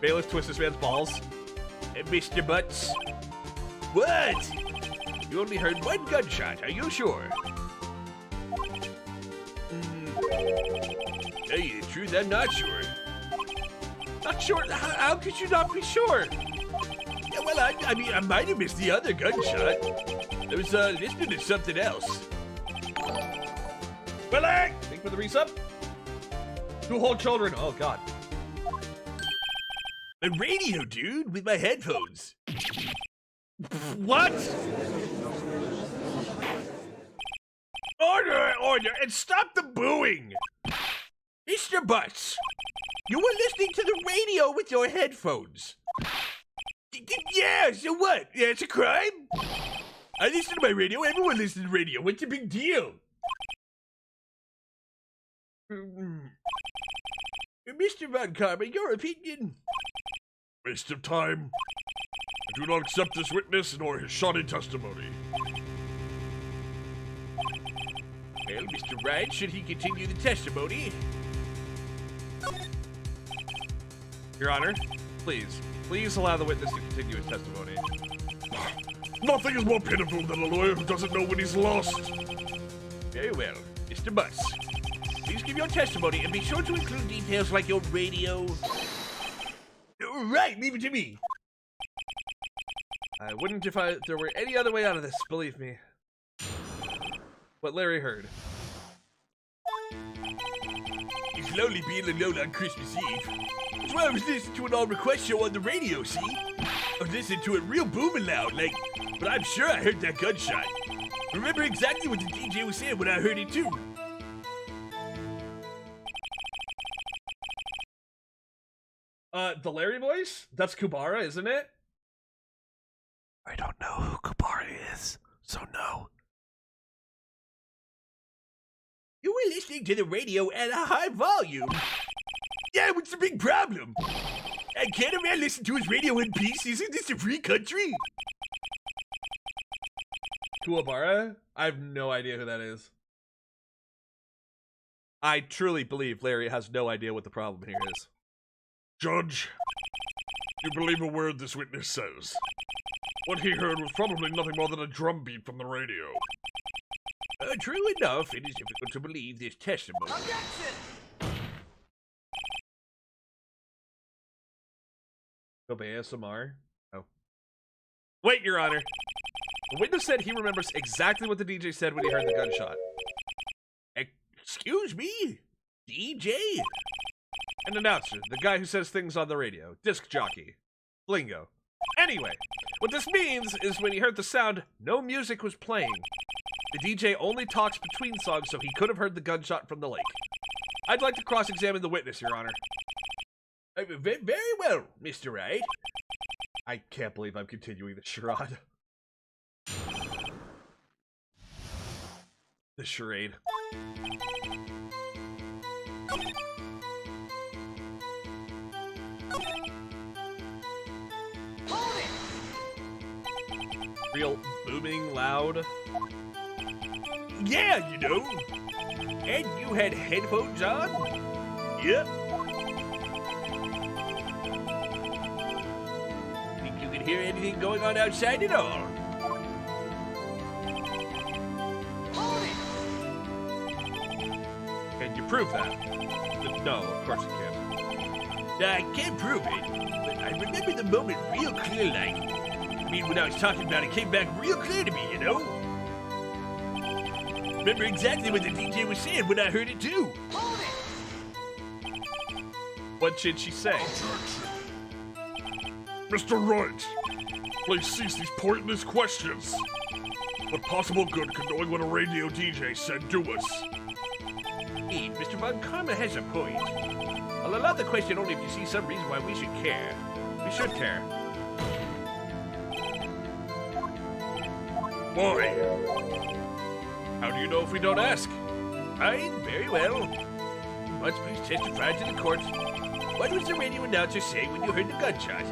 Bailiff twists this man's balls. Hey, Mr. Butts. What? You only heard one gunshot, are you sure? Tell you the truth, I'm not sure. Not sure? How could you not be sure? Yeah, well, I mean, I might have missed the other gunshot. I was listening to something else. Relax! Think for the resub. 2 whole children. Oh, God. A radio, dude, with my headphones. What? Order, order, and stop the booing! Mr. Butts, you were listening to the radio with your headphones. Yeah, so what? Yeah, it's a crime? I listen to my radio, everyone listens to radio. What's the big deal? Mr. Von Karma, your opinion? Waste of time. I do not accept this witness nor his shoddy testimony. Well, Mr. Wright, should he continue the testimony? Your Honor, please allow the witness to continue his testimony. Nothing is more pitiful than a lawyer who doesn't know when he's lost. Very well. Mr. Butts, please give your testimony and be sure to include details like your radio. Right, leave it to me. I wouldn't if there were any other way out of this, believe me. What Larry heard. He's lonely being alone on Christmas Eve. That's why I was listening to an all-request show on the radio, see? I was listening to it real booming loud, like, but I'm sure I heard that gunshot. Remember exactly what the DJ was saying when I heard it too. The Larry voice? That's Kubara, isn't it? I don't know who Kubara is, so no. You were listening to the radio at a high volume. Yeah, what's the big problem? And can't a man listen to his radio in peace? Isn't this a free country? Kuwabara? I have no idea who that is. I truly believe Larry has no idea what the problem here is. Judge, you believe a word this witness says. What he heard was probably nothing more than a drum beat from the radio. True enough, it is difficult to believe this testimony. Koba ASMR? Oh. Wait, Your Honor. The witness said he remembers exactly what the DJ said when he heard the gunshot. Excuse me? DJ? An announcer, the guy who says things on the radio. Disc jockey. Blingo. Anyway, what this means is when he heard the sound, no music was playing. The DJ only talks between songs, so he could have heard the gunshot from the lake. I'd like to cross-examine the witness, Your Honor. Very well, Mr. Wright. I can't believe I'm continuing the charade. The charade. Real booming loud. Yeah, you know. And you had headphones on? Yep. Think you could hear anything going on outside at all? Can you prove that? No, of course you can't. I can't prove it, but I remember the moment real clear like. I mean, when I was talking about it, came back real clear to me, you know? Remember exactly what the DJ was saying when I heard it too. What did she say? Mr. Wright, please cease these pointless questions. What possible good could knowing what a radio DJ said do us? Indeed, Mr. Von Karma has a point. I'll allow the question only if you see some reason why we should care. We should care. Why? How do you know if we don't ask? Fine, very well. Must please testify to the court. What was the radio announcer saying when you heard the gunshot?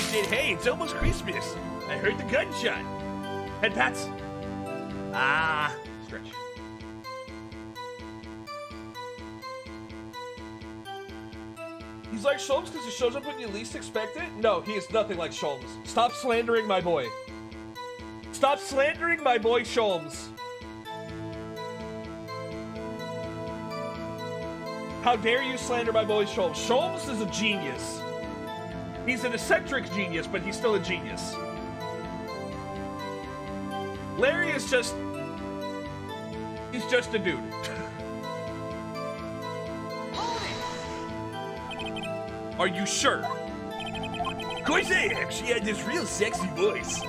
said, hey, it's almost Christmas. I heard the gunshot. Head pats. Ah, stretch. He's like Sholmes because he shows up when you least expect it? No, he is nothing like Sholmes. Stop slandering my boy. Stop slandering my boy Sholmes. How dare you slander my boy Sholmes? Sholmes is a genius. He's an eccentric genius, but he's still a genius. Larry is just... he's just a dude. Are you sure? Of course I am. She had this real sexy voice.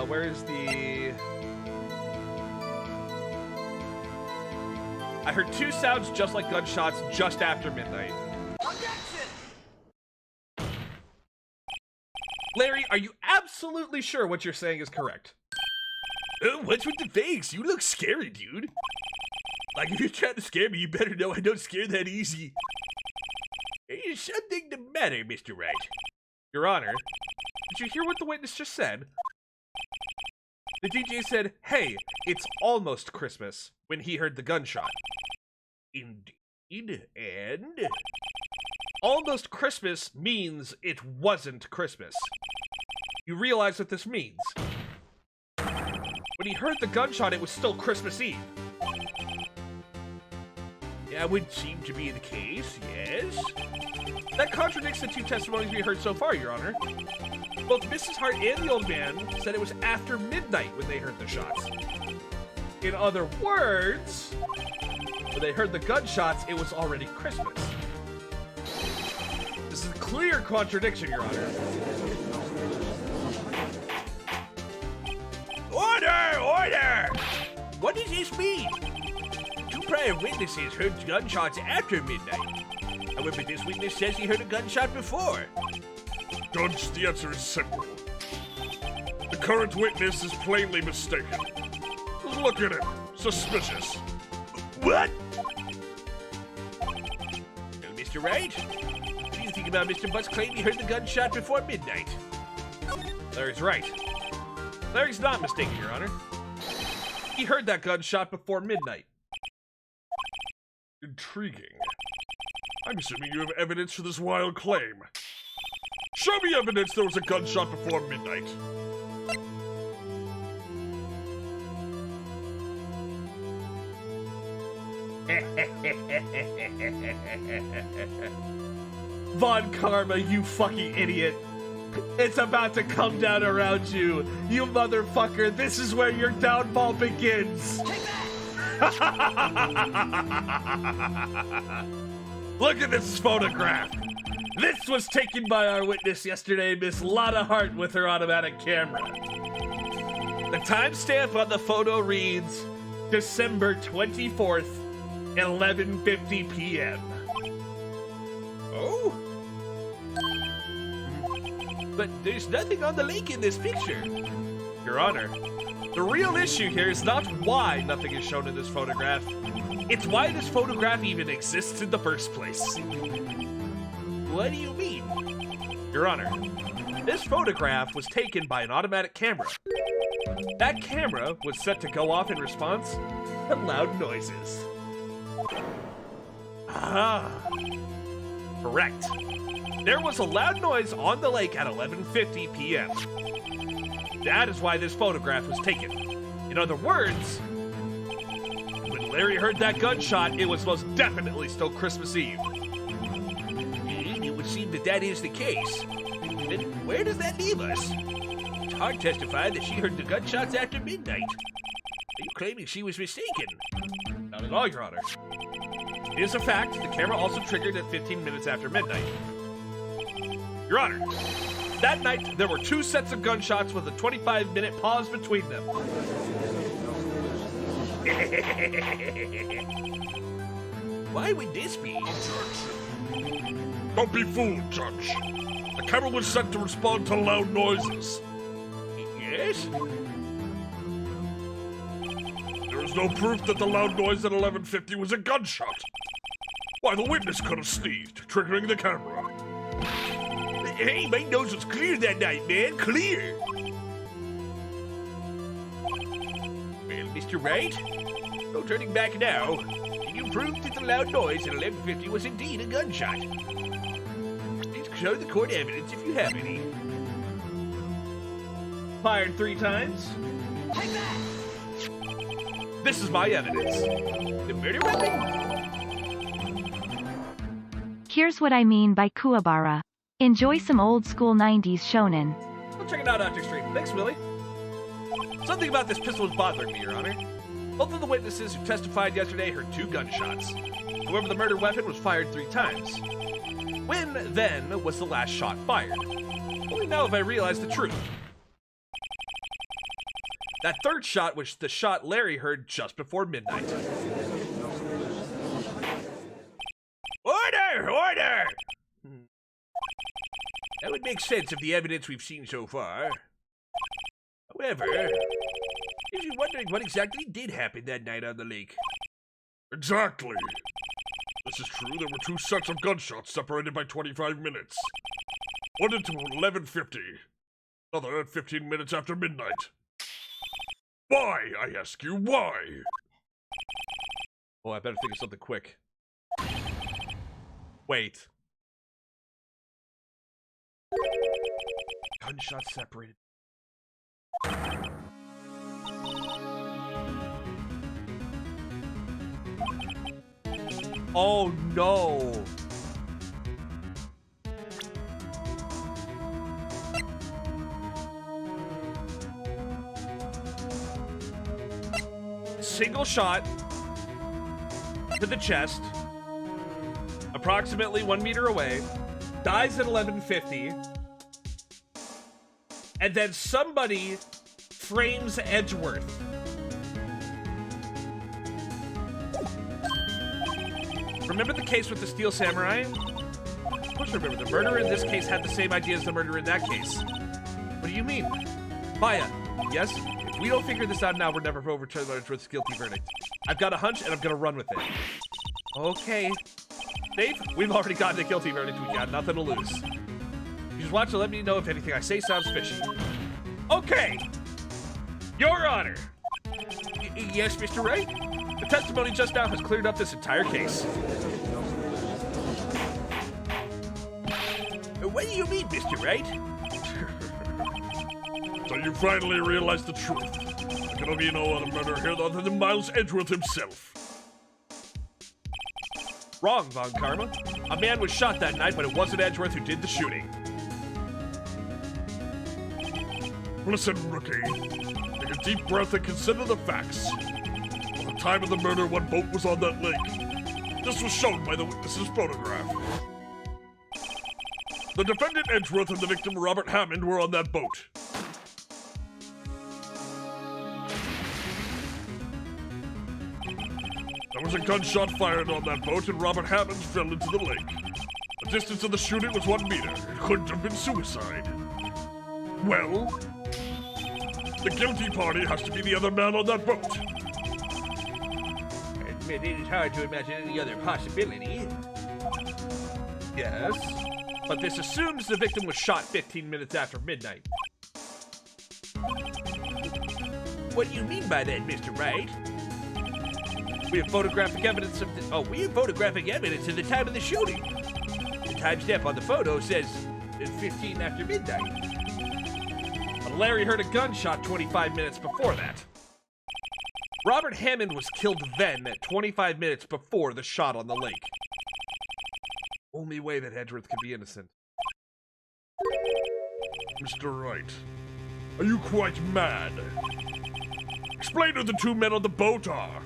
Where is the... I heard two sounds just like gunshots just after midnight. Larry, are you absolutely sure what you're saying is correct? What's with the face? You look scary, dude. Like, if you're trying to scare me, you better know I don't scare that easy. Is something the matter, Mr. Wright? Your Honor, did you hear what the witness just said? The DJ said, hey, it's almost Christmas, when he heard the gunshot. Indeed, and... Almost Christmas means it wasn't Christmas. You realize what this means. When he heard the gunshot, it was still Christmas Eve. That would seem to be the case, yes. That contradicts the two testimonies we heard so far, Your Honor. Both Mrs. Hart and the old man said it was after midnight when they heard the shots. In other words, when they heard the gunshots, it was already Christmas. This is a clear contradiction, Your Honor. Order! Order! What does this mean? Two prior witnesses heard gunshots after midnight. However, this witness says he heard a gunshot before. Judge, the answer is simple. The current witness is plainly mistaken. Look at him. Suspicious. What? Well, Mr. Wright, what do you think about Mr. Butt's claim he heard the gunshot before midnight? Larry's right. Larry's not mistaken, Your Honor. He heard that gunshot before midnight. Intriguing. I'm assuming you have evidence for this wild claim. Show me evidence there was a gunshot before midnight. Von Karma, you fucking idiot. It's about to come down around you. You motherfucker, this is where your downfall begins. Look at this photograph. This was taken by our witness yesterday, Miss Lotta Hart, with her automatic camera. The timestamp on the photo reads December 24th, 11:50 p.m. Oh? But there's nothing on the lake in this picture. Your Honor, the real issue here is not why nothing is shown in this photograph. It's why this photograph even exists in the first place. What do you mean? Your Honor, this photograph was taken by an automatic camera. That camera was set to go off in response to loud noises. Ah, correct. There was a loud noise on the lake at 11:50 p.m. That is why this photograph was taken. In other words, when Larry heard that gunshot, it was most definitely still Christmas Eve. It would seem that that is the case. Then where does that leave us? Hart testified that she heard the gunshots after midnight. Are you claiming she was mistaken? Not at all, Your Honor. It is a fact, the camera also triggered at 15 minutes after midnight. Your Honor, that night there were two sets of gunshots with a 25-minute pause between them. Why would this be? Don't be fooled, Judge. The camera was sent to respond to loud noises. Yes? There is no proof that the loud noise at 11:50 was a gunshot. Why, the witness could have sneezed, triggering the camera. Hey, my nose was clear that night, man. Clear. Well, Mr. Wright, no turning back now. You proved that the loud noise at 11:50 was indeed a gunshot. Please show the court evidence if you have any. Fired 3 times. This is my evidence. The murder weapon? Here's what I mean by Kuwabara. Enjoy some old school 90s shonen. We'll check it out after stream. Thanks, Willie. Something about this pistol is bothering me, Your Honor. Both of the witnesses who testified yesterday heard 2 gunshots. However, the murder weapon was fired 3 times. When, then, was the last shot fired? Only now have I realized the truth. That third shot was the shot Larry heard just before midnight. Order! Order! That would make sense of the evidence we've seen so far. However, if you're wondering what exactly did happen that night on the lake. Exactly. This is true, there were 2 sets of gunshots separated by 25 minutes. One at 11:50, another at 15 minutes after midnight. Why, I ask you, why? Oh, I better think of something quick. Wait. Gunshot separated. Oh no! Single shot to the chest, approximately 1 meter away, dies at 11:50, and then somebody frames Edgeworth. Remember the case with the Steel Samurai? Of course remember. The murderer in this case had the same idea as the murderer in that case. What do you mean? Maya, yes? If we don't figure this out now, we're never overturned Edgeworth's guilty verdict. I've got a hunch, and I'm gonna run with it. Okay. Dave, we've already gotten a guilty verdict. We got nothing to lose. You just watch and let me know if anything I say sounds fishy. Okay. Your Honor. Yes, Mr. Wright? The testimony just now has cleared up this entire case. What do you mean, Mr. Wright? So you finally realized the truth. There can be no other murderer here other than Miles Edgeworth himself. Wrong, Von Karma. A man was shot that night, but it wasn't Edgeworth who did the shooting. Listen, rookie. Take a deep breath and consider the facts. At the time of the murder, one boat was on that lake. This was shown by the witness's photograph. The defendant Edgeworth and the victim Robert Hammond were on that boat. There was a gunshot fired on that boat and Robert Hammond fell into the lake. The distance of the shooting was 1 meter. It couldn't have been suicide. Well, the guilty party has to be the other man on that boat. I admit it is hard to imagine any other possibility. Yes, but this assumes the victim was shot 15 minutes after midnight. What do you mean by that, Mr. Wright? We have photographic evidence of the... We have photographic evidence of the time of the shooting. The timestamp on the photo says 15 after midnight. But Larry heard a gunshot 25 minutes before that. Robert Hammond was killed then at 25 minutes before the shot on the lake. Only way that Edgeworth could be innocent. Mr. Wright, are you quite mad? Explain who the 2 men on the boat are.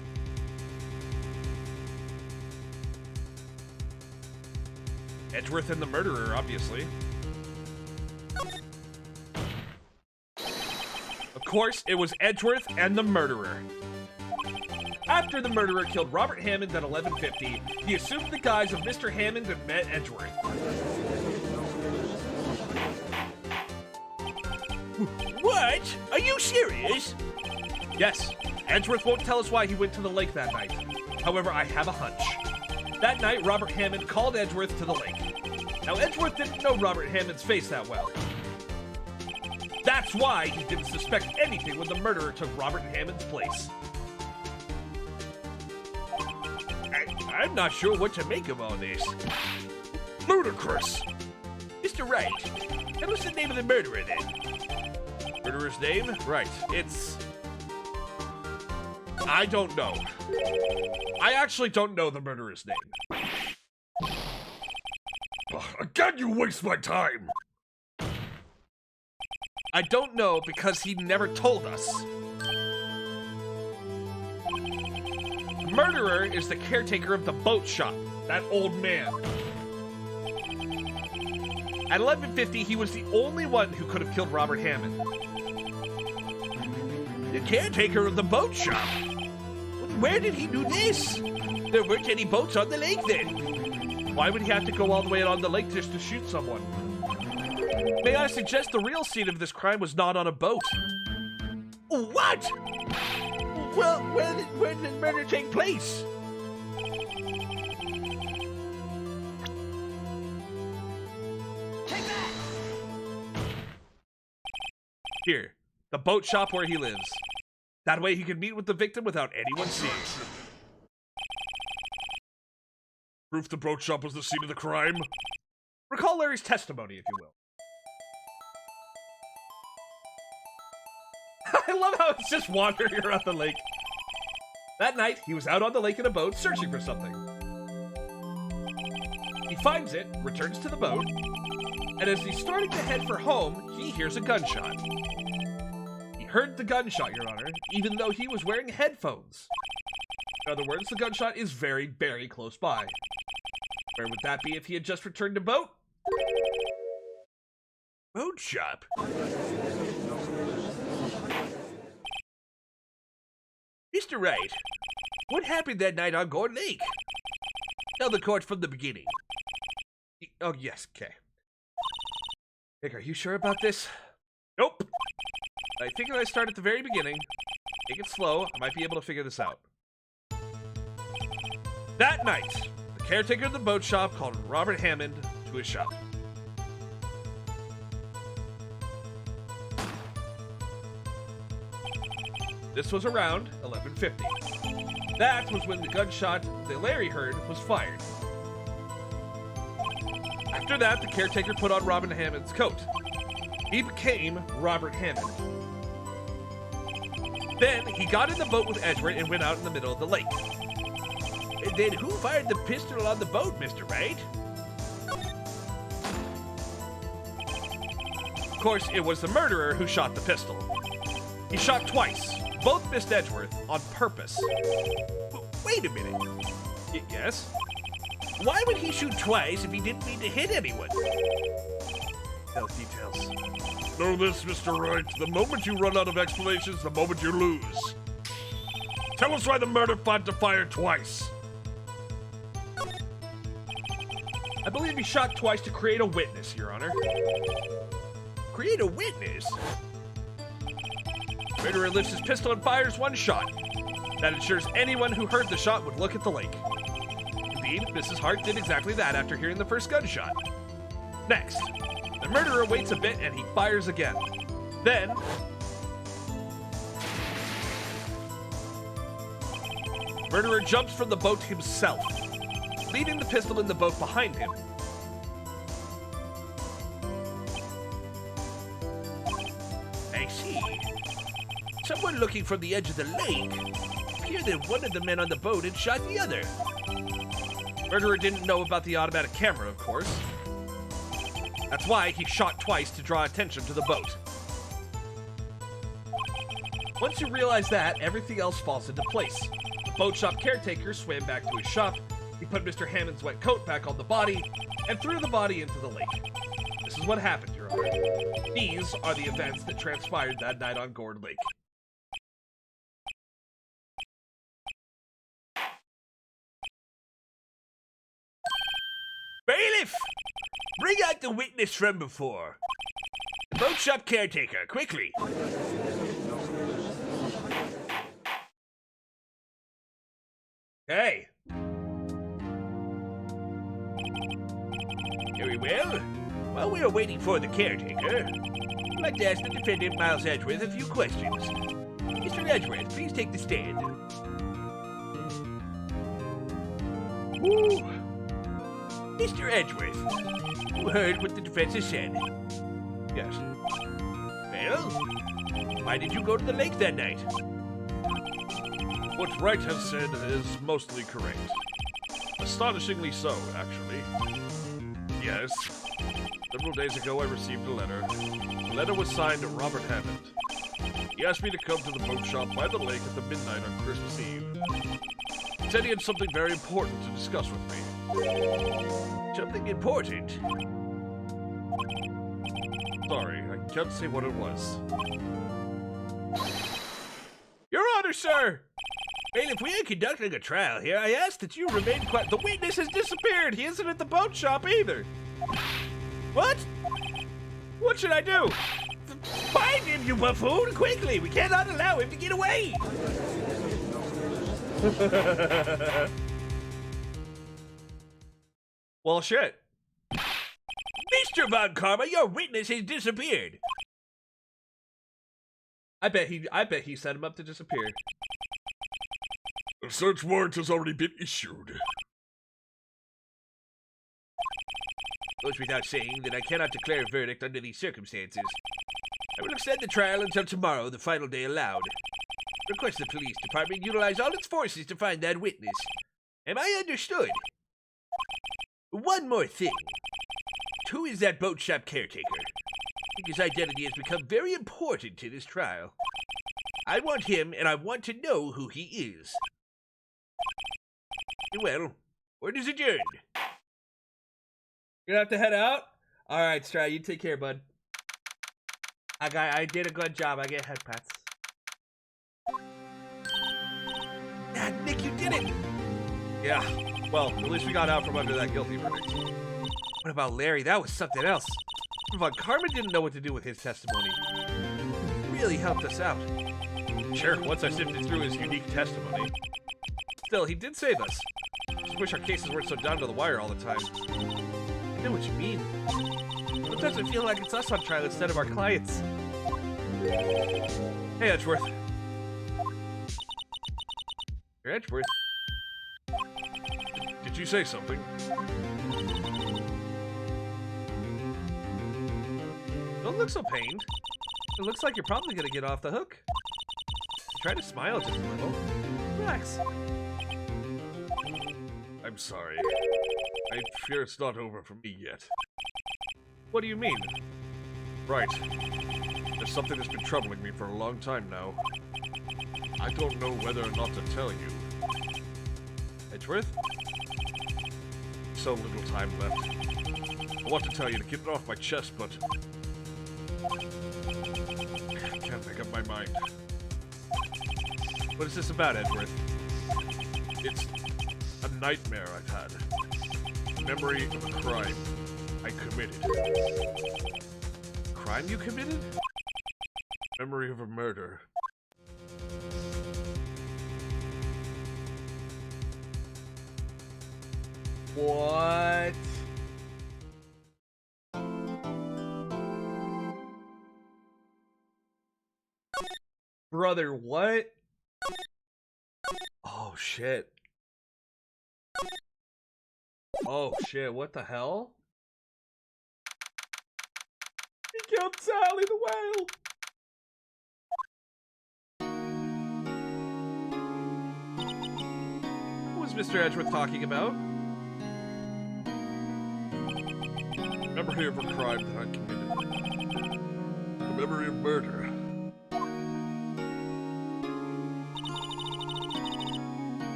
Edgeworth and the murderer, obviously. Of course, it was Edgeworth and the murderer. After the murderer killed Robert Hammond at 11:50, he assumed the guise of Mr. Hammond and met Edgeworth. What? Are you serious? Yes, Edgeworth won't tell us why he went to the lake that night. However, I have a hunch. That night, Robert Hammond called Edgeworth to the lake. Now, Edgeworth didn't know Robert Hammond's face that well. That's why he didn't suspect anything when the murderer took Robert Hammond's place. I'm not sure what to make of all this. Ludicrous! Mr. Wright, tell us the name of the murderer then. Murderer's name? Right, it's... I don't know. I actually don't know the murderer's name. Again, you waste my time! I don't know because he never told us. The murderer is the caretaker of the boat shop, that old man. At 11:50, he was the only one who could have killed Robert Hammond. The caretaker of the boat shop? Where did he do this? There weren't any boats on the lake then. Why would he have to go all the way on the lake just to shoot someone? May I suggest the real scene of this crime was not on a boat? What? Well, where did the murder take place? Here, the boat shop where he lives. That way he can meet with the victim without anyone seeing. Proof the boat shop was the scene of the crime? Recall Larry's testimony, if you will. I love how it's just wandering around the lake. That night, he was out on the lake in a boat searching for something. He finds it, returns to the boat, and as he's starting to head for home, he hears a gunshot. He heard the gunshot, Your Honor, even though he was wearing headphones. In other words, the gunshot is very, very close by. Where would that be if he had just returned to boat? Boat shop? Mr. Wright, what happened that night on Gourdy Lake? Tell the court from the beginning. Oh, yes, okay. Nick, are you sure about this? Nope. I think if I start at the very beginning, take it slow, I might be able to figure this out. That night, the caretaker of the boat shop called Robert Hammond to his shop. This was around 11:50. That was when the gunshot that Larry heard was fired. After that, the caretaker put on Robert Hammond's coat. He became Robert Hammond. Then, he got in the boat with Edgeworth and went out in the middle of the lake. And then who fired the pistol on the boat, Mr. Wright? Of course, it was the murderer who shot the pistol. He shot twice. Both missed Edgeworth on purpose. Wait a minute. Yes? Why would he shoot twice if he didn't mean to hit anyone? Those details. Know this, Mr. Wright. The moment you run out of explanations, the moment you lose. Tell us why the murder had to fire twice. I believe he shot twice to create a witness, Your Honor. Create a witness? Murderer lifts his pistol and fires one shot. That ensures anyone who heard the shot would look at the lake. Indeed, Mrs. Hart did exactly that after hearing the first gunshot. Next, the murderer waits a bit and he fires again. Then, murderer jumps from the boat himself, leaving the pistol in the boat behind him. I see. Someone looking from the edge of the lake appeared that one of the men on the boat had shot the other. Murderer didn't know about the automatic camera, of course. That's why he shot twice to draw attention to the boat. Once you realize that, everything else falls into place. The boat shop caretaker swam back to his shop, he put Mr. Hammond's wet coat back on the body, and threw the body into the lake. This is what happened, Your Honor. These are the events that transpired that night on Gourdy Lake. the witness from before? The boat shop caretaker, quickly. Hey. Very well. While we are waiting for the caretaker, I'd like to ask the defendant, Miles Edgeworth, a few questions. Mr. Edgeworth, please take the stand. Woo. Mr. Edgeworth, you heard what the defense has said. Yes. Well, why did you go to the lake that night? What Wright has said is mostly correct. Astonishingly so, actually. Yes. Several days ago, I received a letter. The letter was signed Robert Hammond. He asked me to come to the boat shop by the lake at the midnight on Christmas Eve. He said he had something very important to discuss with me. Something important? Sorry, I can't say what it was. Your Honor, sir! Well, if we are conducting a trial here, I ask that you remain quiet. The witness has disappeared. He isn't at the boat shop either. What? What should I do? Find him, you buffoon! Quickly! We cannot allow him to get away! Well, shit. Mr. Von Karma, your witness has disappeared. I bet he set him up to disappear. A search warrant has already been issued. Goes without saying that I cannot declare a verdict under these circumstances. I will extend the trial until tomorrow, the final day allowed. Request the police department utilize all its forces to find that witness. Am I understood? One more thing. Who is that boat shop caretaker? I think his identity has become very important to this trial. I want him, and I want to know who he is. Well, word is adjourned. You're gonna have to head out? Alright, Strat, you take care, bud. I did a good job. I get head pats. Ah, Nick, you did it! Yeah. Well, at least we got out from under that guilty verdict. What about Larry? That was something else. Von Karma didn't know what to do with his testimony. He really helped us out. Sure, once I sifted through his unique testimony. Still, he did save us. Just wish our cases weren't so down to the wire all the time. I know what you mean. Sometimes I feel like it's us on trial instead of our clients. Hey, Edgeworth. You're Edgeworth. Did you say something? Don't look so pained. It looks like you're probably gonna get off the hook. Try to smile just a little. Relax. I'm sorry. I fear it's not over for me yet. What do you mean? Right. There's something that's been troubling me for a long time now. I don't know whether or not to tell you. Edgeworth? So little time left. I want to tell you to get it off my chest, but I can't make up my mind. What is this about, Edgeworth? It's a nightmare I've had. Memory of a crime I committed. Crime you committed? Memory of a murder. What? Brother, what? Oh, shit. Oh, shit, what the hell? He killed Sally the whale! What was Mr. Edgeworth talking about? Memory of a crime that I committed. The memory of murder.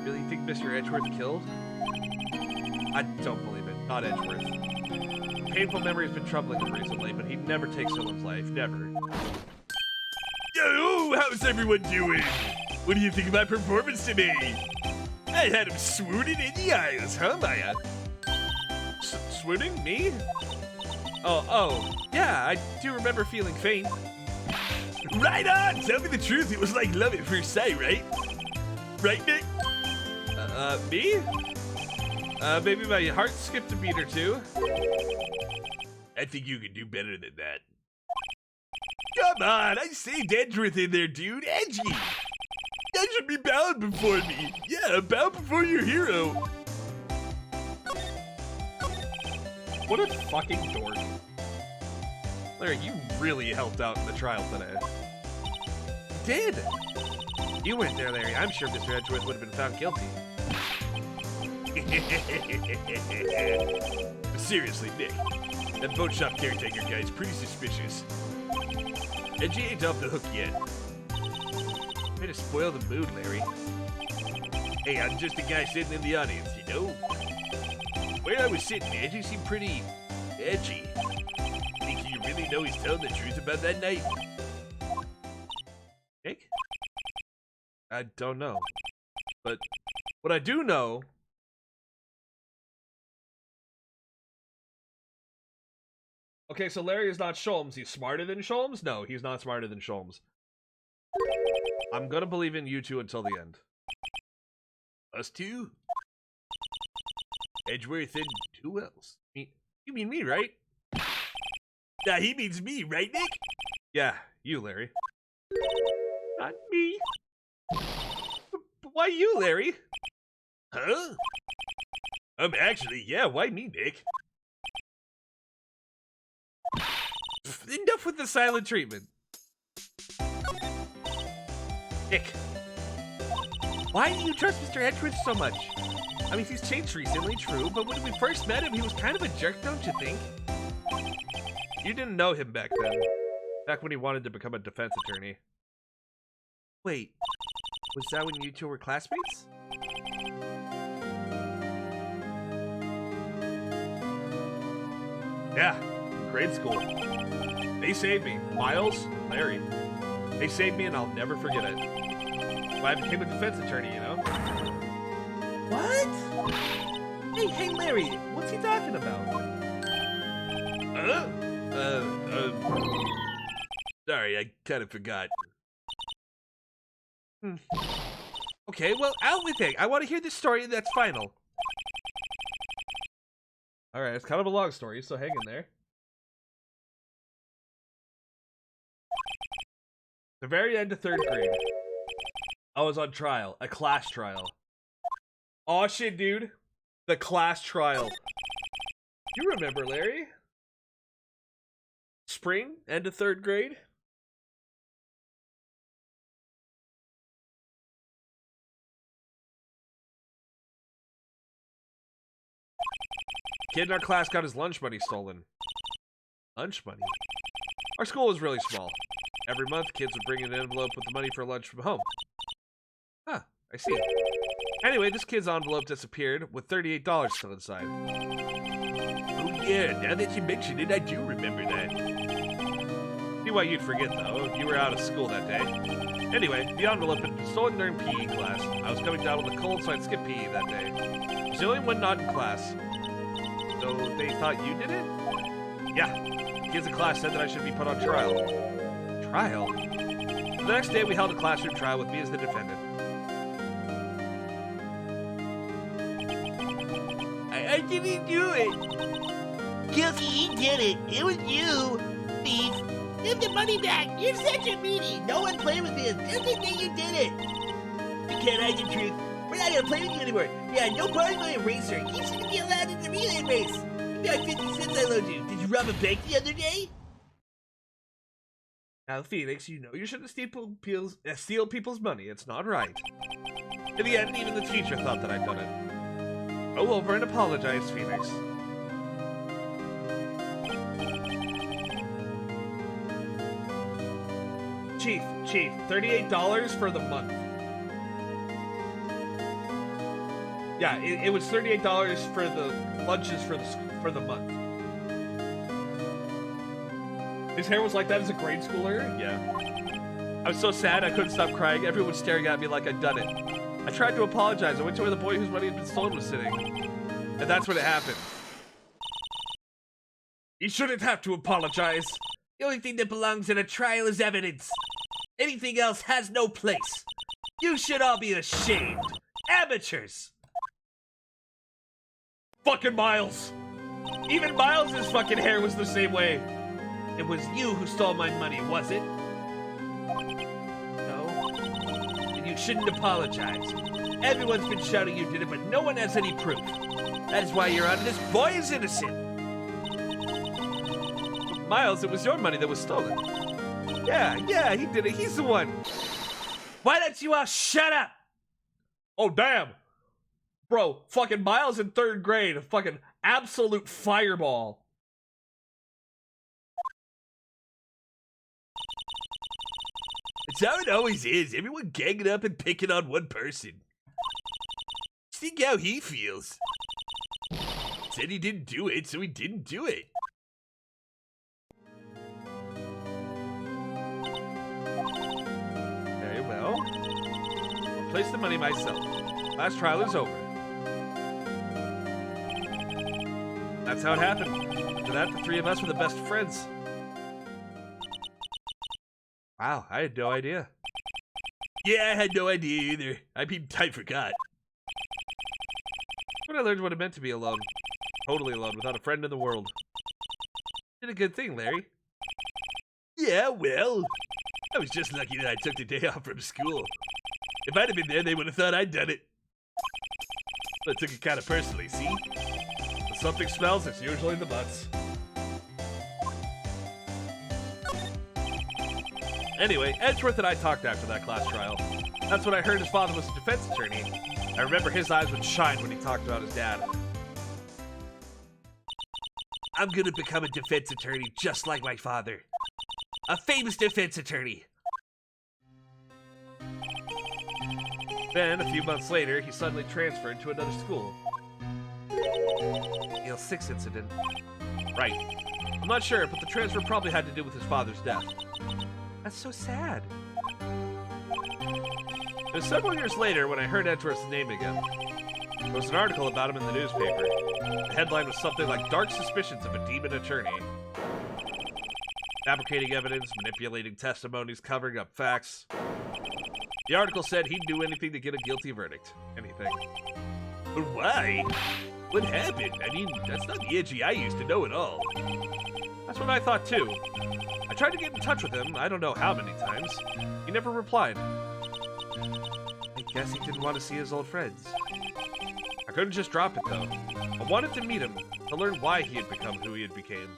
Really think Mr. Edgeworth killed? I don't believe it. Not Edgeworth. Painful memory has been troubling him recently, but he'd never take someone's life. Never. Oh, how's everyone doing? What do you think of my performance today? I had him swooning in the aisles, huh, Maya? Swooning? Me? Oh, yeah, I do remember feeling faint. Right on! Tell me the truth, it was like love at first sight, right? Right, Nick? Me? Maybe my heart skipped a beat or two. I think you can do better than that. Come on, I saved Edgeworth in there, dude. Edgy! That should be bowed before me. Yeah, bow before your hero. What a fucking dork. Larry, you really helped out in the trial today. Did? You weren't there, Larry. I'm sure Mr. Edgeworth would have been found guilty. Seriously, Nick, that boat shop caretaker guy's pretty suspicious. Edgy ain't off the hook yet. Way to spoil the mood, Larry. Hey, I'm just a guy sitting in the audience, you know? Where I was sitting, Edgy seemed pretty edgy. Think you really know he's telling the truth about that night? Nick? I don't know. But what I do know... Okay, so Larry is not Sholmes. He's smarter than Sholmes? No, he's not smarter than Sholmes. I'm gonna believe in you two until the end. Us two? Edgeworth and who else? You mean me, right? Nah, he means me, right, Nick? Yeah, you, Larry. Not me. But why you, Larry? Huh? Actually, yeah, why me, Nick? Enough with the silent treatment. Nick. Why do you trust Mr. Edgeworth so much? I mean, he's changed recently, true, but when we first met him, he was kind of a jerk, don't you think? You didn't know him back then. Back when he wanted to become a defense attorney. Wait, was that when you two were classmates? Yeah, grade school. They saved me. Miles and Larry. They saved me and I'll never forget it. Why I became a defense attorney, you know? What? Hey, Larry, what's he talking about? Sorry, I kind of forgot. Okay, well, out with it. I want to hear this story that's final. Alright, it's kind of a long story, so hang in there. The very end of 3rd grade, I was on trial, a class trial. Aw shit, dude. The class trial. You remember, Larry? Spring, end of 3rd grade? Kid in our class got his lunch money stolen. Lunch money? Our school was really small. Every month, kids would bring an envelope with the money for lunch from home. Huh, I see. Anyway, this kid's envelope disappeared with $38 still inside. Oh yeah, now that you mention it, I do remember that. See why you'd forget, though. You were out of school that day. Anyway, the envelope had been stolen during PE class. I was coming down with a cold, so I'd skip PE that day. I was the only one not in class. So they thought you did it? Yeah. Kids in class said that I should be put on trial. Trial? The next day, we held a classroom trial with me as the defendant. I didn't do it. Guilty, he did it. It was you, thief. Give the money back. You're such a meanie. No one play with him. They'll think that you did it. You can't hide the truth. We're not gonna play with you anymore. Yeah, no part of my eraser. You shouldn't be allowed in the relay race. You got 50 cents I loaned you. Did you rob a bank the other day? Now, Phoenix, you know you shouldn't steal people's money. It's not right. In the end, even the teacher thought that I'd done it. Go over and apologize, Phoenix. Chief, $38 for the month. Yeah, it was $38 for the lunches for the month. His hair was like that as a grade schooler? Yeah. I was so sad I couldn't stop crying. Everyone was staring at me like I'd done it. I tried to apologize. I went to where the boy whose money had been stolen was sitting. And that's when it happened. He shouldn't have to apologize. The only thing that belongs in a trial is evidence. Anything else has no place. You should all be ashamed. Amateurs. Fucking Miles. Even Miles' fucking hair was the same way. It was you who stole my money, was it? No? Then you shouldn't apologize. Everyone's been shouting you did it, but no one has any proof. That is why you're on. This boy is innocent. Miles, it was your money that was stolen. Yeah, he did it. He's the one. Why don't you all shut up? Oh, damn. Bro, fucking Miles in 3rd grade, a fucking absolute fireball. It's how it always is. Everyone ganging up and picking on one person. See how he feels. Said he didn't do it, so he didn't do it. Very well. I'll place the money myself. Last trial is over. That's how it happened. After that, the 3 of us were the best friends. Wow, I had no idea. Yeah, I had no idea either. I forgot. When I learned what it meant to be alone. Totally alone, without a friend in the world. Did a good thing, Larry. Yeah, well, I was just lucky that I took the day off from school. If I'd have been there, they would have thought I'd done it. But I took it kind of personally, see? If something smells, it's usually the butts. Anyway, Edgeworth and I talked after that class trial. That's when I heard his father was a defense attorney. I remember his eyes would shine when he talked about his dad. I'm gonna become a defense attorney just like my father. A famous defense attorney. Then, a few months later, he suddenly transferred to another school. Yale 6 incident. Right. I'm not sure, but the transfer probably had to do with his father's death. That's so sad. It was several years later when I heard Edgeworth's name again. There was an article about him in the newspaper. The headline was something like Dark Suspicions of a Demon Attorney. Fabricating evidence, manipulating testimonies, covering up facts. The article said he'd do anything to get a guilty verdict. Anything. But why? What happened? I mean, that's not the Edgy I used to know at all. That's what I thought too. I tried to get in touch with him, I don't know how many times. He never replied. I guess he didn't want to see his old friends. I couldn't just drop it though. I wanted to meet him, to learn why he had become who he had became.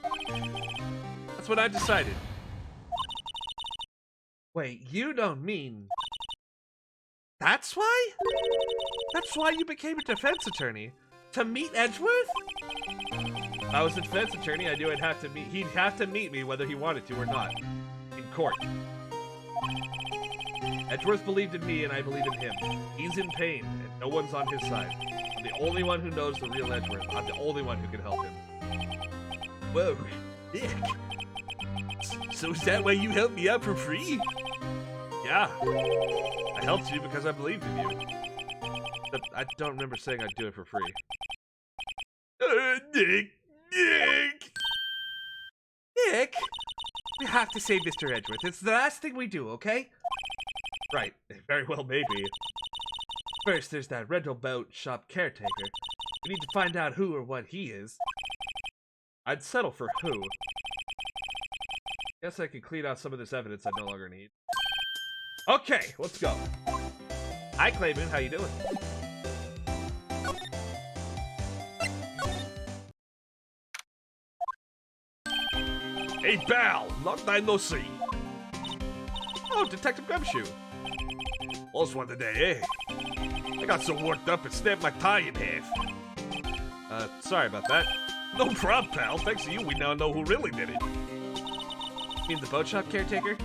That's what I decided. Wait, you don't mean... That's why? That's why you became a defense attorney? To meet Edgeworth? If I was a defense attorney, I knew he'd have to meet me whether he wanted to or not. In court. Edgeworth believed in me and I believe in him. He's in pain and no one's on his side. I'm the only one who knows the real Edgeworth. I'm the only one who can help him. Whoa, Nick. So is that why you helped me out for free? Yeah. I helped you because I believed in you. But I don't remember saying I'd do it for free. Nick! Nick! We have to save Mr. Edgeworth. It's the last thing we do, okay? Right. Very well, maybe. First, there's that rental boat shop caretaker. We need to find out who or what he is. I'd settle for who. Guess I could clean out some of this evidence I no longer need. Okay, let's go. Hi, Clayman. How you doing? Hey, pal, long time no see. Oh, Detective Gumshoe. Lost one today, eh? I got so worked up it snapped my tie in half. Sorry about that. No problem, pal. Thanks to you, we now know who really did it. You mean the boat shop caretaker?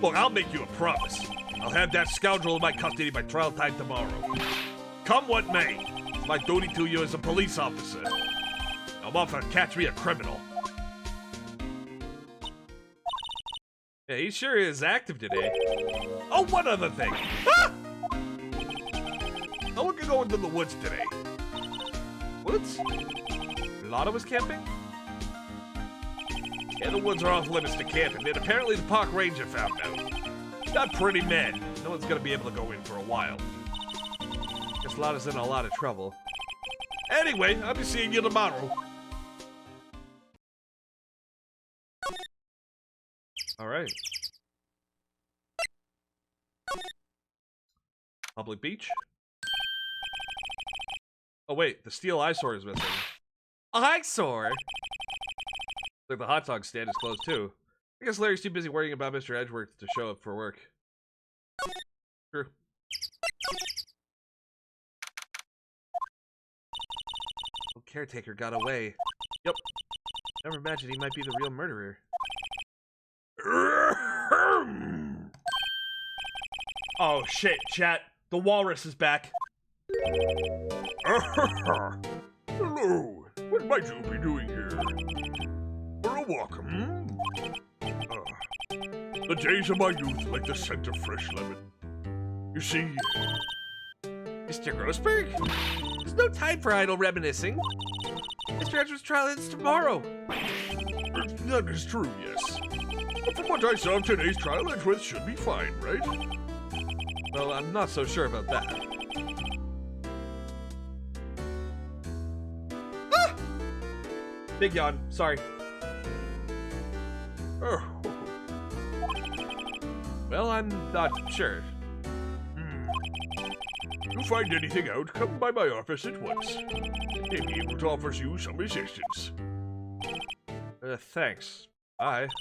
Look, I'll make you a promise. I'll have that scoundrel in my custody by trial time tomorrow. Come what may, it's my duty to you as a police officer. I'm off to catch me a criminal. Yeah, he sure is active today. Oh, one other thing. Ah! No one can go into the woods today. Woods? Lotta was camping? Yeah, the woods are off limits to camping, and apparently the park ranger found out. Not pretty men. No one's gonna be able to go in for a while. Guess Lotta's in a lot of trouble. Anyway, I'll be seeing you tomorrow. All right. Public beach. Oh wait, the steel eyesore is missing. Eyesore? Look, the hot dog stand is closed too. I guess Larry's too busy worrying about Mr. Edgeworth to show up for work. True. Oh, caretaker got away. Yep. Never imagined he might be the real murderer. Oh shit, chat. The walrus is back. Hello. What might you be doing here? For a walk, hmm? The days of my youth like the scent of fresh lemon. You see, Mr. Grossberg? There's no time for idle reminiscing. Mr. Edgeworth's trial ends tomorrow. that is true, yes. But from what I saw of today's trial, Edgeworth should be fine, right? Well, I'm not so sure about that. Ah! Big yawn. Sorry. Oh. Well, I'm not sure. If you find anything out, come by my office at once. May be able to offer you some assistance. Thanks. Bye. What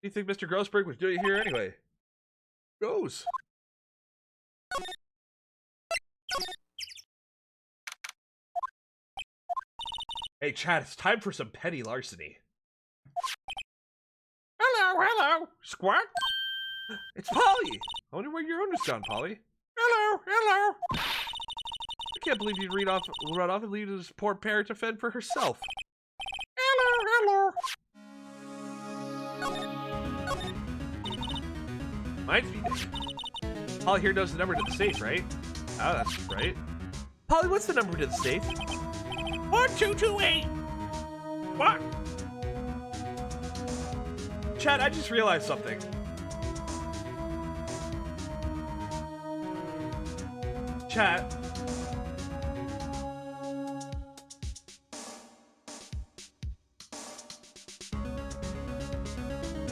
do you think Mr. Grossberg was doing here anyway? Goes. Hey, Chad, it's time for some petty larceny. Hello, hello, Squawk. It's Polly. I wonder where your owner's gone, Polly. Hello, hello. I can't believe you'd run off and leave this poor parrot to fend for herself. Hello, hello. Reminds me, Polly here knows the number to the safe, right? Oh, that's right. Polly, what's the number to the safe? 1228. What? Chad, I just realized something. Chat.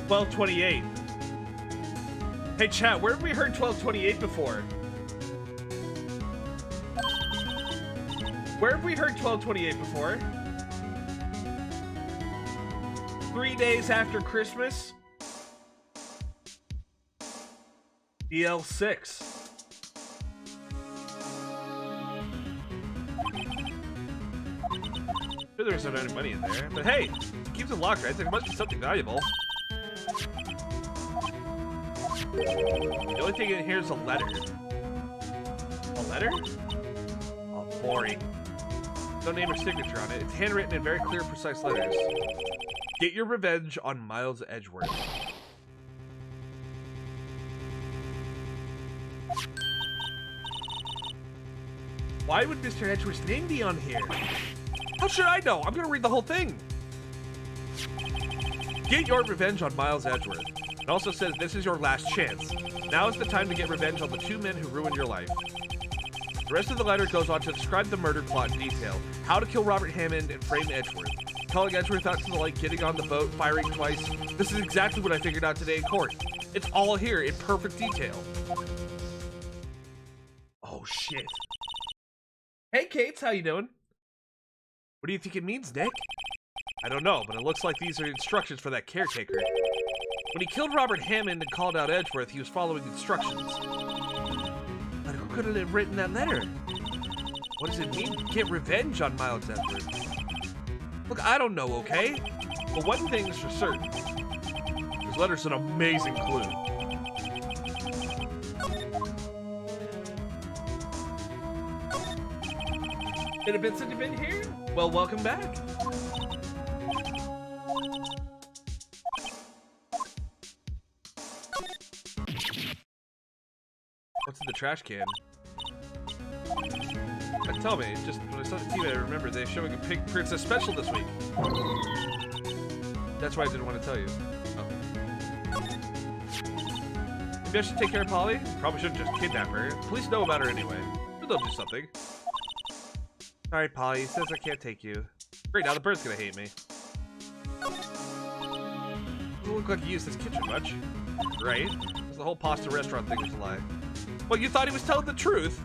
$12.28. Hey, chat, where have we heard $12.28 before? Where have we heard $12.28 before? 3 days after Christmas? DL6. Sure there isn't any money in there, but hey, it keeps it locked, right? There must be something valuable. The only thing in here is a letter. A letter? Oh, boring. No name or signature on it. It's handwritten in very clear, precise letters. Get your revenge on Miles Edgeworth. Why would Mr. Edgeworth's name be on here? How should I know? I'm gonna read the whole thing. Get your revenge on Miles Edgeworth. It also says this is your last chance. Now is the time to get revenge on the two men who ruined your life. The rest of the letter goes on to describe the murder plot in detail, how to kill Robert Hammond and frame Edgeworth, calling Edgeworth out to the lake, getting on the boat, firing twice. This is exactly what I figured out today in court. It's all here in perfect detail. Oh shit. Hey Kate, how you doing? What do you think it means, Nick? I don't know, but it looks like these are instructions for that caretaker. When he killed Robert Hammond and called out Edgeworth, he was following instructions. But who could have written that letter? What does it mean? Get revenge on Miles Edgeworth. Look, I don't know, okay? But one thing is for certain. This letter's an amazing clue. Been a bit since you've been here? Well, welcome back. What's in the trash can? Tell me, just when I saw the TV, I remember they're showing a Pink Princess special this week. That's why I didn't want to tell you. Oh. Maybe I should take care of Polly? Probably shouldn't just kidnap her. Police know about her anyway. But they'll do something. Alright, Polly. He says I can't take you. Great, now the bird's gonna hate me. Doesn't look like he used this kitchen much. Right? The whole pasta restaurant thing was a lie. Well, you thought he was telling the truth?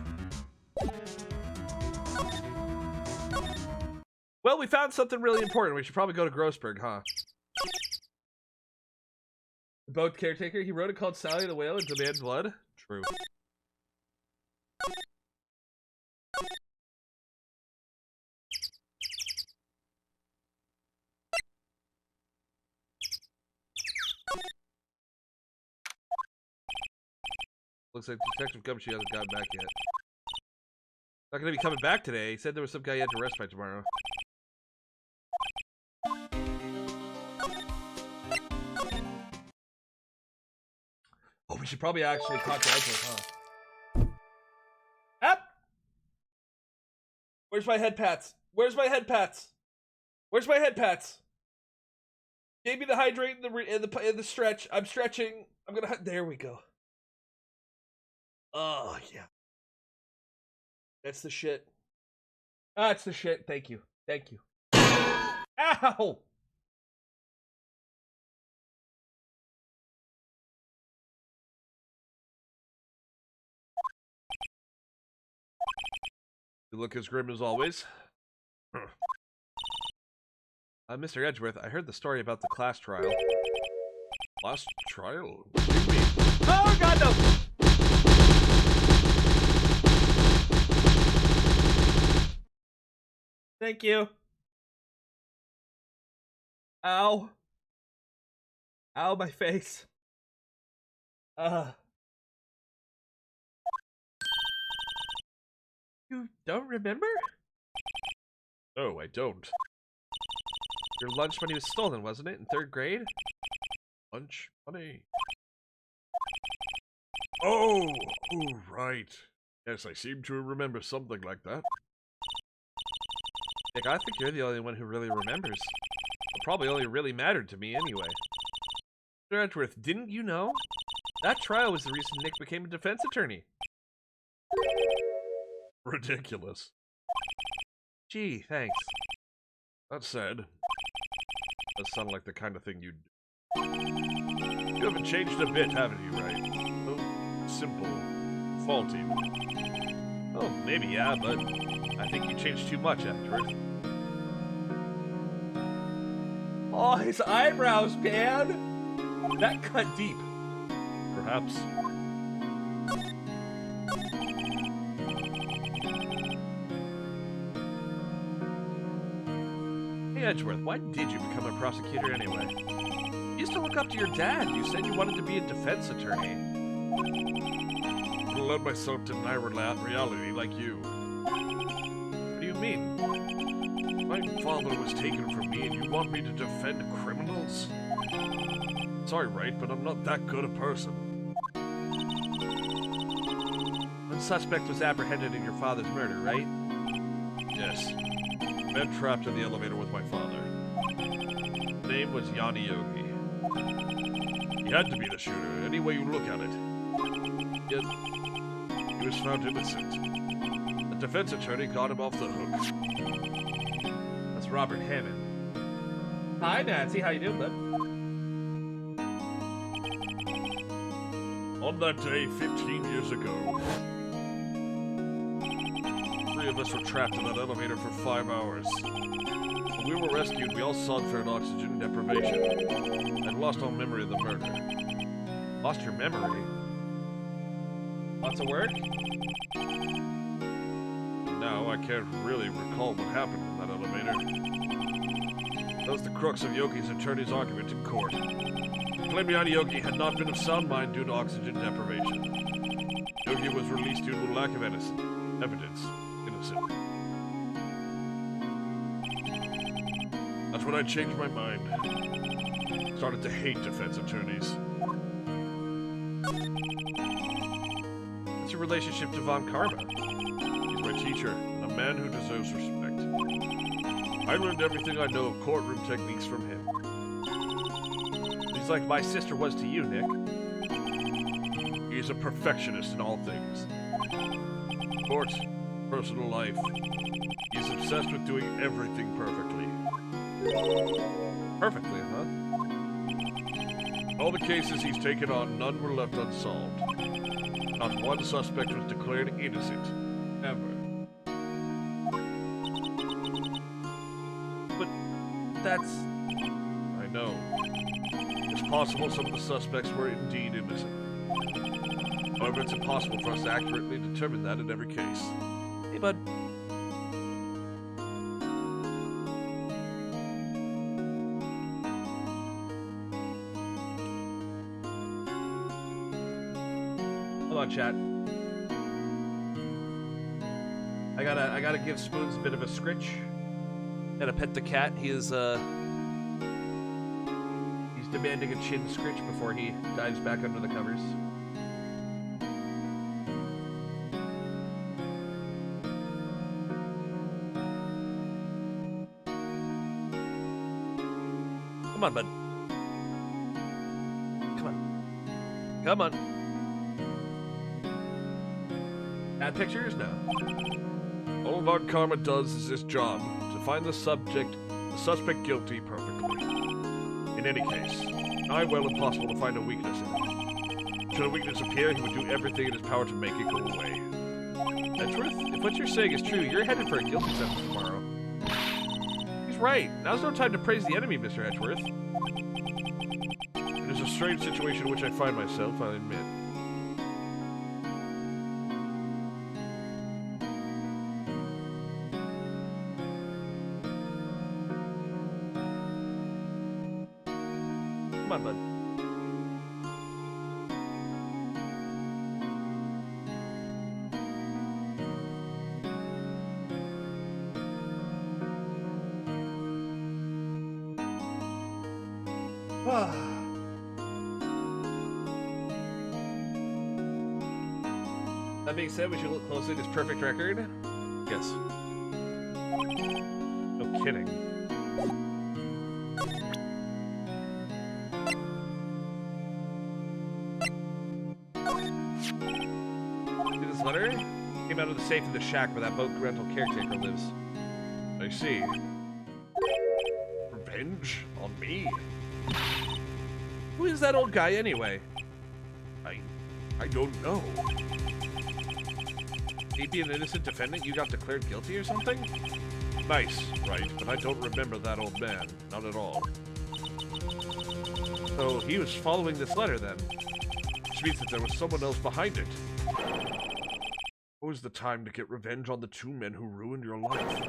Well, we found something really important. We should probably go to Grossberg, huh? The boat caretaker, he wrote it called Sally the Whale and Demand Blood. True. Looks like Detective Gumshoe hasn't gotten back yet. Not gonna be coming back today. He said there was some guy he had to arrest by tomorrow. Oh, we should probably actually talk to Edgeworth, huh? Up! Where's my head pats? Where's my head pats? Where's my head pats? Gave me the hydrate in the stretch. I'm stretching. I'm gonna. There we go. Oh yeah. That's the shit. That's the shit. Thank you. Thank you. Ow! You look as grim as always. Mr. Edgeworth, I heard the story about the class trial. Class trial? What do you mean? Oh, God, no! Thank you. Ow. Ow, my face. You don't remember? No, I don't. Your lunch money was stolen, wasn't it, in 3rd grade? Lunch money? Oh, right. Yes, I seem to remember something like that. Nick, I think you're the only one who really remembers. It probably only really mattered to me anyway. Mr. Edgeworth, didn't you know? That trial was the reason Nick became a defense attorney. Ridiculous. Gee, thanks. That said, does sound like the kind of thing you'd do. You haven't changed a bit, haven't you, right? So simple, faulty. Oh, maybe, yeah, but I think you changed too much, Edgeworth. Oh, his eyebrows, man! That cut deep. Perhaps. Hey, Edgeworth, why did you become a prosecutor anyway? You used to look up to your dad. You said you wanted to be a defense attorney. I allowed myself to deny reality like you. What do you mean? My father was taken from me and you want me to defend criminals? Sorry, Wright, but I'm not that good a person. One suspect was apprehended in your father's murder, right? Yes. Man trapped in the elevator with my father. His name was Yanni Yogi. He had to be the shooter, any way you look at it. Yet, he was found innocent. The defense attorney got him off the hook. That's Robert Hammond. Hi, Nancy. How you doing, bud? On that day, 15 years ago, 3 of us were trapped in that elevator for 5 hours. When we were rescued, we all suffered oxygen deprivation and lost all memory of the murder. Lost your memory? Lots of work? And now I can't really recall what happened in that elevator. That was the crux of Yogi's attorney's argument in court. He claimed Yanni Yogi had not been of sound mind due to oxygen deprivation. Yogi was released due to lack of evidence. Innocent. That's when I changed my mind. Started to hate defense attorneys. What's your relationship to Von Karma? He's my teacher, and a man who deserves respect. I learned everything I know of courtroom techniques from him. She's like my sister was to you, Nick. He's a perfectionist in all things. Sports, personal life. He's obsessed with doing everything perfectly. Perfectly, huh? All the cases he's taken on, none were left unsolved. Not one suspect was declared innocent. Ever. But that's... I know. It's possible some of the suspects were indeed innocent. However, it's impossible for us to accurately determine that in every case. Hey, bud. Hold on, chat. I gotta give Spoons a bit of a scritch. Gotta pet the cat. He's demanding a chin scritch before he dives back under the covers. Come on, bud. Come on. Come on. Add pictures? No. All Lord Karma does is his job, to find the suspect guilty perfectly. In any case, nigh well impossible to find a weakness in it. Should a weakness appear, he would do everything in his power to make it go away. Edgeworth, if what you're saying is true, you're headed for a guilty sentence tomorrow. He's right. Now's no time to praise the enemy, Mr. Edgeworth. It is a strange situation in which I find myself, I admit. Come on, bud. That being said, we should look closely at his perfect record. Yes. No kidding. See this letter? Came out of the safe in the shack where that boat rental caretaker lives. I see. Revenge? On me? Who is that old guy anyway? I don't know. He'd be an innocent defendant you got declared guilty or something? Nice, right, but I don't remember that old man. Not at all. So he was following this letter then. Which means that there was someone else behind it. What was the time to get revenge on the two men who ruined your life?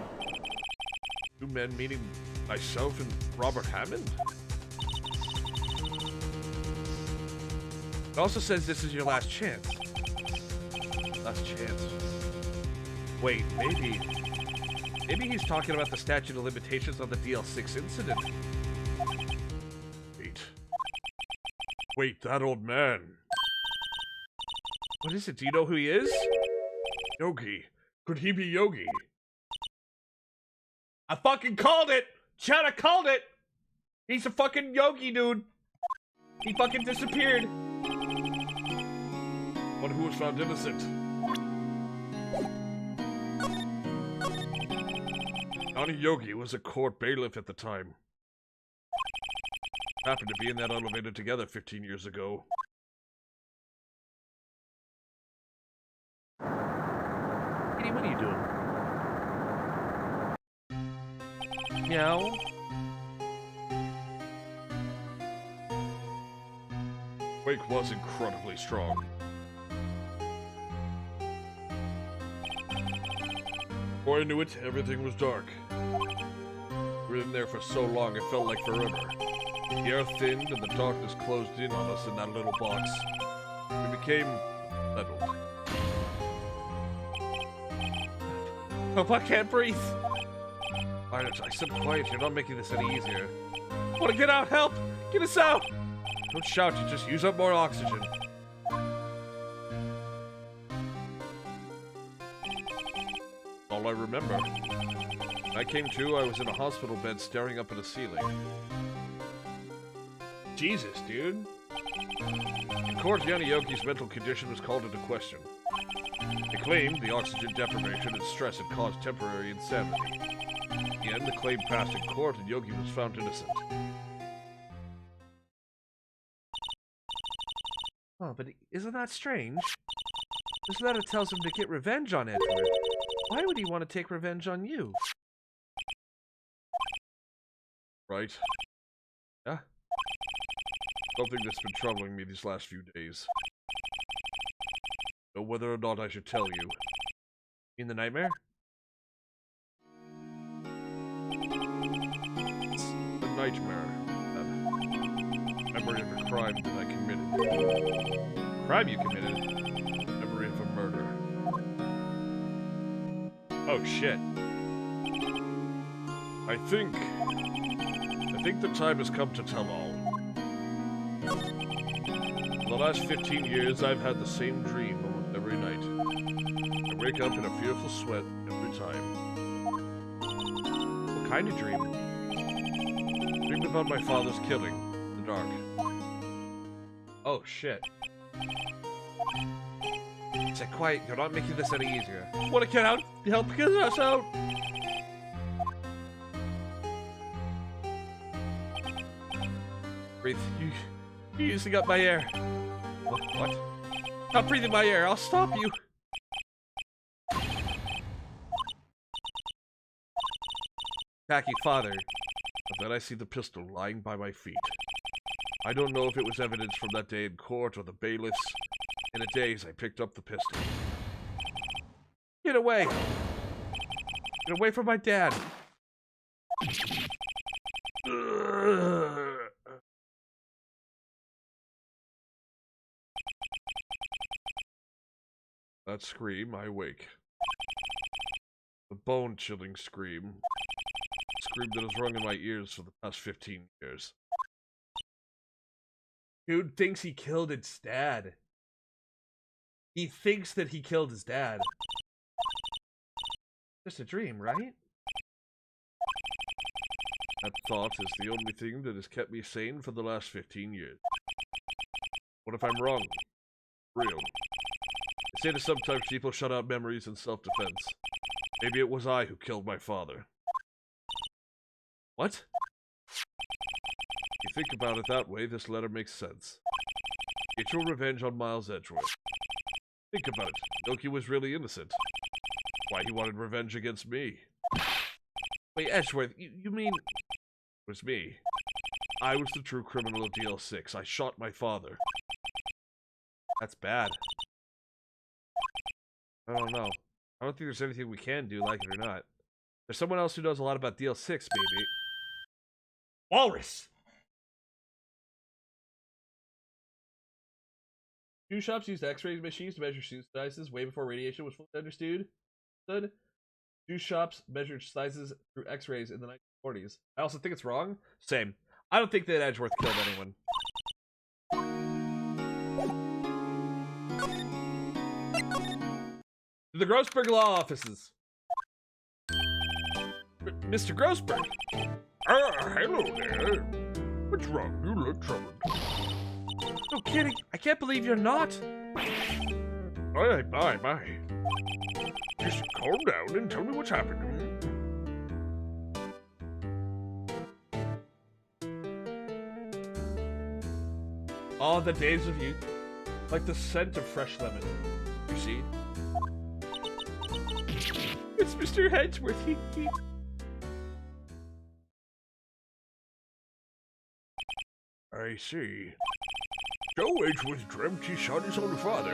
Two men meaning myself and Robert Hammond? It also says this is your last chance. Last chance. Wait, maybe he's talking about the statute of limitations on the DL6 incident. Wait, that old man. What is it? Do you know who he is? Yogi. Could he be Yogi? I fucking called it! Chad, I called it! He's a fucking Yogi, dude! He fucking disappeared! One who was found innocent. Johnny Yogi was a court bailiff at the time. Happened to be in that elevator together 15 years ago. Kitty, what are you doing? Meow. Wake was incredibly strong. Before I knew it, everything was dark. We were in there for so long, it felt like forever. The air thinned and the darkness closed in on us in that little box. We became settled. Hope I can't breathe. Quiet, I said quiet, you're not making this any easier. I want to get out, help! Get us out! Don't shout, you just use up more oxygen. All I remember. When I came to, I was in a hospital bed staring up at a ceiling. Jesus, dude. In court, Yanayoki's mental condition was called into question. He claimed the oxygen deprivation and stress had caused temporary insanity. In the end, the claim passed in court and Yogi was found innocent. Oh, but isn't that strange? This letter tells him to get revenge on Edgeworth. Why would he want to take revenge on you? Right? Yeah? Something that's been troubling me these last few days. Know whether or not I should tell you. In the nightmare? The nightmare. Memory of a crime that I committed. Crime you committed? Memory of a murder. Oh shit. I think the time has come to tell all. For the last 15 years, I've had the same dream almost every night. I wake up in a fearful sweat every time. What kind of dream? Dreamed about my father's killing in the dark. Oh shit. Say quiet, you're not making this any easier. Wanna get out? Help get us out! Breathe. You're using up my air. What? Stop breathing my air, I'll stop you! Tacky father. And then I see the pistol lying by my feet. I don't know if it was evidence from that day in court or the bailiffs. In a daze, I picked up the pistol. Get away! Get away from my dad! That scream, I wake. The bone-chilling scream. A scream that has rung in my ears for the past 15 years. Dude thinks he killed his dad. He thinks that he killed his dad. Just a dream, right? That thought is the only thing that has kept me sane for the last 15 years. What if I'm wrong? Real. They say that sometimes people shut out memories in self-defense. Maybe it was I who killed my father. What? If you think about it that way, this letter makes sense. Get your revenge on Miles Edgeworth. Think about it. Yoki was really innocent. Why he wanted revenge against me? Wait, Edgeworth, you mean... It was me. I was the true criminal of DL6. I shot my father. That's bad. I don't know. I don't think there's anything we can do, like it or not. There's someone else who knows a lot about DL6, maybe. Walrus! Shoe shops used X-ray machines to measure shoe sizes way before radiation was fully understood. Shoe shops measured sizes through X-rays in the 1940s. I also think it's wrong. Same. I don't think that Edgeworth killed anyone. The Grossberg Law Offices. Mr. Grossberg. Hello there. What's wrong? You look troubled. No kidding. I can't believe you're not. My. Just calm down and tell me what's happened. All the days of youth. Like the scent of fresh lemon. You see? It's Mr. Edgeworth. He... I see. Joe Edgeworth dreamt he shot his own father.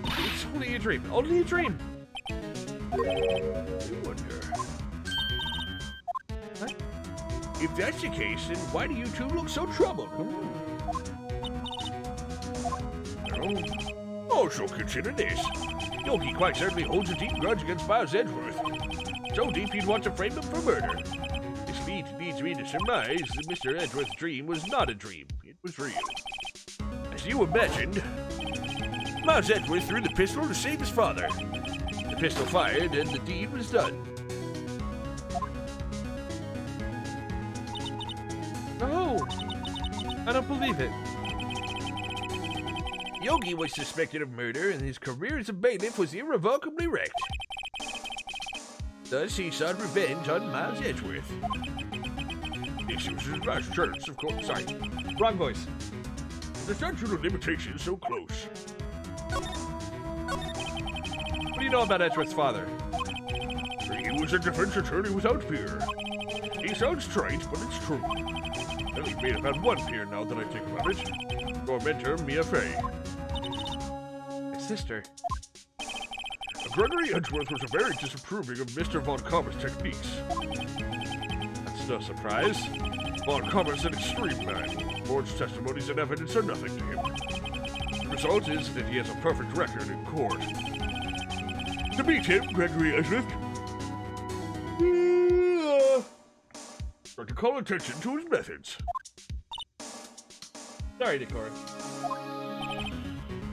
It's only a dream. Only a dream. I wonder. What? If that's the case, then why do you two look so troubled? Well, also consider this. Yogi quite certainly holds a deep grudge against Miles Edgeworth. So deep he'd want to frame him for murder. This leads me to surmise that Mr. Edgeworth's dream was not a dream. It was real. As you imagined, Miles Edgeworth threw the pistol to save his father. The pistol fired and the deed was done. No. I don't believe it. Yogi was suspected of murder, and his career as a bailiff was irrevocably wrecked. Thus, he sought revenge on Miles Edgeworth. This was his last chance, of course. Sorry. Wrong voice. The statute of limitations so close. What do you know about Edgeworth's father? He was a defense attorney without peer. He sounds trite, but it's true. Well, he may have had one peer now that I think about it. Your mentor, Mia Fey. His sister. Gregory Edgeworth was very disapproving of Mr. Von Commer's techniques. That's no surprise. Von Commer's an extreme man. Ford's testimonies and evidence are nothing to him. The result is that he has a perfect record in court. To meet him, Gregory Edgeworth, to call attention to his methods. Sorry, Decorum.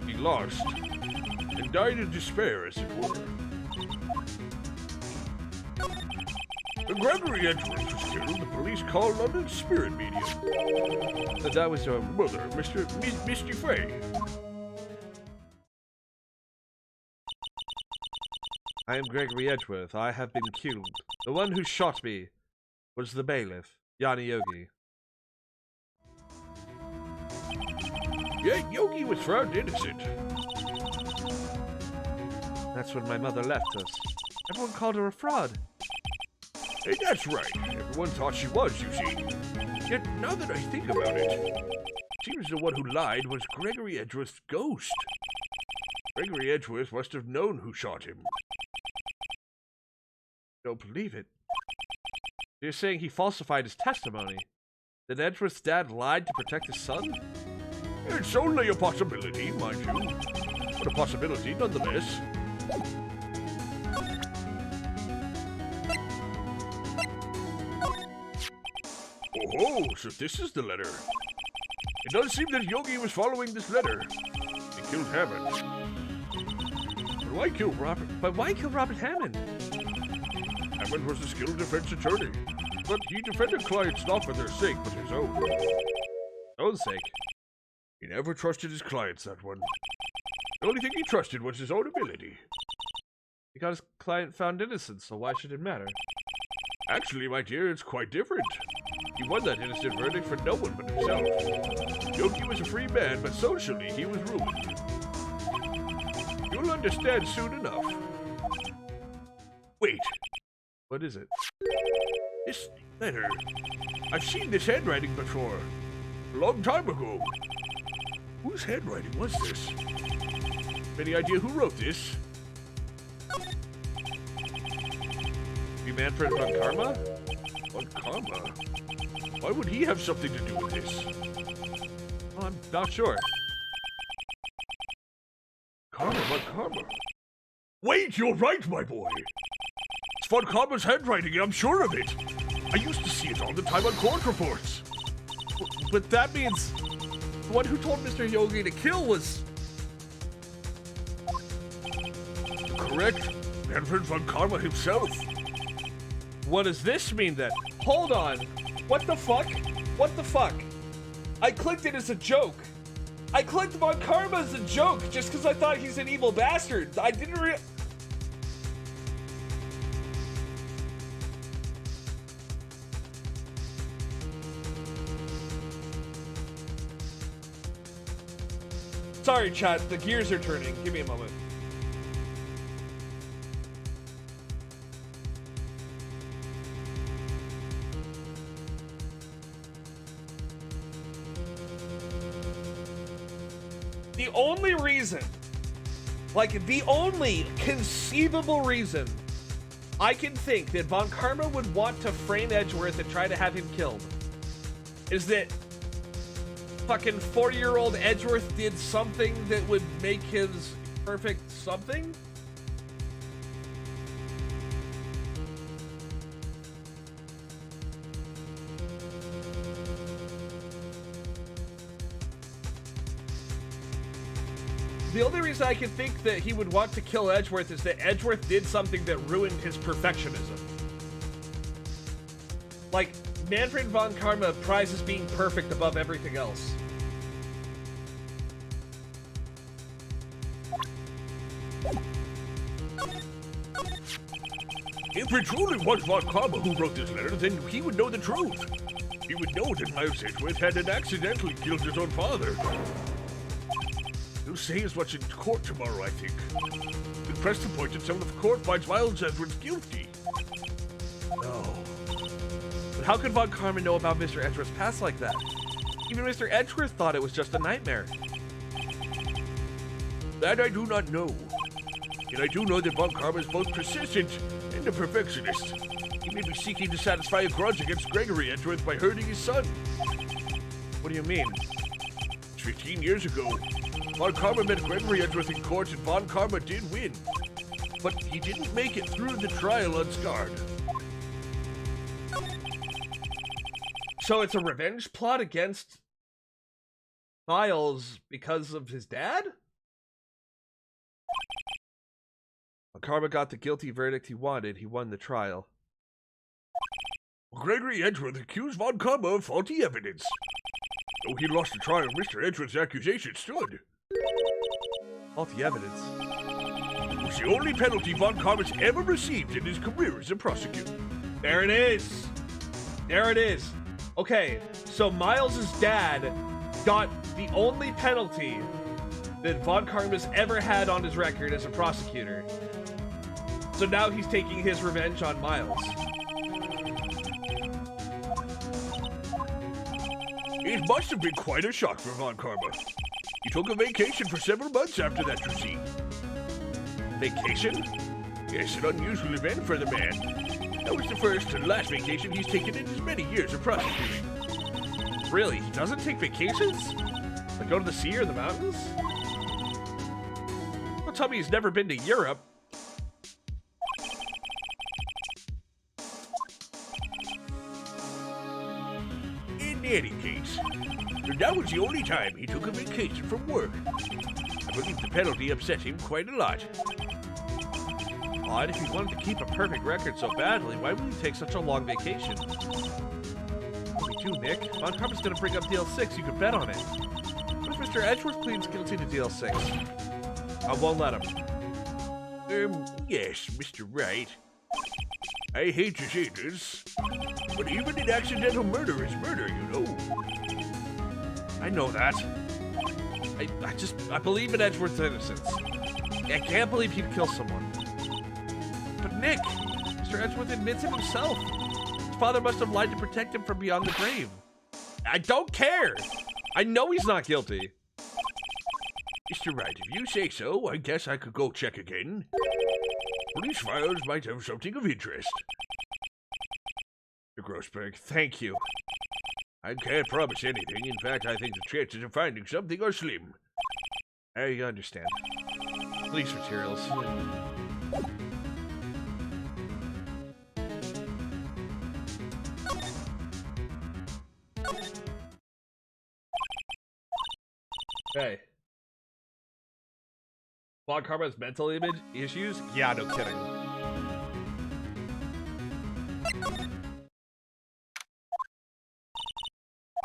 He lost, and died in despair, as it were. When Gregory Edgeworth was killed, the police called on a spirit medium. That was your Mother, Misty Fey. I am Gregory Edgeworth. I have been killed. The one who shot me was the bailiff, Yanni Yogi. Yet Yogi was found innocent. That's when my mother left us. Everyone called her a fraud. Hey, that's right. Everyone thought she was, you see. Yet, now that I think about it, seems the one who lied was Gregory Edgeworth's ghost. Gregory Edgeworth must have known who shot him. Don't believe it. You're saying he falsified his testimony? That Edgeworth's dad lied to protect his son? It's only a possibility, mind you. But a possibility nonetheless. Oh, so this is the letter. It does seem that Yogi was following this letter. He killed Hammond. But why kill Robert? But why kill Robert Hammond? Hammond was a skilled defense attorney. But he defended clients not for their sake, but his own. Own sake. He never trusted his clients, that one. The only thing he trusted was his own ability. He got his client found innocent, so why should it matter? Actually, my dear, it's quite different. He won that innocent verdict for no one but himself. Yogi was a free man, but socially he was ruined. You'll understand soon enough. Wait. What is it? This letter. I've seen this handwriting before. A long time ago. Whose handwriting was this? Any idea who wrote this? Be Manfred von Karma? Von Karma? Why would he have something to do with this? Well, I'm not sure. Karma, Von Karma. Wait, you're right, my boy. It's Von Karma's handwriting, I'm sure of it. I used to see it all the time on court reports. But that means the one who told Mr. Yogi to kill was... Correct. Manfred von Karma himself. What does this mean then? Hold on. What the fuck? What the fuck? I clicked it as a joke. I clicked Von Karma as a joke just because I thought he's an evil bastard. I didn't Sorry, chat. The gears are turning. Give me a moment. The only reason, like the only conceivable reason I can think that Von Karma would want to frame Edgeworth and try to have him killed is that fucking 40-year-old Edgeworth did something that would make his perfect something? The only reason I can think that he would want to kill Edgeworth is that Edgeworth did something that ruined his perfectionism. Like, Manfred von Karma prizes being perfect above everything else. If it truly was Von Karma who wrote this letter, then he would know the truth. He would know that Miles Edgeworth had accidentally killed his own father. He'll say as much in court tomorrow, I think. The press reports that some of the court finds Miles Edgeworth guilty. No. But how could Von Karma know about Mr. Edgeworth's past like that? Even Mr. Edgeworth thought it was just a nightmare. That I do not know. And I do know that Von Karma is both persistent and a perfectionist. He may be seeking to satisfy a grudge against Gregory Edgeworth by hurting his son. What do you mean? 15 years ago, Von Karma met Gregory Edgeworth in court and Von Karma did win. But he didn't make it through the trial unscarred. So it's a revenge plot against Miles because of his dad? When Karma got the guilty verdict he wanted, he won the trial. Gregory Edgeworth accused Von Karma of faulty evidence. Though he lost the trial, Mr. Edgeworth's accusation stood. Faulty evidence? It was the only penalty Von Karma's ever received in his career as a prosecutor. There it is! There it is! Okay, so Miles's dad got the only penalty that Von Karma's ever had on his record as a prosecutor. So now he's taking his revenge on Miles. It must have been quite a shock for Von Karma. He took a vacation for several months after that routine. Vacation? Yes, an unusual event for the man. That was the first and last vacation he's taken in his many years of prosecuting. Really? He doesn't take vacations? Like go to the sea or the mountains? Don't tell me he's never been to Europe. In any case, that was the only time he took a vacation from work. I believe the penalty upset him quite a lot. Odd, if he wanted to keep a perfect record so badly, why would he take such a long vacation? Me too, Nick. Von Karma's gonna bring up Deal 6, you can bet on it. What if Mr. Edgeworth pleads guilty to Deal 6? I won't let him. Yes, Mr. Wright. I hate to say this, but even an accidental murder is murder, you know. I know that. I believe in Edgeworth's innocence. I can't believe he'd kill someone. But Nick, Mr. Edgeworth admits it himself. His father must have lied to protect him from beyond the grave. I don't care. I know he's not guilty. Mr. Wright, if you say so, I guess I could go check again. Police files might have something of interest. Mr. Grossberg, thank you. I can't promise anything. In fact, I think the chances of finding something are slim. I understand. Police materials. Hey. Von Karma's mental image issues? Yeah, no kidding.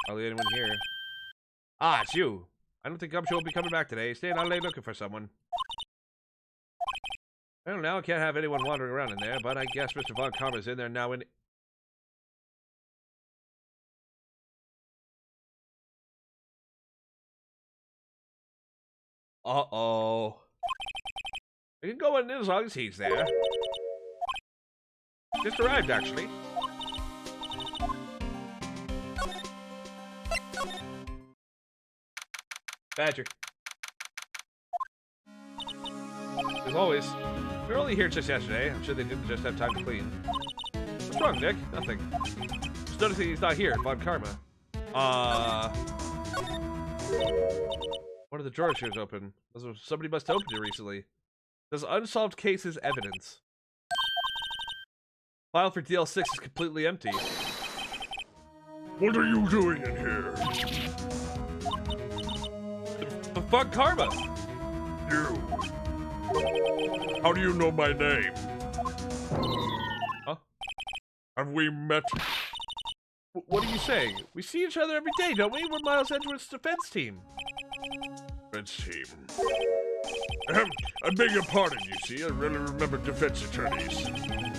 Hardly anyone here. Ah, it's you. I don't think Gumshoe will be coming back today. Staying out late looking for someone. I don't know. I can't have anyone wandering around in there, but I guess Mr. Von Karma's in there now. Uh-oh. I can go in as long as he's there. Just arrived, actually. Badger. As always, we were only here just yesterday. I'm sure they didn't just have time to clean. What's wrong, Nick? Nothing. Just noticing he's not here, Von Karma. One of the drawers here is open. Somebody must have opened it recently. There's unsolved cases evidence. File for DL6 is completely empty. What are you doing in here? Von Karma! You. How do you know my name? Huh? Have we met? What are you saying? We see each other every day, don't we? We're Miles Edgeworth's defense team. Defense team. I beg your pardon, you see. I really remember defense attorneys.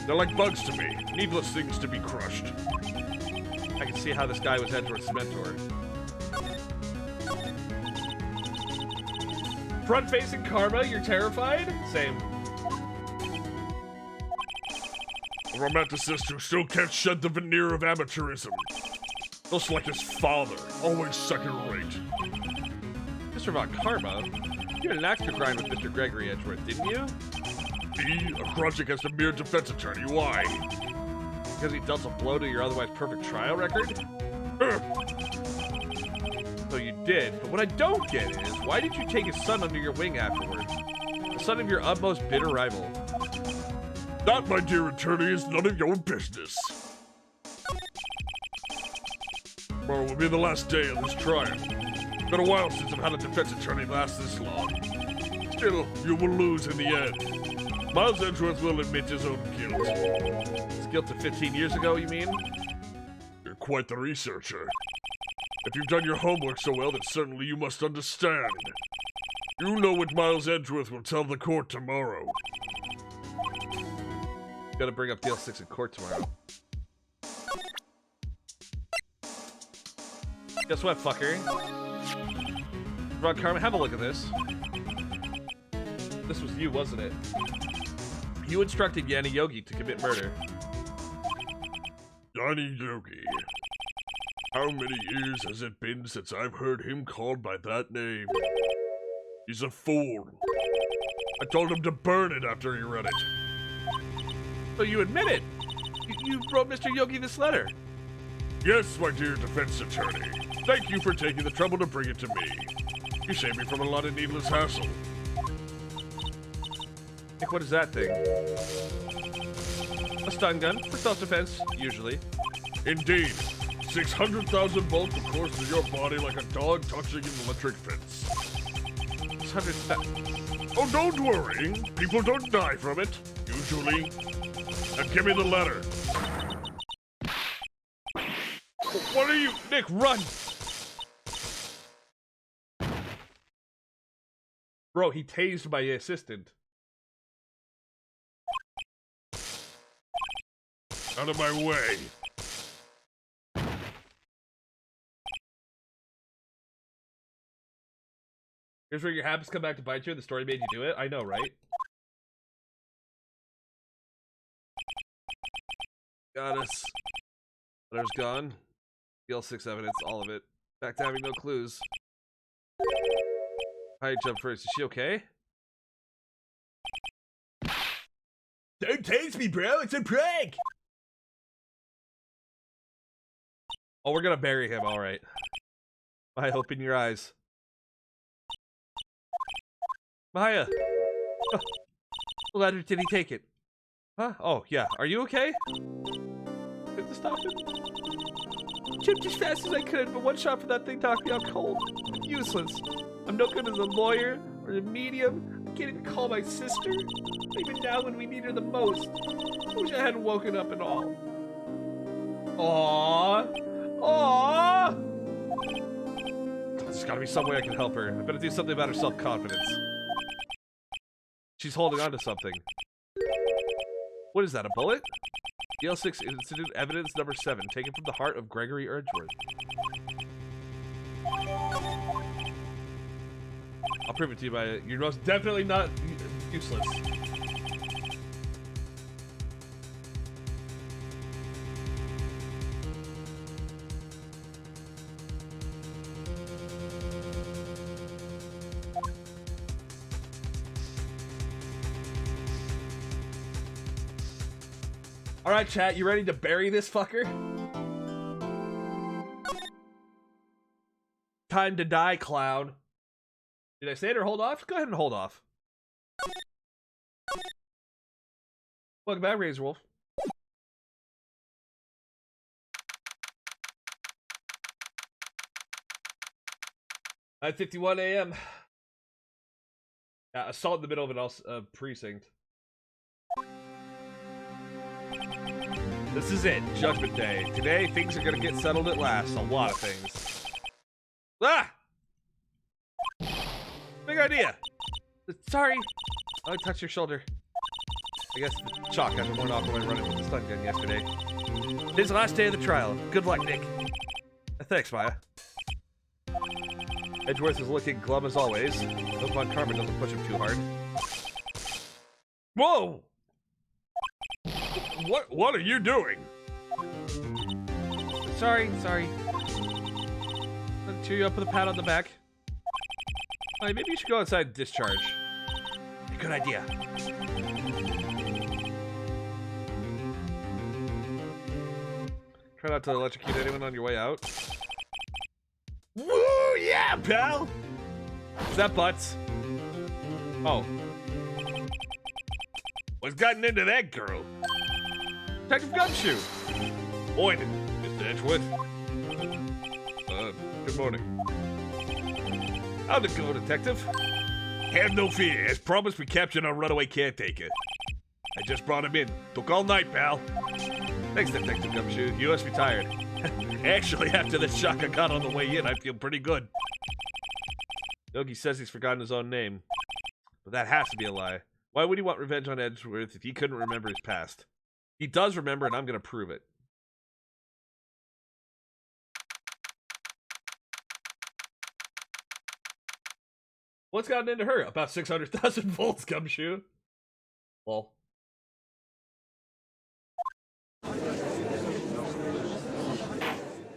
They're like bugs to me. Needless things to be crushed. I can see how this guy was Edgeworth's mentor. Front-facing karma, you're terrified? Same. A romanticist who still can't shed the veneer of amateurism. Just like his father, always second-rate. Mr. Von Karma? You had an axe to grind with Mr. Gregory Edgeworth, didn't you? Me, a grudge against a mere defense attorney. Why? Because he dealt a blow to your otherwise perfect trial record? So you did, but what I don't get is, why did you take his son under your wing afterward? The son of your utmost bitter rival. That, my dear attorney, is none of your business. Tomorrow will be the last day of this trial. It's been a while since I've had a defense attorney last this long. Still, you will lose in the end. Miles Edgeworth will admit his own guilt. His guilt to 15 years ago, you mean? You're quite the researcher. If you've done your homework so well, then certainly you must understand. You know what Miles Edgeworth will tell the court tomorrow. Gotta bring up DL6 in court tomorrow. Guess what, fucker? Ron Carmen, have a look at this. This was you, wasn't it? You instructed Yanni Yogi to commit murder. Yanni Yogi. How many years has it been since I've heard him called by that name? He's a fool. I told him to burn it after he read it. So you admit it? You wrote Mr. Yogi this letter? Yes, my dear defense attorney. Thank you for taking the trouble to bring it to me. You saved me from a lot of needless hassle. Nick, what is that thing? A stun gun for self-defense, usually. Indeed. 600,000 volts will course through your body like a dog touching an electric fence. 600,000. Oh, don't worry. People don't die from it, usually. Now give me the letter. What are you? Nick, run! Bro, he tased my assistant. Out of my way. Here's where your habits come back to bite you and the story made you do it. I know, right? Got us. Letter's gone. DL6 evidence, all of it. Back to having no clues. Hi, jump first. Is she okay? Don't tase me, bro. It's a prank. Oh, we're gonna bury him, alright. Maya, open your eyes. Maya! Oh, what letter did he take it? Huh? Oh, yeah. Are you okay? Have to stop him? Jumped as fast as I could, but one shot from that thing knocked me out cold. I'm useless. I'm no good as a lawyer or a medium. I can't even call my sister. Even now when we need her the most. I wish I hadn't woken up at all. Aww. Aww! There's gotta be some way I can help her. I better do something about her self-confidence. She's holding on to something. What is that, a bullet? DL6 incident evidence number 7, taken from the heart of Gregory Edgeworth. I'll prove it to you by it. You're most definitely not useless. Alright, chat, you ready to bury this fucker? Time to die, clown. Did I say it or hold off? Go ahead and hold off. Welcome back, Razor Wolf. At 9:51 a.m. Yeah, assault in the middle of a precinct. This is it, Judgment Day. Today, things are gonna get settled at last. A lot of things. Ah! Big idea. Sorry. I touched your shoulder. I guess the chalk hasn't worn off when I running with the stun gun yesterday. Today's the last day of the trial. Good luck, Nick. Thanks, Maya. Edgeworth is looking glum as always. Hope Von Carmen doesn't push him too hard. Whoa! What are you doing? Sorry. I'll cheer you up with a pat on the back. Hey, maybe you should go outside and discharge. Good idea. Try not to electrocute anyone on your way out. Woo, yeah, pal! Is that Butts? Oh. What's gotten into that girl? Detective Gumshoe! Oi, Mr. Edgeworth. Good morning. How'd it go, Detective? Have no fear. As promised, we captured our runaway caretaker. I just brought him in. Took all night, pal. Thanks, Detective Gumshoe. You must be tired. Actually, after the shock I got on the way in, I feel pretty good. Yogi says he's forgotten his own name. But that has to be a lie. Why would he want revenge on Edgeworth if he couldn't remember his past? He does remember, and I'm gonna prove it. What's gotten into her? About 600,000 volts, Gumshoe. Well.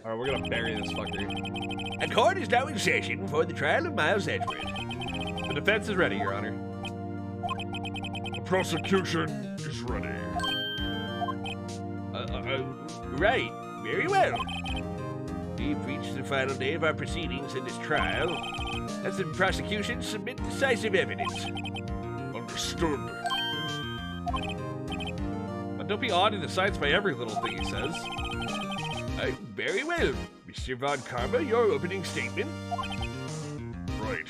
Alright, we're gonna bury this fucker. A court is now in session for the trial of Miles Edgeworth. The defense is ready, Your Honor. The prosecution is ready. Right. Very well. We've reached the final day of our proceedings in this trial. As the prosecution submit decisive evidence. Understood. But don't be awed in the sights by every little thing he says. Very well. Mr. Von Karma, your opening statement. Right.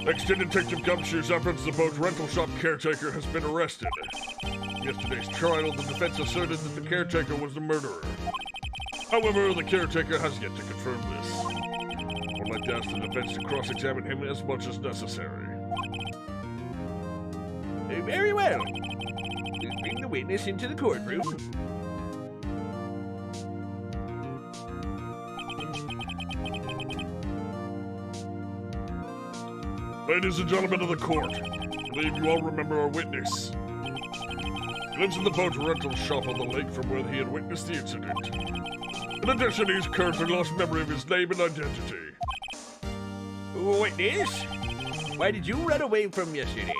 Thanks to Detective Gumshoe's efforts, the boat rental shop caretaker has been arrested. In yesterday's trial, the defense asserted that the caretaker was the murderer. However, the caretaker has yet to confirm this. I'd like to ask the defense to cross-examine him as much as necessary. Very well. Please bring the witness into the courtroom. Ladies and gentlemen of the court, I believe you all remember our witness. He lives in the boat rental shop on the lake from where he had witnessed the incident. In addition, he's currently lost memory of his name and identity. Witness? Why did you run away from yesterday?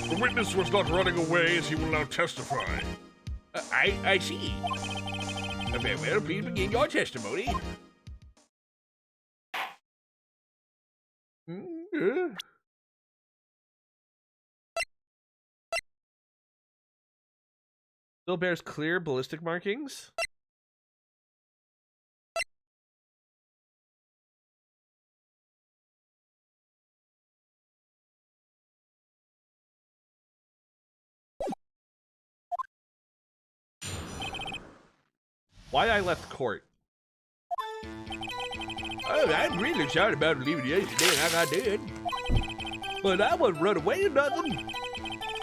The witness was not running away, as he will now testify. I see. Very well, please begin your testimony. Still bears clear ballistic markings. Why I left court? Oh, I'm really sorry about leaving yesterday like I did. But I wouldn't run away or nothing.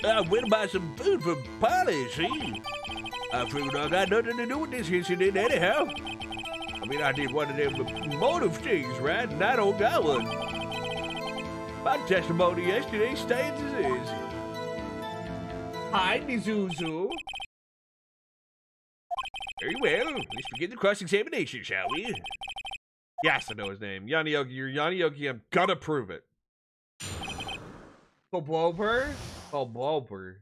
I went to buy some food for Polly, see? I figured I got nothing to do with this incident anyhow. I mean, I did one of them motive things, right? And I don't got one. My testimony yesterday stands as is. Hi, Mizuzu. Very well. Let's begin the cross-examination, shall we? Yes, I know his name. Yanioki, you're Yanioki, I'm gonna prove it. Kobober? Kobober.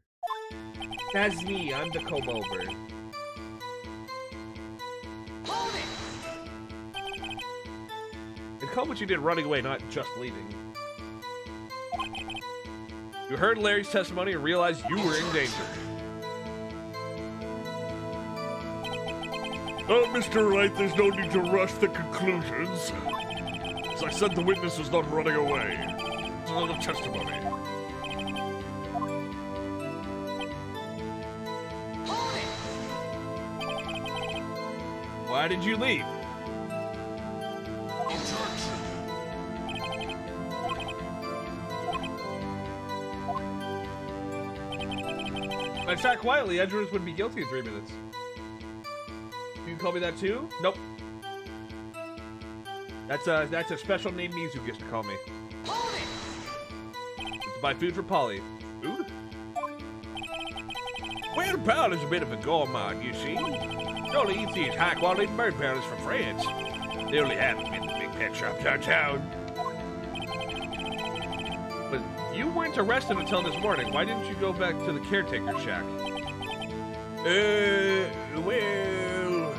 That's me, I'm the Kobober. Hold it! And call what you did running away, not just leaving. You heard Larry's testimony and realized you were in danger. Mr. Wright, there's no need to rush the conclusions. As I said, the witness was not running away. It's another testimony. Why did you leave? If I sat quietly, Edgeworth would be guilty in 3 minutes. You can call me that too? Nope. That's a special name Mizu gets to call me. It's to buy food for Polly. Food? Well, Paul is a bit of a gourmand, you see. He only eats these high-quality bird powders for friends. They only have them in the big pet shops downtown. But you weren't arrested until this morning. Why didn't you go back to the caretaker shack? Well...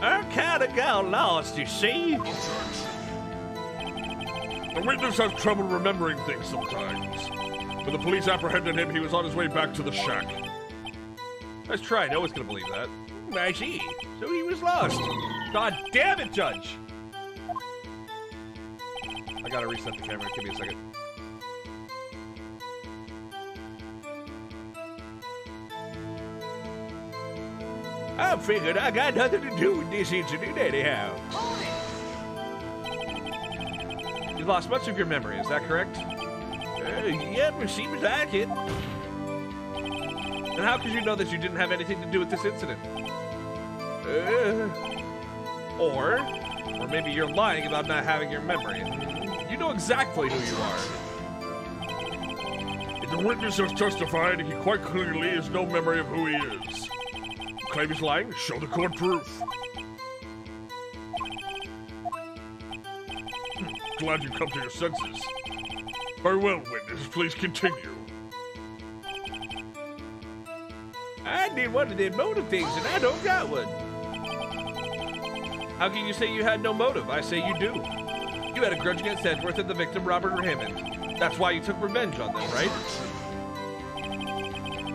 I kinda got lost, you see. The witness has trouble remembering things sometimes. When the police apprehended him, he was on his way back to the shack. Let's try. No one's gonna believe that. I see. So he was lost. God damn it, Judge! I gotta reset the camera. Give me a second. I figured I got nothing to do with this incident anyhow. You lost much of your memory, is that correct? Yep, it seems like it. Then how could you know that you didn't have anything to do with this incident? Or maybe you're lying about not having your memory. You know exactly who you are. If the witness has testified, he quite clearly has no memory of who he is. You claim he's lying? Show the court proof. Glad you come to your senses. Very well, witness. Please continue. I did one of them motive things, and I don't got one. How can you say you had no motive? I say you do. You had a grudge against Edgeworth and the victim, Robert Hammond. That's why you took revenge on them, right?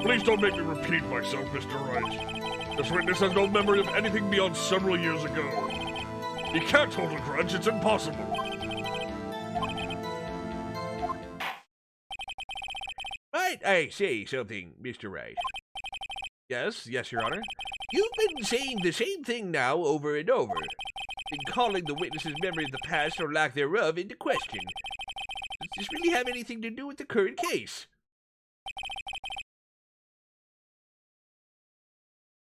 Please don't make me repeat myself, Mr. Wright. This witness has no memory of anything beyond several years ago. He can't hold a grudge. It's impossible. Might I say something, Mr. Wright? Yes, your honor. You've been saying the same thing now over and over. Been calling the witness's memory of the past or lack thereof into question. Does this really have anything to do with the current case?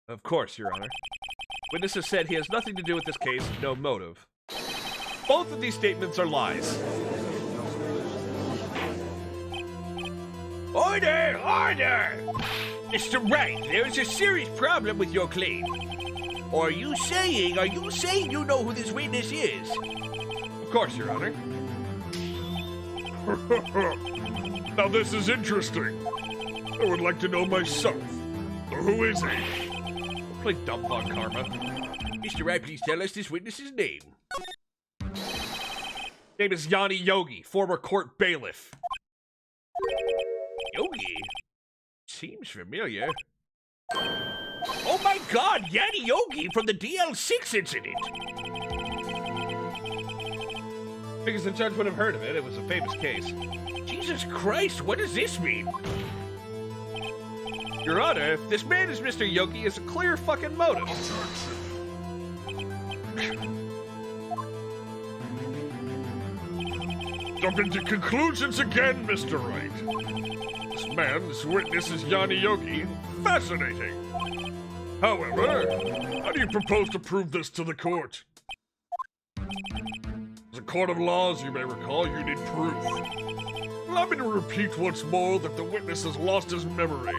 Of course, your honor. Witness has said he has nothing to do with this case, no motive. Both of these statements are lies. Order! Order! Mr. Wright, there is a serious problem with your claim. Are you saying you know who this witness is? Of course, your honor. Now this is interesting. I would like to know myself. Who is he? Don't play dumb on Karma. Mr. Wright, please tell us this witness's name. Name is Yanni Yogi, former court bailiff. Yogi? Seems familiar. Oh my god, Yanni Yogi from the DL6 incident! Because the judge would have heard of it. It was a famous case. Jesus Christ, what does this mean? Your honor, if this man is Mr. Yogi, is a clear fucking motive. Jump into conclusions again, Mr. Wright. This witness is Yanni Yogi. Fascinating. However, how do you propose to prove this to the court? As a court of laws, you may recall, you need proof. Allow me to repeat once more that the witness has lost his memory.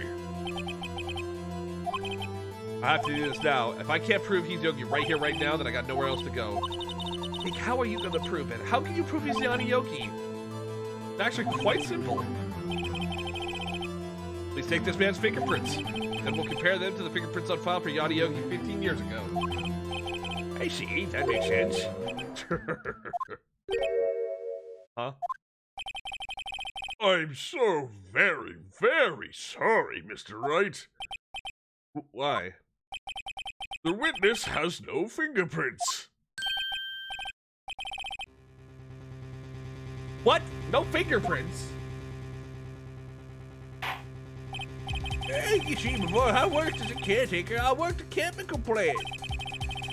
I have to do this now. If I can't prove he's Yogi right here, right now, then I got nowhere else to go. Like, how are you going to prove it? How can you prove he's Yanni Yogi? It's actually quite simple. Please take this man's fingerprints, and we'll compare them to the fingerprints on file for Yanni Yogi 15 years ago. I see, that makes sense. Huh? I'm so very, very sorry, Mr. Wright. Why? The witness has no fingerprints. What? No fingerprints? Hey, you see, before I worked as a caretaker, I worked a chemical plant.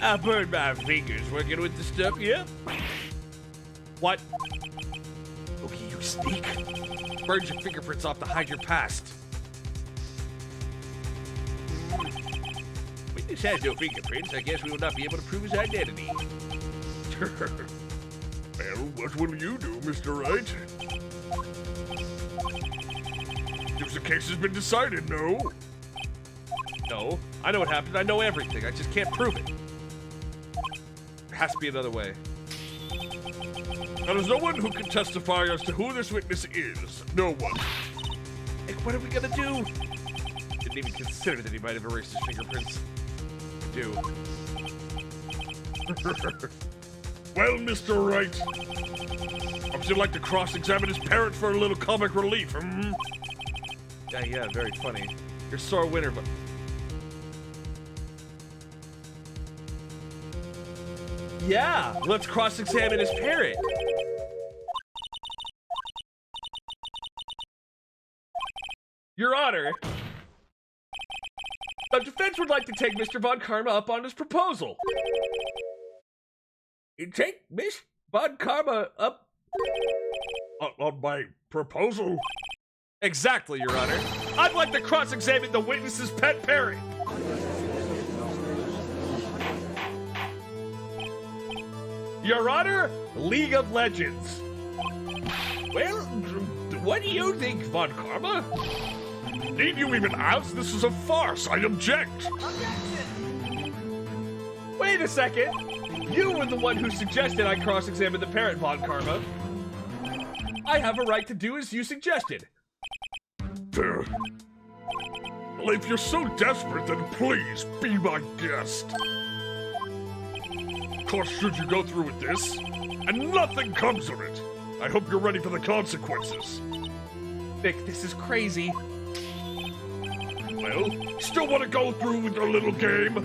I burned my fingers working with the stuff, yeah? What? Okay, you sneak. Burned your fingerprints off to hide your past. Witness has no fingerprints. I guess we will not be able to prove his identity. Well, what will you do, Mr. Wright? The case has been decided, no? No, I know what happened. I know everything. I just can't prove it. There has to be another way. Now, there's no one who can testify as to who this witness is. No one. Like, what are we gonna do? Didn't even consider that he might have erased his fingerprints. Do. Well, Mr. Wright, would you like to cross-examine his parent for a little comic relief, hmm? Yeah, very funny. You're a sore winner, but... Yeah, let's cross-examine his parent. Your Honor, the defense would like to take Mr. Von Karma up on his proposal. You take Miss Von Karma up On my proposal? Exactly, Your Honor. I'd like to cross-examine the witness's pet parrot. Your Honor, League of Legends. Well, what do you think, Von Karma? Need you even ask? This is a farce. I object. Wait a second. You were the one who suggested I cross-examine the parrot, Von Karma. I have a right to do as you suggested. Well, if you're so desperate, then please be my guest. Of course, should you go through with this, and nothing comes of it, I hope you're ready for the consequences. Nick, this is crazy. Well, still want to go through with the little game?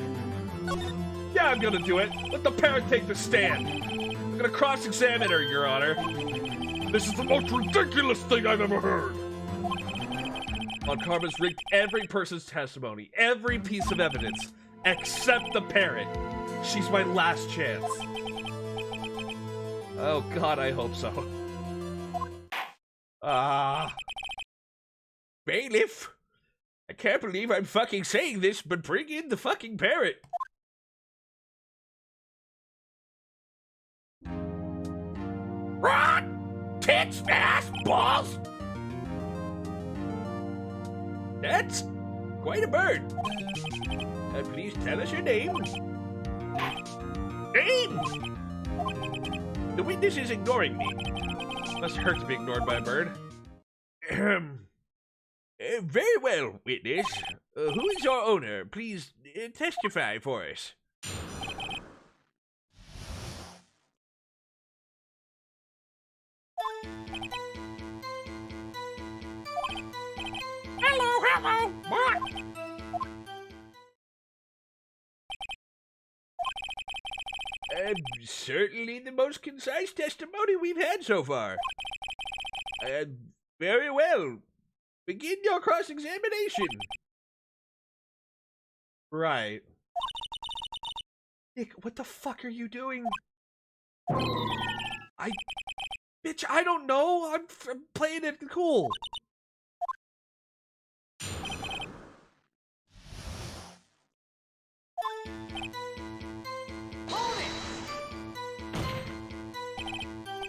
Yeah, I'm gonna do it. Let the parrot take the stand. I'm gonna cross-examine her, Your Honor. This is the most ridiculous thing I've ever heard. Von Karma's rigged every person's testimony, every piece of evidence, except the parrot. She's my last chance. Oh God, I hope so. Bailiff, I can't believe I'm fucking saying this, but bring in the fucking parrot. What? Tits, ass, balls? That's quite a bird. Please tell us your name. Name? The witness is ignoring me. Must hurt to be ignored by a bird. Very well, witness. Who is your owner? Please testify for us. Hello. What? Certainly the most concise testimony we've had so far. Very well. Begin your cross-examination. Right. Nick, what the fuck are you doing? Bitch, I don't know. I'm playing it cool.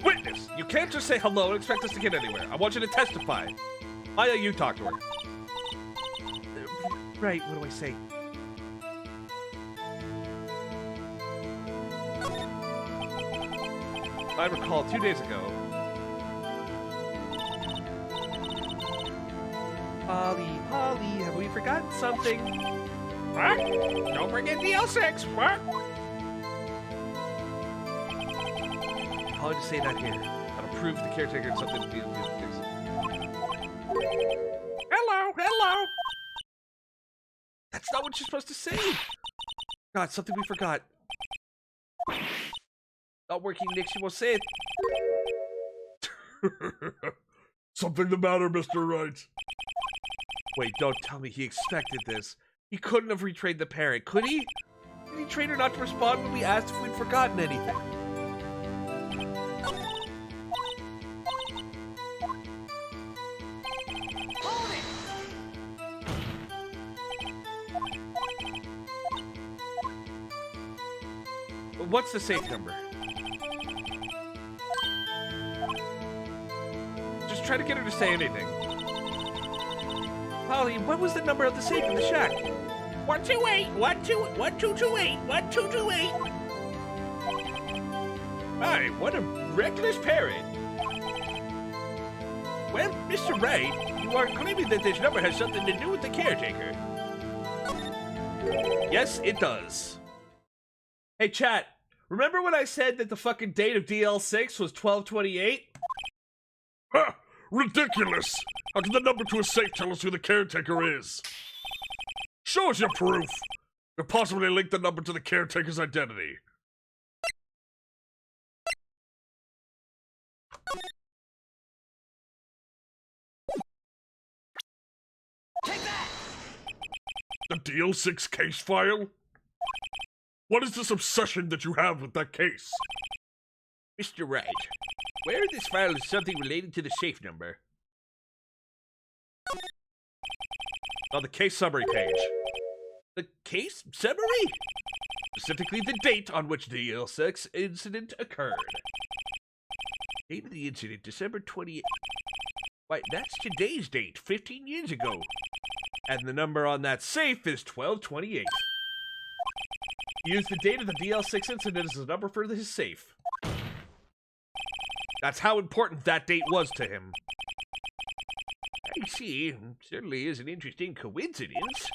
Witness, you can't just say hello and expect us to get anywhere. I want you to testify. Maya, you talk to her. Right, what do I say? I recall 2 days ago. Polly, have we forgotten something? What? Don't forget the L6. What? Polly, just say that here. Gotta prove the caretaker and something. Hello. That's not what you're supposed to say. God, something we forgot. Not working, Nick. She won't say it. Something the matter, Mr. Wright? Wait, don't tell me he expected this. He couldn't have retrained the parrot, could he? Did he train her not to respond when we asked if we'd forgotten anything? What's the safe number? Just try to get her to say anything. Polly, what was the number of the safe in the shack? 128, 1228, 1228. My, what a reckless parrot. Well, Mr. Wright, you are claiming that this number has something to do with the caretaker. Yes, it does. Hey, chat, remember when I said that the fucking date of DL6 was 12/28? Ha! Ridiculous! How can the number to a safe tell us who the caretaker is? Show us your proof! You possibly link the number to the caretaker's identity. Take that! The DL6 case file? What is this obsession that you have with that case? Mr. Wright, where in this file is something related to the safe number? On the case summary page. The case summary? Specifically the date on which the DL6 incident occurred. Date of the incident, December 28th. Why, that's today's date, 15 years ago. And the number on that safe is 12/28. He used the date of the DL6 incident as the number for his safe. That's how important that date was to him. I see. It certainly is an interesting coincidence.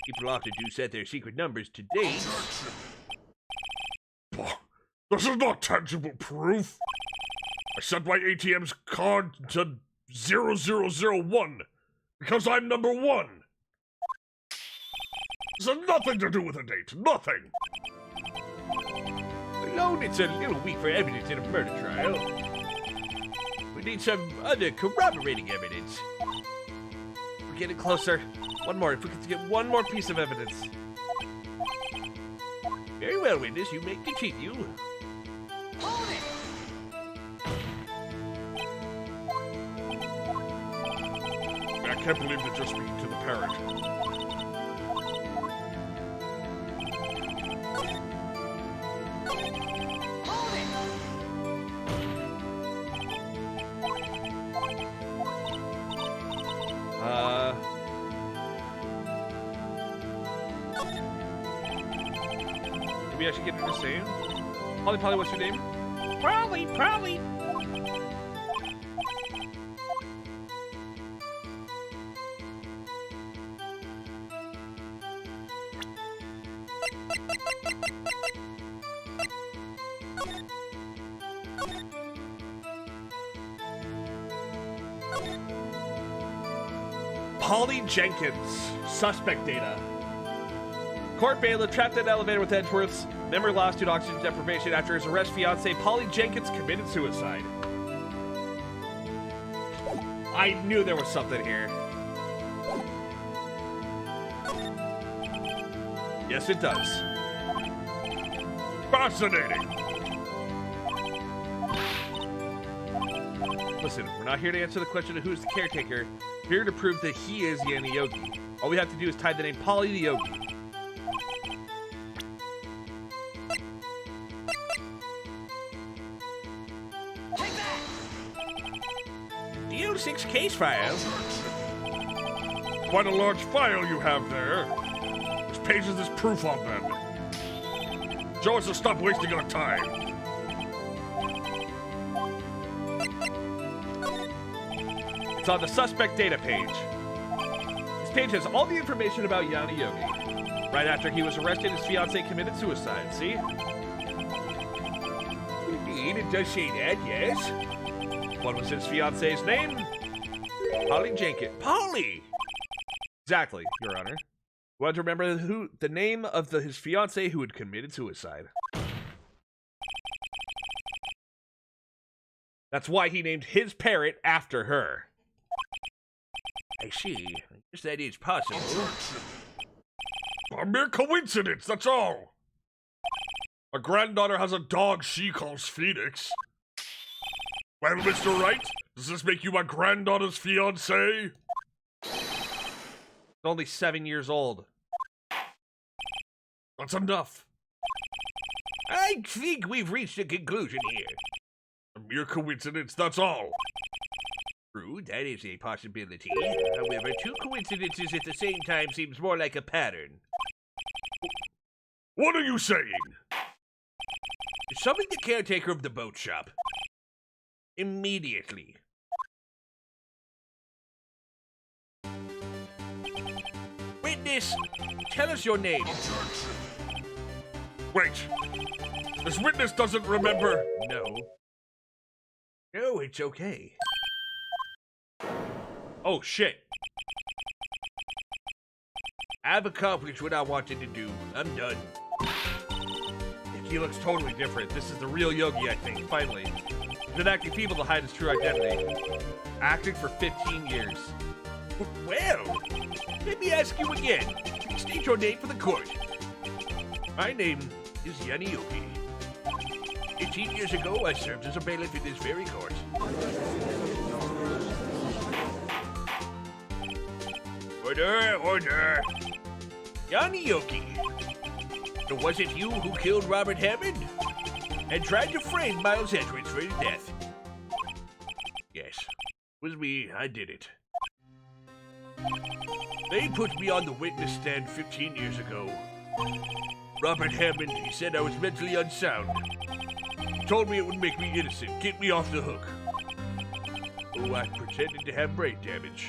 People often do set their secret numbers to dates. This is not tangible proof. I set my ATM's card to 0001 because I'm number 1. This has nothing to do with a date. Nothing. Alone, it's a little weak for evidence in a murder trial. We need some other corroborating evidence. We're getting closer. One more. If we could get one more piece of evidence. Very well, witness. You may continue. Hold it! I can't believe they're just speaking to the parrot. Hold it! Maybe I should get her to say. Polly, what's your name? Probably. Polly Jenkins. Suspect data. Court bailiff trapped in an elevator with Edgeworth's memory loss due to oxygen deprivation after his arrest. Fiancée Polly Jenkins committed suicide. I knew there was something here. Yes, it does. Fascinating. Listen, we're not here to answer the question of who's the caretaker. We're here to prove that he is Yanni Yogi. All we have to do is tie the name Polly to Yogi. Take that! DL6 case file. Quite a large file you have there. Which pages is proof on them? Show us to stop wasting our time. It's on the suspect data page. This page has all the information about Yanni Yogi. Right after he was arrested, his fiancée committed suicide, see? Indeed, it does say that, yes. What was his fiancée's name? Polly Jenkins. Polly! Exactly, Your Honor. You want to remember the name of his fiancée who had committed suicide. That's why he named his parrot after her. I see. I guess that is possible. A mere coincidence, that's all. My granddaughter has a dog she calls Phoenix. Well, Mr. Wright, does this make you my granddaughter's fiancé? Only 7 years old. That's enough. I think we've reached a conclusion here. A mere coincidence, that's all. True, that is a possibility. However, two coincidences at the same time seems more like a pattern. What are you saying? Summon the caretaker of the boat shop. Immediately. Witness, tell us your name. Wait. This witness doesn't remember. No. No, it's okay. Oh, shit. I've accomplished what I wanted to do. I'm done. He looks totally different. This is the real Yogi, I think, finally. He's been acting feeble to hide his true identity. Acting for 15 years. Well, let me ask you again. State your name for the court. My name is Yanni Yogi. 18 years ago, I served as a bailiff in this very court. Order, order. Yanni Yogi. So was it you who killed Robert Hammond? And tried to frame Miles Edgeworth for his death? Yes, it was me. I did it. They put me on the witness stand 15 years ago. Robert Hammond, he said I was mentally unsound. He told me it would make me innocent, get me off the hook. Oh, I pretended to have brain damage.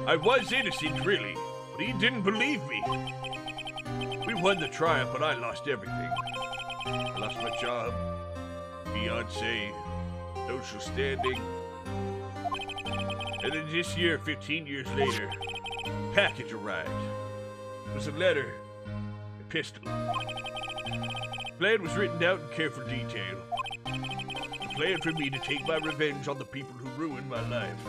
I was innocent, really, but he didn't believe me. We won the trial, but I lost everything. I lost my job, fiancé, social standing. And then this year, 15 years later, a package arrived. It was a letter, a pistol. The plan was written out in careful detail. A plan for me to take my revenge on the people who ruined my life.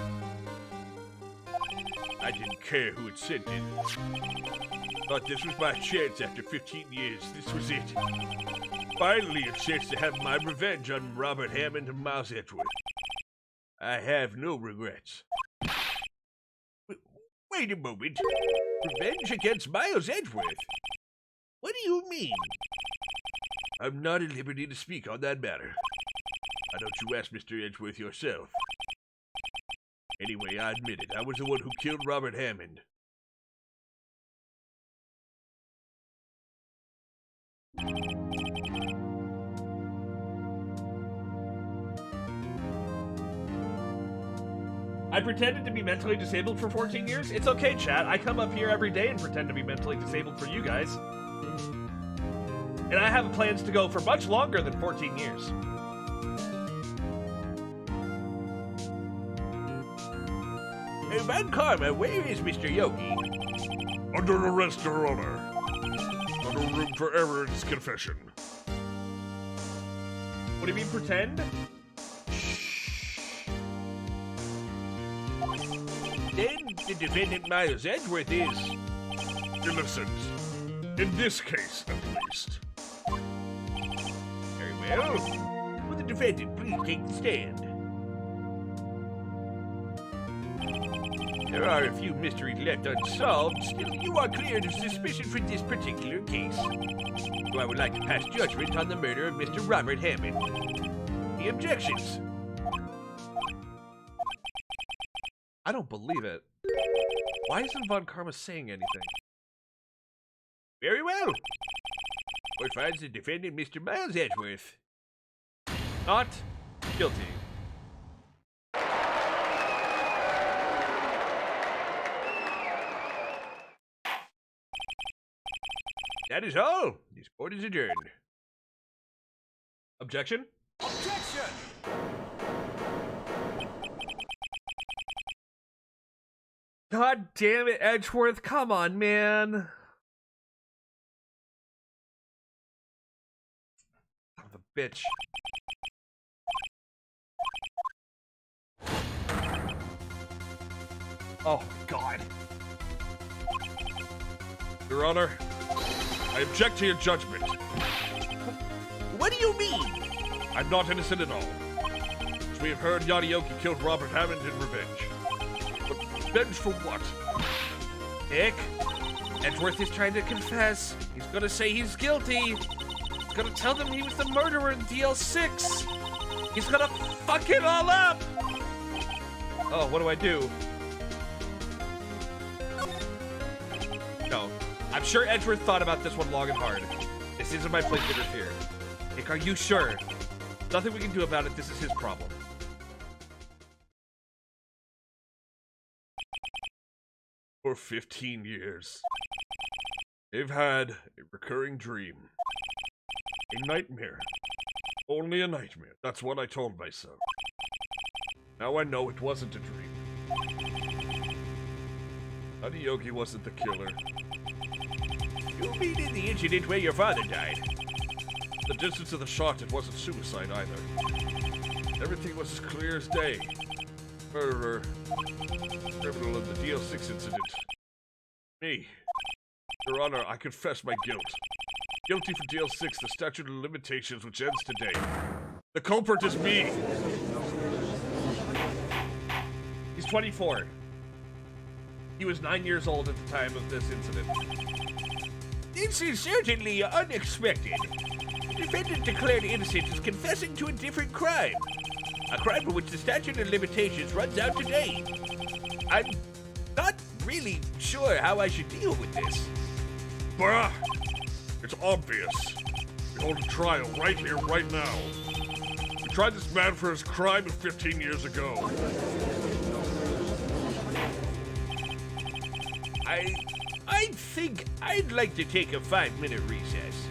I didn't care who had sent it. Thought this was my chance after 15 years. This was it. Finally, a chance to have my revenge on Robert Hammond and Miles Edgeworth. I have no regrets. Wait a moment. Revenge against Miles Edgeworth? What do you mean? I'm not at liberty to speak on that matter. Why don't you ask Mr. Edgeworth yourself? Anyway, I admit it. I was the one who killed Robert Hammond. I pretended to be mentally disabled for 14 years. It's okay, chat. I come up here every day and pretend to be mentally disabled for you guys. And I have plans to go for much longer than 14 years. Hey, Van Karma, where is Mr. Yogi? Under arrest, Your Honor. No room for error in his confession. What do you mean, pretend? Then the defendant Miles Edgeworth is Innocent. In this case, at least. very well. Will the defendant please take the stand? There are a few mysteries left unsolved. Still, you are cleared of suspicion for this particular case. So I would like to pass judgment on the murder of Mr. Robert Hammond. Any objections? I don't believe it. Why isn't Von Karma saying anything? Very well. Court finds the defendant Mr. Miles Edgeworth Not guilty. That is all. This court is adjourned. Objection? Objection! God damn it, Edgeworth. Come on, man. Son of a bitch. Oh, God. Your Honor, I object to your judgment. What do you mean? I'm not innocent at all. As we have heard, Yadioki killed Robert Hammond in revenge. But revenge for what? Nick, Edgeworth is trying to confess. He's gonna say he's guilty. He's gonna tell them he was the murderer in DL6. He's gonna fuck it all up. Oh, what do I do? No. I'm sure Edgeworth thought about this one long and hard. This isn't my place to interfere. Nick, are you sure? Nothing we can do about it. This is his problem. For 15 years, they've had a recurring dream. A nightmare. Only a nightmare. That's what I told myself. Now I know it wasn't a dream. Yadioki wasn't the killer. You mean in the incident where your father died? The distance of the shot, it wasn't suicide either. Everything was as clear as day. Murderer. Criminal in the DL6 incident. Me. Your Honor, I confess my guilt. Guilty for DL6, the statute of limitations which ends today. The culprit is me! He's 24. He was 9 years old at the time of this incident. This is certainly unexpected. The defendant declared innocent is confessing to a different crime. A crime for which the statute of limitations runs out today. I'm not really sure how I should deal with this. Bah! It's obvious. We hold a trial right here, right now. We tried this man for his crime 15 years ago. I think I'd like to take a 5-minute recess.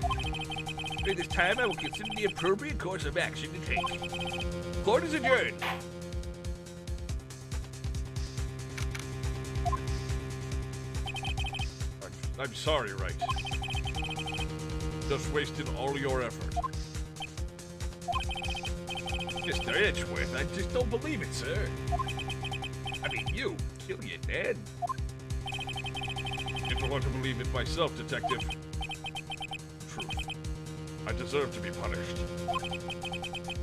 During this time, I will consider the appropriate course of action to take. Court is adjourned. I'm sorry, Wright. Just wasted all your effort. Mr. Edgeworth, I just don't believe it, sir. I mean, you kill your dad. Didn't want to believe it myself, Detective. Truth. I deserve to be punished.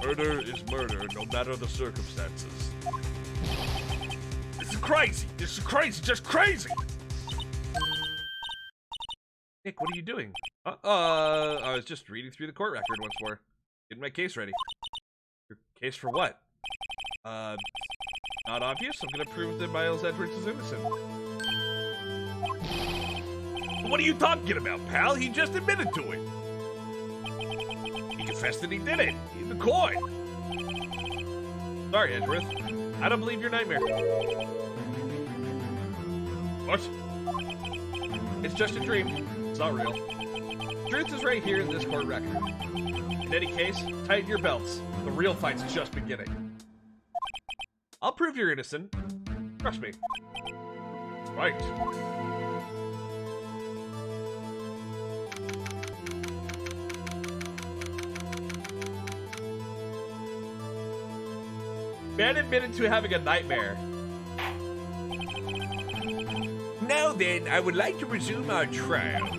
Murder is murder, no matter the circumstances. This is crazy! This is crazy! Just crazy! Nick, what are you doing? I was just reading through the court record once more. Getting my case ready. Your case for what? Not obvious. I'm gonna prove that Miles Edwards is innocent. What are you talking about, pal? He just admitted to it. He confessed that he did it in the court. Sorry, Edgeworth. I don't believe your nightmare. What? It's just a dream. It's not real. Truth is right here in this court record. In any case, tighten your belts. The real fight's just beginning. I'll prove you're innocent. Trust me. Right. Man admitted to having a nightmare. Now then, I would like to resume our trial.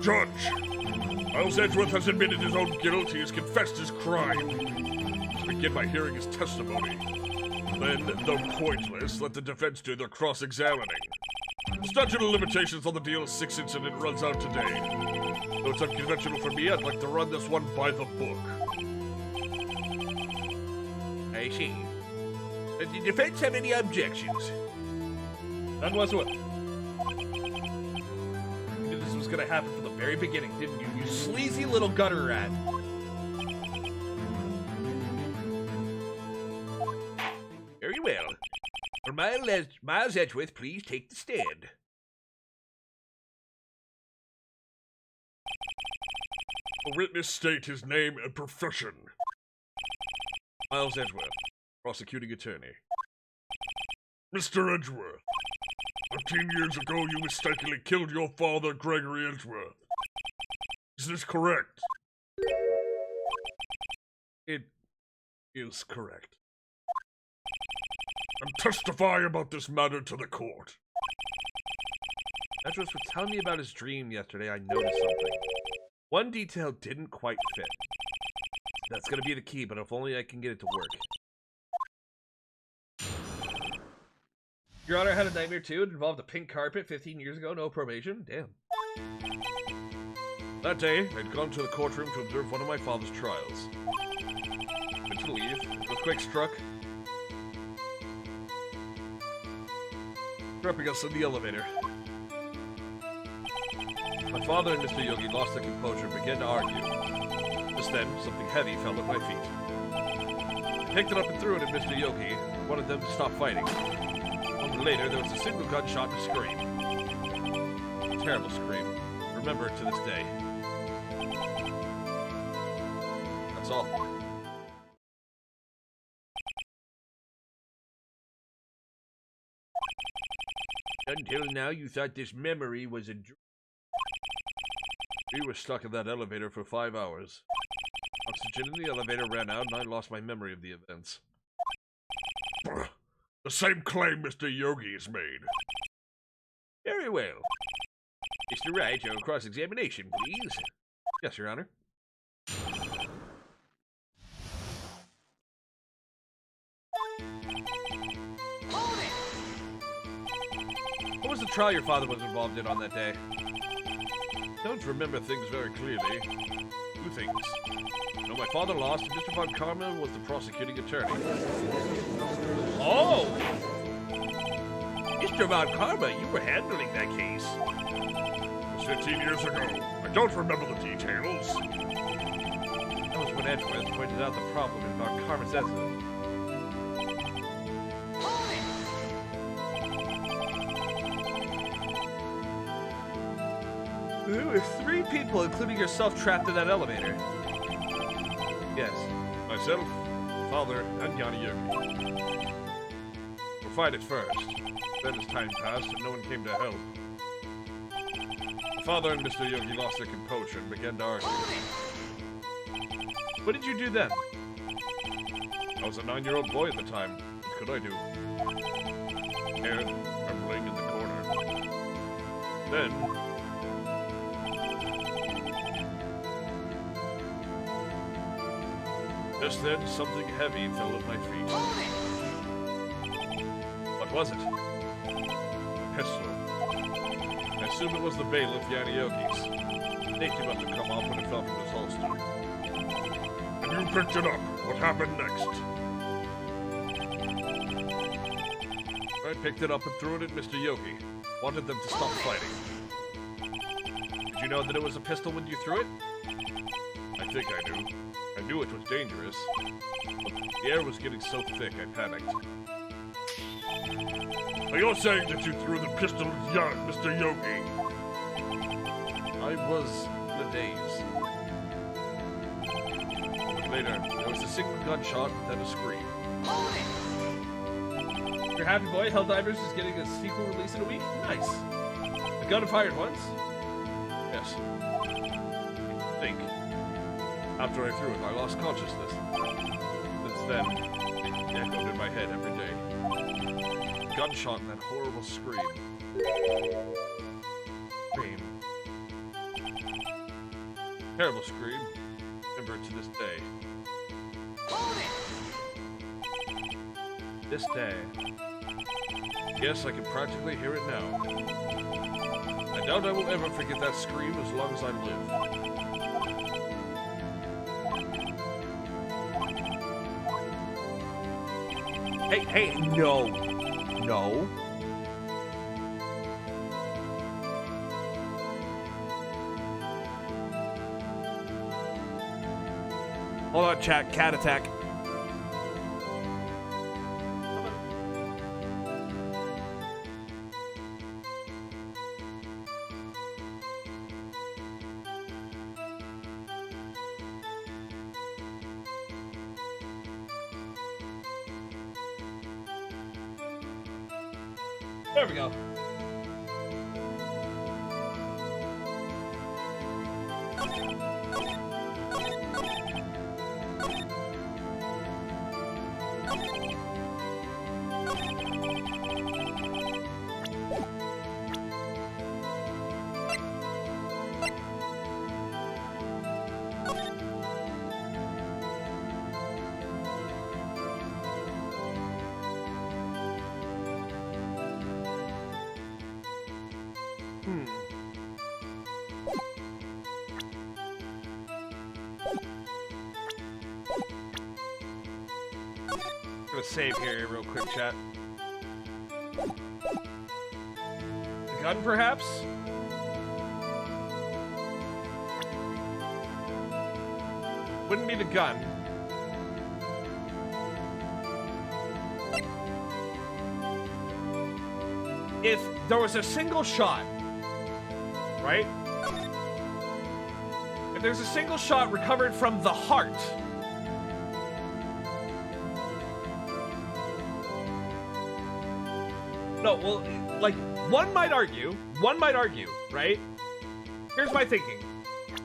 Judge! Miles Edgeworth has admitted his own guilt. He has confessed his crime. Let's begin by hearing his testimony. Then, though pointless, let the defense do their cross-examining. The statute of limitations on the DL6 incident runs out today. Though it's unconventional for me, I'd like to run this one by the book. I see. Does the defense have any objections? None whatsoever. You knew this was gonna happen from the very beginning, didn't you? You sleazy little gutter rat. Very well. Will Miles Edgeworth please take the stand? The witness state his name and profession. Miles Edgeworth, prosecuting attorney. Mr. Edgeworth, 15 years ago you mistakenly killed your father, Gregory Edgeworth. Is this correct? It is correct. And testify about this matter to the court. Edgeworth was telling me about his dream yesterday. I noticed something. One detail didn't quite fit. That's gonna be the key, but if only I can get it to work. Your Honor, I had a nightmare too. It involved a pink carpet 15 years ago, no probation. Damn. That day, I'd gone to the courtroom to observe one of my father's trials. Went to leave, earthquake struck. Dropping us in the elevator. My father and Mr. Yogi lost their composure and began to argue. Just then, something heavy fell at my feet. I picked it up and threw it at Mr. Yogi and wanted them to stop fighting. A moment later, there was a single gunshot and a scream. A terrible scream. Remember it to this day. That's all. Until now, you thought this memory was a dream. We were stuck in that elevator for 5 hours. Oxygen in the elevator ran out and I lost my memory of the events. The same claim Mr. Yogi has made. Very well. Mr. Wright, your cross-examination, please. Yes, Your Honor. What was the trial your father was involved in on that day? Don't remember things very clearly. 2 things. No, my father lost, and Mr. Von Karma was the prosecuting attorney. Oh! Mr. Von Karma, you were handling that case. It was 15 years ago. I don't remember the details. That was when Edgeworth pointed out the problem in Von Karma's incident. There were 3 people, including yourself, trapped in that elevator. Yes. Myself, father, and Yanni Yogi. We're fine at first. Then as time passed and no one came to help. The father and Mr. Yogi lost their composure and began to argue. What did you do then? I was a 9-year-old boy at the time. What could I do? Scared, trembling in the corner. Then... just then, something heavy fell at my feet. What was it? A pistol. I assume it was the bailiff Yanni Yogi's. Safety must have come off when it fell from his holster. And you picked it up. What happened next? I picked it up and threw it at Mr. Yogi. Wanted them to stop fighting. Did you know that it was a pistol when you threw it? I think I knew. I knew it was dangerous. But the air was getting so thick, I panicked. So you're saying that you threw the pistol at Mr. Yogi? I was in a daze. Later, there was a single gunshot and then a scream. Your happy boy, Helldivers, is getting a sequel release in a week? Nice. The gun fired once? Yes. I think. After I threw it, I lost consciousness. Since then, it echoed in my head every day. Gunshot and that horrible scream. Scream. Terrible scream. Remember it to this day. This day. Yes, I can practically hear it now. I doubt I will ever forget that scream as long as I live. Hey, no. No. Hold on, chat. Cat attack. There we go. Gonna save here real quick, chat. The gun, perhaps? Wouldn't be the gun. If there was a single shot, right? If there's a single shot recovered from the heart, no, well, like, one might argue, right? Here's my thinking.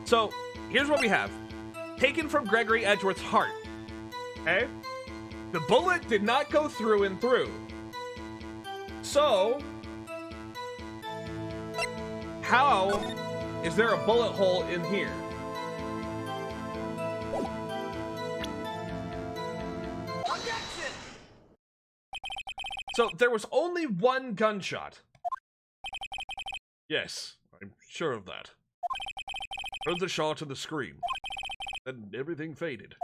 So, here's what we have. Taken from Gregory Edgeworth's heart, okay? The bullet did not go through and through. So, how is there a bullet hole in here? So, there was only one gunshot. Yes, I'm sure of that. Heard the shot and the scream. Then everything faded.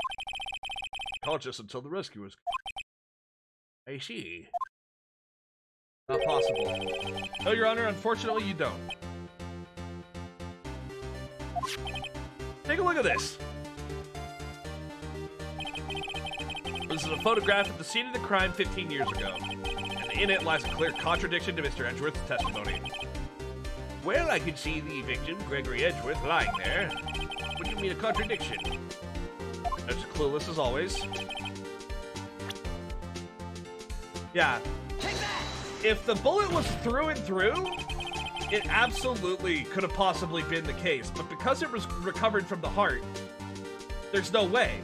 Conscious until the rescuers. I see. Not possible. No, Your Honor, unfortunately you don't. Take a look at this. This is a photograph of the scene of the crime 15 years ago. And in it lies a clear contradiction to Mr. Edgeworth's testimony. Well, I could see the victim, Gregory Edgeworth, lying there. What do you mean a contradiction? That's clueless as always. Yeah. If the bullet was through and through, it absolutely could have possibly been the case. But because it was recovered from the heart, there's no way.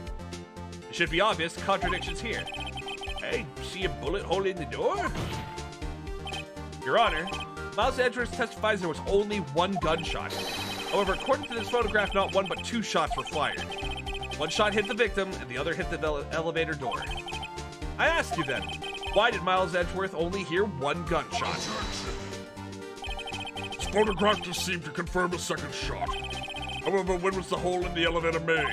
It should be obvious, the contradiction's here. Hey, see a bullet hole in the door? Your Honor, Miles Edgeworth testifies there was only one gunshot. However, according to this photograph, not one but two shots were fired. One shot hit the victim, and the other hit the elevator door. I ask you then, why did Miles Edgeworth only hear one gunshot? This photograph just seemed to confirm a second shot. However, when was the hole in the elevator made?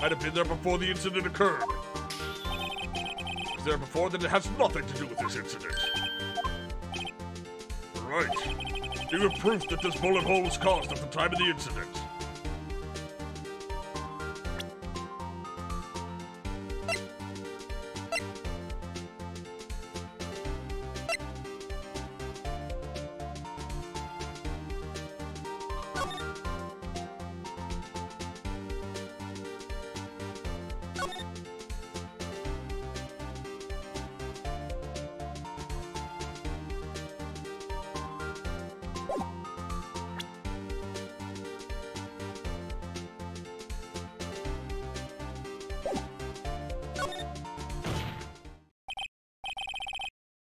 Might have been there before the incident occurred. If it was there before, then it has nothing to do with this incident. Right. Do you have proof that this bullet hole was caused at the time of the incident?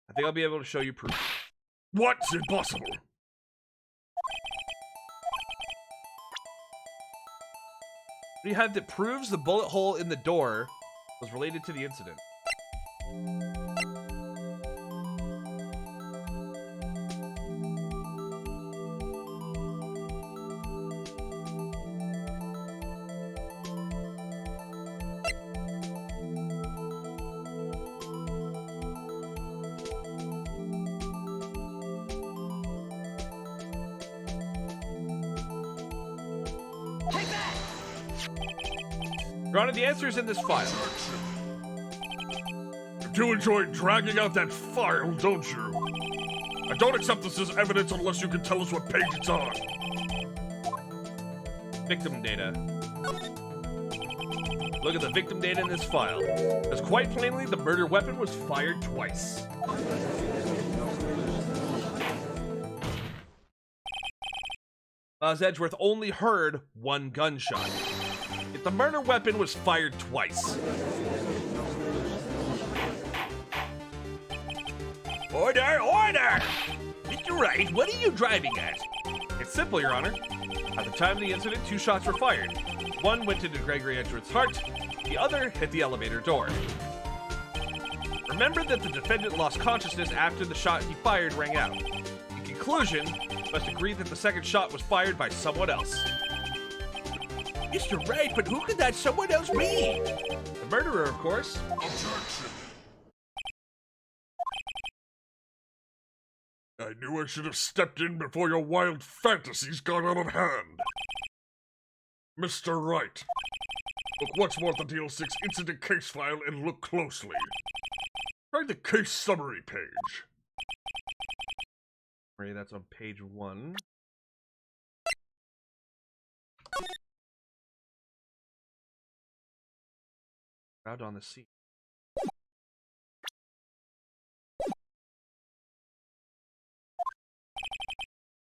I think I'll be able to show you proof. What's impossible? We have that proves the bullet hole in the door was related to the incident. Your Honor, the answer is in this file. You do enjoy dragging out that file, don't you? I don't accept this as evidence unless you can tell us what page it's on. Victim data. Look at the victim data in this file. Because quite plainly, the murder weapon was fired twice. Miles Edgeworth only heard one gunshot. Yet the murder weapon was fired twice. Order! Order! Mr. Wright, what are you driving at? It's simple, Your Honor. At the time of the incident, two shots were fired. One went into Gregory Edgeworth's heart, the other hit the elevator door. Remember that the defendant lost consciousness after the shot he fired rang out. In conclusion, you must agree that the second shot was fired by someone else. Mr. Wright, but who could that someone else be? The murderer, of course. I knew I should have stepped in before your wild fantasies got out of hand. Mr. Wright, look once more at the DL6 incident case file and look closely. Try the case summary page. Right, that's on page 1. Out on the scene.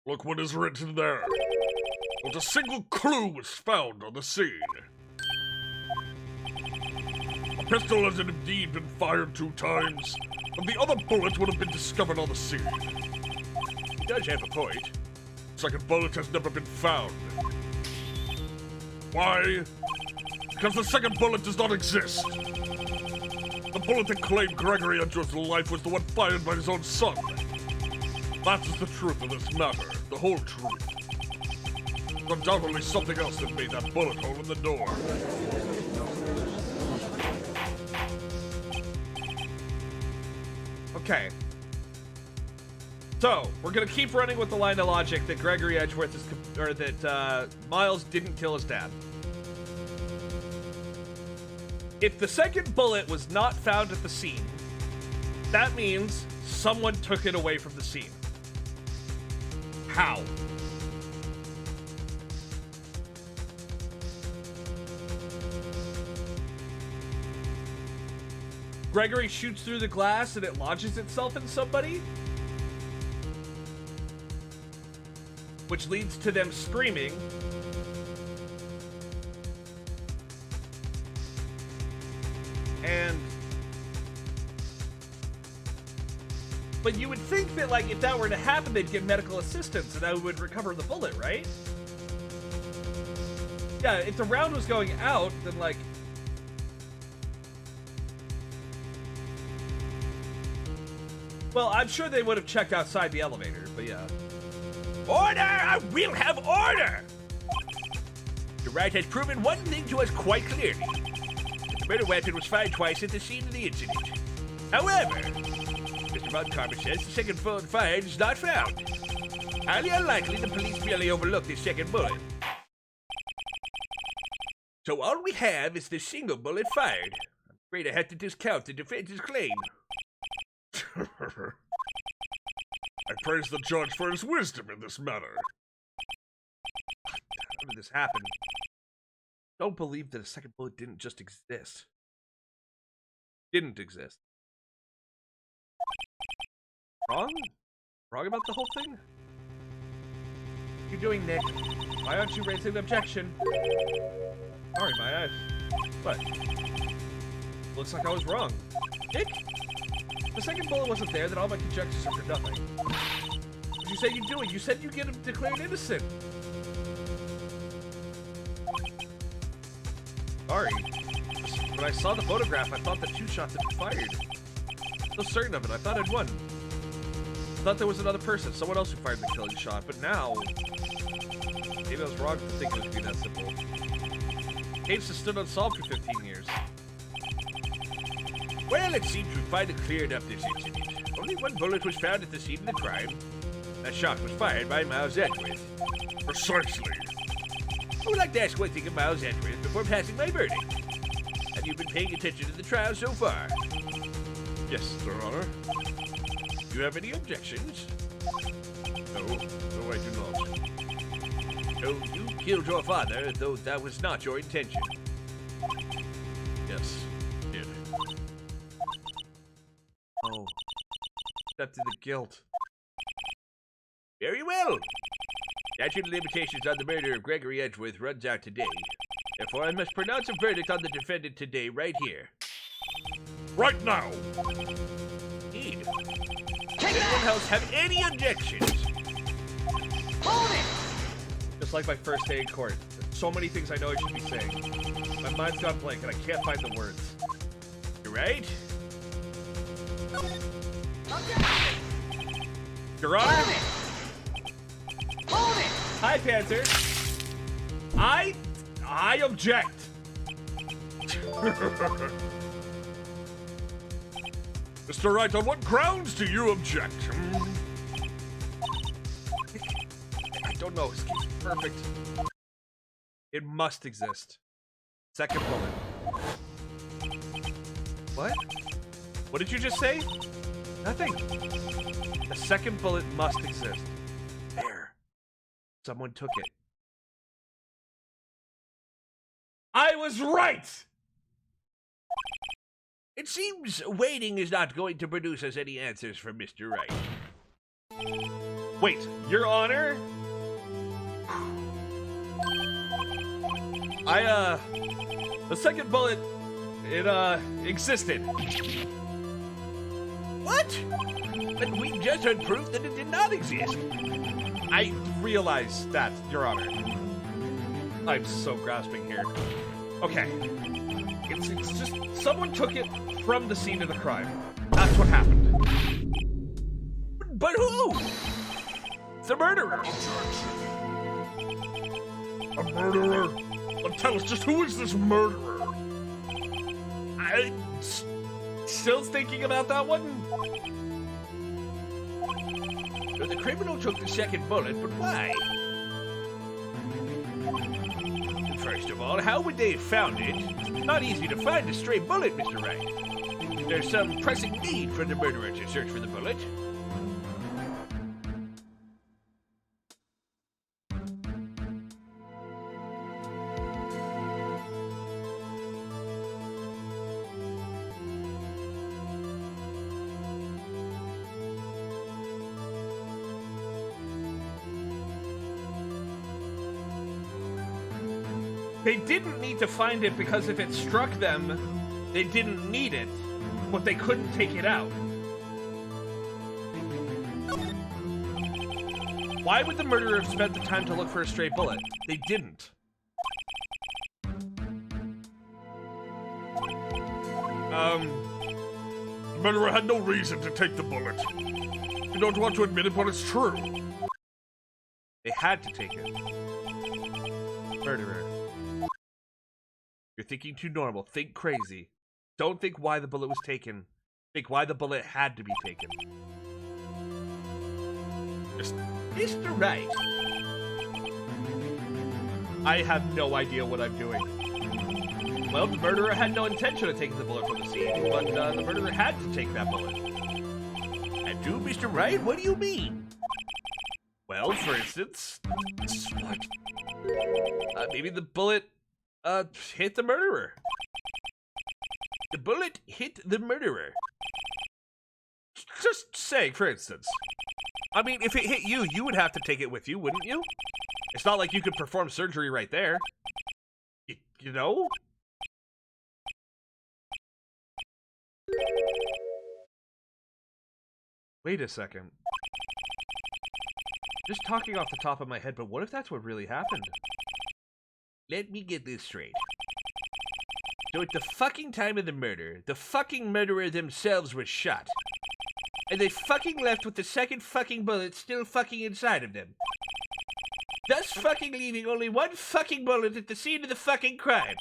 Look what is written there. Not a single clue was found on the scene. A pistol has indeed been fired 2 times, and the other bullet would have been discovered on the scene. He does have a point. Second bullet has never been found. Why? Because the second bullet does not exist. The bullet that claimed Gregory Edgeworth's life was the one fired by his own son. That is the truth of this matter, the whole truth. There's undoubtedly something else that made that bullet hole in the door. Okay. So, we're gonna keep running with the line of logic that Gregory Edgeworth is, or that Miles didn't kill his dad. If the second bullet was not found at the scene, that means someone took it away from the scene. How? Gregory shoots through the glass and it lodges itself in somebody? Which leads to them screaming. But you would think that, like, if that were to happen, they'd get medical assistance and that would recover the bullet, right? Yeah, if the round was going out, then, like... Well, I'm sure they would have checked outside the elevator, but yeah. Order! I will have order! The Wright has proven one thing to us quite clearly. The murder weapon was fired twice at the scene of the incident. However, Mr. Von Carver says the second bullet fired is not found. Highly unlikely the police merely overlooked the second bullet. So all we have is the single bullet fired. I'm afraid I have to discount the defense's claim. I praise the judge for his wisdom in this matter. How did this happen? Don't believe that a second bullet didn't just exist. Didn't exist. Wrong? Wrong about the whole thing? What are you doing, Nick? Why aren't you raising an objection? Sorry, my eyes. What? Looks like I was wrong. Nick? The second bullet wasn't there, then all my conjectures are for nothing. What did you say you'd do it? You said you'd get him declared innocent. Sorry. When I saw the photograph, I thought that 2 shots had been fired. So certain of it, I thought I'd won. I thought there was another person, someone else who fired the killing shot, but now... Maybe I was wrong to think it would be that simple. Case has stood unsolved for 15 years. Well, it seems we finally cleared up this incident. Only 1 bullet was found at the scene of the crime. That shot was fired by Miles Edgeworth. Precisely. I would like to ask one thing of Miles Edgeworth before passing my verdict. Have you been paying attention to the trial so far? Yes, Your Honor. Do you have any objections? No, I do not. So you killed your father, though that was not your intention. Yes, I did. Oh. Accepted the guilt. Very well. Statute of limitations on the murder of Gregory Edgeworth runs out today. Therefore, I must pronounce a verdict on the defendant today, right here. Right now! Indeed. Does anyone else have any objections? Just like my first day in court. So many things I know I should be saying. My mind's gone blank and I can't find the words. You're right. Your Honor? Hi, Panther. I object. Mr. Wright, on what grounds do you object? don't know. This game's perfect. It must exist. Second bullet. What? What did you just say? Nothing. The second bullet must exist. There. Someone took it. I was right! It seems waiting is not going to produce us any answers from Mr. Wright. Wait, Your Honor? The second bullet, it, existed. What? But we just heard proof that it did not exist. I realize that, Your Honor. I'm so grasping here. Okay. It's just, someone took it from the scene of the crime. That's what happened. But who? The murderer. A murderer? Well, tell us, just who is this murderer? I'm still thinking about that one. So the criminal took the second bullet, but why? First of all, how would they have found it? It's not easy to find a stray bullet, Mr. Wright. There's some pressing need for the murderer to search for the bullet. They didn't need to find it because if it struck them, they didn't need it, but they couldn't take it out. Why would the murderer have spent the time to look for a stray bullet? They didn't. The murderer had no reason to take the bullet. You don't want to admit it, but it's true. They had to take it. Murderer. You're thinking too normal. Think crazy. Don't think why the bullet was taken. Think why the bullet had to be taken. Just, Mr. Wright. I have no idea what I'm doing. Well, the murderer had no intention of taking the bullet from the scene, but the murderer had to take that bullet. And do, Mr. Wright? What do you mean? Well, for instance, what? Maybe the bullet hit the murderer. The bullet hit the murderer. Just saying, for instance. I mean, if it hit you, you would have to take it with you, wouldn't you? It's not like you could perform surgery right there. You know? Wait a second. Just talking off the top of my head, but what if that's what really happened? Let me get this straight. So at the fucking time of the murder, the fucking murderer themselves was shot. And they fucking left with the second fucking bullet still fucking inside of them. Thus fucking leaving only one fucking bullet at the scene of the fucking crime.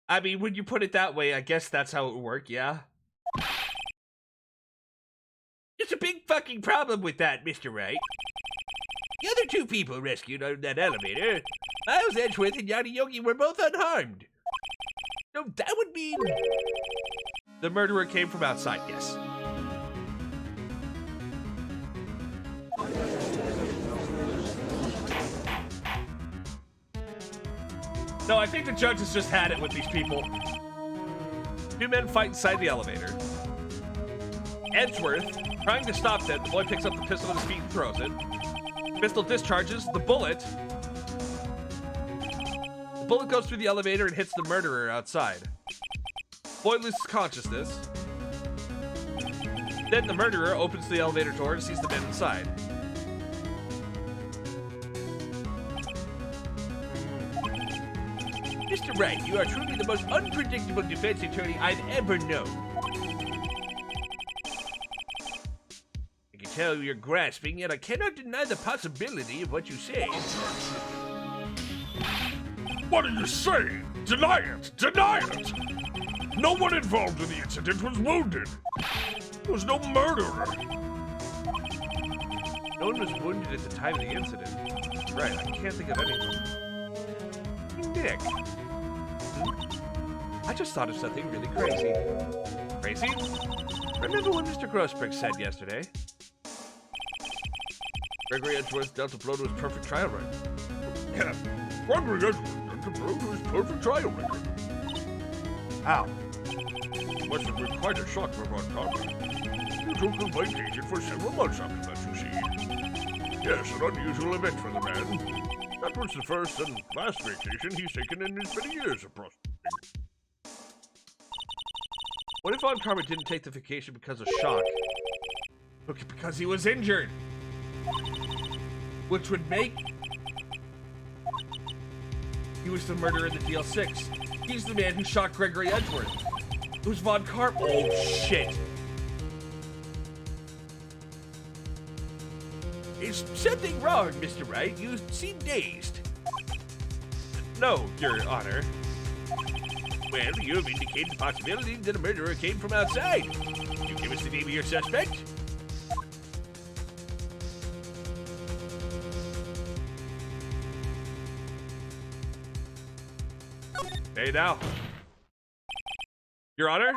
I mean, when you put it that way, I guess that's how it would work, yeah? There's a big fucking problem with that, Mr. Wright. The other two people rescued on that elevator, Miles Edgeworth and Yanni Yogi, were both unharmed. So that would mean... The murderer came from outside, yes. No, I think the judge has just had it with these people. Two men fight inside the elevator. Edgeworth, trying to stop them, the boy picks up the pistol at his feet and throws it. Pistol discharges, the bullet goes through the elevator and hits the murderer outside. Boy loses consciousness. Then the murderer opens the elevator door and sees the men inside. Mr. Wright, you are truly the most unpredictable defense attorney I've ever known. I can tell you're grasping, yet I cannot deny the possibility of what you say. What are you saying? Deny it! Deny it! No one involved in the incident was wounded. There was no murderer. No one was wounded at the time of the incident. Right, I can't think of anyone. Nick. I just thought of something really crazy. Crazy? Remember what Mr. Grossberg said yesterday? Gregory Edgeworth dealt a blow to his perfect trial record. Yeah, Gregory Edgeworth dealt a blow to his perfect trial record. How? Must have been quite a shock for Von Carver. You took a vacation for several months after that, you see. Yes, an unusual event for the man. That was the first and last vacation he's taken in his many years of prospecting. What if Von Karma didn't take the vacation because of shock? Look, because he was injured. Which would make... He was the murderer in the DL6. He's the man who shot Gregory Edgeworth. It was Von Karma. Oh, shit. Is something wrong, Mr. Wright? You seem dazed. No, Your Honor. Well, you have indicated the possibility that a murderer came from outside. Can you give us the name of your suspect? Hey now. Your Honor,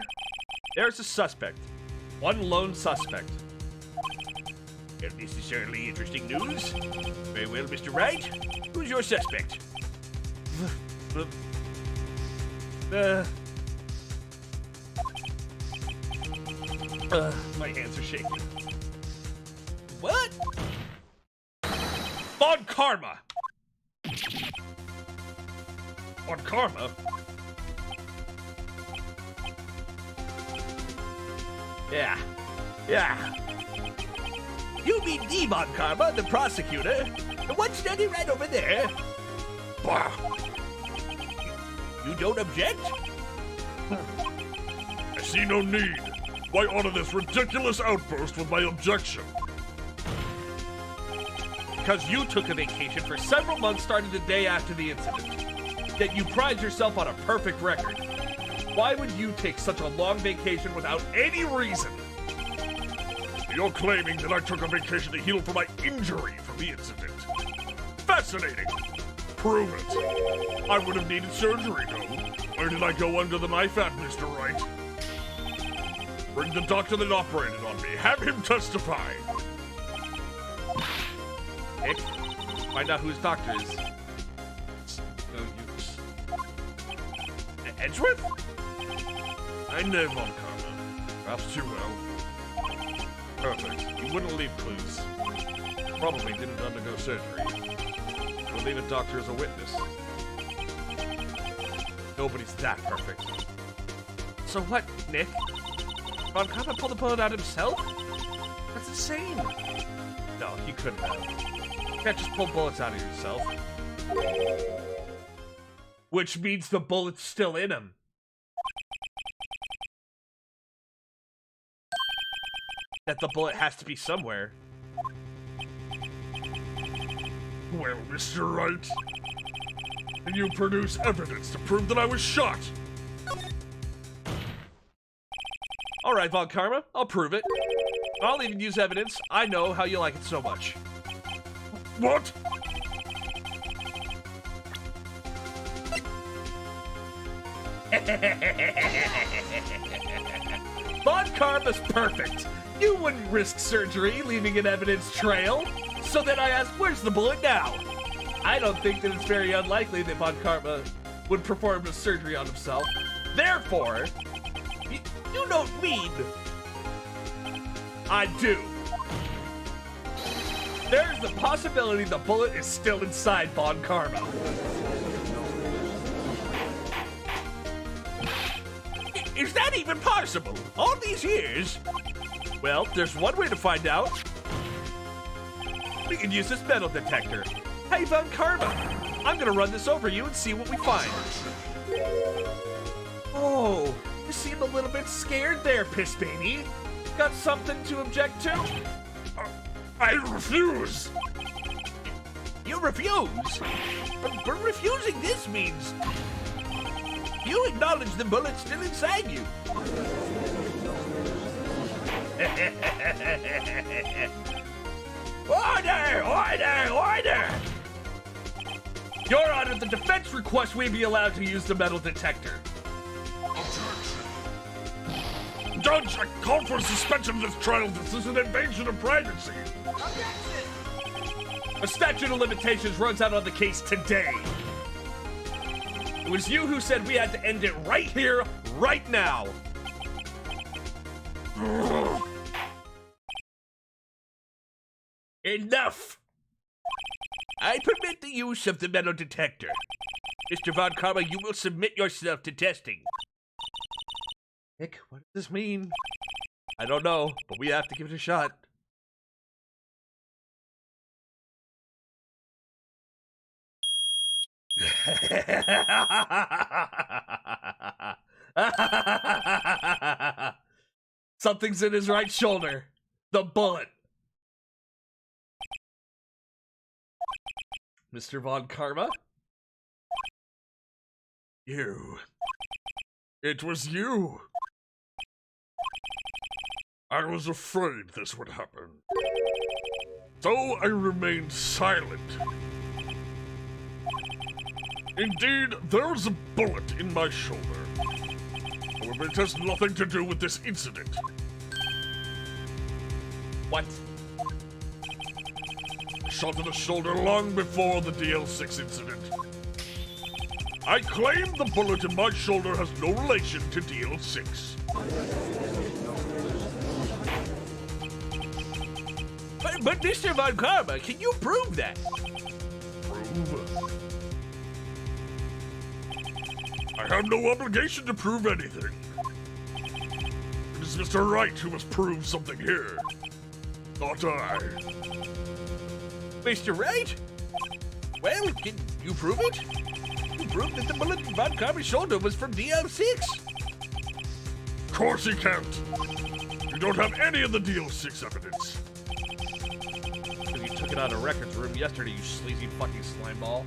there's a suspect. One lone suspect. Well, this is certainly interesting news. Very well, Mr. Wright. Who's your suspect? My hands are shaking. What? Von Karma! Von Karma? Yeah. You mean the Von Karma, the prosecutor? The one standing right over there? Bah! You don't object? I see no need. Why honor this ridiculous outburst with my objection? Because you took a vacation for several months starting the day after the incident. Yet you pride yourself on a perfect record. Why would you take such a long vacation without any reason? You're claiming that I took a vacation to heal from my injury from the incident. Fascinating. Prove it. I would have needed surgery, though. Where did I go under the knife at, Mr. Wright? Bring the doctor that operated on me. Have him testify. Nick, find out who his doctor is. Edgeworth? I know Von Karma. Perhaps too well. Perfect. You wouldn't leave clues. Probably didn't undergo surgery. We'll leave a doctor as a witness. Nobody's that perfect. So what, Nick? Von Karma pulled the bullet out himself? That's insane. No, he couldn't have. You can't just pull bullets out of yourself. Which means the bullet's still in him. That the bullet has to be somewhere. Well, Mr. Wright, can you produce evidence to prove that I was shot? All right, Von Karma, I'll prove it. I'll even use evidence. I know how you like it so much. What? Von Karma's perfect. You wouldn't risk surgery, leaving an evidence trail. So then I ask, where's the bullet now? I don't think that it's very unlikely that Von Karma would perform a surgery on himself. Therefore, you don't mean... I do. There's the possibility the bullet is still inside Von Karma. Is that even possible? All these years? Well, there's one way to find out. We can use this metal detector. Hey, Von Karma, I'm gonna run this over you and see what we find. Oh, you seem a little bit scared there, Piss Baby. Got something to object to? I refuse! You refuse? But refusing this means you acknowledge the bullet's still inside you. Order! Order! Order! Your Honor, the defense requests we be allowed to use the metal detector. Judge, I call for a suspension of this trial. This is an invasion of privacy. A statute of limitations runs out on the case today. It was you who said we had to end it right here, right now. Enough! I permit the use of the metal detector. Mr. Von Karma, you will submit yourself to testing. Nick, what does this mean? I don't know, but we have to give it a shot. Something's in his right shoulder. The bullet. Mr. Von Karma? You. It was you. I was afraid this would happen. So I remained silent. Indeed, there is a bullet in my shoulder. However, it has nothing to do with this incident. What? I shot in the shoulder long before the DL6 incident. I claim the bullet in my shoulder has no relation to DL6. But Mr. Von Karma, can you prove that? Prove? I have no obligation to prove anything. It is Mr. Wright who must prove something here, not I. Mr. Wright? Well, can you prove it? You proved that the bullet in Von Karma's shoulder was from DL6. Of course he can't. You don't have any of the DL6 evidence. You took it out of records room yesterday, you sleazy fucking slime ball.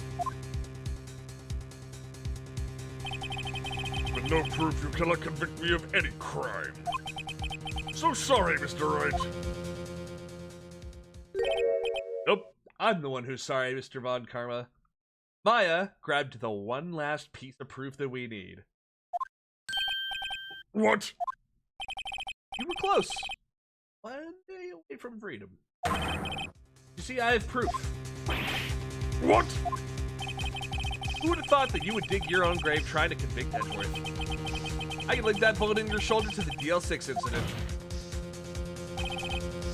With no proof, you cannot convict me of any crime. So sorry, Mr. Wright. Nope, I'm the one who's sorry, Mr. Von Karma. Maya grabbed the one last piece of proof that we need. What? You were close. One day away from freedom. You see, I have proof. What? Who would have thought that you would dig your own grave trying to convict Edgeworth? I can link that bullet in your shoulder to the DL6 incident.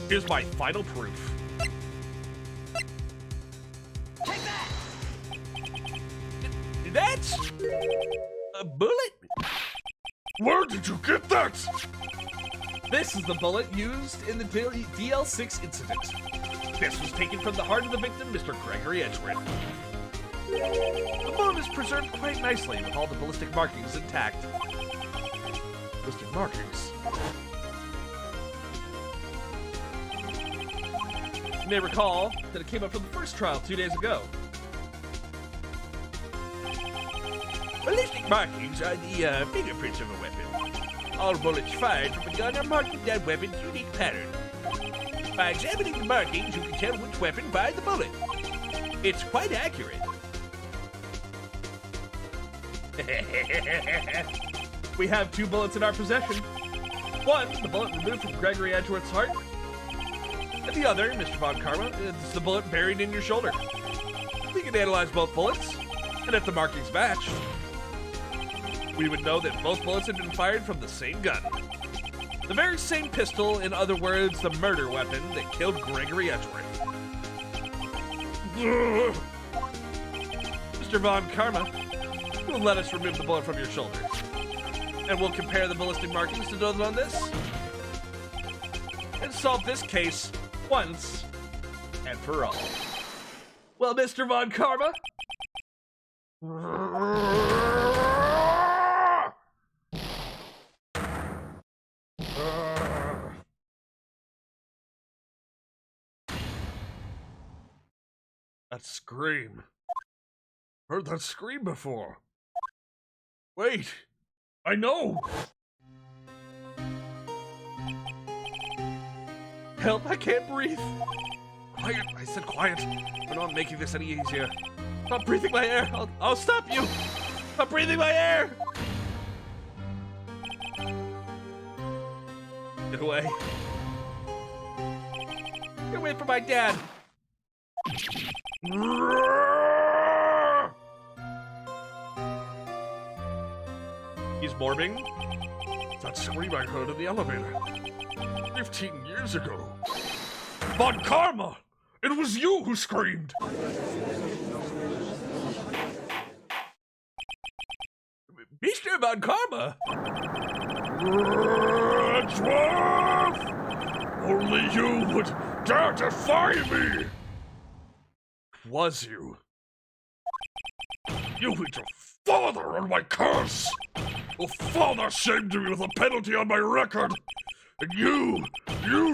Here's my final proof. Take that! That's a bullet? Where did you get that? This is the bullet used in the DL6 incident. This was taken from the heart of the victim, Mr. Gregory Edgeworth. The bullet is preserved quite nicely with all the ballistic markings intact. Ballistic markings? You may recall that it came up from the first trial 2 days ago. Ballistic markings are the fingerprints of a weapon. All bullets fired from a gun are marked with that weapon's unique pattern. By examining the markings, you can tell which weapon fired the bullet. It's quite accurate. We have 2 bullets in our possession. One, the bullet removed from Gregory Edgeworth's heart. And the other, Mr. Von Karma, is the bullet buried in your shoulder. We can analyze both bullets, and if the markings match, we would know that both bullets had been fired from the same gun. The very same pistol, in other words, the murder weapon that killed Gregory Edgeworth. Mr. Von Karma, you will let us remove the bullet from your shoulder. And we'll compare the ballistic markings to those on this. And solve this case once and for all. Well, Mr. Von Karma? That scream. Heard that scream before. Wait, I know. Help, I can't breathe. Quiet. I said quiet. We're not making this any easier. Stop breathing my air. I'll stop you. Stop breathing my air. Get away. Get away from my dad. He's morbing. That scream I heard in the elevator. 15 years ago. Von Karma! It was you who screamed! Mr. Von Karma! Edgeworth! Only you would dare defy me! Was you? You hit your father on my curse! Your father shamed me with a penalty on my record! And you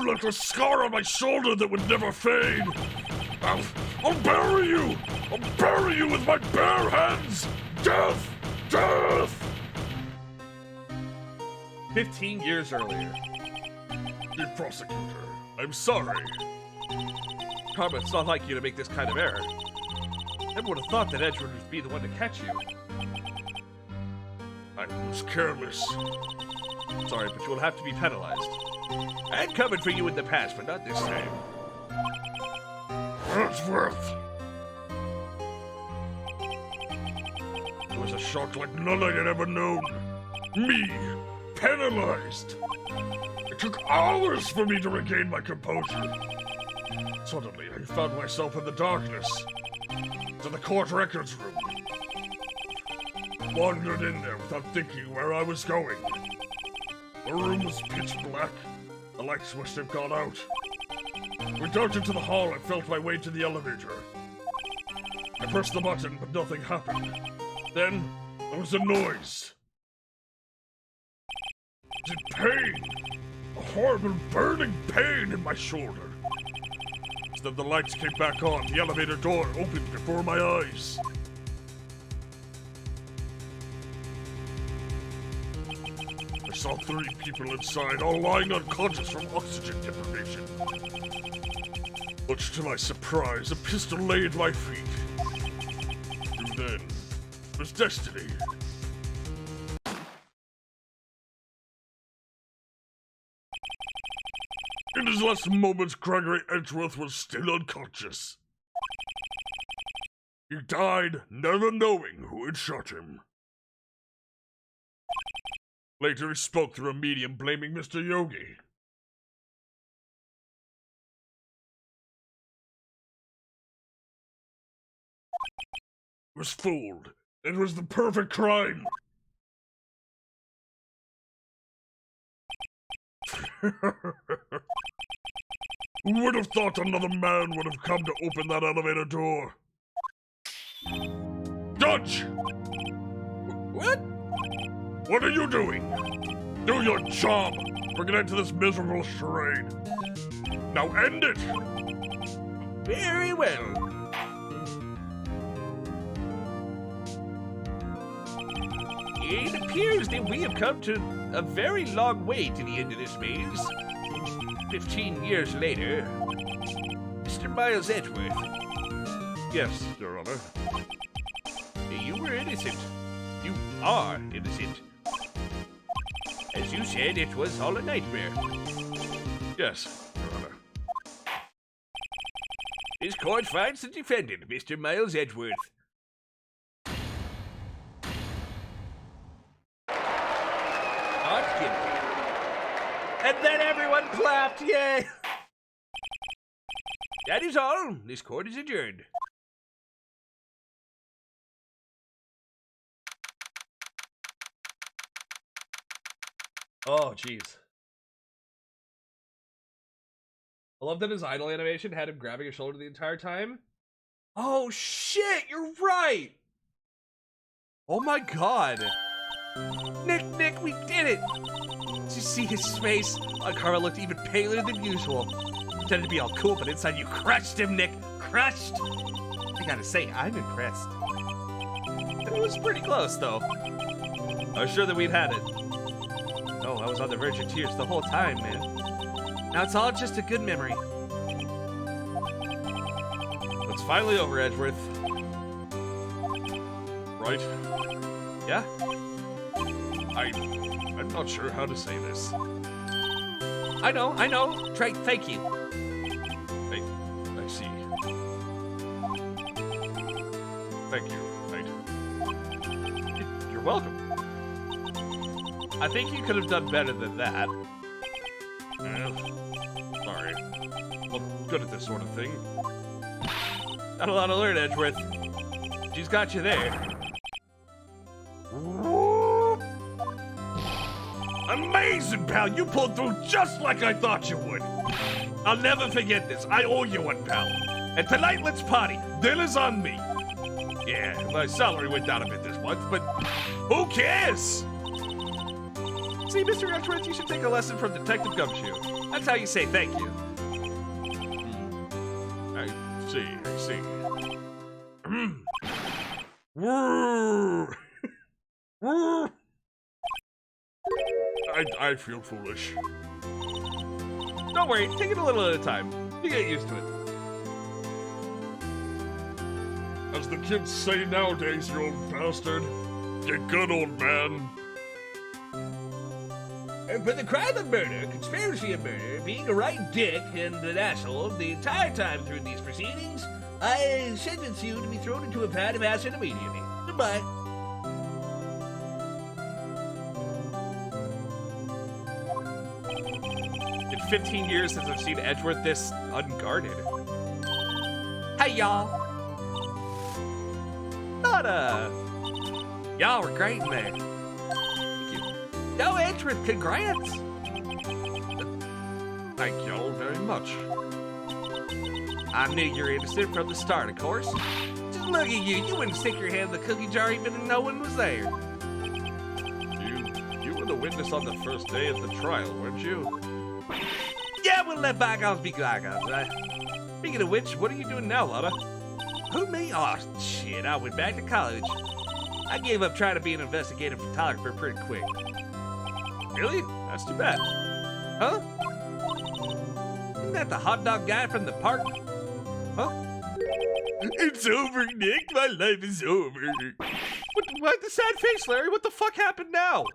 left a scar on my shoulder that would never fade! I'll bury you! I'll bury you with my bare hands! Death! Death! 15 years earlier. Dear prosecutor, I'm sorry. Karma, it's not like you to make this kind of error. Never would have thought that Edgeworth would be the one to catch you. I was careless. Sorry, but you will have to be penalized. I had covered for you in the past, but not this time. Edgeworth! It was a shock like none I had ever known. Me, penalized. It took hours for me to regain my composure. Suddenly, I found myself in the darkness, to the court records room. Wandered in there without thinking where I was going. The room was pitch black. The lights must have gone out. We darted to the hall and felt my way to the elevator. I pressed the button, but nothing happened. Then, there was a noise. Was it pain? A horrible burning pain in my shoulder. As then the lights came back on, the elevator door opened before my eyes. I saw 3 people inside, all lying unconscious from oxygen deprivation. Much to my surprise, a pistol lay at my feet. And then, it was destiny. In his last moments, Gregory Edgeworth was still unconscious. He died never knowing who had shot him. Later, he spoke through a medium blaming Mr. Yogi. I was fooled. It was the perfect crime. Who would have thought another man would have come to open that elevator door? Judge! What? What are you doing? Do your job! Bring an end to this miserable charade. Now end it! Very well. It appears that we have come to a very long way to the end of this maze. 15 years later, Mr. Miles Edgeworth. Yes, Your Honor. You were innocent. You are innocent. As you said, it was all a nightmare. Yes, Your Honor. This court finds the defendant, Mr. Miles Edgeworth. Not guilty. And then everyone clapped, yay! That is all. This court is adjourned. Oh, jeez. I love that his idle animation had him grabbing his shoulder the entire time. Oh, shit, you're right! Oh my god. Nick, we did it! Did you see his face? Karma looked even paler than usual. Pretended to be all cool, but inside you crushed him, Nick. Crushed! I gotta say, I'm impressed. It was pretty close, though. I was sure that we'd had it. Oh, I was on the verge of tears the whole time, man. Now it's all just a good memory. finally over, Edgeworth. Right? Yeah? I'm not sure how to say this. I know. Thank you. I see. Thank you, right? You're welcome. I think you could have done better than that. Yeah. Sorry. I'm good at this sort of thing. Not a lot to learn, Edgeworth. She's got you there. Amazing, pal! You pulled through just like I thought you would. I'll never forget this. I owe you one, pal. And tonight, let's party. Dinner's on me. Yeah, my salary went down a bit this month, but who cares? See, Mr. Edgeworth, you should take a lesson from Detective Gumshoe. That's how you say thank you. I see. Woo! Woo! I feel foolish. Don't worry, take it a little at a time. You get used to it. As the kids say nowadays, you old bastard. Get good, old man. For the crime of murder, conspiracy of murder, being a right dick and an asshole the entire time through these proceedings, I sentence you to be thrown into a vat of acid immediately. Goodbye. In 15 years since I've seen Edgeworth this unguarded. Hey, y'all. Y'all were great in there. Thank you. Yo, Edgeworth, congrats. Thank y'all very much. I knew you were innocent from the start, of course. Just look at you. You wouldn't stick your hand in the cookie jar even if no one was there. You were the witness on the first day of the trial, weren't you? Yeah, we'll let bygones be bygones, right? Speaking of which, what are you doing now, Lotta? Who, me? Oh, shit, I went back to college. I gave up trying to be an investigative photographer pretty quick. Really? That's too bad. Huh? Isn't that the hot dog guy from the park? Huh? It's over, Nick. My life is over. What the sad face, Larry? What the fuck happened now?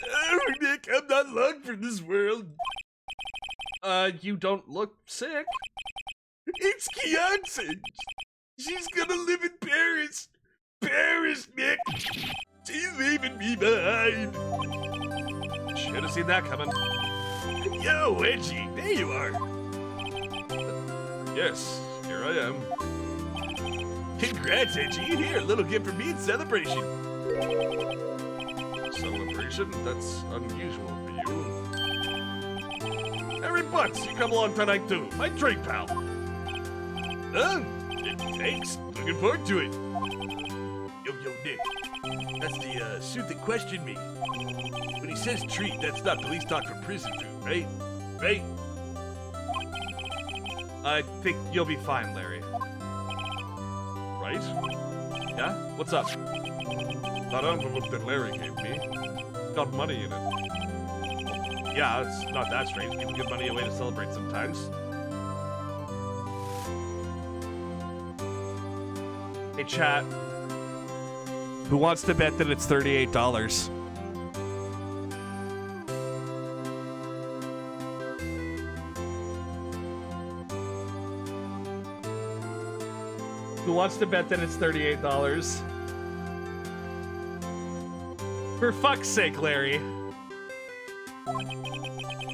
Oh, Nick, I'm not long for this world. You don't look sick. It's Beyonce. She's gonna live in Paris. Paris, Nick. She's leaving me behind. Should have seen that coming. Yo, Edgy, there you are. Yes, here I am. Congrats, Edgy. Here, a little gift from me in celebration. Celebration? That's unusual for you. Harry Butts, you come along tonight too. My drink, pal. Oh, thanks. Looking forward to it. Yo, Nick. That's the suit that questioned me. When he says treat, that's not police talk for prison food, right? Right? I think you'll be fine, Larry. Right? Yeah? What's up? That envelope that Larry gave me got money in it. Yeah, it's not that strange. People give money away to celebrate sometimes. Hey, chat. Who wants to bet that it's $38? Who wants to bet that it's $38? For fuck's sake, Larry.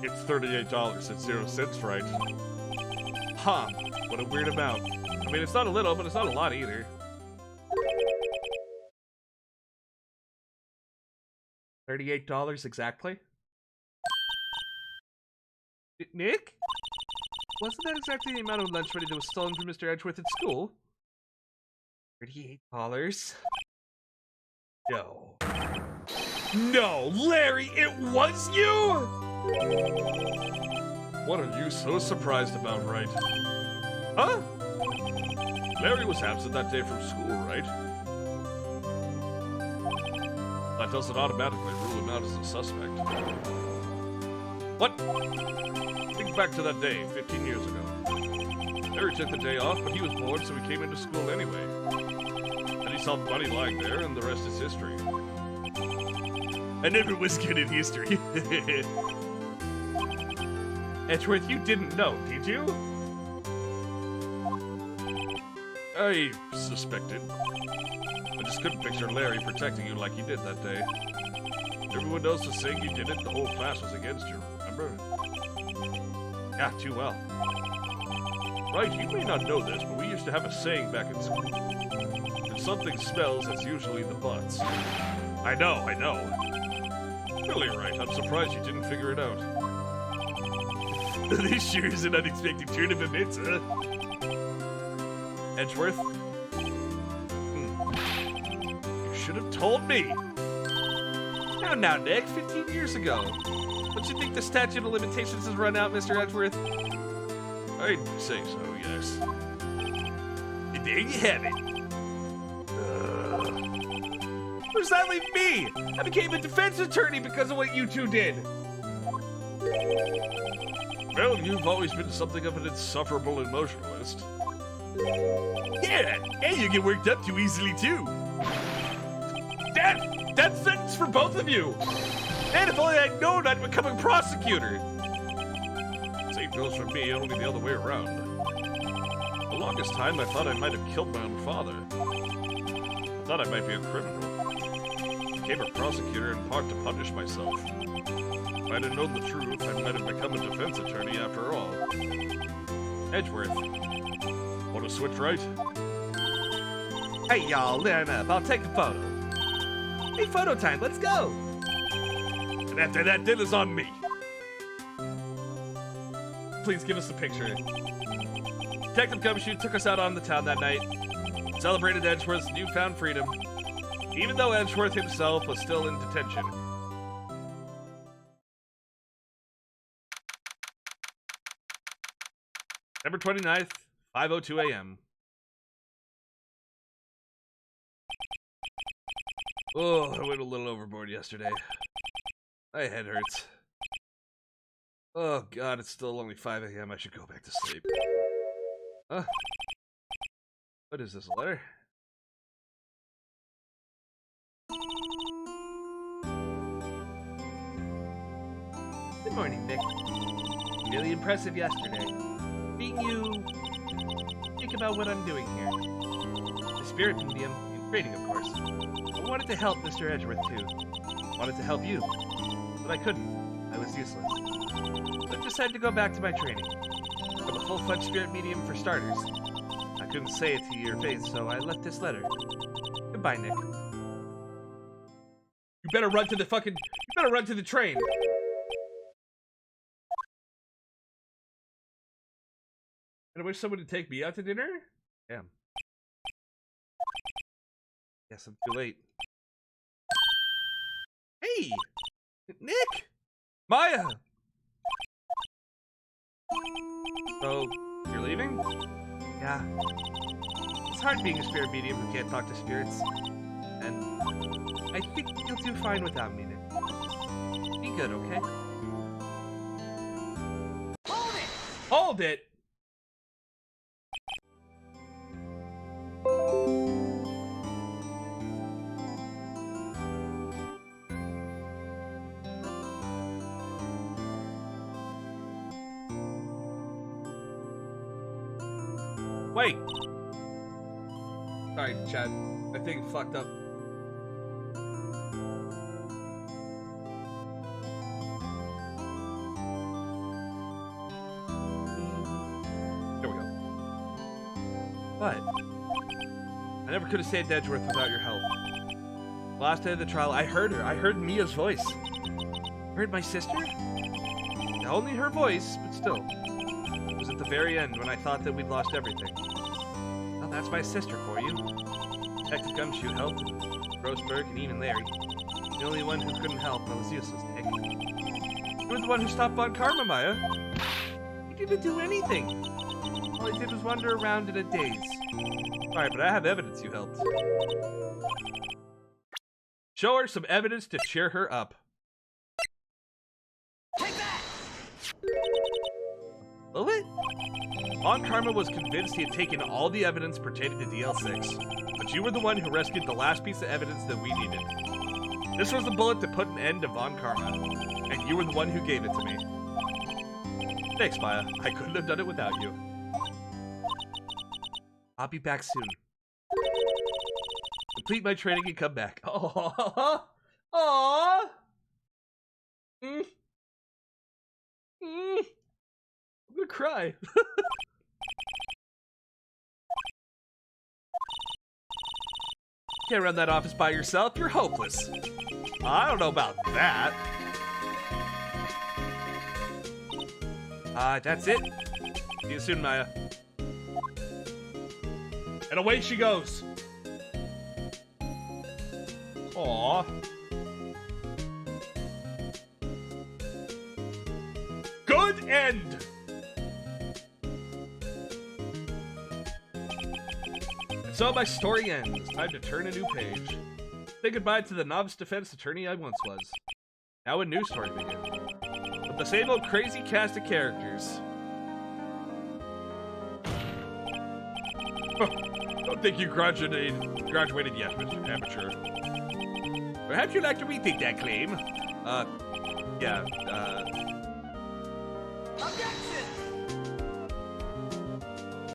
It's $38. It's 0 cents, right? Huh. What a weird amount. I mean, it's not a little, but it's not a lot either. $38 exactly? Nick? Wasn't that exactly the amount of lunch money that was stolen from Mr. Edgeworth at school? $38? No. No, Larry, it was you? What are you so surprised about, right? Huh? Larry was absent that day from school, right? That doesn't automatically rule him out as a suspect. What? Think back to that day, 15 years ago. Larry took the day off, but he was bored, so he came into school anyway. And he saw the money lying there, and the rest is history. I never was good at history. Edgeworth, you didn't know, did you? I suspected. I just couldn't picture Larry protecting you like he did that day. Everyone else was saying you did it, the whole class was against you, remember? Yeah, too well. Right, you may not know this, but we used to have a saying back in school. If something smells, it's usually the butts. I know. Really right, I'm surprised you didn't figure it out. This sure is an unexpected turn of events, huh? Edgeworth? You should have told me! Now, Nick, 15 years ago. Don't you think the statute of limitations has run out, Mr. Edgeworth? I'd say so, yes. There you have it. Where does that leave me? I became a defense attorney because of what you two did. Well, you've always been something of an insufferable emotionalist. Yeah, and you get worked up too easily, too. Death sentence for both of you. And if only I'd known, I'd become a prosecutor. Same goes for me, only the other way around. The longest time, I thought I might have killed my own father. I thought I might be a criminal. I became a prosecutor in part to punish myself. If I'd have known the truth, I might have become a defense attorney after all. Edgeworth. Want to switch right? Hey, y'all, line up. I'll take a photo. Hey, photo time. Let's go. And after that, dinner's on me. Please give us a picture. Detective Gumshoe took us out on the town that night. Celebrated Edgeworth's newfound freedom, even though Edgeworth himself was still in detention. September 29th, 5:02 a.m. Oh, I went a little overboard yesterday. My head hurts. Oh god, it's still only 5 a.m. I should go back to sleep. Huh? What is this, a letter? Good morning, Nick. Really impressive yesterday. Being you think about what I'm doing here. The spirit medium in training, of course. I wanted to help Mr. Edgeworth too. Wanted to help you, but I couldn't. I was useless. So I decided to go back to my training. I'm a full-fledged spirit medium for starters. I couldn't say it to your face, so I left this letter. Goodbye, Nick. You better run to the train. And I wish someone would take me out to dinner? Damn. Guess I'm too late. Hey! Nick! Maya! So, you're leaving? Yeah. It's hard being a spirit medium who can't talk to spirits. And I think you'll do fine without me, Nick. Be good, okay? Hold it! Hold it! Wait! Sorry, Chad. My thing fucked up. There we go. What? I never could have saved Edgeworth without your help. Last day of the trial, I heard her. I heard Mia's voice. I heard my sister? Only her voice, but still. It was at the very end when I thought that we'd lost everything. Well, that's my sister for you. Detective Gumshoe helped, and Roseburg, and even Larry. The only one who couldn't help, that was useless, Nick. You were the one who stopped Von Karma, Maya. You didn't do anything. All I did was wander around in a daze. Sorry, but I have evidence you helped. Show her some evidence to cheer her up. Take that! What? Von Karma was convinced he had taken all the evidence pertaining to DL6, but you were the one who rescued the last piece of evidence that we needed. This was the bullet that put an end to Von Karma, and you were the one who gave it to me. Thanks, Maya. I couldn't have done it without you. I'll be back soon. Complete my training and come back. Aww. Aww. I'm gonna cry. Can't run that office by yourself. You're hopeless. I don't know about that. That's it. See you soon, Maya. And away she goes. Aww. Good end. And so my story ends. Time to turn a new page. Say goodbye to the novice defense attorney I once was. Now a new story begins. With the same old crazy cast of characters. Don't think you graduated yet, Mr. Amateur. Perhaps you'd like to rethink that claim. Yeah, I'm not